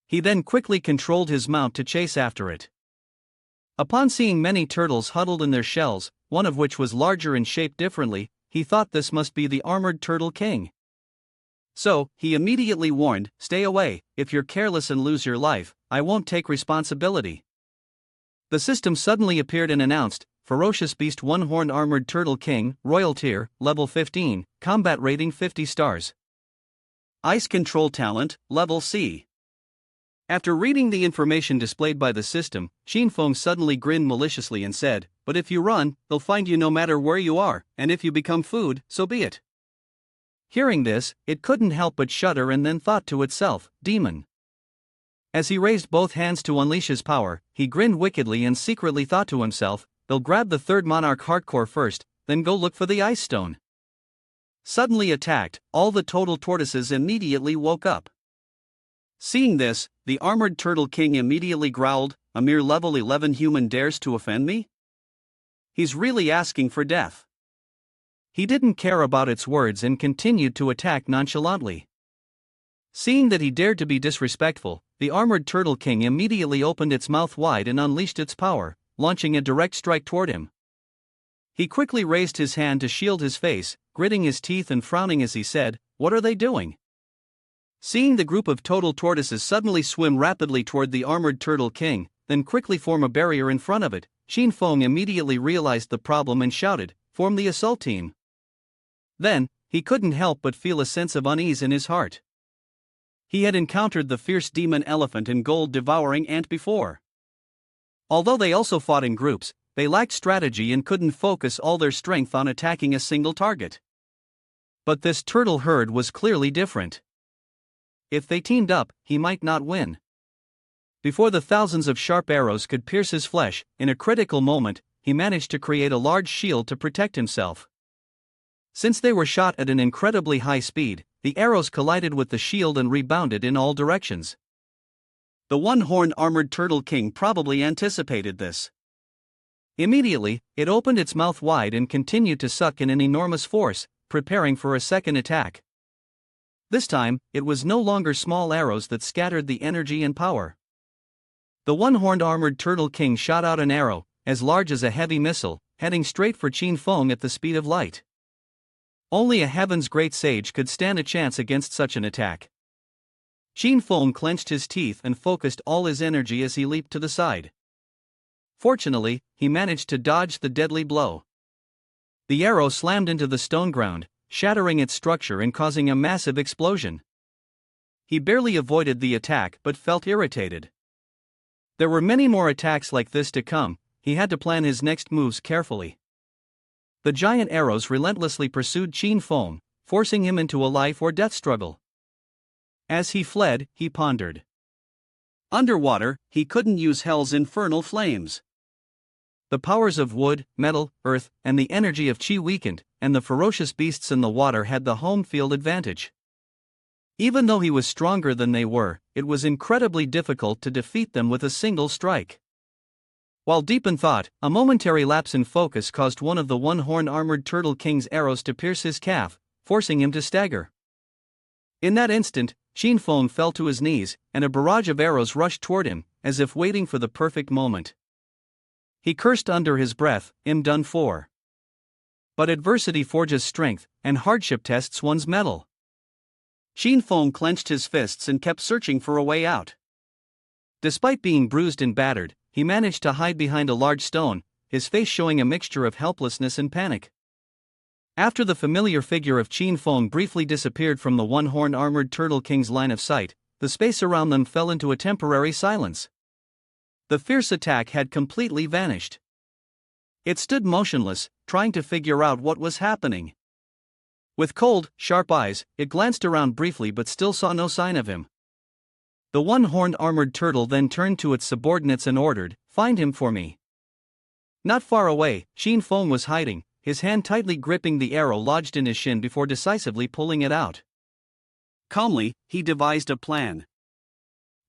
He then quickly controlled his mount to chase after it. Upon seeing many turtles huddled in their shells, one of which was larger and shaped differently, he thought this must be the armored turtle king. So, he immediately warned, stay away, if you're careless and lose your life, I won't take responsibility. The system suddenly appeared and announced, Ferocious Beast One-Horned Armored Turtle King, Royal Tier, Level 15, Combat Rating 50 stars. Ice Control Talent, Level C. After reading the information displayed by the system, Qin Feng suddenly grinned maliciously and said, but if you run, they'll find you no matter where you are, and if you become food, so be it. Hearing this, it couldn't help but shudder and then thought to itself, demon. As he raised both hands to unleash his power, he grinned wickedly and secretly thought to himself, they'll grab the third monarch hardcore first, then go look for the ice stone. Suddenly attacked, all the total tortoises immediately woke up. Seeing this, the armored turtle king immediately growled, a mere level 11 human dares to offend me? He's really asking for death. He didn't care about its words and continued to attack nonchalantly. Seeing that he dared to be disrespectful, the armored turtle king immediately opened its mouth wide and unleashed its power, launching a direct strike toward him. He quickly raised his hand to shield his face, gritting his teeth and frowning as he said, what are they doing? Seeing the group of total tortoises suddenly swim rapidly toward the armored turtle king, then quickly form a barrier in front of it, Qin Feng immediately realized the problem and shouted, "Form the assault team." Then, he couldn't help but feel a sense of unease in his heart. He had encountered the fierce demon elephant and gold-devouring ant before. Although they also fought in groups, they lacked strategy and couldn't focus all their strength on attacking a single target. But this turtle herd was clearly different. If they teamed up, he might not win. Before the thousands of sharp arrows could pierce his flesh, in a critical moment, he managed to create a large shield to protect himself. Since they were shot at an incredibly high speed, the arrows collided with the shield and rebounded in all directions. The one-horned armored turtle king probably anticipated this. Immediately, it opened its mouth wide and continued to suck in an enormous force, preparing for a second attack. This time, it was no longer small arrows that scattered the energy and power. The one-horned armored turtle king shot out an arrow, as large as a heavy missile, heading straight for Qin Feng at the speed of light. Only a heaven's great sage could stand a chance against such an attack. Qin Feng clenched his teeth and focused all his energy as he leaped to the side. Fortunately, he managed to dodge the deadly blow. The arrow slammed into the stone ground, shattering its structure and causing a massive explosion. He barely avoided the attack but felt irritated. There were many more attacks like this to come. He had to plan his next moves carefully. The giant arrows relentlessly pursued Qin Feng, forcing him into a life or death struggle. As he fled, he pondered. Underwater, he couldn't use hell's infernal flames. The powers of wood, metal, earth, and the energy of Qi weakened, and the ferocious beasts in the water had the home field advantage. Even though he was stronger than they were, it was incredibly difficult to defeat them with a single strike. While deep in thought, a momentary lapse in focus caused one of the one-horned armored turtle king's arrows to pierce his calf, forcing him to stagger. In that instant, Qin Feng fell to his knees, and a barrage of arrows rushed toward him, as if waiting for the perfect moment. He cursed under his breath, "I'm done for." But adversity forges strength, and hardship tests one's mettle. Qin Feng clenched his fists and kept searching for a way out. Despite being bruised and battered, he managed to hide behind a large stone, his face showing a mixture of helplessness and panic. After the familiar figure of Qin Feng briefly disappeared from the one-horned armored turtle king's line of sight, the space around them fell into a temporary silence. The fierce attack had completely vanished. It stood motionless, trying to figure out what was happening. With cold, sharp eyes, it glanced around briefly but still saw no sign of him. The one-horned armored turtle then turned to its subordinates and ordered, "Find him for me." Not far away, Qin Feng was hiding, his hand tightly gripping the arrow lodged in his shin before decisively pulling it out. Calmly, he devised a plan.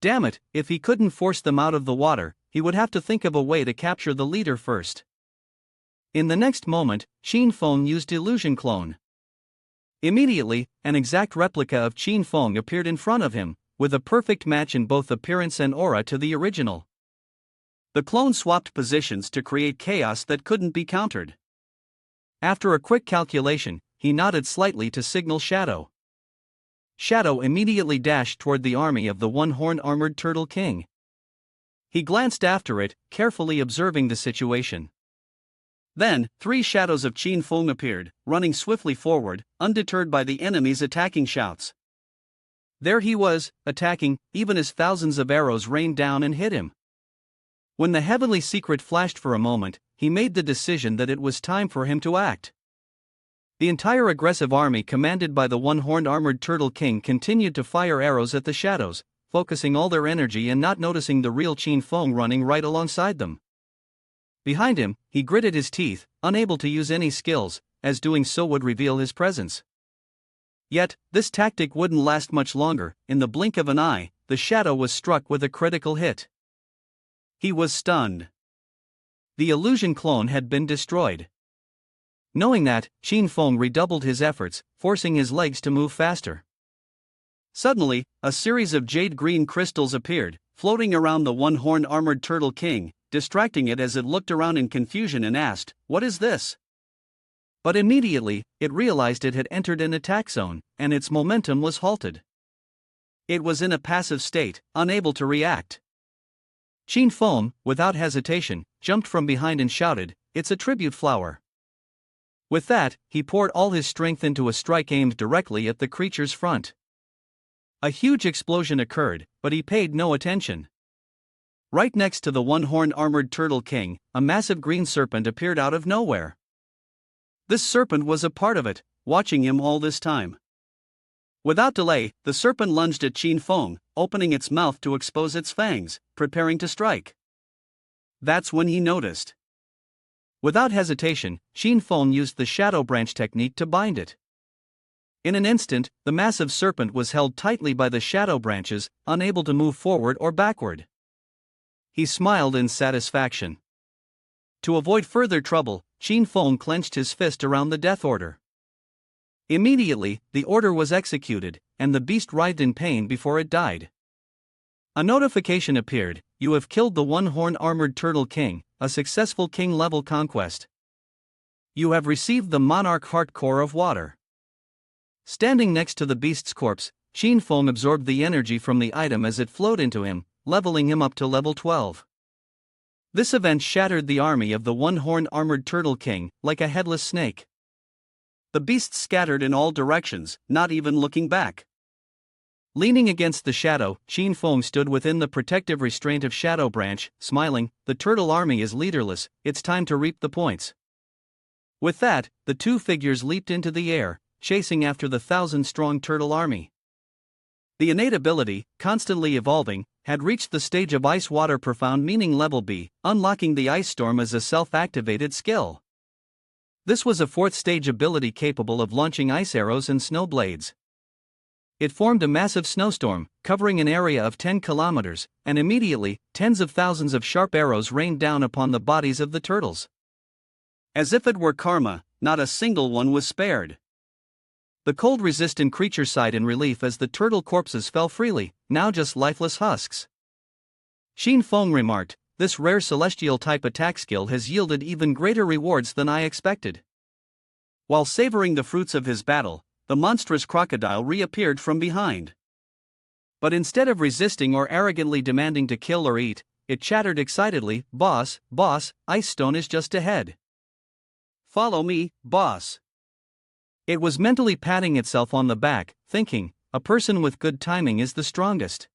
Damn it, if he couldn't force them out of the water, he would have to think of a way to capture the leader first. In the next moment, Qin Feng used Illusion Clone. Immediately, an exact replica of Qin Feng appeared in front of him, with a perfect match in both appearance and aura to the original. The clone swapped positions to create chaos that couldn't be countered. After a quick calculation, he nodded slightly to signal Shadow. Shadow immediately dashed toward the army of the one-horned armored turtle king. He glanced after it, carefully observing the situation. Then, 3 shadows of Qin Feng appeared, running swiftly forward, undeterred by the enemy's attacking shouts. There he was, attacking, even as thousands of arrows rained down and hit him. When the heavenly secret flashed for a moment, he made the decision that it was time for him to act. The entire aggressive army commanded by the one-horned armored turtle king continued to fire arrows at the shadows, focusing all their energy and not noticing the real Qin Feng running right alongside them. Behind him, he gritted his teeth, unable to use any skills, as doing so would reveal his presence. Yet, this tactic wouldn't last much longer. In the blink of an eye, the shadow was struck with a critical hit. He was stunned. The illusion clone had been destroyed. Knowing that, Qin Feng redoubled his efforts, forcing his legs to move faster. Suddenly, a series of jade-green crystals appeared, floating around the one-horned armored turtle king, distracting it as it looked around in confusion and asked, "What is this?" But immediately, it realized it had entered an attack zone, and its momentum was halted. It was in a passive state, unable to react. Qin Feng, without hesitation, jumped from behind and shouted, "It's a tribute flower." With that, he poured all his strength into a strike aimed directly at the creature's front. A huge explosion occurred, but he paid no attention. Right next to the one-horned armored turtle king, a massive green serpent appeared out of nowhere. This serpent was a part of it, watching him all this time. Without delay, the serpent lunged at Qin Feng, opening its mouth to expose its fangs, preparing to strike. That's when he noticed. Without hesitation, Qin Feng used the shadow branch technique to bind it. In an instant, the massive serpent was held tightly by the shadow branches, unable to move forward or backward. He smiled in satisfaction. To avoid further trouble, Qin Feng clenched his fist around the death order. Immediately, the order was executed, and the beast writhed in pain before it died. A notification appeared: "You have killed the one-horned armored turtle king, a successful king-level conquest. You have received the monarch heart core of water." Standing next to the beast's corpse, Qin Feng absorbed the energy from the item as it flowed into him, leveling him up to level 12. This event shattered the army of the one-horned armored turtle king, like a headless snake. The beast scattered in all directions, not even looking back. Leaning against the shadow, Qin Feng stood within the protective restraint of Shadow Branch, smiling. "The turtle army is leaderless, it's time to reap the points." With that, the two figures leaped into the air, chasing after the 1,000-strong turtle army. The innate ability, constantly evolving, had reached the stage of Ice Water Profound Meaning Level B, unlocking the Ice Storm as a self-activated skill. This was a 4th stage ability capable of launching ice arrows and snow blades. It formed a massive snowstorm, covering an area of 10 kilometers, and immediately, tens of thousands of sharp arrows rained down upon the bodies of the turtles. As if it were karma, not a single one was spared. The cold-resistant creature sighed in relief as the turtle corpses fell freely, now just lifeless husks. Qin Feng remarked, "This rare celestial-type attack skill has yielded even greater rewards than I expected." While savoring the fruits of his battle, the monstrous crocodile reappeared from behind. But instead of resisting or arrogantly demanding to kill or eat, it chattered excitedly, boss, Ice Stone is just ahead. Follow me, boss." It was mentally patting itself on the back, thinking, a person with good timing is the strongest.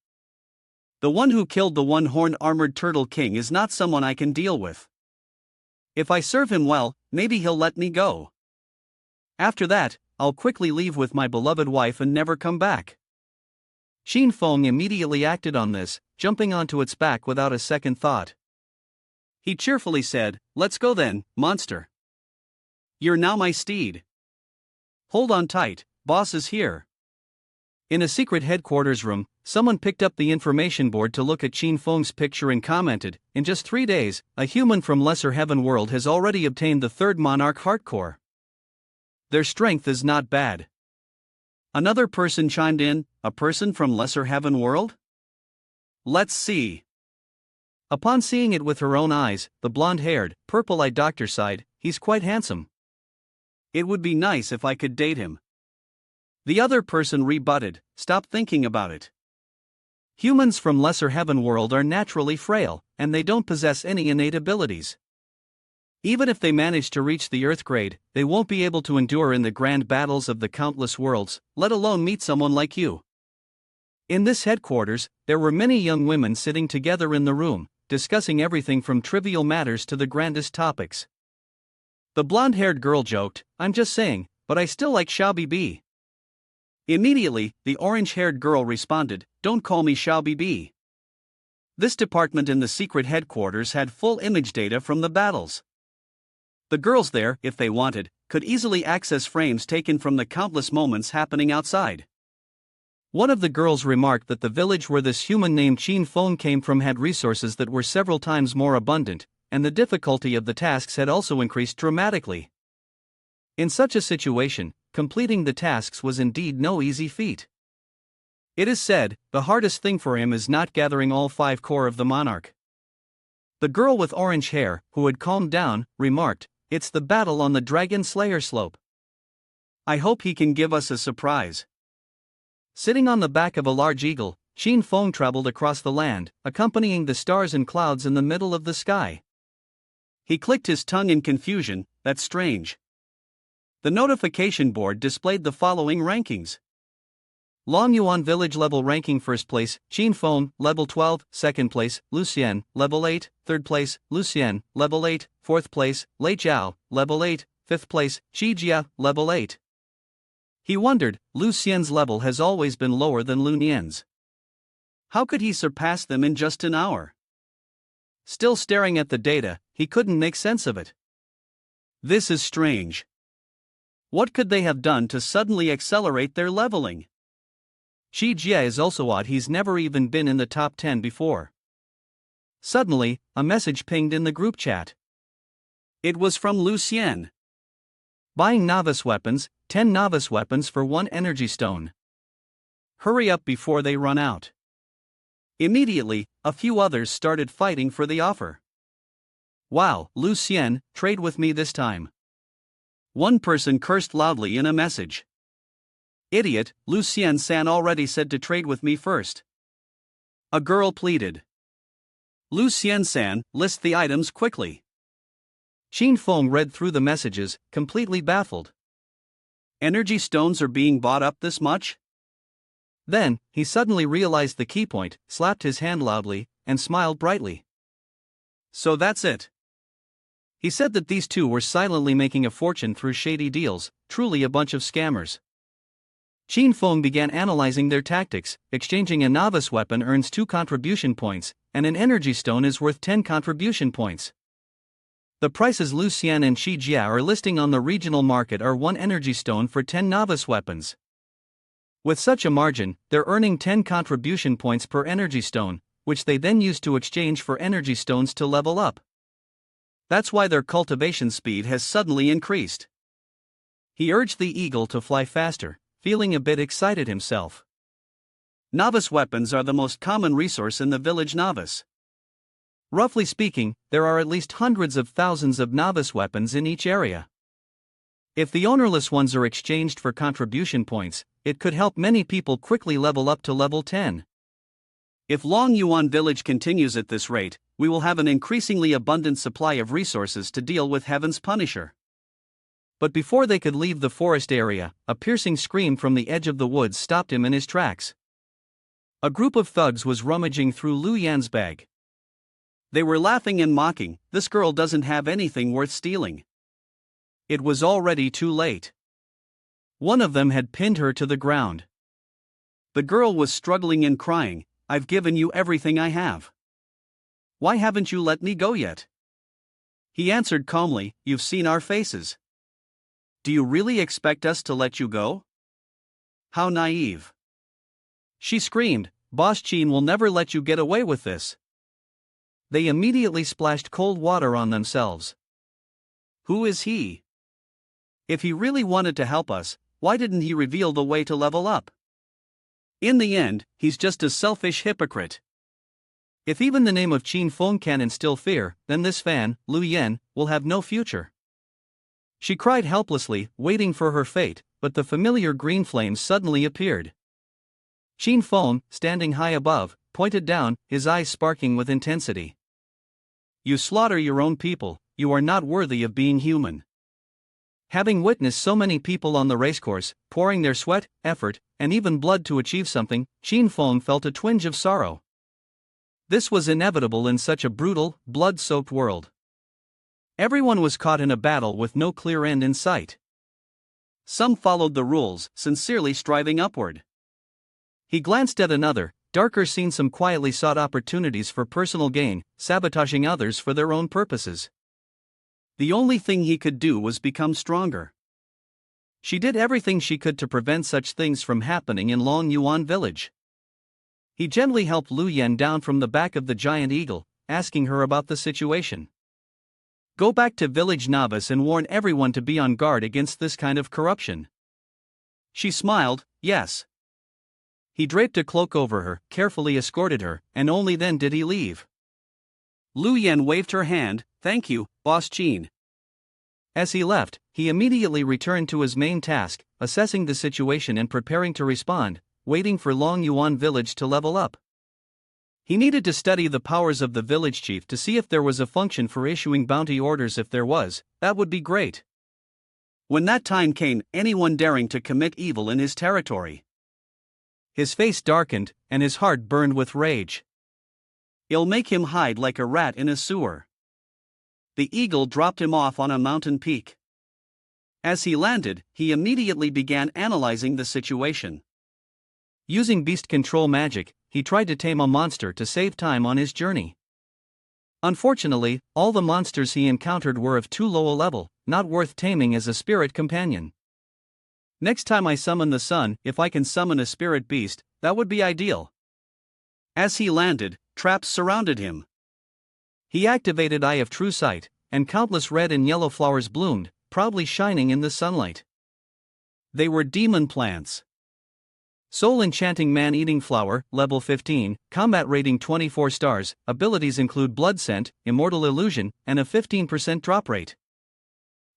The one who killed the one-horned armored turtle king is not someone I can deal with. If I serve him well, maybe he'll let me go. After that, I'll quickly leave with my beloved wife and never come back. Qin Feng immediately acted on this, jumping onto its back without a second thought. He cheerfully said, "Let's go then, monster. You're now my steed. Hold on tight, boss is here." In a secret headquarters room, someone picked up the information board to look at Qin Feng's picture and commented, "In just 3 days, a human from Lesser Heaven World has already obtained the 3rd Monarch Heart Core. Their strength is not bad." Another person chimed in, "A person from Lesser Heaven World? Let's see." Upon seeing it with her own eyes, the blonde-haired, purple-eyed doctor sighed, "He's quite handsome. It would be nice if I could date him." The other person rebutted, "Stop thinking about it. Humans from Lesser Heaven World are naturally frail, and they don't possess any innate abilities. Even if they manage to reach the Earth grade, they won't be able to endure in the grand battles of the countless worlds, let alone meet someone like you." In this headquarters, there were many young women sitting together in the room, discussing everything from trivial matters to the grandest topics. The blonde-haired girl joked, "I'm just saying, but I still like Xiao Bibi." Immediately, the orange-haired girl responded, "Don't call me Xiao Bibi." This department in the secret headquarters had full image data from the battles. The girls there, if they wanted, could easily access frames taken from the countless moments happening outside. One of the girls remarked that the village where this human named Qin Feng came from had resources that were several times more abundant, and the difficulty of the tasks had also increased dramatically. In such a situation, completing the tasks was indeed no easy feat. It is said, the hardest thing for him is not gathering all 5 core of the monarch. The girl with orange hair, who had calmed down, remarked, "It's the battle on the Dragon Slayer slope. I hope he can give us a surprise." Sitting on the back of a large eagle, Qin Feng traveled across the land, accompanying the stars and clouds in the middle of the sky. He clicked his tongue in confusion. That's strange. The notification board displayed the following rankings. Longyuan Village Level Ranking: First place, Qin Feng, Level 12, Second place, Lucien, Level 8, Third place, Lucien, Level 8, Fourth place, Lei Zhao, Level 8, Fifth place, Qi Jia, Level 8. He wondered, Lucien's level has always been lower than Lunien's. How could he surpass them in just an hour? Still staring at the data, he couldn't make sense of it. This is strange. What could they have done to suddenly accelerate their leveling? Qi Jia is also odd, he's never even been in the top 10 before. Suddenly, a message pinged in the group chat. It was from Lucien. Buying novice weapons, 10 novice weapons for 1 energy stone. Hurry up before they run out. Immediately, a few others started fighting for the offer. Wow, Lucien, trade with me this time. One person cursed loudly in a message. Idiot, Lucien-san already said to trade with me first. A girl pleaded. Lucien-san, list the items quickly. Qin Feng read through the messages, completely baffled. Energy stones are being bought up this much? Then, he suddenly realized the key point, slapped his hand loudly, and smiled brightly. So that's it. He said that these two were silently making a fortune through shady deals, truly a bunch of scammers. Qin Feng began analyzing their tactics. Exchanging a novice weapon earns 2 contribution points, and an energy stone is worth 10 contribution points. The prices Lucien and Qi Jia are listing on the regional market are 1 energy stone for 10 novice weapons. With such a margin, they're earning 10 contribution points per energy stone, which they then use to exchange for energy stones to level up. That's why their cultivation speed has suddenly increased. He urged the eagle to fly faster, feeling a bit excited himself. Novice weapons are the most common resource in the village novice. Roughly speaking, there are at least hundreds of thousands of novice weapons in each area. If the ownerless ones are exchanged for contribution points, it could help many people quickly level up to level 10. If Longyuan Village continues at this rate, we will have an increasingly abundant supply of resources to deal with Heaven's Punisher. But before they could leave the forest area, a piercing scream from the edge of the woods stopped him in his tracks. A group of thugs was rummaging through Lu Yan's bag. They were laughing and mocking, this girl doesn't have anything worth stealing. It was already too late. One of them had pinned her to the ground. The girl was struggling and crying, I've given you everything I have. Why haven't you let me go yet? He answered calmly, you've seen our faces. Do you really expect us to let you go? How naive. She screamed, Boss Qin will never let you get away with this. They immediately splashed cold water on themselves. Who is he? If he really wanted to help us, why didn't he reveal the way to level up? In the end, he's just a selfish hypocrite. If even the name of Qin Feng can instill fear, then this fan, Lu Yan, will have no future. She cried helplessly, waiting for her fate, but the familiar green flames suddenly appeared. Qin Feng, standing high above, pointed down, his eyes sparking with intensity. You slaughter your own people, you are not worthy of being human. Having witnessed so many people on the racecourse, pouring their sweat, effort, and even blood to achieve something, Qin Feng felt a twinge of sorrow. This was inevitable in such a brutal, blood-soaked world. Everyone was caught in a battle with no clear end in sight. Some followed the rules, sincerely striving upward. He glanced at another, darker scene. Some quietly sought opportunities for personal gain, sabotaging others for their own purposes. The only thing he could do was become stronger. She did everything she could to prevent such things from happening in Longyuan Village. He gently helped Lu Yan down from the back of the giant eagle, asking her about the situation. Go back to village novice and warn everyone to be on guard against this kind of corruption. She smiled, yes. He draped a cloak over her, carefully escorted her, and only then did he leave. Lu Yan waved her hand, thank you, Boss Qin. As he left, he immediately returned to his main task, assessing the situation and preparing to respond, waiting for Long Yuan village to level up. He needed to study the powers of the village chief to see if there was a function for issuing bounty orders. If there was, that would be great. When that time came, anyone daring to commit evil in his territory. His face darkened, and his heart burned with rage. It'll make him hide like a rat in a sewer. The eagle dropped him off on a mountain peak. As he landed, he immediately began analyzing the situation. Using beast control magic, he tried to tame a monster to save time on his journey. Unfortunately, all the monsters he encountered were of too low a level, not worth taming as a spirit companion. Next time I summon the sun, if I can summon a spirit beast, that would be ideal. As he landed, traps surrounded him. He activated Eye of True Sight, and countless red and yellow flowers bloomed, proudly shining in the sunlight. They were demon plants. Soul Enchanting Man-Eating Flower, level 15, combat rating 24 stars, abilities include Blood Scent, Immortal Illusion, and a 15% drop rate.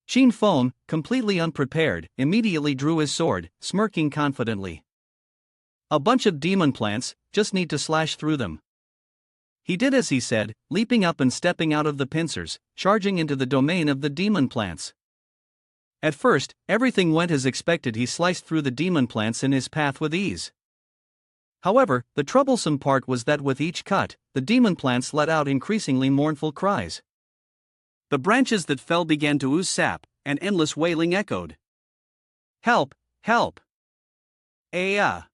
Xin Feng, completely unprepared, immediately drew his sword, smirking confidently. A bunch of demon plants, just need to slash through them. He did as he said, leaping up and stepping out of the pincers, charging into the domain of the demon plants. At first, everything went as expected. He sliced through the demon plants in his path with ease. However, the troublesome part was that with each cut, the demon plants let out increasingly mournful cries. The branches that fell began to ooze sap, and endless wailing echoed. Help! Help! Ah!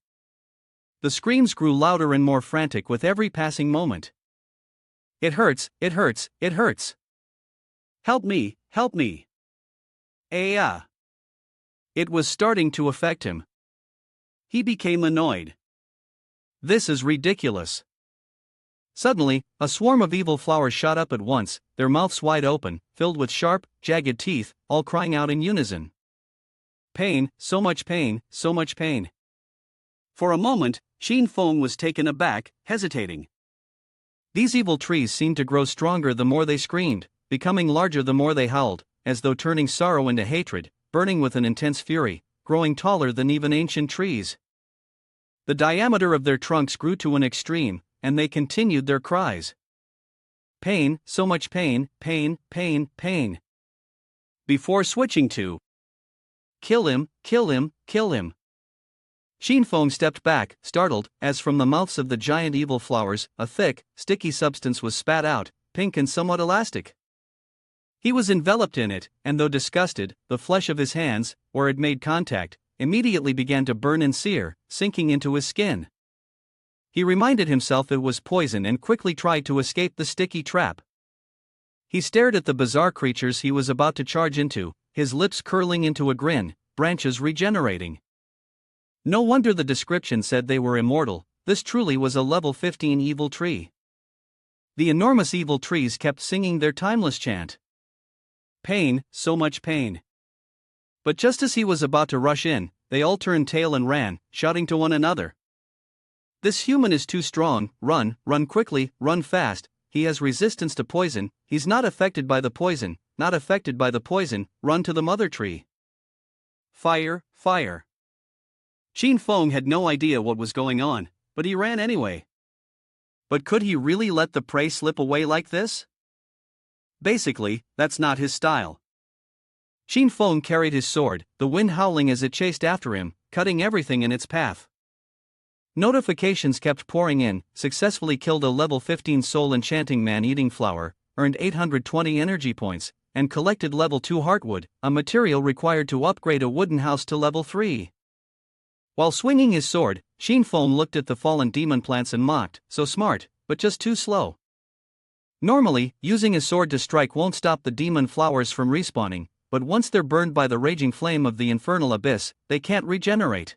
The screams grew louder and more frantic with every passing moment. It hurts, it hurts, it hurts! Help me, help me! Ah! It was starting to affect him. He became annoyed. This is ridiculous. Suddenly, a swarm of evil flowers shot up at once, their mouths wide open, filled with sharp, jagged teeth, all crying out in unison. Pain, so much pain, so much pain. For a moment, Xin Feng was taken aback, hesitating. These evil trees seemed to grow stronger the more they screamed, becoming larger the more they howled, as though turning sorrow into hatred, burning with an intense fury, growing taller than even ancient trees. The diameter of their trunks grew to an extreme, and they continued their cries. Pain, so much pain, pain, pain, pain. Before switching to kill him, kill him, kill him. Xin Feng stepped back, startled, as from the mouths of the giant evil flowers, a thick, sticky substance was spat out, pink and somewhat elastic. He was enveloped in it, and though disgusted, the flesh of his hands, where it made contact, immediately began to burn and sear, sinking into his skin. He reminded himself it was poison and quickly tried to escape the sticky trap. He stared at the bizarre creatures he was about to charge into, his lips curling into a grin, branches regenerating. No wonder the description said they were immortal. This truly was a level 15 evil tree. The enormous evil trees kept singing their timeless chant. Pain, so much pain. But just as he was about to rush in, they all turned tail and ran, shouting to one another. This human is too strong, run, run quickly, run fast, he has resistance to poison, he's not affected by the poison, not affected by the poison, run to the mother tree. Fire, fire. Xin Feng had no idea what was going on, but he ran anyway. But could he really let the prey slip away like this? Basically, that's not his style. Xin Feng carried his sword, the wind howling as it chased after him, cutting everything in its path. Notifications kept pouring in, successfully killed a level 15 Soul Enchanting Man-Eating Flower, earned 820 energy points, and collected level 2 Heartwood, a material required to upgrade a wooden house to level 3. While swinging his sword, Xin Feng looked at the fallen demon plants and mocked, so smart, but just too slow. Normally, using a sword to strike won't stop the demon flowers from respawning, but once they're burned by the raging flame of the infernal abyss, they can't regenerate.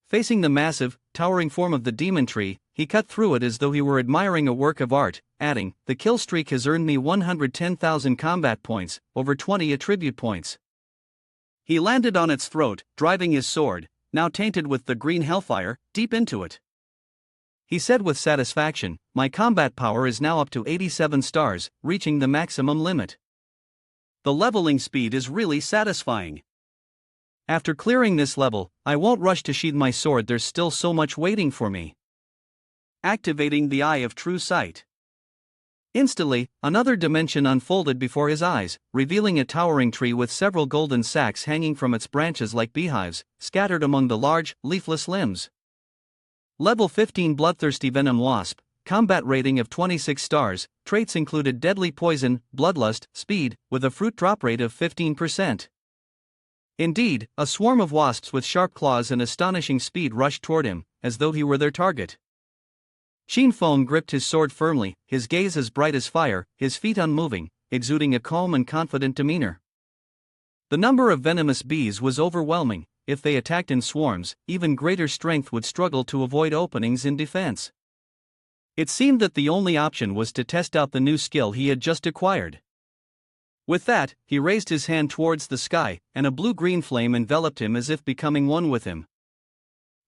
Facing the massive, towering form of the demon tree, he cut through it as though he were admiring a work of art, adding, "The kill streak has earned me 110,000 combat points, over 20 attribute points." He landed on its throat, driving his sword, now tainted with the green hellfire, deep into it. He said with satisfaction, "My combat power is now up to 87 stars, reaching the maximum limit. The leveling speed is really satisfying." After clearing this level, I won't rush to sheath my sword, there's still so much waiting for me. Activating the Eye of True Sight. Instantly, another dimension unfolded before his eyes, revealing a towering tree with several golden sacs hanging from its branches like beehives, scattered among the large, leafless limbs. Level 15 Bloodthirsty Venom Wasp, combat rating of 26 stars, traits included Deadly Poison, Bloodlust, Speed, with a fruit drop rate of 15%. Indeed, a swarm of wasps with sharp claws and astonishing speed rushed toward him, as though he were their target. Shin Feng gripped his sword firmly, his gaze as bright as fire, his feet unmoving, exuding a calm and confident demeanor. The number of venomous bees was overwhelming. If they attacked in swarms, even greater strength would struggle to avoid openings in defense. It seemed that the only option was to test out the new skill he had just acquired. With that, he raised his hand towards the sky, and a blue-green flame enveloped him as if becoming one with him.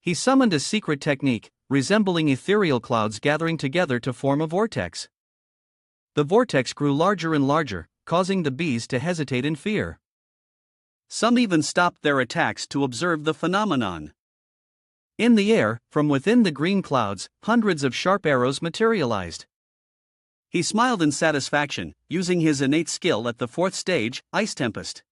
He summoned a secret technique, resembling ethereal clouds gathering together to form a vortex. The vortex grew larger and larger, causing the bees to hesitate in fear. Some even stopped their attacks to observe the phenomenon. In the air, from within the green clouds, hundreds of sharp arrows materialized. He smiled in satisfaction, using his innate skill at the fourth stage, Ice Tempest.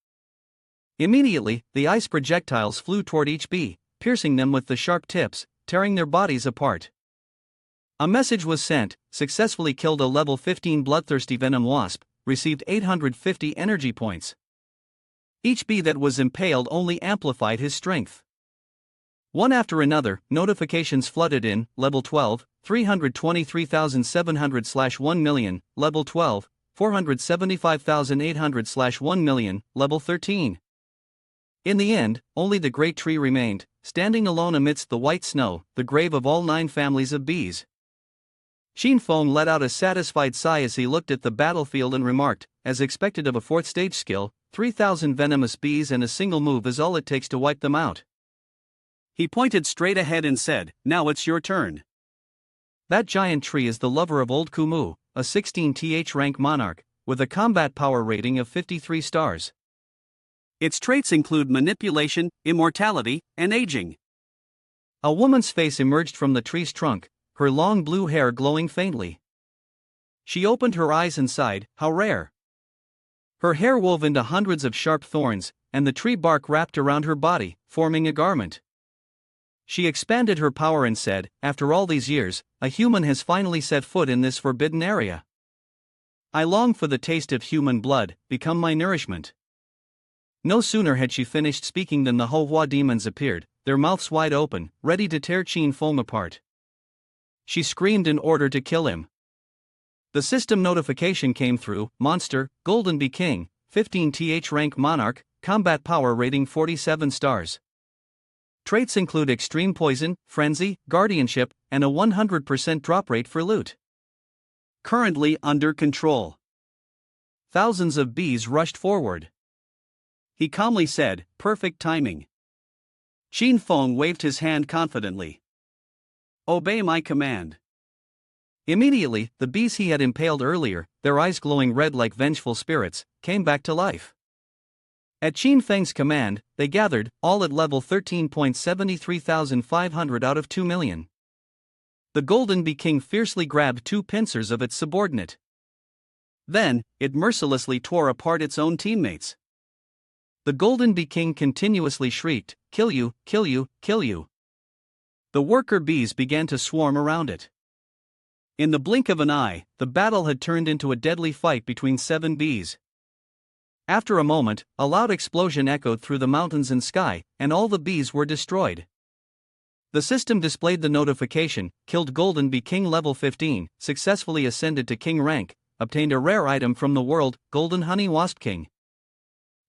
Immediately, the ice projectiles flew toward each bee, piercing them with the sharp tips, tearing their bodies apart. A message was sent: successfully killed a level 15 Bloodthirsty Venom Wasp, received 850 energy points. Each bee that was impaled only amplified his strength. One after another, notifications flooded in: level 12, 323,700/1 million, level 12, 475,800/1 million, level 13. In the end, only the great tree remained, standing alone amidst the white snow, the grave of all 9 families of bees. Shin Feng let out a satisfied sigh as he looked at the battlefield and remarked, as expected of a 4th stage skill, 3,000 venomous bees and a single move is all it takes to wipe them out. He pointed straight ahead and said, "Now it's your turn." That giant tree is the lover of Old Kumu, a 16th rank monarch, with a combat power rating of 53 stars. Its traits include manipulation, immortality, and aging. A woman's face emerged from the tree's trunk, her long blue hair glowing faintly. She opened her eyes and sighed, "How rare." Her hair wove into hundreds of sharp thorns, and the tree bark wrapped around her body, forming a garment. She expanded her power and said, "After all these years, a human has finally set foot in this forbidden area. I long for the taste of human blood, become my nourishment." No sooner had she finished speaking than the Houhua demons appeared, their mouths wide open, ready to tear Shin Feng apart. She screamed in order to kill him. The system notification came through: monster, Golden Bee King, 15th rank monarch, combat power rating 47 stars. Traits include extreme poison, frenzy, guardianship, and a 100% drop rate for loot. Currently under control. Thousands of bees rushed forward. He calmly said, "Perfect timing." Shin Feng waved his hand confidently. "Obey my command." Immediately, the bees he had impaled earlier, their eyes glowing red like vengeful spirits, came back to life. At Shin Feng's command, they gathered, all at level 13.73,500 out of 2 million. The Golden Bee King fiercely grabbed 2 pincers of its subordinate. Then, it mercilessly tore apart its own teammates. The Golden Bee King continuously shrieked, "Kill you, kill you, kill you." The worker bees began to swarm around it. In the blink of an eye, the battle had turned into a deadly fight between 7 bees. After a moment, a loud explosion echoed through the mountains and sky, and all the bees were destroyed. The system displayed the notification: killed Golden Bee King level 15, successfully ascended to king rank, obtained a rare item from the world, Golden Honey Wasp King.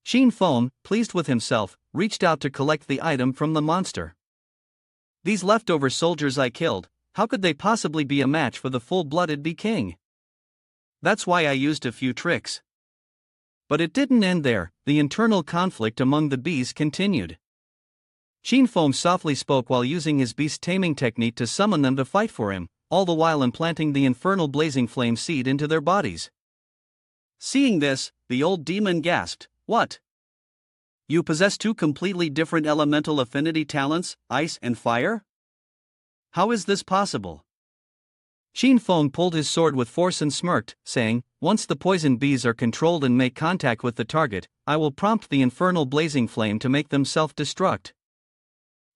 Shin Feng, pleased with himself, reached out to collect the item from the monster. These leftover soldiers I killed, how could they possibly be a match for the full-blooded Bee King? That's why I used a few tricks. But it didn't end there, the internal conflict among the bees continued. Shin Feng softly spoke while using his beast taming technique to summon them to fight for him, all the while implanting the infernal blazing flame seed into their bodies. Seeing this, the old demon gasped, "What? You possess two completely different elemental affinity talents, ice and fire? How is this possible? Xin Feng pulled his sword with force and smirked, saying, "Once the poison bees are controlled and make contact with the target, I will prompt the infernal blazing flame to make them self-destruct."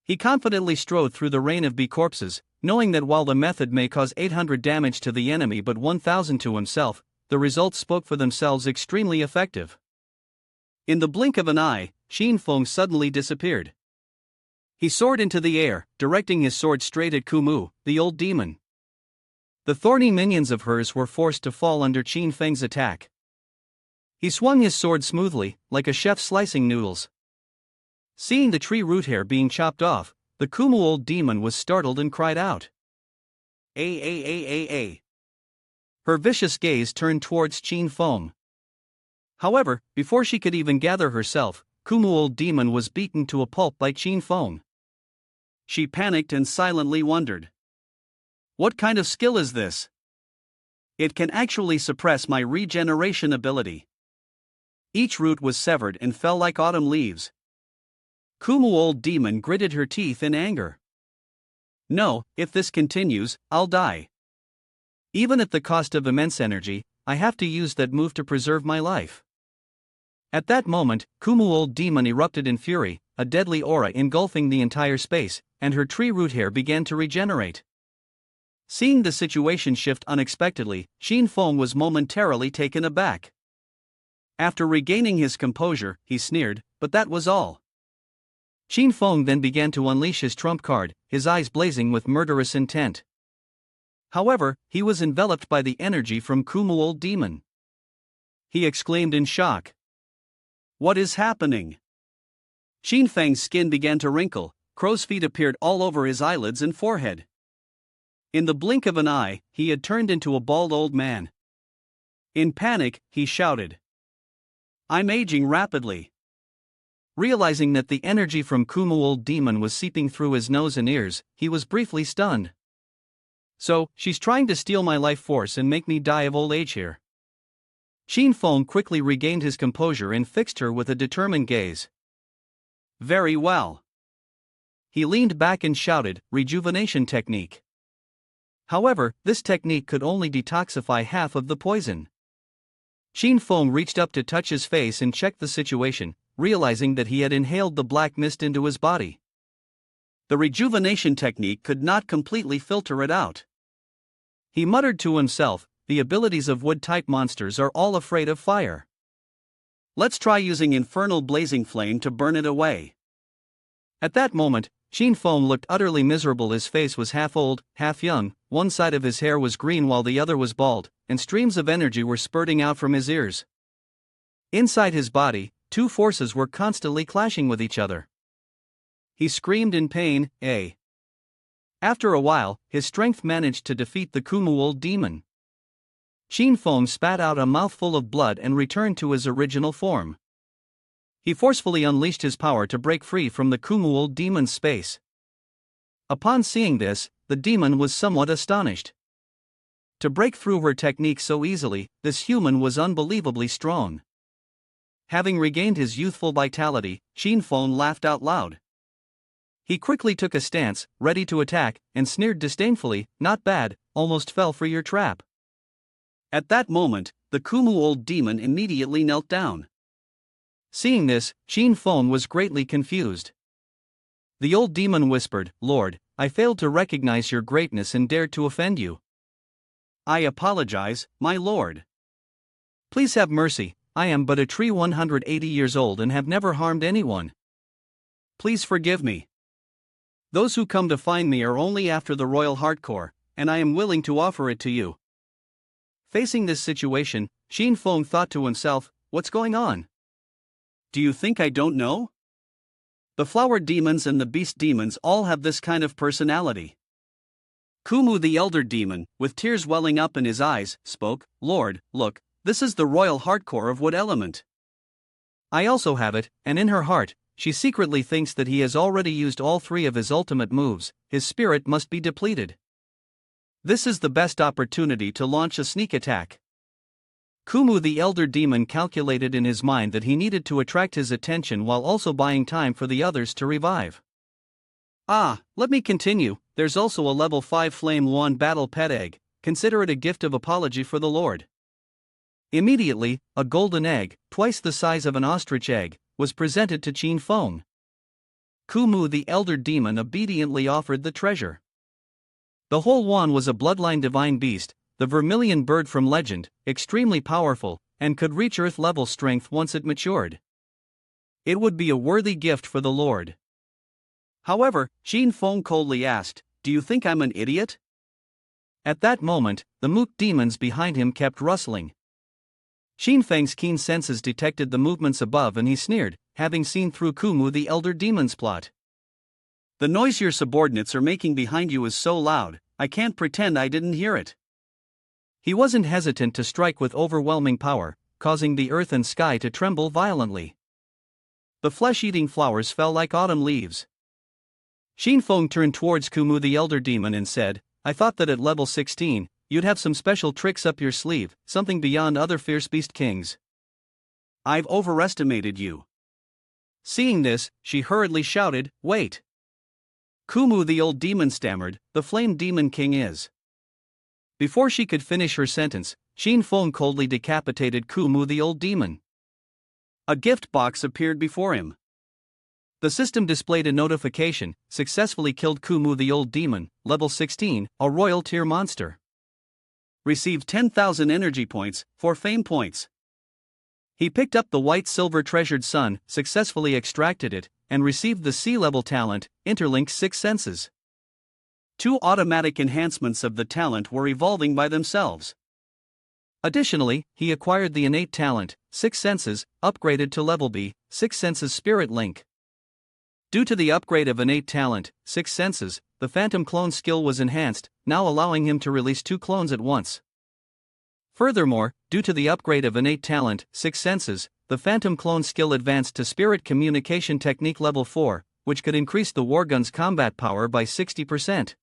He confidently strode through the rain of bee corpses, knowing that while the method may cause 800 damage to the enemy but 1,000 to himself, the results spoke for themselves, extremely effective. In the blink of an eye, Xin Feng suddenly disappeared. He soared into the air, directing his sword straight at Kumu, the old demon. The thorny minions of hers were forced to fall under Xin Feng's attack. He swung his sword smoothly, like a chef slicing noodles. Seeing the tree root hair being chopped off, the Kumu old demon was startled and cried out. A. Her vicious gaze turned towards Xin Feng. However, before she could even gather herself, Kumu old demon was beaten to a pulp by Xin Feng. She panicked and silently wondered. What kind of skill is this? It can actually suppress my regeneration ability. Each root was severed and fell like autumn leaves. Kumu old demon gritted her teeth in anger. No, if this continues, I'll die. Even at the cost of immense energy, I have to use that move to preserve my life. At that moment, Kumu old demon erupted in fury, a deadly aura engulfing the entire space, and her tree root hair began to regenerate. Seeing the situation shift unexpectedly, Xin Feng was momentarily taken aback. After regaining his composure, he sneered, but that was all. Xin Feng then began to unleash his trump card, his eyes blazing with murderous intent. However, he was enveloped by the energy from Kumu old demon. He exclaimed in shock. What is happening? Xin Feng's skin began to wrinkle, crow's feet appeared all over his eyelids and forehead. In the blink of an eye, he had turned into a bald old man. In panic, he shouted. I'm aging rapidly. Realizing that the energy from Kumu old demon was seeping through his nose and ears, he was briefly stunned. So, she's trying to steal my life force and make me die of old age here. Xin Feng quickly regained his composure and fixed her with a determined gaze. Very well. He leaned back and shouted, rejuvenation technique. However, this technique could only detoxify half of the poison. Xin Feng reached up to touch his face and checked the situation, realizing that he had inhaled the black mist into his body. The rejuvenation technique could not completely filter it out. He muttered to himself, the abilities of wood-type monsters are all afraid of fire. Let's try using infernal blazing flame to burn it away. At that moment, Xin Feng looked utterly miserable. His face was half old, half young, one side of his hair was green while the other was bald, and streams of energy were spurting out from his ears. Inside his body, two forces were constantly clashing with each other. He screamed in pain, After a while, his strength managed to defeat the Kumu old demon. Xin Feng spat out a mouthful of blood and returned to his original form. He forcefully unleashed his power to break free from the Kumu old demon's space. Upon seeing this, the demon was somewhat astonished. To break through her technique so easily, this human was unbelievably strong. Having regained his youthful vitality, Xin Feng laughed out loud. He quickly took a stance, ready to attack, and sneered disdainfully, not bad, almost fell for your trap. At that moment, the Kumu old demon immediately knelt down. Seeing this, Xin Feng was greatly confused. The old demon whispered, Lord, I failed to recognize your greatness and dared to offend you. I apologize, my lord. Please have mercy, I am but a tree 180 years old and have never harmed anyone. Please forgive me. Those who come to find me are only after the royal hardcore, and I am willing to offer it to you. Facing this situation, Xin Feng thought to himself, what's going on? Do you think I don't know? The flower demons and the beast demons all have this kind of personality. Kumu the elder demon, with tears welling up in his eyes, spoke, Lord, look, this is the royal hardcore of wood element. I also have it, and in her heart, she secretly thinks that he has already used all three of his ultimate moves, his spirit must be depleted. This is the best opportunity to launch a sneak attack. Kumu the elder demon calculated in his mind that he needed to attract his attention while also buying time for the others to revive. Let me continue. There's also a level 5 Flame Wand Battle Pet Egg, consider it a gift of apology for the Lord. Immediately, a golden egg, twice the size of an ostrich egg, was presented to Qin Feng. Kumu the elder demon obediently offered the treasure. The whole wand was a bloodline divine beast, the vermilion bird from legend, extremely powerful, and could reach earth-level strength once it matured. It would be a worthy gift for the Lord. However, Qin Feng coldly asked, "Do you think I'm an idiot?" At that moment, the moot demons behind him kept rustling. Qin Feng's keen senses detected the movements above and he sneered, having seen through Kumu the elder demon's plot. "The noise your subordinates are making behind you is so loud, I can't pretend I didn't hear it." He wasn't hesitant to strike with overwhelming power, causing the earth and sky to tremble violently. The flesh-eating flowers fell like autumn leaves. Qin Feng turned towards Kumu the elder demon and said, "I thought that at level 16, you'd have some special tricks up your sleeve, something beyond other fierce beast kings. I've overestimated you." Seeing this, she hurriedly shouted, "Wait!" Kumu the old demon stammered, "The flame demon king is..." Before she could finish her sentence, Qin Feng coldly decapitated Kumu the old demon. A gift box appeared before him. The system displayed a notification, "Successfully killed Kumu the old demon, level 16, a royal tier monster. Received 10,000 energy points, 4 fame points." He picked up the white-silver treasured sun, successfully extracted it, and received the sea-level talent, Interlink 6 Senses. 2 automatic enhancements of the talent were evolving by themselves. Additionally, he acquired the innate talent, 6 Senses, upgraded to level B, 6 Senses Spirit Link. Due to the upgrade of innate talent, 6 Senses, the Phantom Clone skill was enhanced, now allowing him to release 2 clones at once. Furthermore, due to the upgrade of innate talent, 6 Senses, the Phantom Clone skill advanced to Spirit Communication Technique level 4, which could increase the Wargun's combat power by 60%.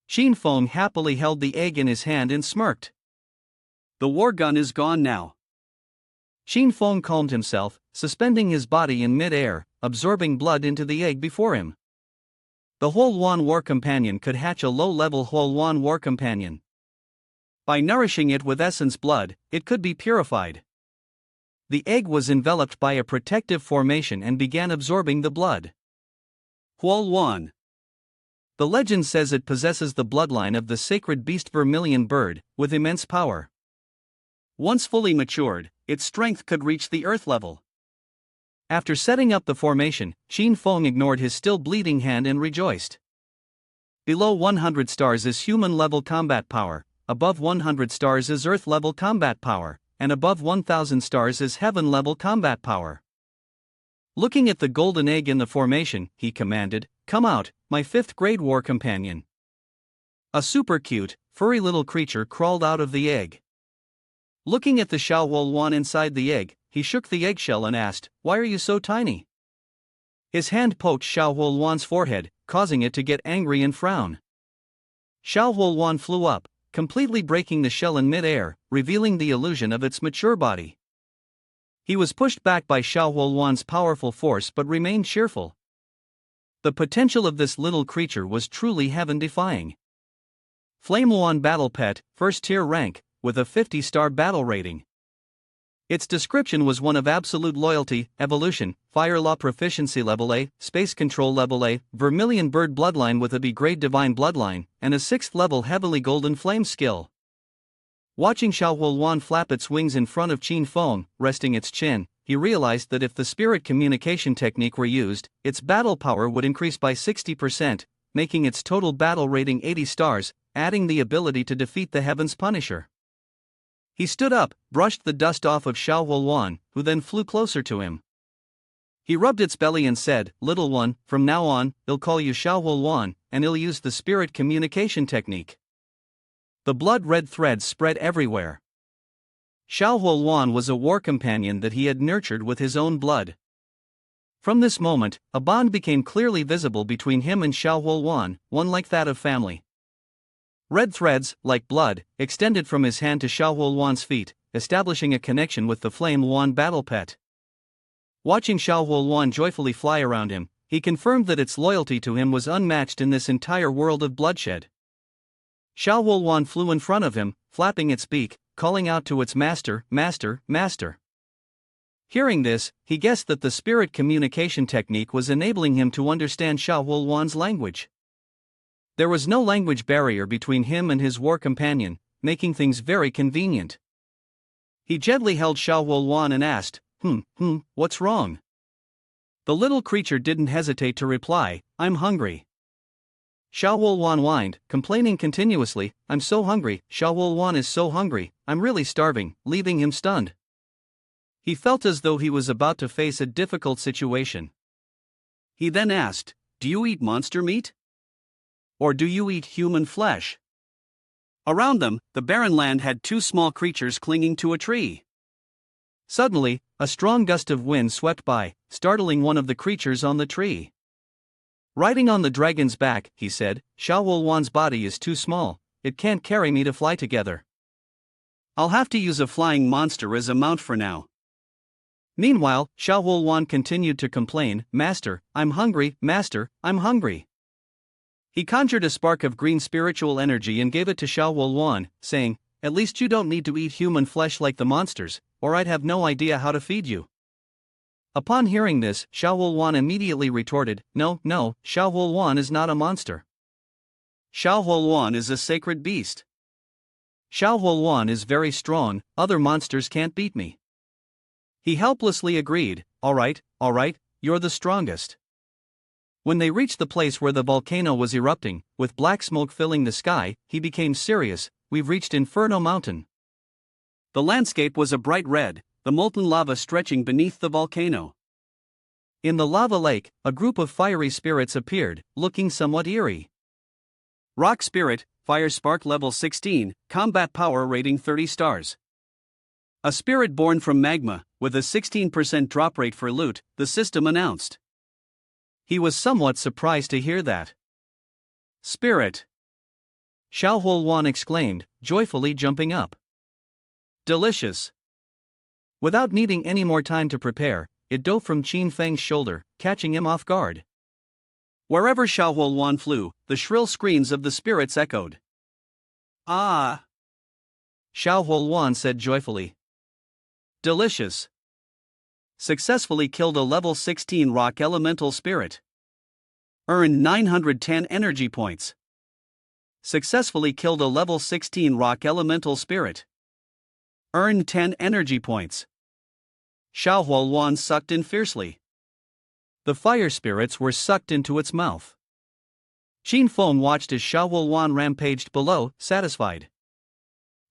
Qin Feng happily held the egg in his hand and smirked. "The Wargun is gone now." Qin Feng calmed himself, suspending his body in mid-air, absorbing blood into the egg before him. The Huolwan War Companion could hatch a low-level Huolwan War Companion. By nourishing it with essence blood, it could be purified. The egg was enveloped by a protective formation and began absorbing the blood. Huolwan. The legend says it possesses the bloodline of the sacred beast vermilion bird, with immense power. Once fully matured, its strength could reach the earth level. After setting up the formation, Qin Feng ignored his still bleeding hand and rejoiced. Below 100 stars is human-level combat power, above 100 stars is earth-level combat power, and above 1000 stars is heaven-level combat power. Looking at the golden egg in the formation, he commanded, "Come out, my 5th grade war companion." A super cute, furry little creature crawled out of the egg. Looking at the Xiaohuolwan inside the egg, he shook the eggshell and asked, "Why are you so tiny?" His hand poked Xiaohuolwan's forehead, causing it to get angry and frown. Xiaohuolwan flew up, completely breaking the shell in mid-air, revealing the illusion of its mature body. He was pushed back by Xiaohuolwan's powerful force but remained cheerful. The potential of this little creature was truly heaven-defying. Flamewand Battle Pet, 1st tier rank, with a 50-star battle rating. Its description was one of absolute loyalty, evolution, fire law proficiency level A, space control level A, vermilion bird bloodline with a B-grade divine bloodline, and a 6th level heavily golden flame skill. Watching Xiaohuolwan flap its wings in front of Qin Feng, resting its chin, he realized that if the spirit communication technique were used, its battle power would increase by 60%, making its total battle rating 80 stars, adding the ability to defeat the Heaven's Punisher. He stood up, brushed the dust off of Xiaohuolwan, who then flew closer to him. He rubbed its belly and said, "Little one, from now on, I'll call you Xiaohuolwan, and I'll use the spirit communication technique." The blood-red threads spread everywhere. Xiaohuolwan was a war companion that he had nurtured with his own blood. From this moment, a bond became clearly visible between him and Xiaohuolwan, one like that of family. Red threads, like blood, extended from his hand to Xiaohuolwan's feet, establishing a connection with the Flame Yuan battle pet. Watching Xiao Yuan joyfully fly around him, he confirmed that its loyalty to him was unmatched in this entire world of bloodshed. Xiao Yuan flew in front of him, flapping its beak, calling out to its master, "Master, master." Hearing this, he guessed that the spirit communication technique was enabling him to understand Xiao Yuan's language. There was no language barrier between him and his war companion, making things very convenient. He gently held Xiao Yuan and asked, what's wrong?" The little creature didn't hesitate to reply, "I'm hungry." Xiao Yuan whined, complaining continuously, "I'm so hungry, Xiao Yuan is so hungry, I'm really starving," leaving him stunned. He felt as though he was about to face a difficult situation. He then asked, "Do you eat monster meat? Or do you eat human flesh?" Around them, the barren land had two small creatures clinging to a tree. Suddenly, a strong gust of wind swept by, startling one of the creatures on the tree. "Riding on the dragon's back," he said, "Xiao Yuan's body is too small, it can't carry me to fly together. I'll have to use a flying monster as a mount for now." Meanwhile, Xiao Yuan continued to complain, "Master, I'm hungry, master, I'm hungry." He conjured a spark of green spiritual energy and gave it to Xiao Yuan, saying, "At least you don't need to eat human flesh like the monsters, or I'd have no idea how to feed you." Upon hearing this, Xiao Yuan immediately retorted, No, Xiao Yuan is not a monster. Xiao Yuan is a sacred beast. Xiao Yuan is very strong, other monsters can't beat me." He helplessly agreed, all right, you're the strongest." When they reached the place where the volcano was erupting, with black smoke filling the sky, he became serious, "We've reached Inferno Mountain." The landscape was a bright red, the molten lava stretching beneath the volcano. In the lava lake, a group of fiery spirits appeared, looking somewhat eerie. Rock Spirit, Fire Spark level 16, combat power rating 30 stars. A spirit born from magma, with a 16% drop rate for loot, the system announced. He was somewhat surprised to hear that. "Spirit!" Xiao Yuan exclaimed, joyfully jumping up. "Delicious!" Without needing any more time to prepare, it dove from Qin Feng's shoulder, catching him off guard. Wherever Xiao Yuan flew, the shrill screams of the spirits echoed. "Ah!" Xiao Yuan said joyfully. "Delicious!" Successfully killed a level 16 rock elemental spirit. Earned 910 energy points. Successfully killed a level 16 rock elemental spirit. Earned 10 energy points. Xiao Yuan sucked in fiercely. The fire spirits were sucked into its mouth. Qin Feng watched as Xiao Yuan rampaged below, satisfied.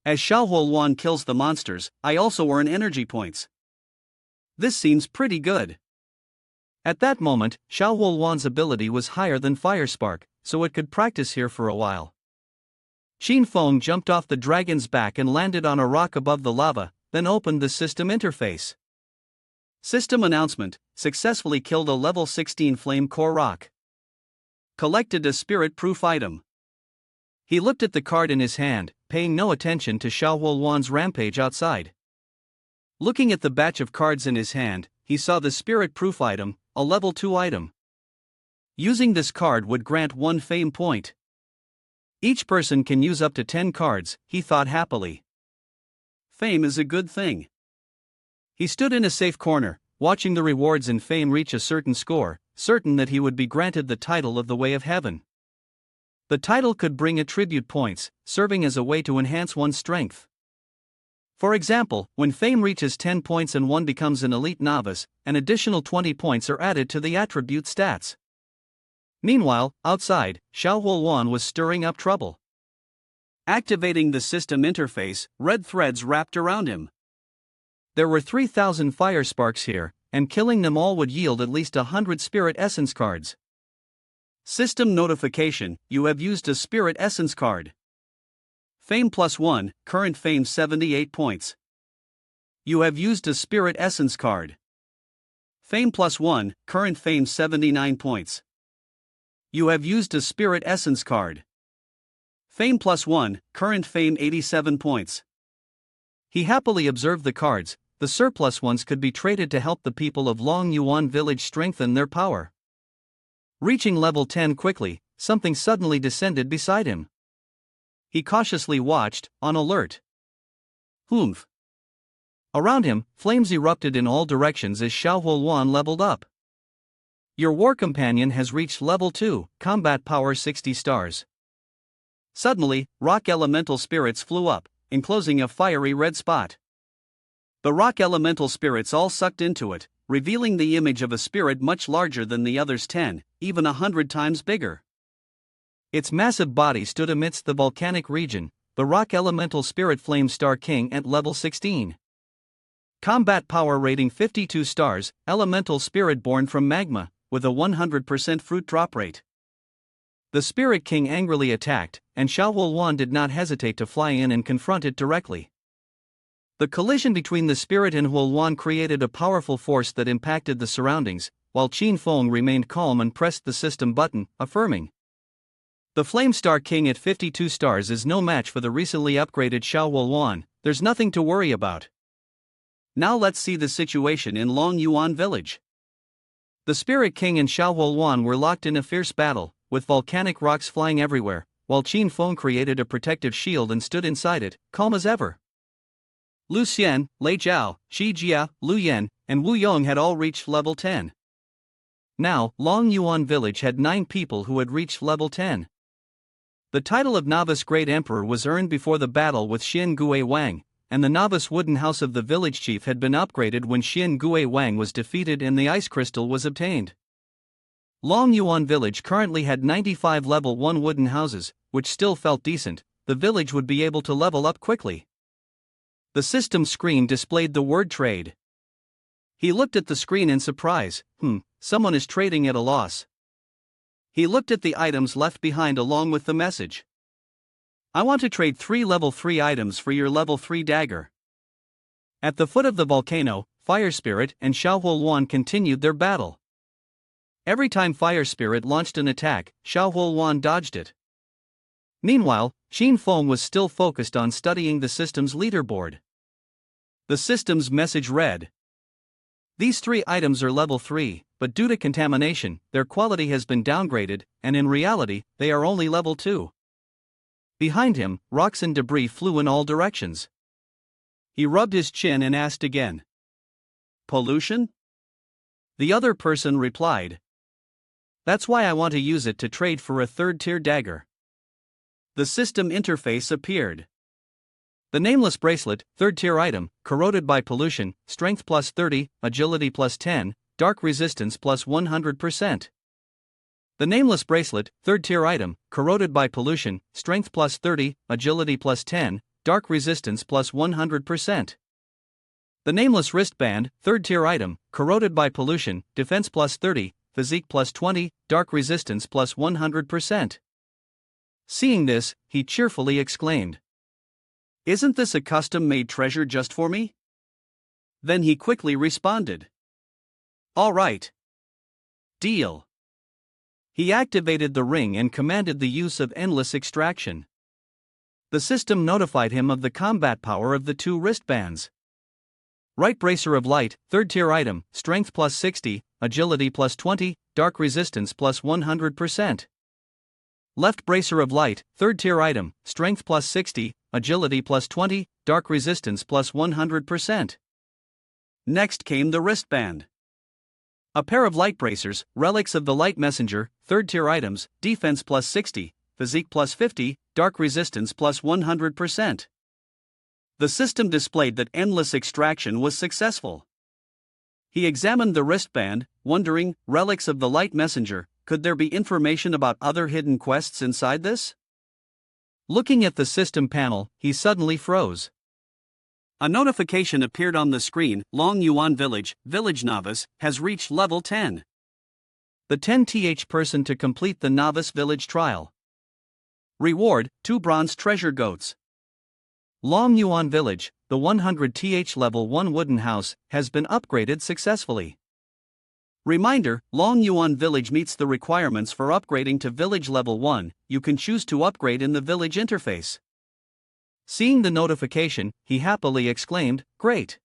As Xiao Yuan kills the monsters, I also earn energy points. This seems pretty good. At that moment, Xiao Yuan's ability was higher than Fire Spark, so it could practice here for a while. Qin Feng jumped off the dragon's back and landed on a rock above the lava, then opened the system interface. System announcement: successfully killed a level 16 flame core rock. Collected a spirit-proof item. He looked at the card in his hand, paying no attention to Xiao Yuan's rampage outside. Looking at the batch of cards in his hand, he saw the spirit-proof item, a level 2 item. Using this card would grant 1 fame point. Each person can use up to 10 cards, he thought happily. Fame is a good thing. He stood in a safe corner, watching the rewards in fame reach a certain score, certain that he would be granted the title of the Way of Heaven. The title could bring attribute points, serving as a way to enhance one's strength. For example, when fame reaches 10 points and one becomes an elite novice, an additional 20 points are added to the attribute stats. Meanwhile, outside, Xiao Yuan was stirring up trouble. Activating the system interface, red threads wrapped around him. There were 3,000 fire sparks here, and killing them all would yield at least 100 spirit essence cards. System notification: you have used a spirit essence card. Fame +1, current fame 78 points. You have used a spirit essence card. Fame +1, current fame 79 points. You have used a spirit essence card. Fame +1, current fame 87 points. He happily observed the cards. The surplus ones could be traded to help the people of Long Yuan village strengthen their power. Reaching level 10 quickly, something suddenly descended beside him. He cautiously watched, on alert. Humph! Around him, flames erupted in all directions as Xiao Huoluan leveled up. Your war companion has reached level 2, combat power 60 stars. Suddenly, rock elemental spirits flew up, enclosing a fiery red spot. The rock elemental spirits all sucked into it, revealing the image of a spirit much larger than the others 10, even 100 times bigger. Its massive body stood amidst the volcanic region, the rock elemental spirit Flame Star King at level 16. Combat power rating 52 stars, elemental spirit born from magma, with a 100% fruit drop rate. The Spirit King angrily attacked, and Xiao Huoluan did not hesitate to fly in and confront it directly. The collision between the spirit and Huoluan created a powerful force that impacted the surroundings, while Qin Feng remained calm and pressed the system button, affirming. The Flame Star King at 52 stars is no match for the recently upgraded Xiao Huoluan. There's nothing to worry about. Now let's see the situation in Long Yuan village. The Spirit King and Xiao Huoluan were locked in a fierce battle, with volcanic rocks flying everywhere, while Qin Feng created a protective shield and stood inside it, calm as ever. Lu Xian, Lei Zhao, Shi Jia, Lu Yan, and Wu Yong had all reached level 10. Now, Long Yuan village had 9 people who had reached level 10. The title of Novice Great Emperor was earned before the battle with Xin Gue Wang, and the Novice Wooden House of the village chief had been upgraded when Xin Gue Wang was defeated and the ice crystal was obtained. Long Yuan village currently had 95 level 1 wooden houses, which still felt decent. The village would be able to level up quickly. The system screen displayed the word trade. He looked at the screen in surprise. Someone is trading at a loss. He looked at the items left behind along with the message. I want to trade 3 level 3 items for your level 3 dagger. At the foot of the volcano, Fire Spirit and Xiao Huoluan continued their battle. Every time Fire Spirit launched an attack, Xiao Huoluan dodged it. Meanwhile, Qin Feng was still focused on studying the system's leaderboard. The system's message read: These 3 items are level 3, but due to contamination, their quality has been downgraded, and in reality, they are only level 2. Behind him, rocks and debris flew in all directions. He rubbed his chin and asked again. Pollution? The other person replied. That's why I want to use it to trade for a 3rd-tier dagger. The system interface appeared. The nameless bracelet, 3rd-tier item, corroded by pollution, strength plus 30, agility plus 10, dark resistance plus 100%. The nameless bracelet, 3rd-tier item, corroded by pollution, strength plus 30, agility plus 10, dark resistance plus 100%. The nameless wristband, 3rd-tier item, corroded by pollution, defense plus 30, physique plus 20, dark resistance plus 100%. Seeing this, he cheerfully exclaimed. Isn't this a custom-made treasure just for me? Then he quickly responded. All right. Deal. He activated the ring and commanded the use of endless extraction. The system notified him of the combat power of the 2 wristbands. Right bracer of light, 3rd-tier item, strength plus 60, agility plus 20, dark resistance plus 100%. Left bracer of light, 3rd-tier item, strength plus 60, agility plus 20, dark resistance plus 100%. Next came the wristband. A pair of light bracers, relics of the light messenger, 3rd-tier items, defense plus 60, physique plus 50, dark resistance plus 100%. The system displayed that endless extraction was successful. He examined the wristband, wondering, relics of the light messenger, could there be information about other hidden quests inside this? Looking at the system panel, he suddenly froze. A notification appeared on the screen. Long Yuan village novice, has reached level 10. The 10th person to complete the novice village trial. Reward, 2 bronze treasure goats. Long Yuan village, the 100th level 1 wooden house, has been upgraded successfully. Reminder, Long Yuan village meets the requirements for upgrading to village level 1, you can choose to upgrade in the village interface. Seeing the notification, he happily exclaimed, "Great."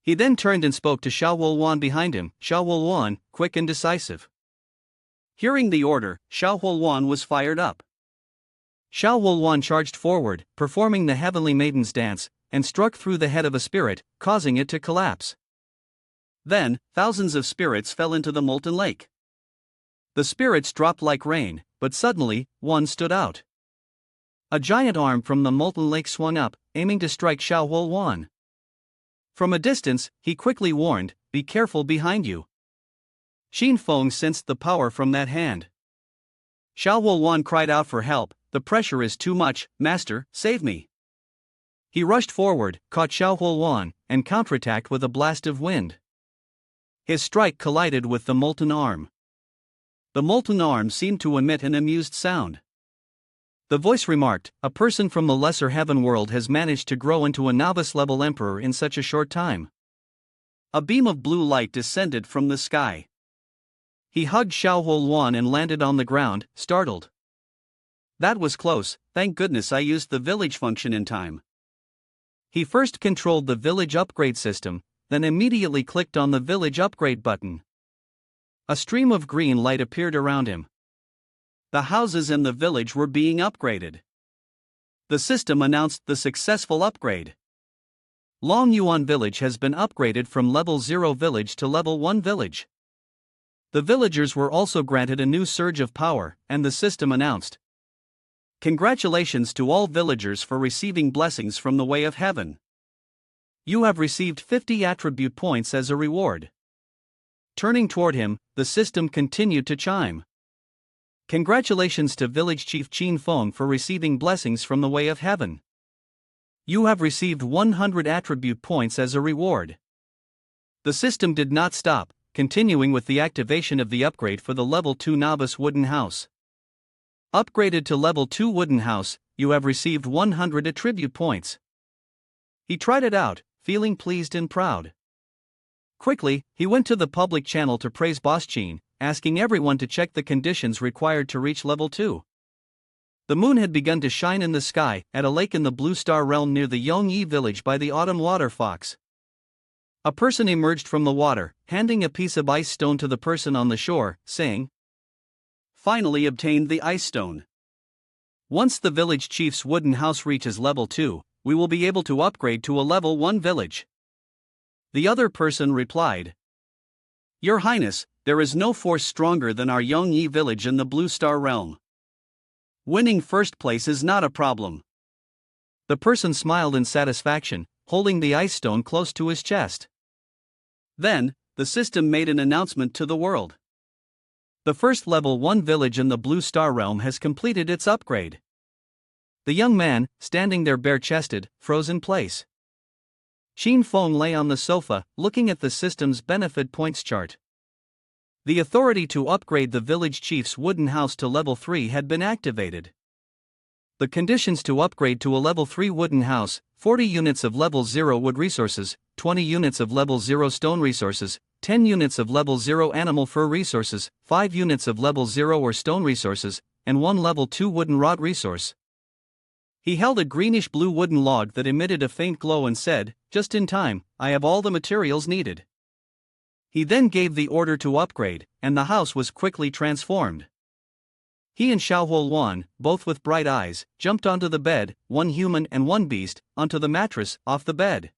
He then turned and spoke to Xiao Wolwan behind him. Xiao Wolwan, quick and decisive. Hearing the order, Xiao Wolwan was fired up. Xiao Wolwan charged forward, performing the Heavenly Maiden's dance, and struck through the head of a spirit, causing it to collapse. Then, thousands of spirits fell into the molten lake. The spirits dropped like rain, but suddenly, one stood out. A giant arm from the molten lake swung up, aiming to strike Xiao Wolwan. From a distance, he quickly warned, "Be careful behind you." Xin Feng sensed the power from that hand. Xiao Wolwan cried out for help, "The pressure is too much, master, save me." He rushed forward, caught Xiao Wolwan, and counterattacked with a blast of wind. His strike collided with the molten arm. The molten arm seemed to emit an amused sound. The voice remarked, "A person from the lesser heaven world has managed to grow into a novice-level emperor in such a short time." A beam of blue light descended from the sky. He hugged Xiao Wolwan and landed on the ground, startled. "That was close, thank goodness I used the village function in time." He first controlled the village upgrade system, then immediately clicked on the village upgrade button. A stream of green light appeared around him. The houses in the village were being upgraded. The system announced the successful upgrade. Long Yuan village has been upgraded from level 0 village to level 1 village. The villagers were also granted a new surge of power, and the system announced, "Congratulations to all villagers for receiving blessings from the way of heaven. You have received 50 attribute points as a reward." Turning toward him, the system continued to chime. "Congratulations to village chief Qin Feng for receiving blessings from the way of heaven. You have received 100 attribute points as a reward." The system did not stop, continuing with the activation of the upgrade for the level 2 novice wooden house. Upgraded to level 2 wooden house, you have received 100 attribute points. He tried it out, feeling pleased and proud. Quickly, he went to the public channel to praise Boss Qin, asking everyone to check the conditions required to reach level 2. The moon had begun to shine in the sky at a lake in the Blue Star realm near the Yongyi village by the Autumn Water Fox. A person emerged from the water, handing a piece of ice stone to the person on the shore, saying, "Finally obtained the ice stone. Once the village chief's wooden house reaches level 2, we will be able to upgrade to a level 1 village." The other person replied, "Your Highness, there is no force stronger than our Yongyi village in the Blue Star realm. Winning first place is not a problem." The person smiled in satisfaction, holding the ice stone close to his chest. Then, the system made an announcement to the world. The first level 1 village in the Blue Star realm has completed its upgrade. The young man, standing there bare-chested, froze in place. Qin Feng lay on the sofa, looking at the system's benefit points chart. The authority to upgrade the village chief's wooden house to level 3 had been activated. The conditions to upgrade to a level 3 wooden house: 40 units of level 0 wood resources, 20 units of level 0 stone resources, 10 units of level 0 animal fur resources, 5 units of level 0 or stone resources, and 1 level 2 wooden rod resource. He held a greenish-blue wooden log that emitted a faint glow and said, "Just in time, I have all the materials needed." He then gave the order to upgrade, and the house was quickly transformed. He and Xiao Wolwan, both with bright eyes, jumped onto the bed, one human and one beast, onto the mattress, off the bed.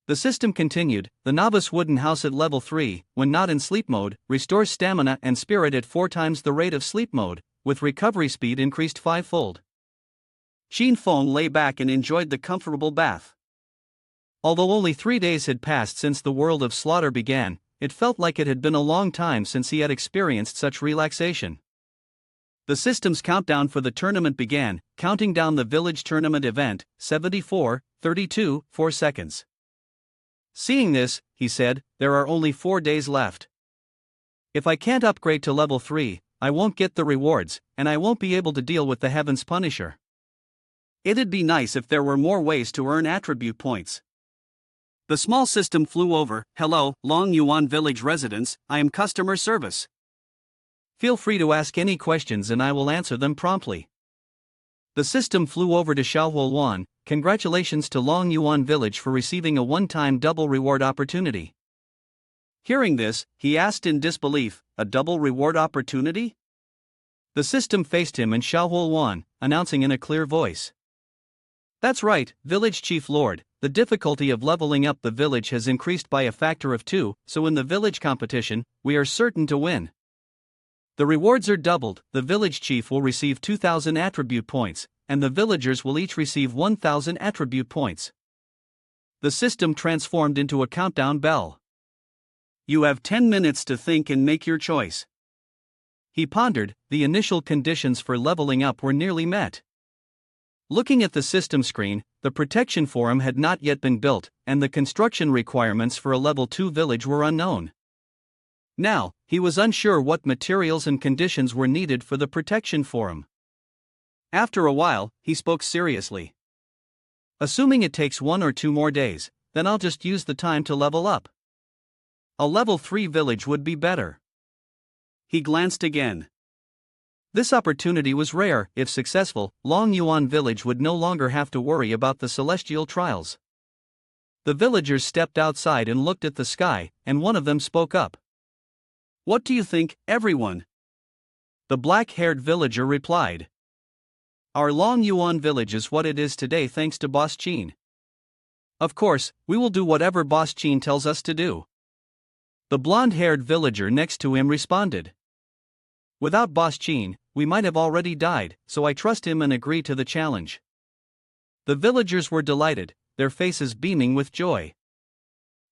The system continued. The novice wooden house at level 3, when not in sleep mode, restores stamina and spirit at 4 times the rate of sleep mode, with recovery speed increased 5-fold. Qin Feng lay back and enjoyed the comfortable bath. Although only 3 days had passed since the world of slaughter began, it felt like it had been a long time since he had experienced such relaxation. The system's countdown for the tournament began, counting down the village tournament event, 74, 32, 4 seconds. Seeing this, he said, "There are only 4 days left. If I can't upgrade to level 3, I won't get the rewards, and I won't be able to deal with the Heaven's Punisher. It'd be nice if there were more ways to earn attribute points." The small system flew over. "Hello, Long Yuan village residents, I am customer service. Feel free to ask any questions and I will answer them promptly. The system flew over to Xiaohuan. Congratulations to Long Yuan Village for receiving a one-time double reward opportunity. Hearing this, he asked in disbelief, a double reward opportunity? The system faced him and Xiaohuan, announcing in a clear voice. That's right, Village Chief Lord, the difficulty of leveling up the village has increased by a factor of 2, so in the village competition, we are certain to win. The rewards are doubled, the village chief will receive 2,000 attribute points, and the villagers will each receive 1,000 attribute points. The system transformed into a countdown bell. You have 10 minutes to think and make your choice. He pondered, the initial conditions for leveling up were nearly met. Looking at the system screen, the protection forum had not yet been built, and the construction requirements for a level 2 village were unknown. Now, he was unsure what materials and conditions were needed for the protection forum. After a while, he spoke seriously. Assuming it takes 1 or 2 more days, then I'll just use the time to level up. A level 3 village would be better. He glanced again. This opportunity was rare. If successful, Long Yuan Village would no longer have to worry about the celestial trials. The villagers stepped outside and looked at the sky, and one of them spoke up. What do you think, everyone? The black-haired villager replied. Our Long Yuan Village is what it is today thanks to Boss Qin. Of course, we will do whatever Boss Qin tells us to do. The blonde-haired villager next to him responded. Without Boss Qin, we might have already died, so I trust him and agree to the challenge. The villagers were delighted, their faces beaming with joy.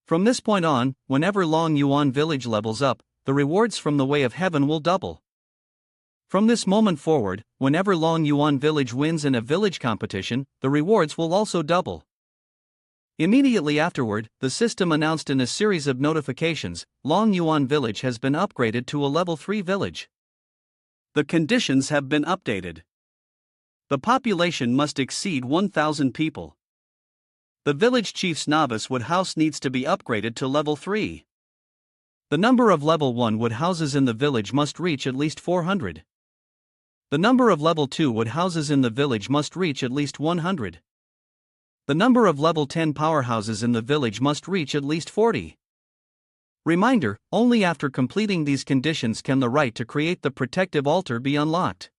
From this point on, whenever Long Yuan Village levels up, the rewards from the Way of Heaven will double. From this moment forward, whenever Long Yuan Village wins in a village competition, the rewards will also double. Immediately afterward, the system announced in a series of notifications, Long Yuan Village has been upgraded to a level 3 village. The conditions have been updated. The population must exceed 1,000 people. The village chief's novice wood house needs to be upgraded to level 3. The number of level 1 wood houses in the village must reach at least 400. The number of level 2 wood houses in the village must reach at least 100. The number of level 10 powerhouses in the village must reach at least 40. Reminder, only after completing these conditions can the right to create the protective altar be unlocked.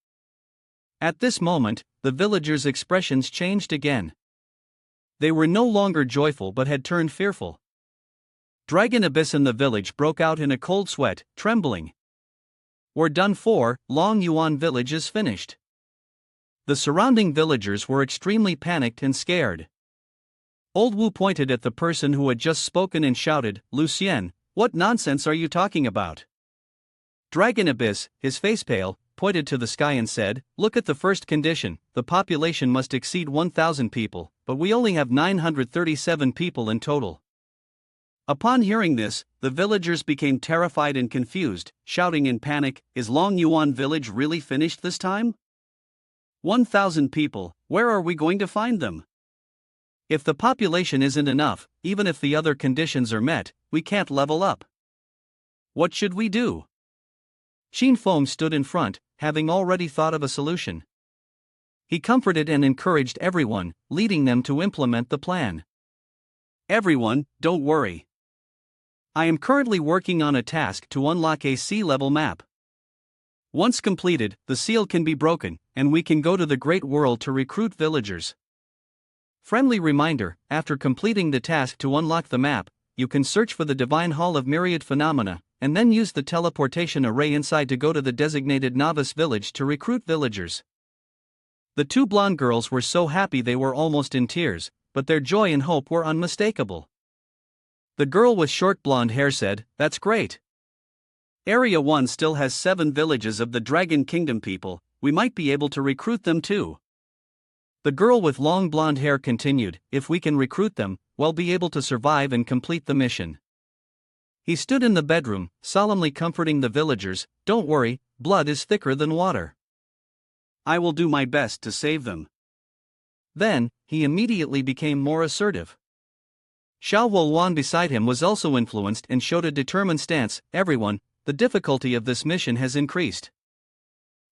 At this moment, the villagers' expressions changed again. They were no longer joyful but had turned fearful. Dragon Abyss in the village broke out in a cold sweat, trembling. We're done for, Long Yuan Village is finished. The surrounding villagers were extremely panicked and scared. Old Wu pointed at the person who had just spoken and shouted, Lucien, what nonsense are you talking about? Dragon Abyss, his face pale, pointed to the sky and said, look at the first condition, the population must exceed 1,000 people, but we only have 937 people in total. Upon hearing this, the villagers became terrified and confused, shouting in panic, is Long Yuan Village really finished this time? 1,000 people, where are we going to find them? If the population isn't enough, even if the other conditions are met, we can't level up. What should we do? Xin Feng stood in front, having already thought of a solution. He comforted and encouraged everyone, leading them to implement the plan. Everyone, don't worry. I am currently working on a task to unlock a sea-level map. Once completed, the seal can be broken, and we can go to the Great World to recruit villagers. Friendly reminder, after completing the task to unlock the map, you can search for the Divine Hall of Myriad Phenomena, and then use the teleportation array inside to go to the designated novice village to recruit villagers. The two blonde girls were so happy they were almost in tears, but their joy and hope were unmistakable. The girl with short blonde hair said, that's great. Area 1 still has 7 villages of the Dragon Kingdom people, we might be able to recruit them too. The girl with long blonde hair continued, if we can recruit them, we'll be able to survive and complete the mission. He stood in the bedroom, solemnly comforting the villagers, don't worry, blood is thicker than water. I will do my best to save them. Then, he immediately became more assertive. Xiao Wuan beside him was also influenced and showed a determined stance, everyone, the difficulty of this mission has increased.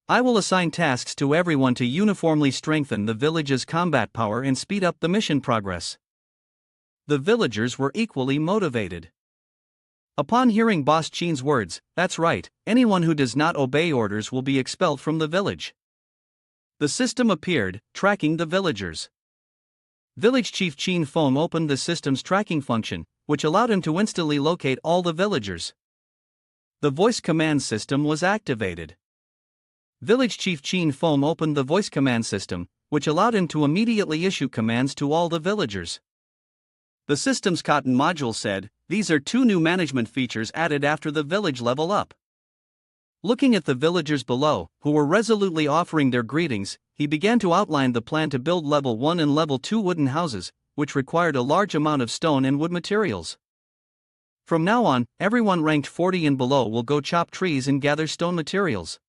I will assign tasks to everyone to uniformly strengthen the village's combat power and speed up the mission progress. The villagers were equally motivated. Upon hearing Boss Chin's words, that's right, anyone who does not obey orders will be expelled from the village. The system appeared, tracking the villagers. Village Chief Chin Fong opened the system's tracking function, which allowed him to instantly locate all the villagers. The voice command system was activated. Village Chief Chin Fong opened the voice command system, which allowed him to immediately issue commands to all the villagers. The system's cotton module said, "These are 2 new management features added after the village level up." Looking at the villagers below, who were resolutely offering their greetings, he began to outline the plan to build level 1 and level 2 wooden houses, which required a large amount of stone and wood materials. From now on, everyone ranked 40 and below will go chop trees and gather stone materials.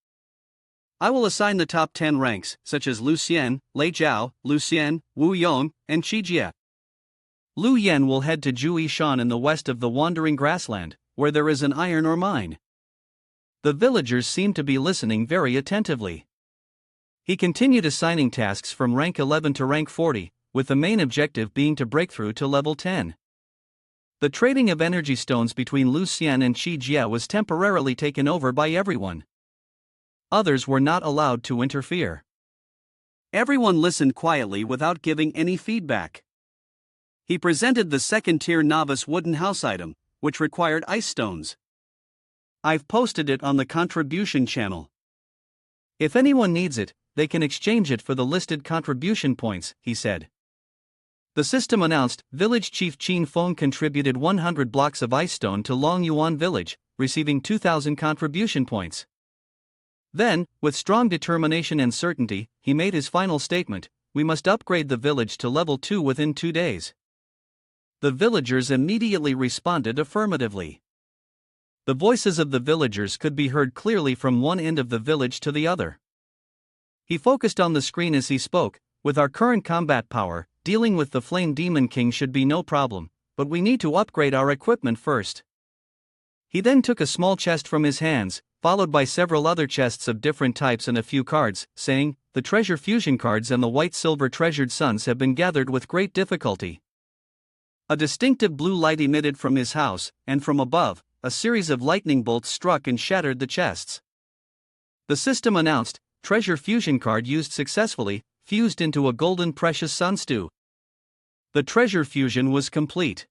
I will assign the top 10 ranks, such as Lu Xian, Lei Zhao, Lu Xian, Wu Yong, and Qi Jie. Lu Yan will head to Jui Shan in the west of the Wandering Grassland, where there is an iron ore mine. The villagers seemed to be listening very attentively. He continued assigning tasks from rank 11 to rank 40, with the main objective being to break through to level 10. The trading of energy stones between Lu Xian and Qi Jie was temporarily taken over by everyone. Others were not allowed to interfere. Everyone listened quietly without giving any feedback. He presented the second-tier novice wooden house item, which required ice stones. I've posted it on the contribution channel. If anyone needs it, they can exchange it for the listed contribution points, he said. The system announced, Village Chief Chin Fong contributed 100 blocks of ice stone to Long Yuan Village, receiving 2,000 contribution points. Then, with strong determination and certainty, he made his final statement, we must upgrade the village to level 2 within 2 days. The villagers immediately responded affirmatively. The voices of the villagers could be heard clearly from one end of the village to the other. He focused on the screen as he spoke, with our current combat power, dealing with the Flame Demon King should be no problem, but we need to upgrade our equipment first. He then took a small chest from his hands, followed by several other chests of different types and a few cards, saying, the treasure fusion cards and the white-silver treasured suns have been gathered with great difficulty. A distinctive blue light emitted from his house, and from above, a series of lightning bolts struck and shattered the chests. The system announced, treasure fusion card used successfully, fused into a golden precious sunstew. The treasure fusion was complete.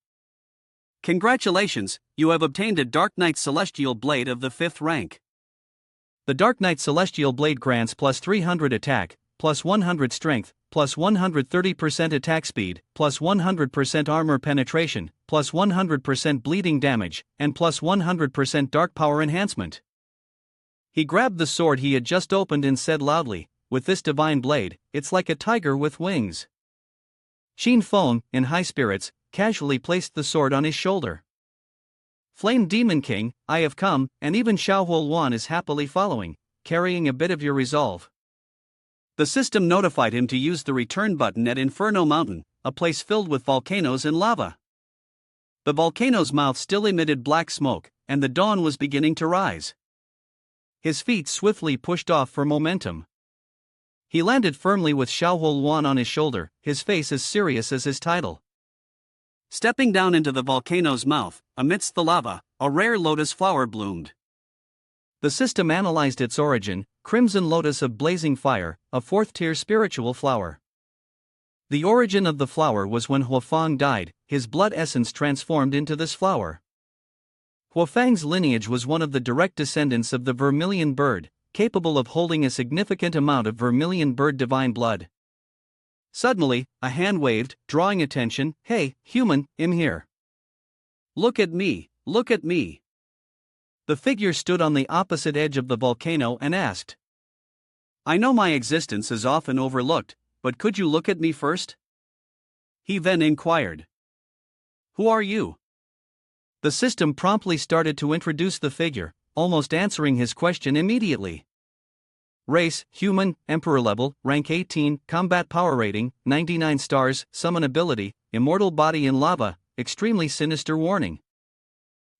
Congratulations, you have obtained a Dark Knight Celestial Blade of the 5th rank. The Dark Knight Celestial Blade grants plus 300 attack, plus 100 strength, plus 130% attack speed, plus 100% armor penetration, plus 100% bleeding damage, and plus 100% dark power enhancement. He grabbed the sword he had just opened and said loudly, with this divine blade, it's like a tiger with wings. Chin Fong, in high spirits, casually placed the sword on his shoulder. Flame Demon King, I have come, and even Xiaohuo Wan is happily following, carrying a bit of your resolve. The system notified him to use the return button at Inferno Mountain, a place filled with volcanoes and lava. The volcano's mouth still emitted black smoke, and the dawn was beginning to rise. His feet swiftly pushed off for momentum. He landed firmly with Xiaohuo Wan on his shoulder, his face as serious as his title. Stepping down into the volcano's mouth, amidst the lava, a rare lotus flower bloomed. The system analyzed its origin, Crimson Lotus of Blazing Fire, a 4th-tier spiritual flower. The origin of the flower was when Huafang died, his blood essence transformed into this flower. Huafang's lineage was one of the direct descendants of the vermilion bird, capable of holding a significant amount of vermilion bird divine blood. Suddenly, a hand waved, drawing attention, hey, human, I'm here. Look at me, look at me. The figure stood on the opposite edge of the volcano and asked. I know my existence is often overlooked, but could you look at me first? He then inquired. Who are you? The system promptly started to introduce the figure, almost answering his question immediately. Race, human, emperor level, rank 18, combat power rating, 99 stars, summon ability, immortal body in lava, extremely sinister warning.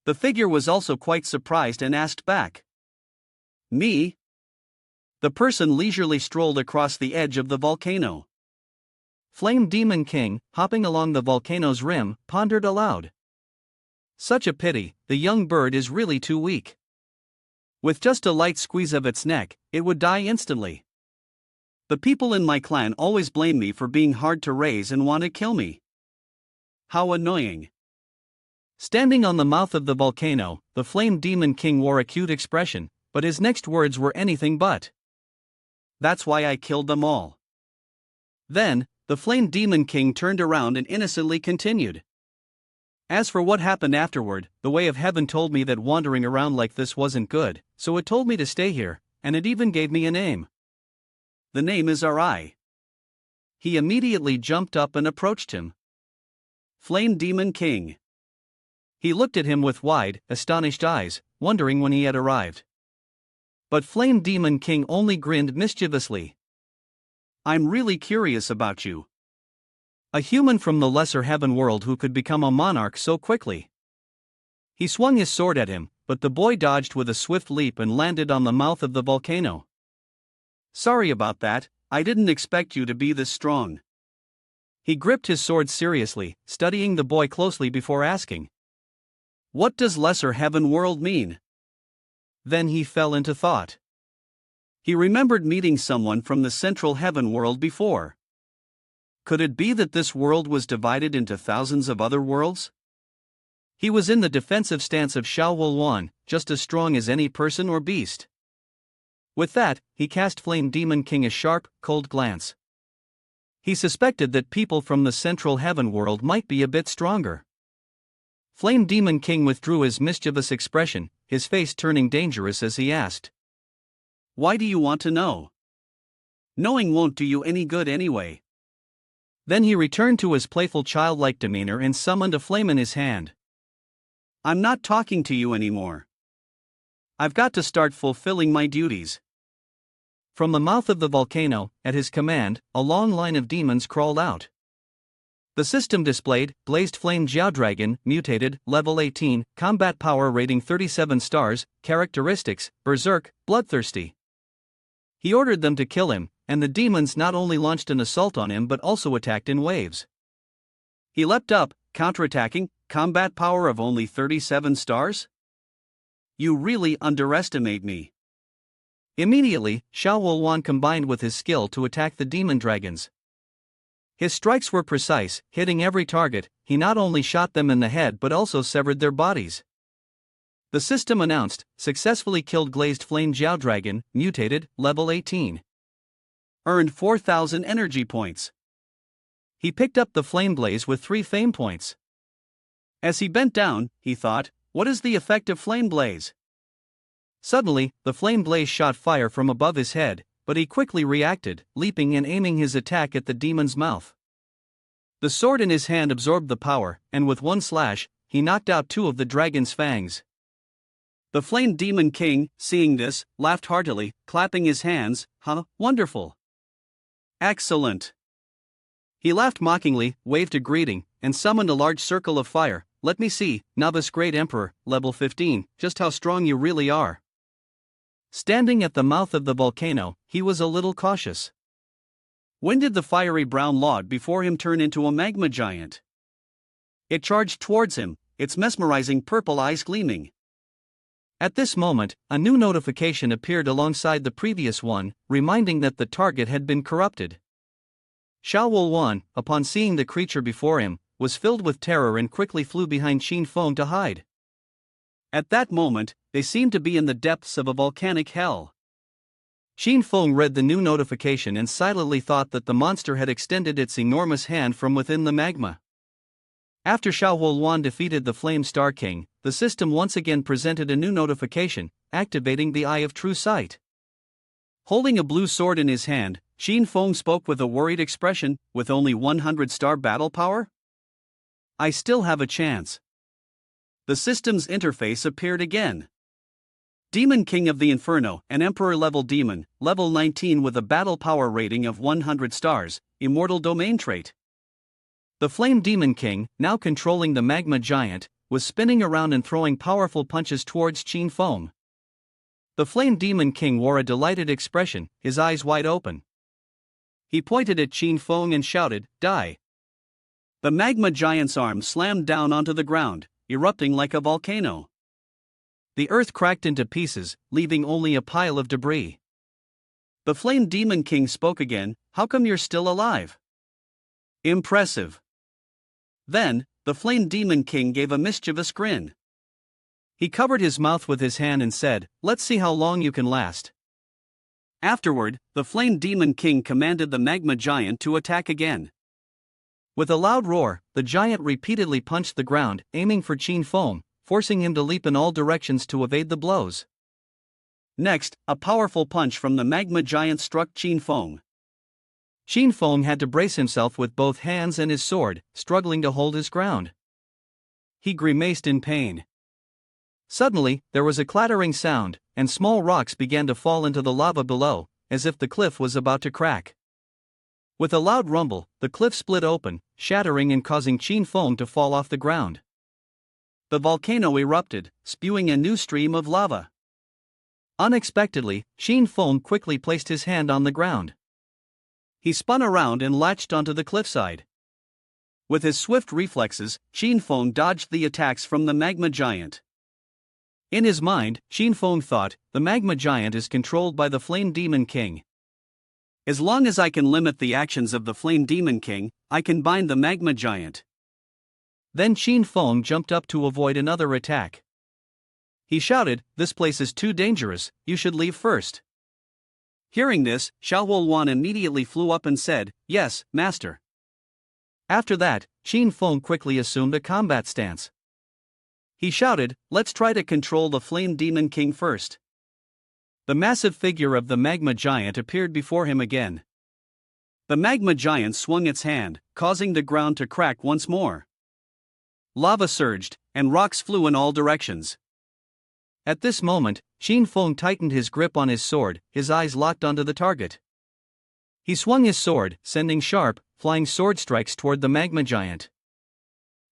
The figure was also quite surprised and asked back. Me? The person leisurely strolled across the edge of the volcano. Flame Demon King, hopping along the volcano's rim, pondered aloud. Such a pity, the young bird is really too weak. With just a light squeeze of its neck, it would die instantly. The people in my clan always blame me for being hard to raise and want to kill me. How annoying. Standing on the mouth of the volcano, the Flame Demon King wore a cute expression, but his next words were anything but. That's why I killed them all. Then, the Flame Demon King turned around and innocently continued. As for what happened afterward, the way of heaven told me that wandering around like this wasn't good, so it told me to stay here, and it even gave me a name. The name is Ri. He immediately jumped up and approached him. Flame Demon King. He looked at him with wide, astonished eyes, wondering when he had arrived. But Flame Demon King only grinned mischievously. I'm really curious about you. A human from the lesser heaven world who could become a monarch so quickly. He swung his sword at him, but the boy dodged with a swift leap and landed on the mouth of the volcano. Sorry about that, I didn't expect you to be this strong. He gripped his sword seriously, studying the boy closely before asking. What does lesser heaven world mean? Then he fell into thought. He remembered meeting someone from the central heaven world before. Could it be that this world was divided into thousands of other worlds? He was in the defensive stance of Xiao Wulwan, just as strong as any person or beast. With that, he cast Flame Demon King a sharp, cold glance. He suspected that people from the central heaven world might be a bit stronger. Flame Demon King withdrew his mischievous expression, his face turning dangerous as he asked. Why do you want to know? Knowing won't do you any good anyway. Then he returned to his playful childlike demeanor and summoned a flame in his hand. I'm not talking to you anymore. I've got to start fulfilling my duties. From the mouth of the volcano, at his command, a long line of demons crawled out. The system displayed, Blazed Flame Jiao Dragon, mutated, level 18, combat power rating 37 stars, characteristics, berserk, bloodthirsty. He ordered them to kill him, and the demons not only launched an assault on him but also attacked in waves. He leapt up, counterattacking, combat power of only 37 stars? You really underestimate me. Immediately, Xiao Wulwan combined with his skill to attack the demon dragons. His strikes were precise, hitting every target. He not only shot them in the head but also severed their bodies. The system announced, successfully killed Glazed Flame Jiao Dragon, mutated, level 18. Earned 4,000 energy points. He picked up the flame blaze with 3 fame points. As he bent down, he thought, what is the effect of flame blaze? Suddenly, the flame blaze shot fire from above his head, but he quickly reacted, leaping and aiming his attack at the demon's mouth. The sword in his hand absorbed the power, and with one slash, he knocked out 2 of the dragon's fangs. The Flame Demon King, seeing this, laughed heartily, clapping his hands. Wonderful. Excellent. He laughed mockingly, waved a greeting, and summoned a large circle of fire. Let me see, Novice Great Emperor, level 15, just how strong you really are. Standing at the mouth of the volcano, he was a little cautious. When did the fiery brown log before him turn into a magma giant? It charged towards him, its mesmerizing purple eyes gleaming. At this moment, a new notification appeared alongside the previous one, reminding that the target had been corrupted. Xiao Wulwan, upon seeing the creature before him, was filled with terror and quickly flew behind Qin Feng to hide. At that moment, they seemed to be in the depths of a volcanic hell. Qin Feng read the new notification and silently thought that the monster had extended its enormous hand from within the magma. After Xiao Wulwan defeated the Flame Star King, the system once again presented a new notification, activating the Eye of True Sight. Holding a blue sword in his hand, Qin Feng spoke with a worried expression, with only 100-star battle power? I still have a chance. The system's interface appeared again. Demon King of the Inferno, an Emperor-level demon, level 19 with a battle power rating of 100 stars, immortal domain trait. The Flame Demon King, now controlling the magma giant, was spinning around and throwing powerful punches towards Qin Feng. The Flame Demon King wore a delighted expression, his eyes wide open. He pointed at Qin Feng and shouted, "Die!" The magma giant's arm slammed down onto the ground, erupting like a volcano. The earth cracked into pieces, leaving only a pile of debris. The Flame Demon King spoke again, "How come you're still alive?" Impressive. Then, the Flame Demon King gave a mischievous grin. He covered his mouth with his hand and said, "Let's see how long you can last." Afterward, the Flame Demon King commanded the magma giant to attack again. With a loud roar, the giant repeatedly punched the ground, aiming for Qin Feng, forcing him to leap in all directions to evade the blows. Next, a powerful punch from the magma giant struck Qin Feng. Qin Feng had to brace himself with both hands and his sword, struggling to hold his ground. He grimaced in pain. Suddenly, there was a clattering sound, and small rocks began to fall into the lava below, as if the cliff was about to crack. With a loud rumble, the cliff split open, shattering and causing Qin Feng to fall off the ground. The volcano erupted, spewing a new stream of lava. Unexpectedly, Qin Feng quickly placed his hand on the ground. He spun around and latched onto the cliffside. With his swift reflexes, Qin Feng dodged the attacks from the magma giant. In his mind, Qin Feng thought, "The magma giant is controlled by the Flame Demon King. As long as I can limit the actions of the Flame Demon King, I can bind the magma giant." Then Qin Feng jumped up to avoid another attack. He shouted, "This place is too dangerous, you should leave first." Hearing this, Xiaohuan immediately flew up and said, "Yes, master." After that, Qin Feng quickly assumed a combat stance. He shouted, "Let's try to control the Flame Demon King first." The massive figure of the magma giant appeared before him again. The magma giant swung its hand, causing the ground to crack once more. Lava surged, and rocks flew in all directions. At this moment, Qin Feng tightened his grip on his sword, his eyes locked onto the target. He swung his sword, sending sharp, flying sword strikes toward the magma giant.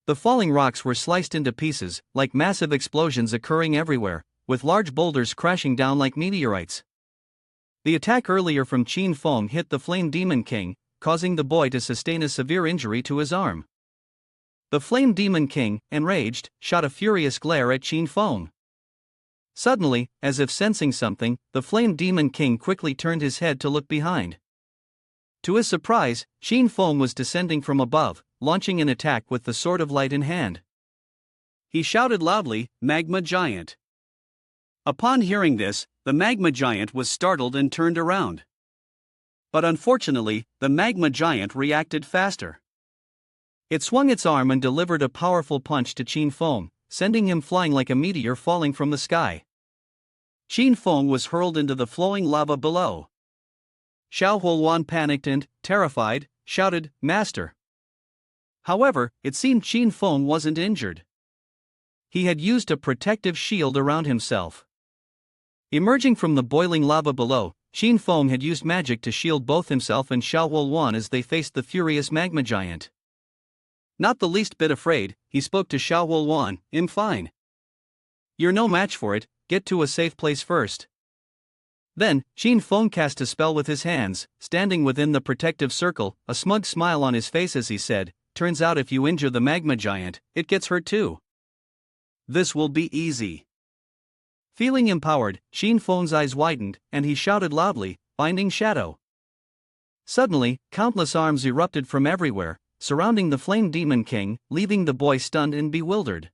The falling rocks were sliced into pieces, like massive explosions occurring everywhere, with large boulders crashing down like meteorites. The attack earlier from Qin Feng hit the Flame Demon King, causing the boy to sustain a severe injury to his arm. The Flame Demon King, enraged, shot a furious glare at Qin Feng. Suddenly, as if sensing something, the Flame Demon King quickly turned his head to look behind. To his surprise, Qin Feng was descending from above, launching an attack with the Sword of Light in hand. He shouted loudly, "Magma Giant!" Upon hearing this, the magma giant was startled and turned around. But unfortunately, the magma giant reacted faster. It swung its arm and delivered a powerful punch to Qin Feng, sending him flying like a meteor falling from the sky. Qin Feng was hurled into the flowing lava below. Xiaohuan panicked and, terrified, shouted, "Master!" However, it seemed Qin Feng wasn't injured. He had used a protective shield around himself. Emerging from the boiling lava below, Qin Feng had used magic to shield both himself and Xiaohuan as they faced the furious magma giant. Not the least bit afraid, he spoke to Xiaohuan, "I'm fine. You're no match for it, get to a safe place first." Then, Qin Feng cast a spell with his hands, standing within the protective circle, a smug smile on his face as he said, "Turns out if you injure the magma giant, it gets hurt too. This will be easy." Feeling empowered, Qin Feng's eyes widened, and he shouted loudly, "Binding Shadow." Suddenly, countless arms erupted from everywhere, surrounding the Flame Demon King, leaving the boy stunned and bewildered.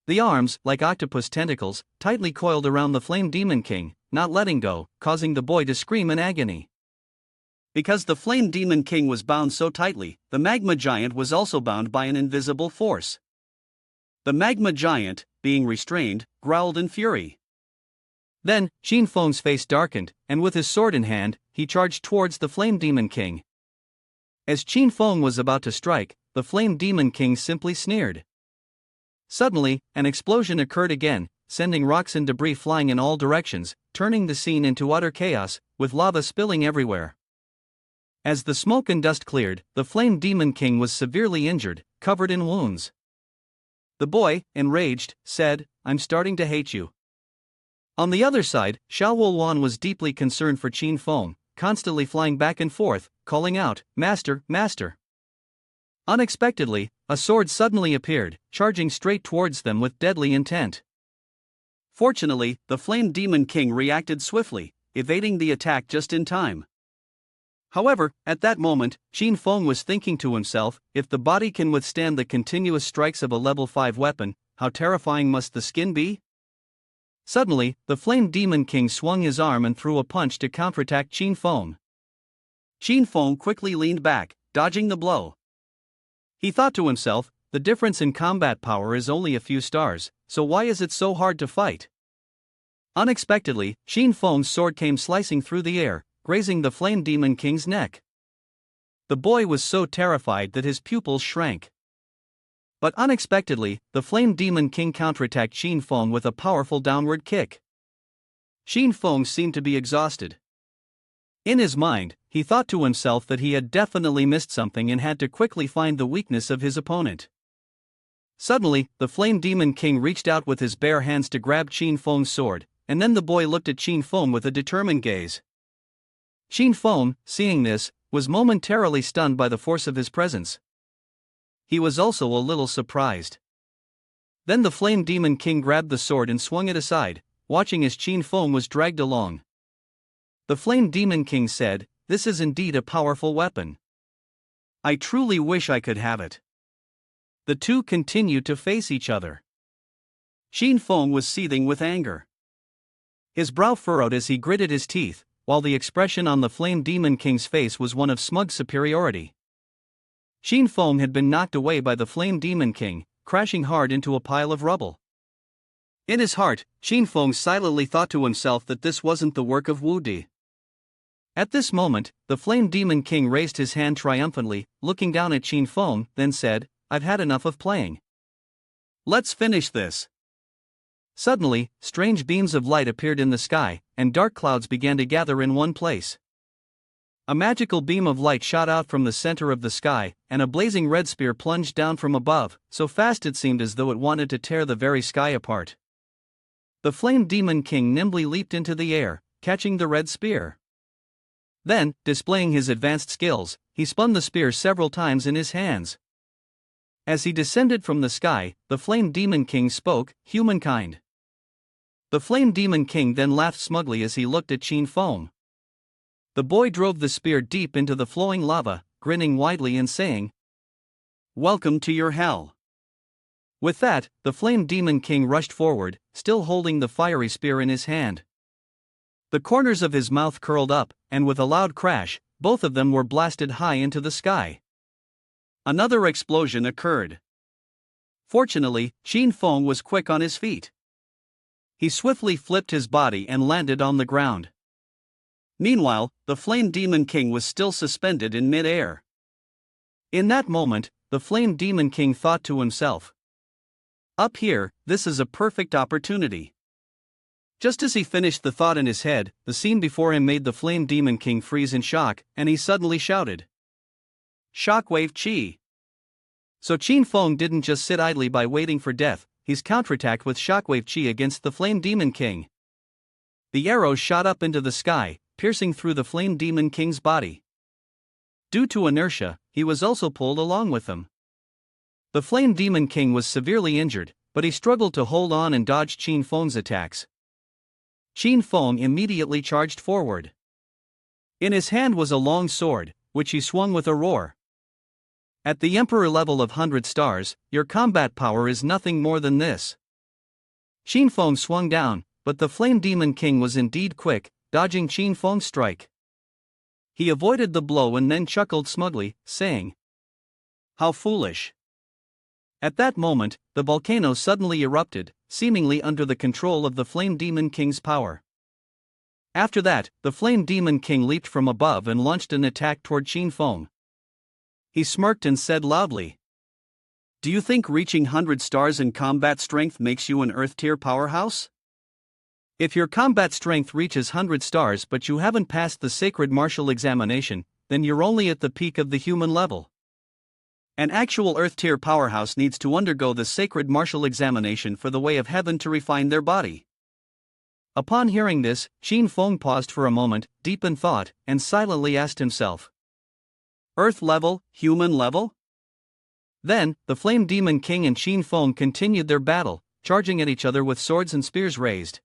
The arms, like octopus tentacles, tightly coiled around the Flame Demon King, not letting go, causing the boy to scream in agony. Because the Flame Demon King was bound so tightly, the magma giant was also bound by an invisible force. The magma giant, being restrained, growled in fury. Then, Qin Feng's face darkened, and with his sword in hand, he charged towards the Flame Demon King. As Qin Feng was about to strike, the Flame Demon King simply sneered. Suddenly, an explosion occurred again, sending rocks and debris flying in all directions, turning the scene into utter chaos, with lava spilling everywhere. As the smoke and dust cleared, the Flame Demon King was severely injured, covered in wounds. The boy, enraged, said, "I'm starting to hate you." On the other side, Xiao Wolwan was deeply concerned for Qin Feng, constantly flying back and forth, calling out, "Master, master." Unexpectedly, a sword suddenly appeared, charging straight towards them with deadly intent. Fortunately, the Flame Demon King reacted swiftly, evading the attack just in time. However, at that moment, Qin Feng was thinking to himself, if the body can withstand the continuous strikes of a level 5 weapon, how terrifying must the skin be? Suddenly, the Flame Demon King swung his arm and threw a punch to counterattack Qin Feng. Qin Feng quickly leaned back, dodging the blow. He thought to himself, the difference in combat power is only a few stars, so why is it so hard to fight? Unexpectedly, Qin Feng's sword came slicing through the air, grazing the Flame Demon King's neck. The boy was so terrified that his pupils shrank. But unexpectedly, the Flame Demon King counterattacked Qin Feng with a powerful downward kick. Qin Feng seemed to be exhausted. In his mind, he thought to himself that he had definitely missed something and had to quickly find the weakness of his opponent. Suddenly, the Flame Demon King reached out with his bare hands to grab Qin Feng's sword, and then the boy looked at Qin Feng with a determined gaze. Qin Feng, seeing this, was momentarily stunned by the force of his presence. He was also a little surprised. Then the Flame Demon King grabbed the sword and swung it aside, watching as Qin Feng was dragged along. The Flame Demon King said, "This is indeed a powerful weapon. I truly wish I could have it." The two continued to face each other. Qin Feng was seething with anger. His brow furrowed as he gritted his teeth, while the expression on the Flame Demon King's face was one of smug superiority. Qin Feng had been knocked away by the Flame Demon King, crashing hard into a pile of rubble. In his heart, Qin Feng silently thought to himself that this wasn't the work of Wu Di. At this moment, the Flame Demon King raised his hand triumphantly, looking down at Qin Feng, then said, "I've had enough of playing. Let's finish this." Suddenly, strange beams of light appeared in the sky, and dark clouds began to gather in one place. A magical beam of light shot out from the center of the sky, and a blazing red spear plunged down from above, so fast it seemed as though it wanted to tear the very sky apart. The Flame Demon King nimbly leaped into the air, catching the red spear. Then, displaying his advanced skills, he spun the spear several times in his hands. As he descended from the sky, the Flame Demon King spoke, "Humankind." The Flame Demon King then laughed smugly as he looked at Qin Feng. The boy drove the spear deep into the flowing lava, grinning widely and saying, "Welcome to your hell." With that, the Flame Demon King rushed forward, still holding the fiery spear in his hand. The corners of his mouth curled up, and with a loud crash, both of them were blasted high into the sky. Another explosion occurred. Fortunately, Qin Feng was quick on his feet. He swiftly flipped his body and landed on the ground. Meanwhile, the Flame Demon King was still suspended in mid-air. In that moment, the Flame Demon King thought to himself, "Up here, this is a perfect opportunity." Just as he finished the thought in his head, the scene before him made the Flame Demon King freeze in shock, and he suddenly shouted, "Shockwave Chi!" So Qin Feng didn't just sit idly by waiting for death, he's counterattacked with Shockwave Chi against the Flame Demon King. The arrows shot up into the sky, piercing through the Flame Demon King's body. Due to inertia, he was also pulled along with them. The Flame Demon King was severely injured, but he struggled to hold on and dodge Qin Feng's attacks. Qin Feng immediately charged forward. In his hand was a long sword, which he swung with a roar. At the Emperor level of 100 stars, your combat power is nothing more than this. Qin Feng swung down, but the Flame Demon King was indeed quick, dodging Qin Feng's strike. He avoided the blow and then chuckled smugly, saying, "How foolish." At that moment, the volcano suddenly erupted, seemingly under the control of the Flame Demon King's power. After that, the Flame Demon King leaped from above and launched an attack toward Qin Feng. He smirked and said loudly, "Do you think reaching 100 stars in combat strength makes you an Earth-tier powerhouse? If your combat strength reaches 100 stars but you haven't passed the sacred martial examination, then you're only at the peak of the human level. An actual Earth-tier powerhouse needs to undergo the sacred martial examination for the way of heaven to refine their body." Upon hearing this, Qin Feng paused for a moment, deep in thought, and silently asked himself. Earth level, human level? Then, the Flame Demon King and Qin Feng continued their battle, charging at each other with swords and spears raised.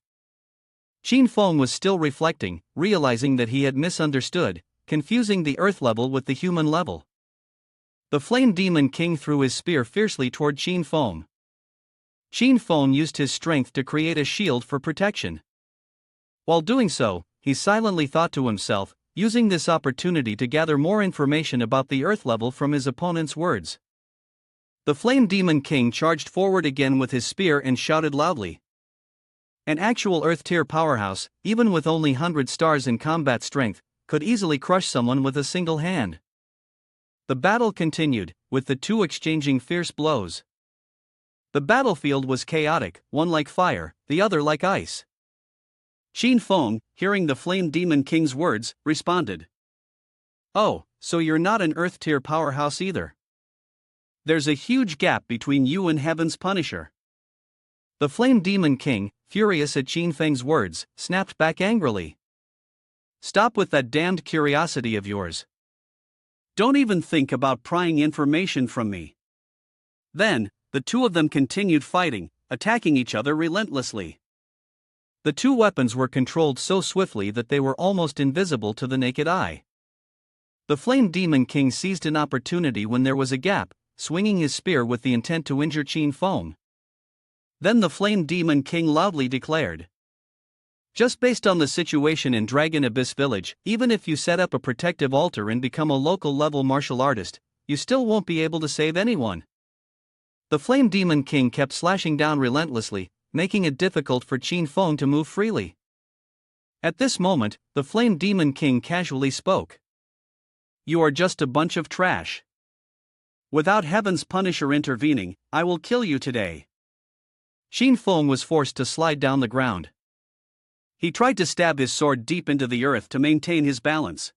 Qin Feng was still reflecting, realizing that he had misunderstood, confusing the earth level with the human level. The Flame Demon King threw his spear fiercely toward Qin Feng. Qin Feng used his strength to create a shield for protection. While doing so, he silently thought to himself, using this opportunity to gather more information about the earth level from his opponent's words. The Flame Demon King charged forward again with his spear and shouted loudly. An actual Earth-tier powerhouse, even with only 100 stars in combat strength, could easily crush someone with a single hand. The battle continued, with the two exchanging fierce blows. The battlefield was chaotic, one like fire, the other like ice. Qin Feng, hearing the Flame Demon King's words, responded. Oh, so you're not an Earth-tier powerhouse either. There's a huge gap between you and Heaven's Punisher. The Flame Demon King, furious at Qin Feng's words, snapped back angrily. Stop with that damned curiosity of yours. Don't even think about prying information from me. Then, the two of them continued fighting, attacking each other relentlessly. The two weapons were controlled so swiftly that they were almost invisible to the naked eye. The Flame Demon King seized an opportunity when there was a gap, swinging his spear with the intent to injure Qin Feng. Then the Flame Demon King loudly declared. Just based on the situation in Dragon Abyss Village, even if you set up a protective altar and become a local level martial artist, you still won't be able to save anyone. The Flame Demon King kept slashing down relentlessly, making it difficult for Qin Feng to move freely. At this moment, the Flame Demon King casually spoke. You are just a bunch of trash. Without Heaven's Punisher intervening, I will kill you today. Qin Feng was forced to slide down the ground. He tried to stab his sword deep into the earth to maintain his balance.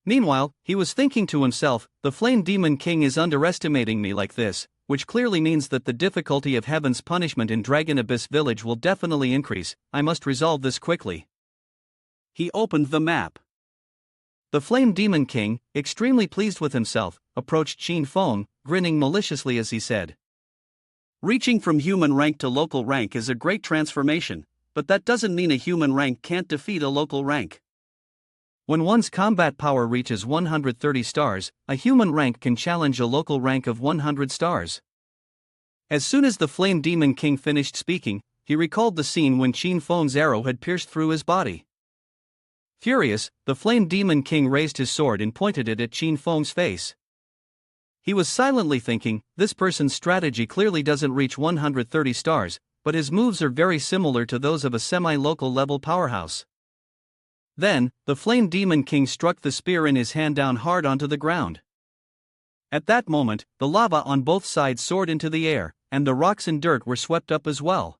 Meanwhile, he was thinking to himself, the Flame Demon King is underestimating me like this, which clearly means that the difficulty of Heaven's punishment in Dragon Abyss Village will definitely increase. I must resolve this quickly. He opened the map. The Flame Demon King, extremely pleased with himself, approached Qin Feng, grinning maliciously as he said. Reaching from human rank to local rank is a great transformation, but that doesn't mean a human rank can't defeat a local rank. When one's combat power reaches 130 stars, a human rank can challenge a local rank of 100 stars. As soon as the Flame Demon King finished speaking, he recalled the scene when Qin Feng's arrow had pierced through his body. Furious, the Flame Demon King raised his sword and pointed it at Qin Feng's face. He was silently thinking, this person's strategy clearly doesn't reach 130 stars, but his moves are very similar to those of a semi-local level powerhouse. Then, the Flame Demon King struck the spear in his hand down hard onto the ground. At that moment, the lava on both sides soared into the air, and the rocks and dirt were swept up as well.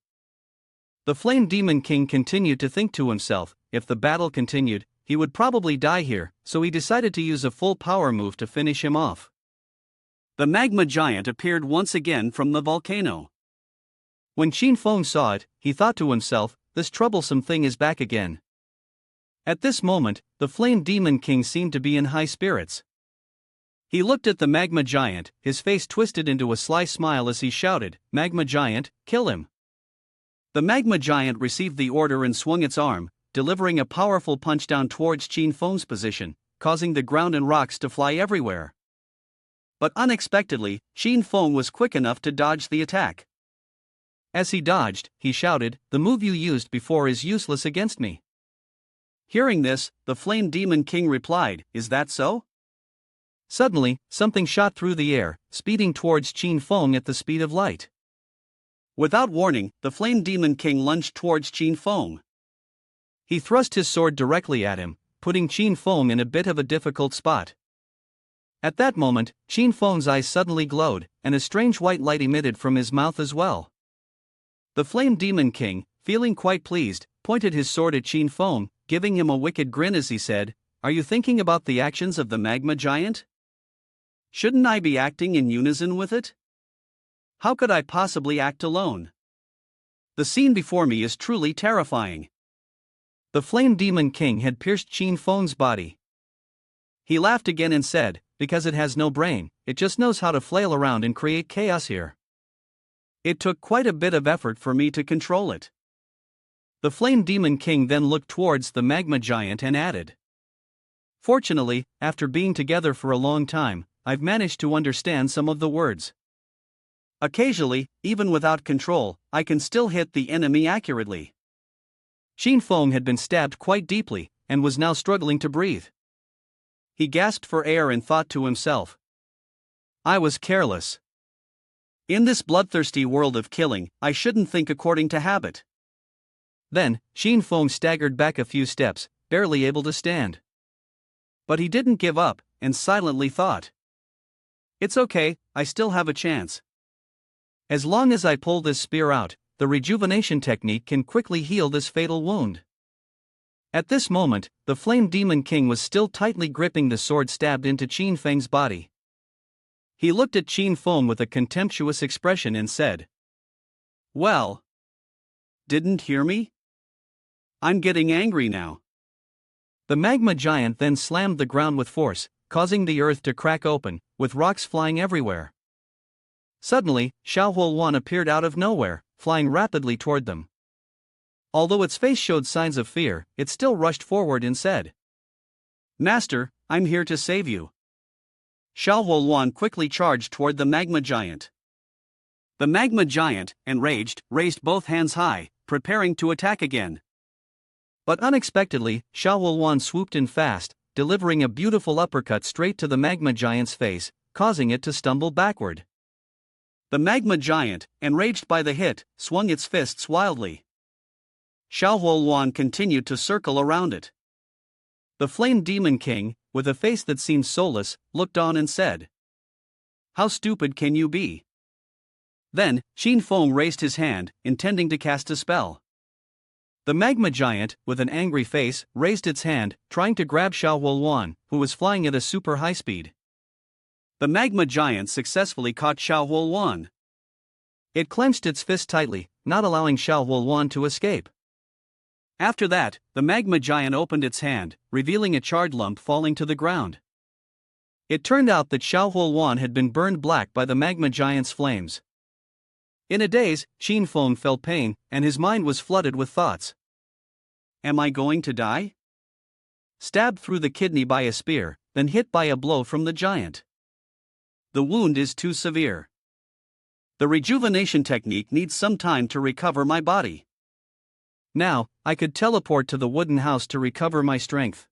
The Flame Demon King continued to think to himself, if the battle continued, he would probably die here, so he decided to use a full power move to finish him off. The magma giant appeared once again from the volcano. When Qin Feng saw it, he thought to himself, this troublesome thing is back again. At this moment, the Flame Demon King seemed to be in high spirits. He looked at the magma giant, his face twisted into a sly smile as he shouted, Magma Giant, kill him. The magma giant received the order and swung its arm, delivering a powerful punch down towards Qin Feng's position, causing the ground and rocks to fly everywhere. But unexpectedly, Qin Feng was quick enough to dodge the attack. As he dodged, he shouted, the move you used before is useless against me. Hearing this, the Flame Demon King replied, is that so? Suddenly, something shot through the air, speeding towards Qin Feng at the speed of light. Without warning, the Flame Demon King lunged towards Qin Feng. He thrust his sword directly at him, putting Qin Feng in a bit of a difficult spot. At that moment, Qin Feng's eyes suddenly glowed, and a strange white light emitted from his mouth as well. The Flame Demon King, feeling quite pleased, pointed his sword at Qin Feng, giving him a wicked grin as he said, are you thinking about the actions of the magma giant? Shouldn't I be acting in unison with it? How could I possibly act alone? The scene before me is truly terrifying. The Flame Demon King had pierced Qin Feng's body. He laughed again and said, "Because it has no brain, it just knows how to flail around and create chaos here." It took quite a bit of effort for me to control it. The Flame Demon King then looked towards the magma giant and added, "Fortunately, after being together for a long time, I've managed to understand some of the words. Occasionally, even without control, I can still hit the enemy accurately." Qin Feng had been stabbed quite deeply, and was now struggling to breathe. He gasped for air and thought to himself, "I was careless. In this bloodthirsty world of killing, I shouldn't think according to habit." Then, Qin Feng staggered back a few steps, barely able to stand. But he didn't give up, and silently thought, "It's okay, I still have a chance. As long as I pull this spear out, the rejuvenation technique can quickly heal this fatal wound." At this moment, the Flame Demon King was still tightly gripping the sword stabbed into Qin Feng's body. He looked at Qin Feng with a contemptuous expression and said, "Well, didn't hear me? I'm getting angry now." The magma giant then slammed the ground with force, causing the earth to crack open, with rocks flying everywhere. Suddenly, Xiaohuoluan appeared out of nowhere, flying rapidly toward them. Although its face showed signs of fear, it still rushed forward and said, "Master, I'm here to save you." Xiaohuoluan quickly charged toward the magma giant. The magma giant, enraged, raised both hands high, preparing to attack again. But unexpectedly, Xiaohuoluan swooped in fast, delivering a beautiful uppercut straight to the magma giant's face, causing it to stumble backward. The magma giant, enraged by the hit, swung its fists wildly. Xiaohuoluan continued to circle around it. The Flame Demon King, with a face that seemed soulless, looked on and said, "How stupid can you be?" Then, Qin Feng raised his hand, intending to cast a spell. The magma giant, with an angry face, raised its hand, trying to grab Xiaohuoluan, who was flying at a super high speed. The magma giant successfully caught Xiaohuoluan. It clenched its fist tightly, not allowing Xiaohuoluan to escape. After that, the magma giant opened its hand, revealing a charred lump falling to the ground. It turned out that Xiaohuoluan had been burned black by the magma giant's flames. In a daze, Qin Feng felt pain, and his mind was flooded with thoughts. Am I going to die? Stabbed through the kidney by a spear, then hit by a blow from the giant. The wound is too severe. The rejuvenation technique needs some time to recover my body. Now, I could teleport to the wooden house to recover my strength.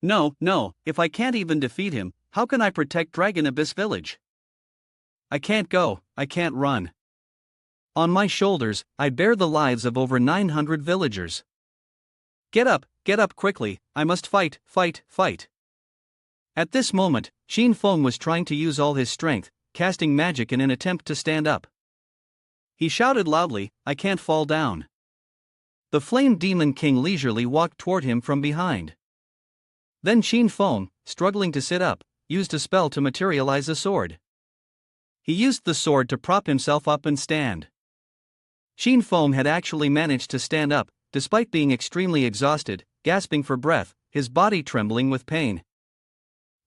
No, if I can't even defeat him, how can I protect Dragon Abyss Village? I can't go, I can't run. On my shoulders, I bear the lives of over 900 villagers. Get up quickly, I must fight. At this moment, Qin Feng was trying to use all his strength, casting magic in an attempt to stand up. He shouted loudly, "I can't fall down." The Flame Demon King leisurely walked toward him from behind. Then Qin Feng, struggling to sit up, used a spell to materialize a sword. He used the sword to prop himself up and stand. Qin Feng had actually managed to stand up, despite being extremely exhausted, gasping for breath, his body trembling with pain.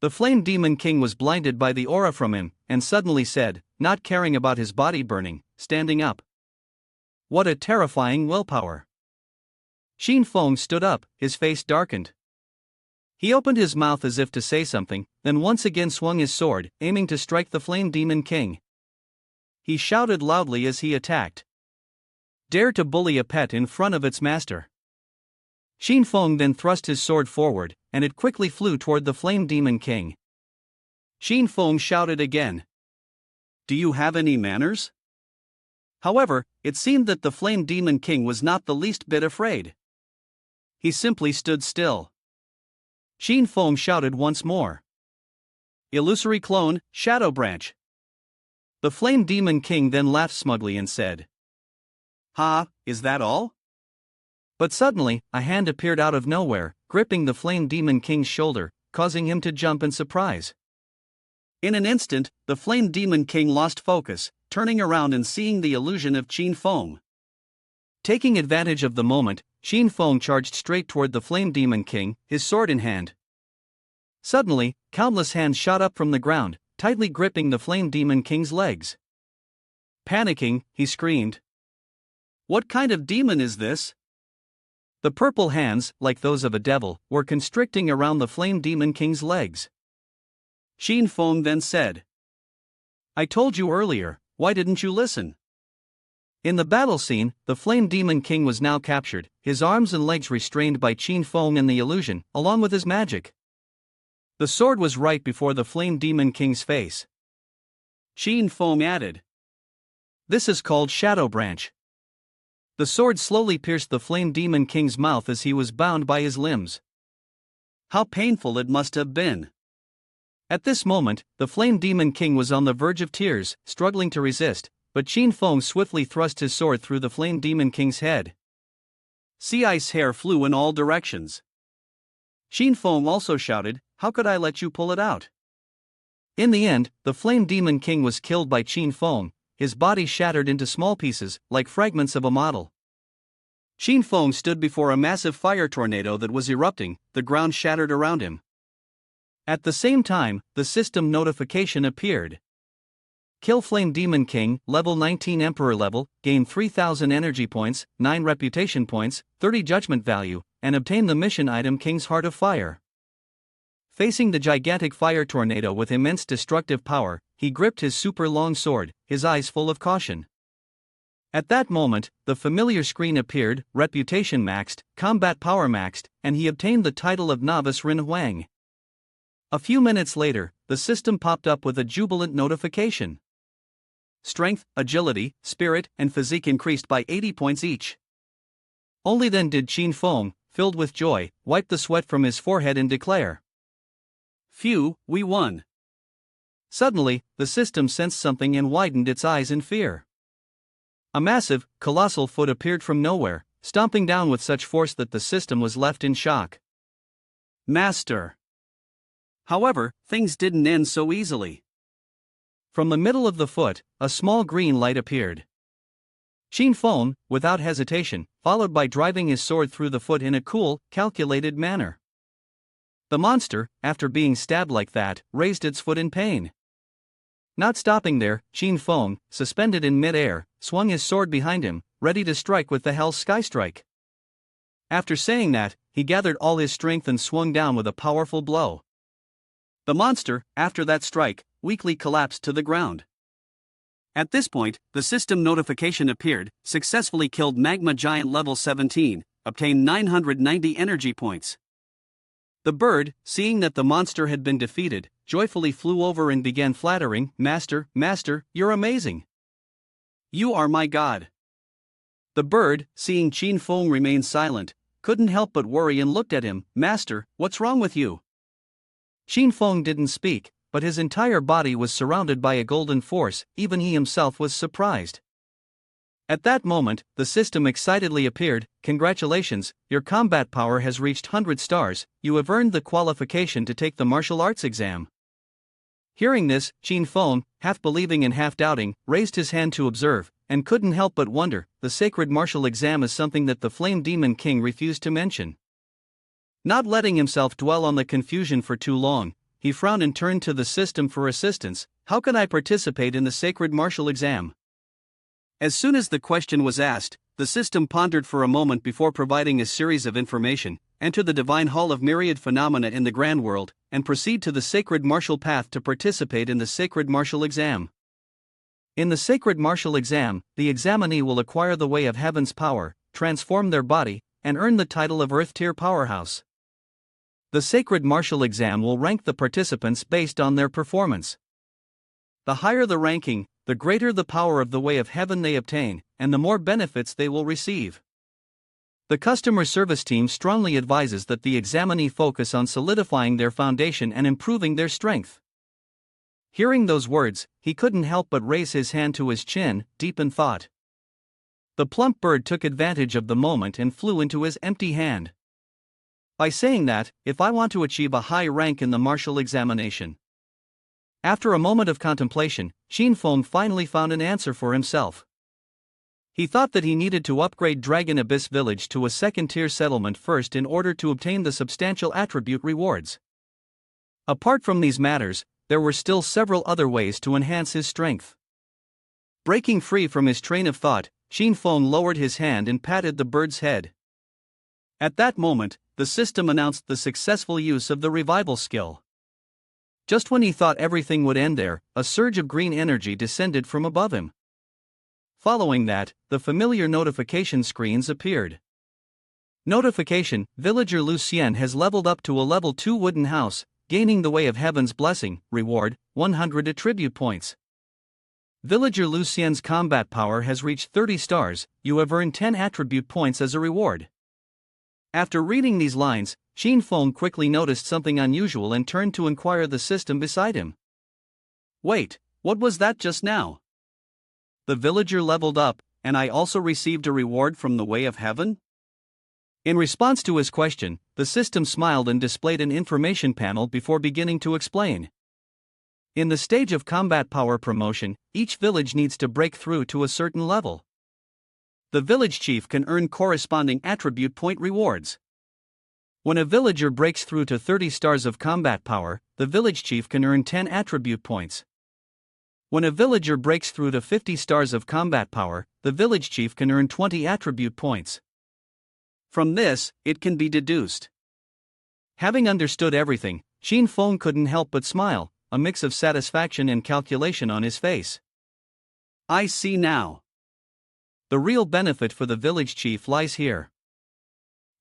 The Flame Demon King was blinded by the aura from him, and suddenly said, not caring about his body burning, standing up. What a terrifying willpower! Qin Feng stood up, his face darkened. He opened his mouth as if to say something, then once again swung his sword, aiming to strike the Flame Demon King. He shouted loudly as he attacked. Dare to bully a pet in front of its master. Qin Feng then thrust his sword forward, and it quickly flew toward the Flame Demon King. Qin Feng shouted again. Do you have any manners? However, it seemed that the Flame Demon King was not the least bit afraid. He simply stood still. Qin Feng shouted once more. Illusory clone, Shadow Branch. The Flame Demon King then laughed smugly and said, Ha, is that all? But suddenly, a hand appeared out of nowhere, gripping the Flame Demon King's shoulder, causing him to jump in surprise. In an instant, the Flame Demon King lost focus, turning around and seeing the illusion of Qin Feng. Taking advantage of the moment, Xin Feng charged straight toward the Flame Demon King, his sword in hand. Suddenly, countless hands shot up from the ground, tightly gripping the Flame Demon King's legs. Panicking, he screamed, "What kind of demon is this?" The purple hands, like those of a devil, were constricting around the Flame Demon King's legs. Xin Feng then said, "I told you earlier, why didn't you listen?" In the battle scene, the Flame Demon King was now captured, his arms and legs restrained by Xin Feng and the illusion, along with his magic. The sword was right before the Flame Demon King's face. Xin Feng added, "This is called Shadow Branch." The sword slowly pierced the Flame Demon King's mouth as he was bound by his limbs. How painful it must have been. At this moment, the Flame Demon King was on the verge of tears, struggling to resist, but Xin Feng swiftly thrust his sword through the Flame Demon King's head. Sea ice hair flew in all directions. Xin Feng also shouted, "How could I let you pull it out?" In the end, the Flame Demon King was killed by Xin Feng, his body shattered into small pieces, like fragments of a model. Xin Feng stood before a massive fire tornado that was erupting, the ground shattered around him. At the same time, the system notification appeared. Kill Flame Demon King, level 19 Emperor level, gain 3000 energy points, 9 reputation points, 30 judgment value, and obtain the mission item King's Heart of Fire. Facing the gigantic fire tornado with immense destructive power, he gripped his super long sword, his eyes full of caution. At that moment, the familiar screen appeared, reputation maxed, combat power maxed, and he obtained the title of Novice Rin Huang. A few minutes later, the system popped up with a jubilant notification. Strength, agility, spirit, and physique increased by 80 points each. Only then did Xin Feng, filled with joy, wipe the sweat from his forehead and declare, "Phew, we won." Suddenly, the system sensed something and widened its eyes in fear. A massive, colossal foot appeared from nowhere, stomping down with such force that the system was left in shock. Master. However, things didn't end so easily. From the middle of the foot, a small green light appeared. Xin Feng, without hesitation, followed by driving his sword through the foot in a cool, calculated manner. The monster, after being stabbed like that, raised its foot in pain. Not stopping there, Xin Feng, suspended in mid-air, swung his sword behind him, ready to strike with the Hell's Sky Strike. After saying that, he gathered all his strength and swung down with a powerful blow. The monster, after that strike, weakly collapsed to the ground. At this point, the system notification appeared, successfully killed Magma Giant level 17, obtained 990 energy points. The bird, seeing that the monster had been defeated, joyfully flew over and began flattering, "Master, Master, you're amazing. You are my god." The bird, seeing Xin Feng remain silent, couldn't help but worry and looked at him, "Master, what's wrong with you?" Xin Feng didn't speak, but his entire body was surrounded by a golden force, even he himself was surprised. At that moment, the system excitedly appeared, "Congratulations, your combat power has reached 100 stars, you have earned the qualification to take the martial arts exam." Hearing this, Xin Feng, half believing and half doubting, raised his hand to observe, and couldn't help but wonder, the sacred martial exam is something that the Flame Demon King refused to mention. Not letting himself dwell on the confusion for too long, he frowned and turned to the system for assistance. "How can I participate in the sacred martial exam?" As soon as the question was asked, the system pondered for a moment before providing a series of information. Enter the divine hall of myriad phenomena in the grand world, and proceed to the sacred martial path to participate in the sacred martial exam. In the sacred martial exam, the examinee will acquire the way of heaven's power, transform their body, and earn the title of Earth Tier Powerhouse. The sacred martial exam will rank the participants based on their performance. The higher the ranking, the greater the power of the way of heaven they obtain, and the more benefits they will receive. The customer service team strongly advises that the examinee focus on solidifying their foundation and improving their strength. Hearing those words, he couldn't help but raise his hand to his chin, deep in thought. The plump bird took advantage of the moment and flew into his empty hand. By saying that, "If I want to achieve a high rank in the martial examination." After a moment of contemplation, Xin Feng finally found an answer for himself. He thought that he needed to upgrade Dragon Abyss Village to a second-tier settlement first in order to obtain the substantial attribute rewards. Apart from these matters, there were still several other ways to enhance his strength. Breaking free from his train of thought, Xin Feng lowered his hand and patted the bird's head. At that moment, the system announced the successful use of the revival skill. Just when he thought everything would end there, a surge of green energy descended from above him. Following that, the familiar notification screens appeared. Notification: Villager Lucien has leveled up to a level 2 wooden house, gaining the Way of Heaven's blessing. Reward: 100 attribute points. Villager Lucien's combat power has reached 30 stars, you have earned 10 attribute points as a reward. After reading these lines, Xin Feng quickly noticed something unusual and turned to inquire the system beside him. Wait, what was that just now? The villager leveled up, and I also received a reward from the Way of Heaven? In response to his question, the system smiled and displayed an information panel before beginning to explain. In the stage of combat power promotion, each village needs to break through to a certain level. The village chief can earn corresponding attribute point rewards. When a villager breaks through to 30 stars of combat power, the village chief can earn 10 attribute points. When a villager breaks through to 50 stars of combat power, the village chief can earn 20 attribute points. From this, it can be deduced. Having understood everything, Xin Feng couldn't help but smile, a mix of satisfaction and calculation on his face. I see now. The real benefit for the village chief lies here.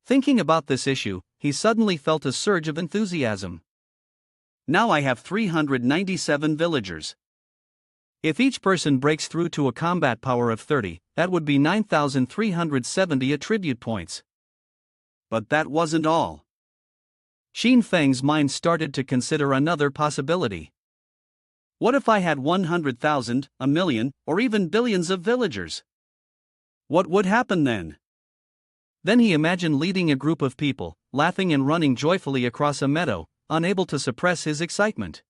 Thinking about this issue, he suddenly felt a surge of enthusiasm. Now I have 397 villagers. If each person breaks through to a combat power of 30, that would be 9,370 attribute points. But that wasn't all. Xin Feng's mind started to consider another possibility. What if I had 100,000, a million, or even billions of villagers? What would happen then? Then he imagined leading a group of people, laughing and running joyfully across a meadow, unable to suppress his excitement.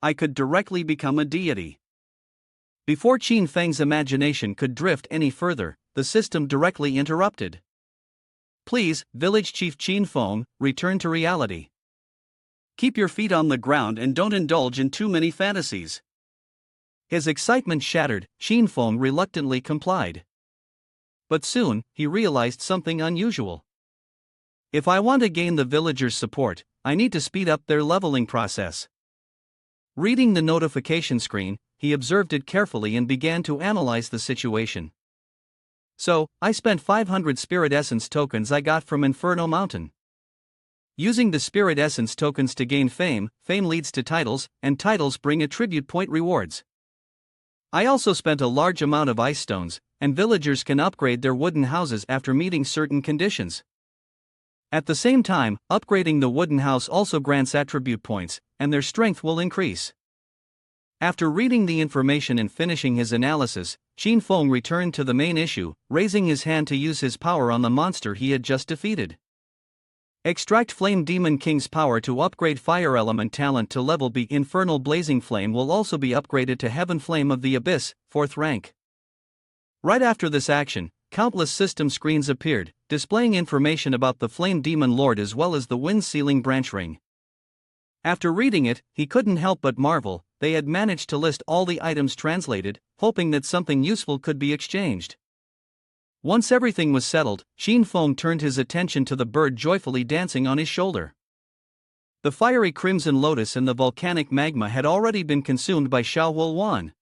I could directly become a deity. Before Xin Feng's imagination could drift any further, the system directly interrupted. Please, Village Chief Xin Feng, return to reality. Keep your feet on the ground and don't indulge in too many fantasies. His excitement shattered, Xin Feng reluctantly complied. But soon, he realized something unusual. If I want to gain the villagers' support, I need to speed up their leveling process. Reading the notification screen, he observed it carefully and began to analyze the situation. So, I spent 500 Spirit Essence tokens I got from Inferno Mountain. Using the Spirit Essence tokens to gain fame, fame leads to titles, and titles bring attribute point rewards. I also spent a large amount of ice stones, and villagers can upgrade their wooden houses after meeting certain conditions. At the same time, upgrading the wooden house also grants attribute points, and their strength will increase. After reading the information and finishing his analysis, Xin Feng returned to the main issue, raising his hand to use his power on the monster he had just defeated. Extract Flame Demon King's power to upgrade Fire Element talent to level B. Infernal Blazing Flame will also be upgraded to Heaven Flame of the Abyss, 4th rank. Right after this action, countless system screens appeared, displaying information about the Flame Demon Lord as well as the Wind Sealing Branch Ring. After reading it, he couldn't help but marvel. They had managed to list all the items translated, hoping that something useful could be exchanged. Once everything was settled, Xin Feng turned his attention to the bird joyfully dancing on his shoulder. The fiery crimson lotus and the volcanic magma had already been consumed by Xiaohuo Wan.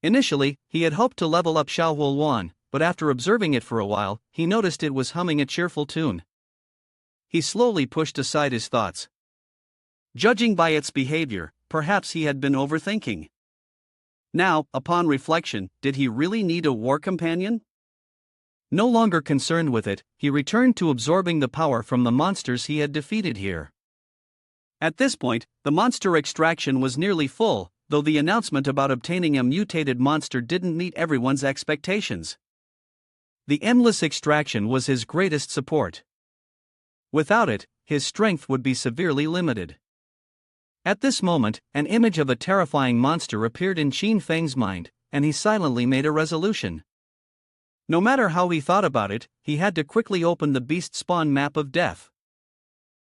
Initially, he had hoped to level up Xiaohuo Wan, but after observing it for a while, he noticed it was humming a cheerful tune. He slowly pushed aside his thoughts. Judging by its behavior, perhaps he had been overthinking. Now, upon reflection, did he really need a war companion? No longer concerned with it, he returned to absorbing the power from the monsters he had defeated here. At this point, the monster extraction was nearly full, though the announcement about obtaining a mutated monster didn't meet everyone's expectations. The endless extraction was his greatest support. Without it, his strength would be severely limited. At this moment, an image of a terrifying monster appeared in Xin Feng's mind, and he silently made a resolution. No matter how he thought about it, he had to quickly open the beast spawn map of death.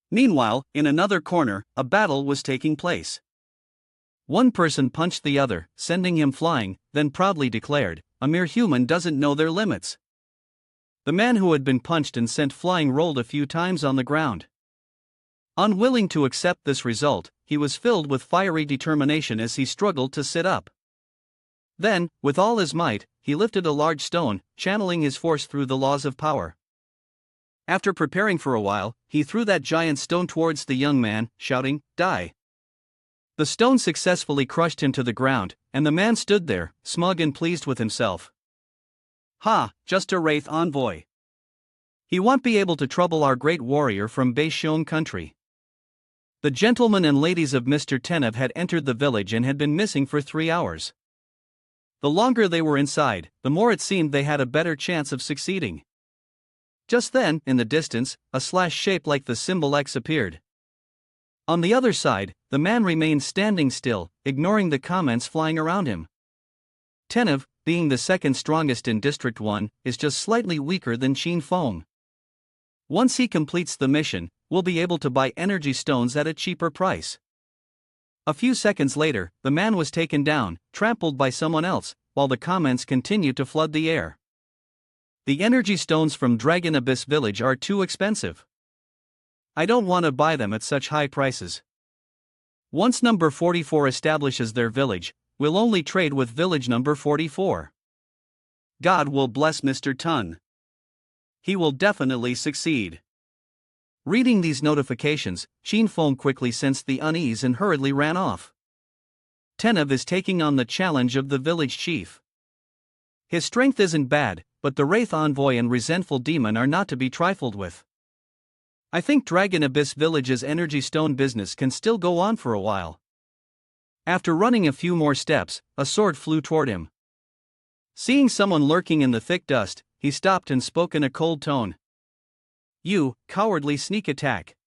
Meanwhile, in another corner, a battle was taking place. One person punched the other, sending him flying, then proudly declared, "A mere human doesn't know their limits." The man who had been punched and sent flying rolled a few times on the ground. Unwilling to accept this result, he was filled with fiery determination as he struggled to sit up. Then, with all his might, he lifted a large stone, channeling his force through the laws of power. After preparing for a while, he threw that giant stone towards the young man, shouting, "Die!" The stone successfully crushed him to the ground, and the man stood there, smug and pleased with himself. "Ha, just a wraith envoy. He won't be able to trouble our great warrior from Beishiong country." The gentlemen and ladies of Mr. Tenev had entered the village and had been missing for 3 hours. The longer they were inside, the more it seemed they had a better chance of succeeding. Just then, in the distance, a slash shaped like the symbol X appeared. On the other side, the man remained standing still, ignoring the comments flying around him. Tenev, being the second strongest in District 1, is just slightly weaker than Qin Feng. Once he completes the mission, we'll be able to buy energy stones at a cheaper price. A few seconds later, the man was taken down, trampled by someone else, while the comments continued to flood the air. "The energy stones from Dragon Abyss Village are too expensive. I don't want to buy them at such high prices. Once number 44 establishes their village, we'll only trade with village number 44. God will bless Mr. Tun. He will definitely succeed." Reading these notifications, Qin Feng quickly sensed the unease and hurriedly ran off. Tenev is taking on the challenge of the village chief. His strength isn't bad, but the Wraith Envoy and Resentful Demon are not to be trifled with. I think Dragon Abyss Village's energy stone business can still go on for a while. After running a few more steps, a sword flew toward him. Seeing someone lurking in the thick dust, he stopped and spoke in a cold tone. "You, cowardly sneak attack."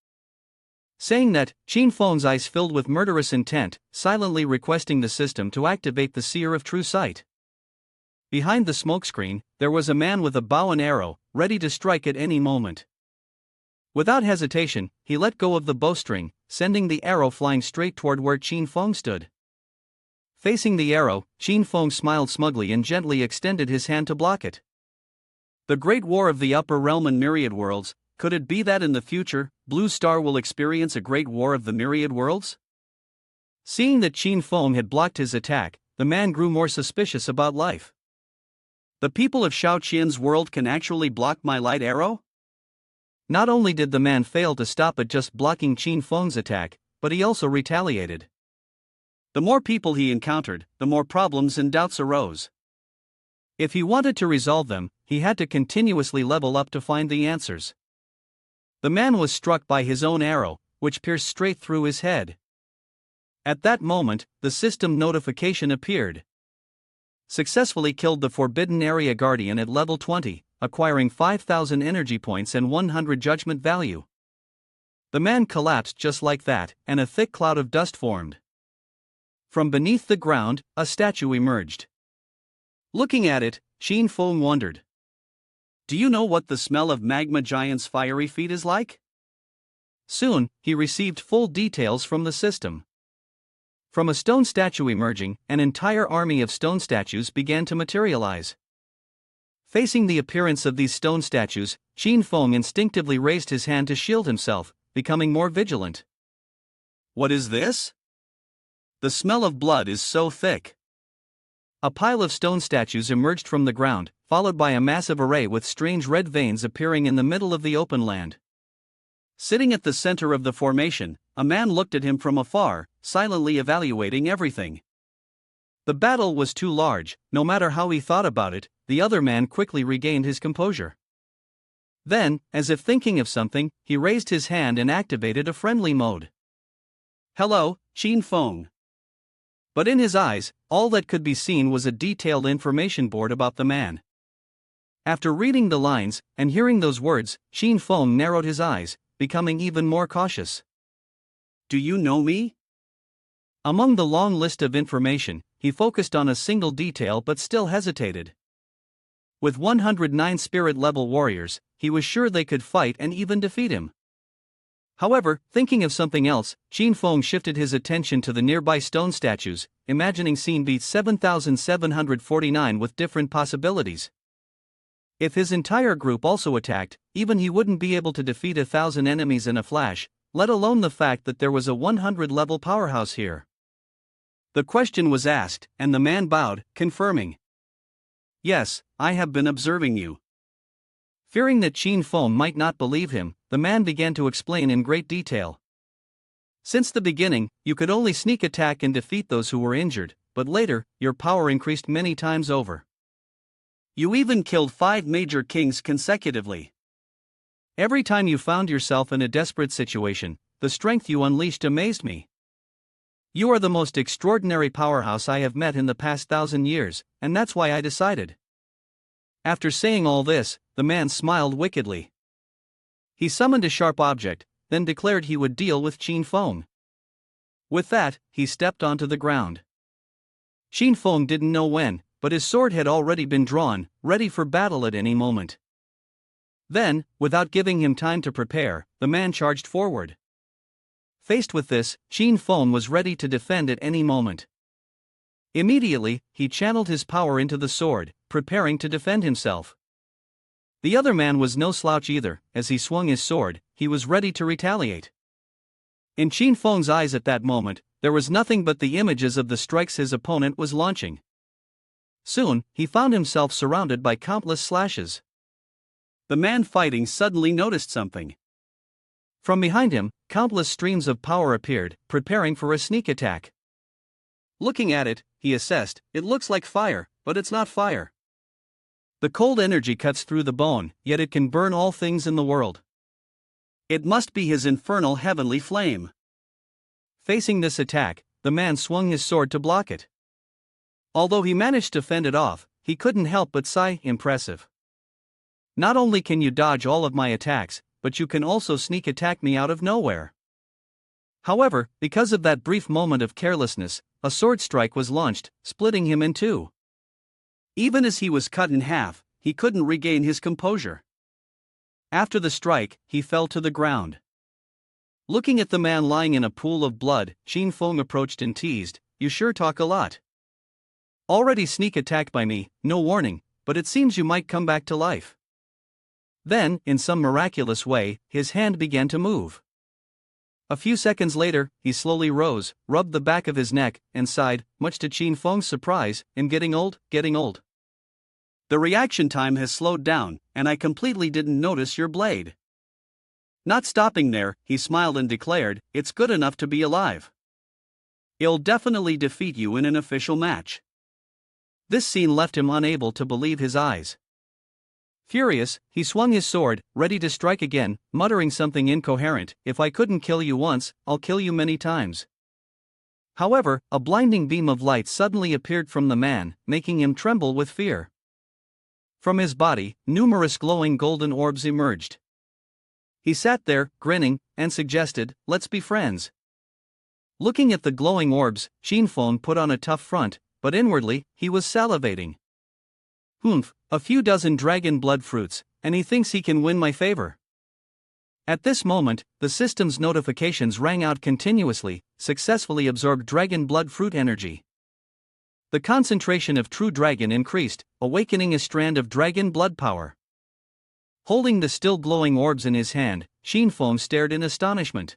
Saying that, Qin Feng's eyes filled with murderous intent, silently requesting the system to activate the Seer of True Sight. Behind the smokescreen, there was a man with a bow and arrow, ready to strike at any moment. Without hesitation, he let go of the bowstring, sending the arrow flying straight toward where Qin Feng stood. Facing the arrow, Qin Feng smiled smugly and gently extended his hand to block it. The Great War of the Upper Realm and Myriad Worlds, could it be that in the future, Blue Star will experience a Great War of the Myriad Worlds? Seeing that Qin Feng had blocked his attack, the man grew more suspicious about life. The people of Shao Qian's world can actually block my light arrow? Not only did the man fail to stop at just blocking Qin Feng's attack, but he also retaliated. The more people he encountered, the more problems and doubts arose. If he wanted to resolve them, he had to continuously level up to find the answers. The man was struck by his own arrow, which pierced straight through his head. At that moment, the system notification appeared. Successfully killed the Forbidden Area Guardian at level 20, acquiring 5,000 energy points and 100 judgment value. The man collapsed just like that, and a thick cloud of dust formed. From beneath the ground, a statue emerged. Looking at it, Qin Feng wondered. "Do you know what the smell of Magma Giant's fiery feet is like?" Soon, he received full details from the system. From a stone statue emerging, an entire army of stone statues began to materialize. Facing the appearance of these stone statues, Qin Feng instinctively raised his hand to shield himself, becoming more vigilant. "What is this? The smell of blood is so thick." A pile of stone statues emerged from the ground, followed by a massive array with strange red veins appearing in the middle of the open land. Sitting at the center of the formation, a man looked at him from afar, silently evaluating everything. The battle was too large. No matter how he thought about it, the other man quickly regained his composure. Then, as if thinking of something, he raised his hand and activated a friendly mode. "Hello, Qin Feng." But in his eyes, all that could be seen was a detailed information board about the man. After reading the lines, and hearing those words, Qin Feng narrowed his eyes, becoming even more cautious. "Do you know me?" Among the long list of information, he focused on a single detail but still hesitated. With 109 spirit-level warriors, he was sure they could fight and even defeat him. However, thinking of something else, Qin Feng shifted his attention to the nearby stone statues, imagining scene beat 7749 with different possibilities. If his entire group also attacked, even he wouldn't be able to defeat 1,000 enemies in a flash, let alone the fact that there was a 100-level powerhouse here. The question was asked, and the man bowed, confirming. Yes, I have been observing you. Fearing that Qin Feng might not believe him, the man began to explain in great detail. Since the beginning, you could only sneak attack and defeat those who were injured, but later, your power increased many times over. You even killed 5 major kings consecutively. Every time you found yourself in a desperate situation, the strength you unleashed amazed me. You are the most extraordinary powerhouse I have met in the past 1,000 years, and that's why I decided. After saying all this, the man smiled wickedly. He summoned a sharp object, then declared he would deal with Qin Feng. With that, he stepped onto the ground. Qin Feng didn't know when, but his sword had already been drawn, ready for battle at any moment. Then, without giving him time to prepare, the man charged forward. Faced with this, Qin Feng was ready to defend at any moment. Immediately, he channeled his power into the sword, preparing to defend himself. The other man was no slouch either. As he swung his sword, he was ready to retaliate. In Qin Feng's eyes at that moment, there was nothing but the images of the strikes his opponent was launching. Soon, he found himself surrounded by countless slashes. The man fighting suddenly noticed something. From behind him, countless streams of power appeared, preparing for a sneak attack. Looking at it, he assessed, it looks like fire, but it's not fire. The cold energy cuts through the bone, yet it can burn all things in the world. It must be his infernal heavenly flame. Facing this attack, the man swung his sword to block it. Although he managed to fend it off, he couldn't help but sigh, impressive. Not only can you dodge all of my attacks, but you can also sneak attack me out of nowhere. However, because of that brief moment of carelessness, a sword strike was launched, splitting him in two. Even as he was cut in half, he couldn't regain his composure. After the strike, he fell to the ground. Looking at the man lying in a pool of blood, Qin Feng approached and teased, "You sure talk a lot. Already sneak attacked by me, no warning, but it seems you might come back to life." Then, in some miraculous way, his hand began to move. A few seconds later, he slowly rose, rubbed the back of his neck, and sighed, much to Qin Feng's surprise, "I'm getting old, getting old. The reaction time has slowed down, and I completely didn't notice your blade." Not stopping there, he smiled and declared, "It's good enough to be alive. I'll definitely defeat you in an official match." This scene left him unable to believe his eyes. Furious, he swung his sword, ready to strike again, muttering something incoherent, "If I couldn't kill you once, I'll kill you many times." However, a blinding beam of light suddenly appeared from the man, making him tremble with fear. From his body, numerous glowing golden orbs emerged. He sat there, grinning, and suggested, "Let's be friends." Looking at the glowing orbs, Qin Feng put on a tough front, but inwardly, he was salivating. A few dozen dragon blood fruits, and he thinks he can win my favor. At this moment, the system's notifications rang out continuously, successfully absorbed dragon blood fruit energy. The concentration of true dragon increased, awakening a strand of dragon blood power. Holding the still glowing orbs in his hand, Qin Feng stared in astonishment.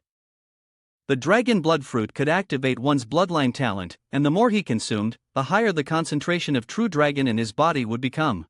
The dragon blood fruit could activate one's bloodline talent, and the more he consumed, the higher the concentration of true dragon in his body would become.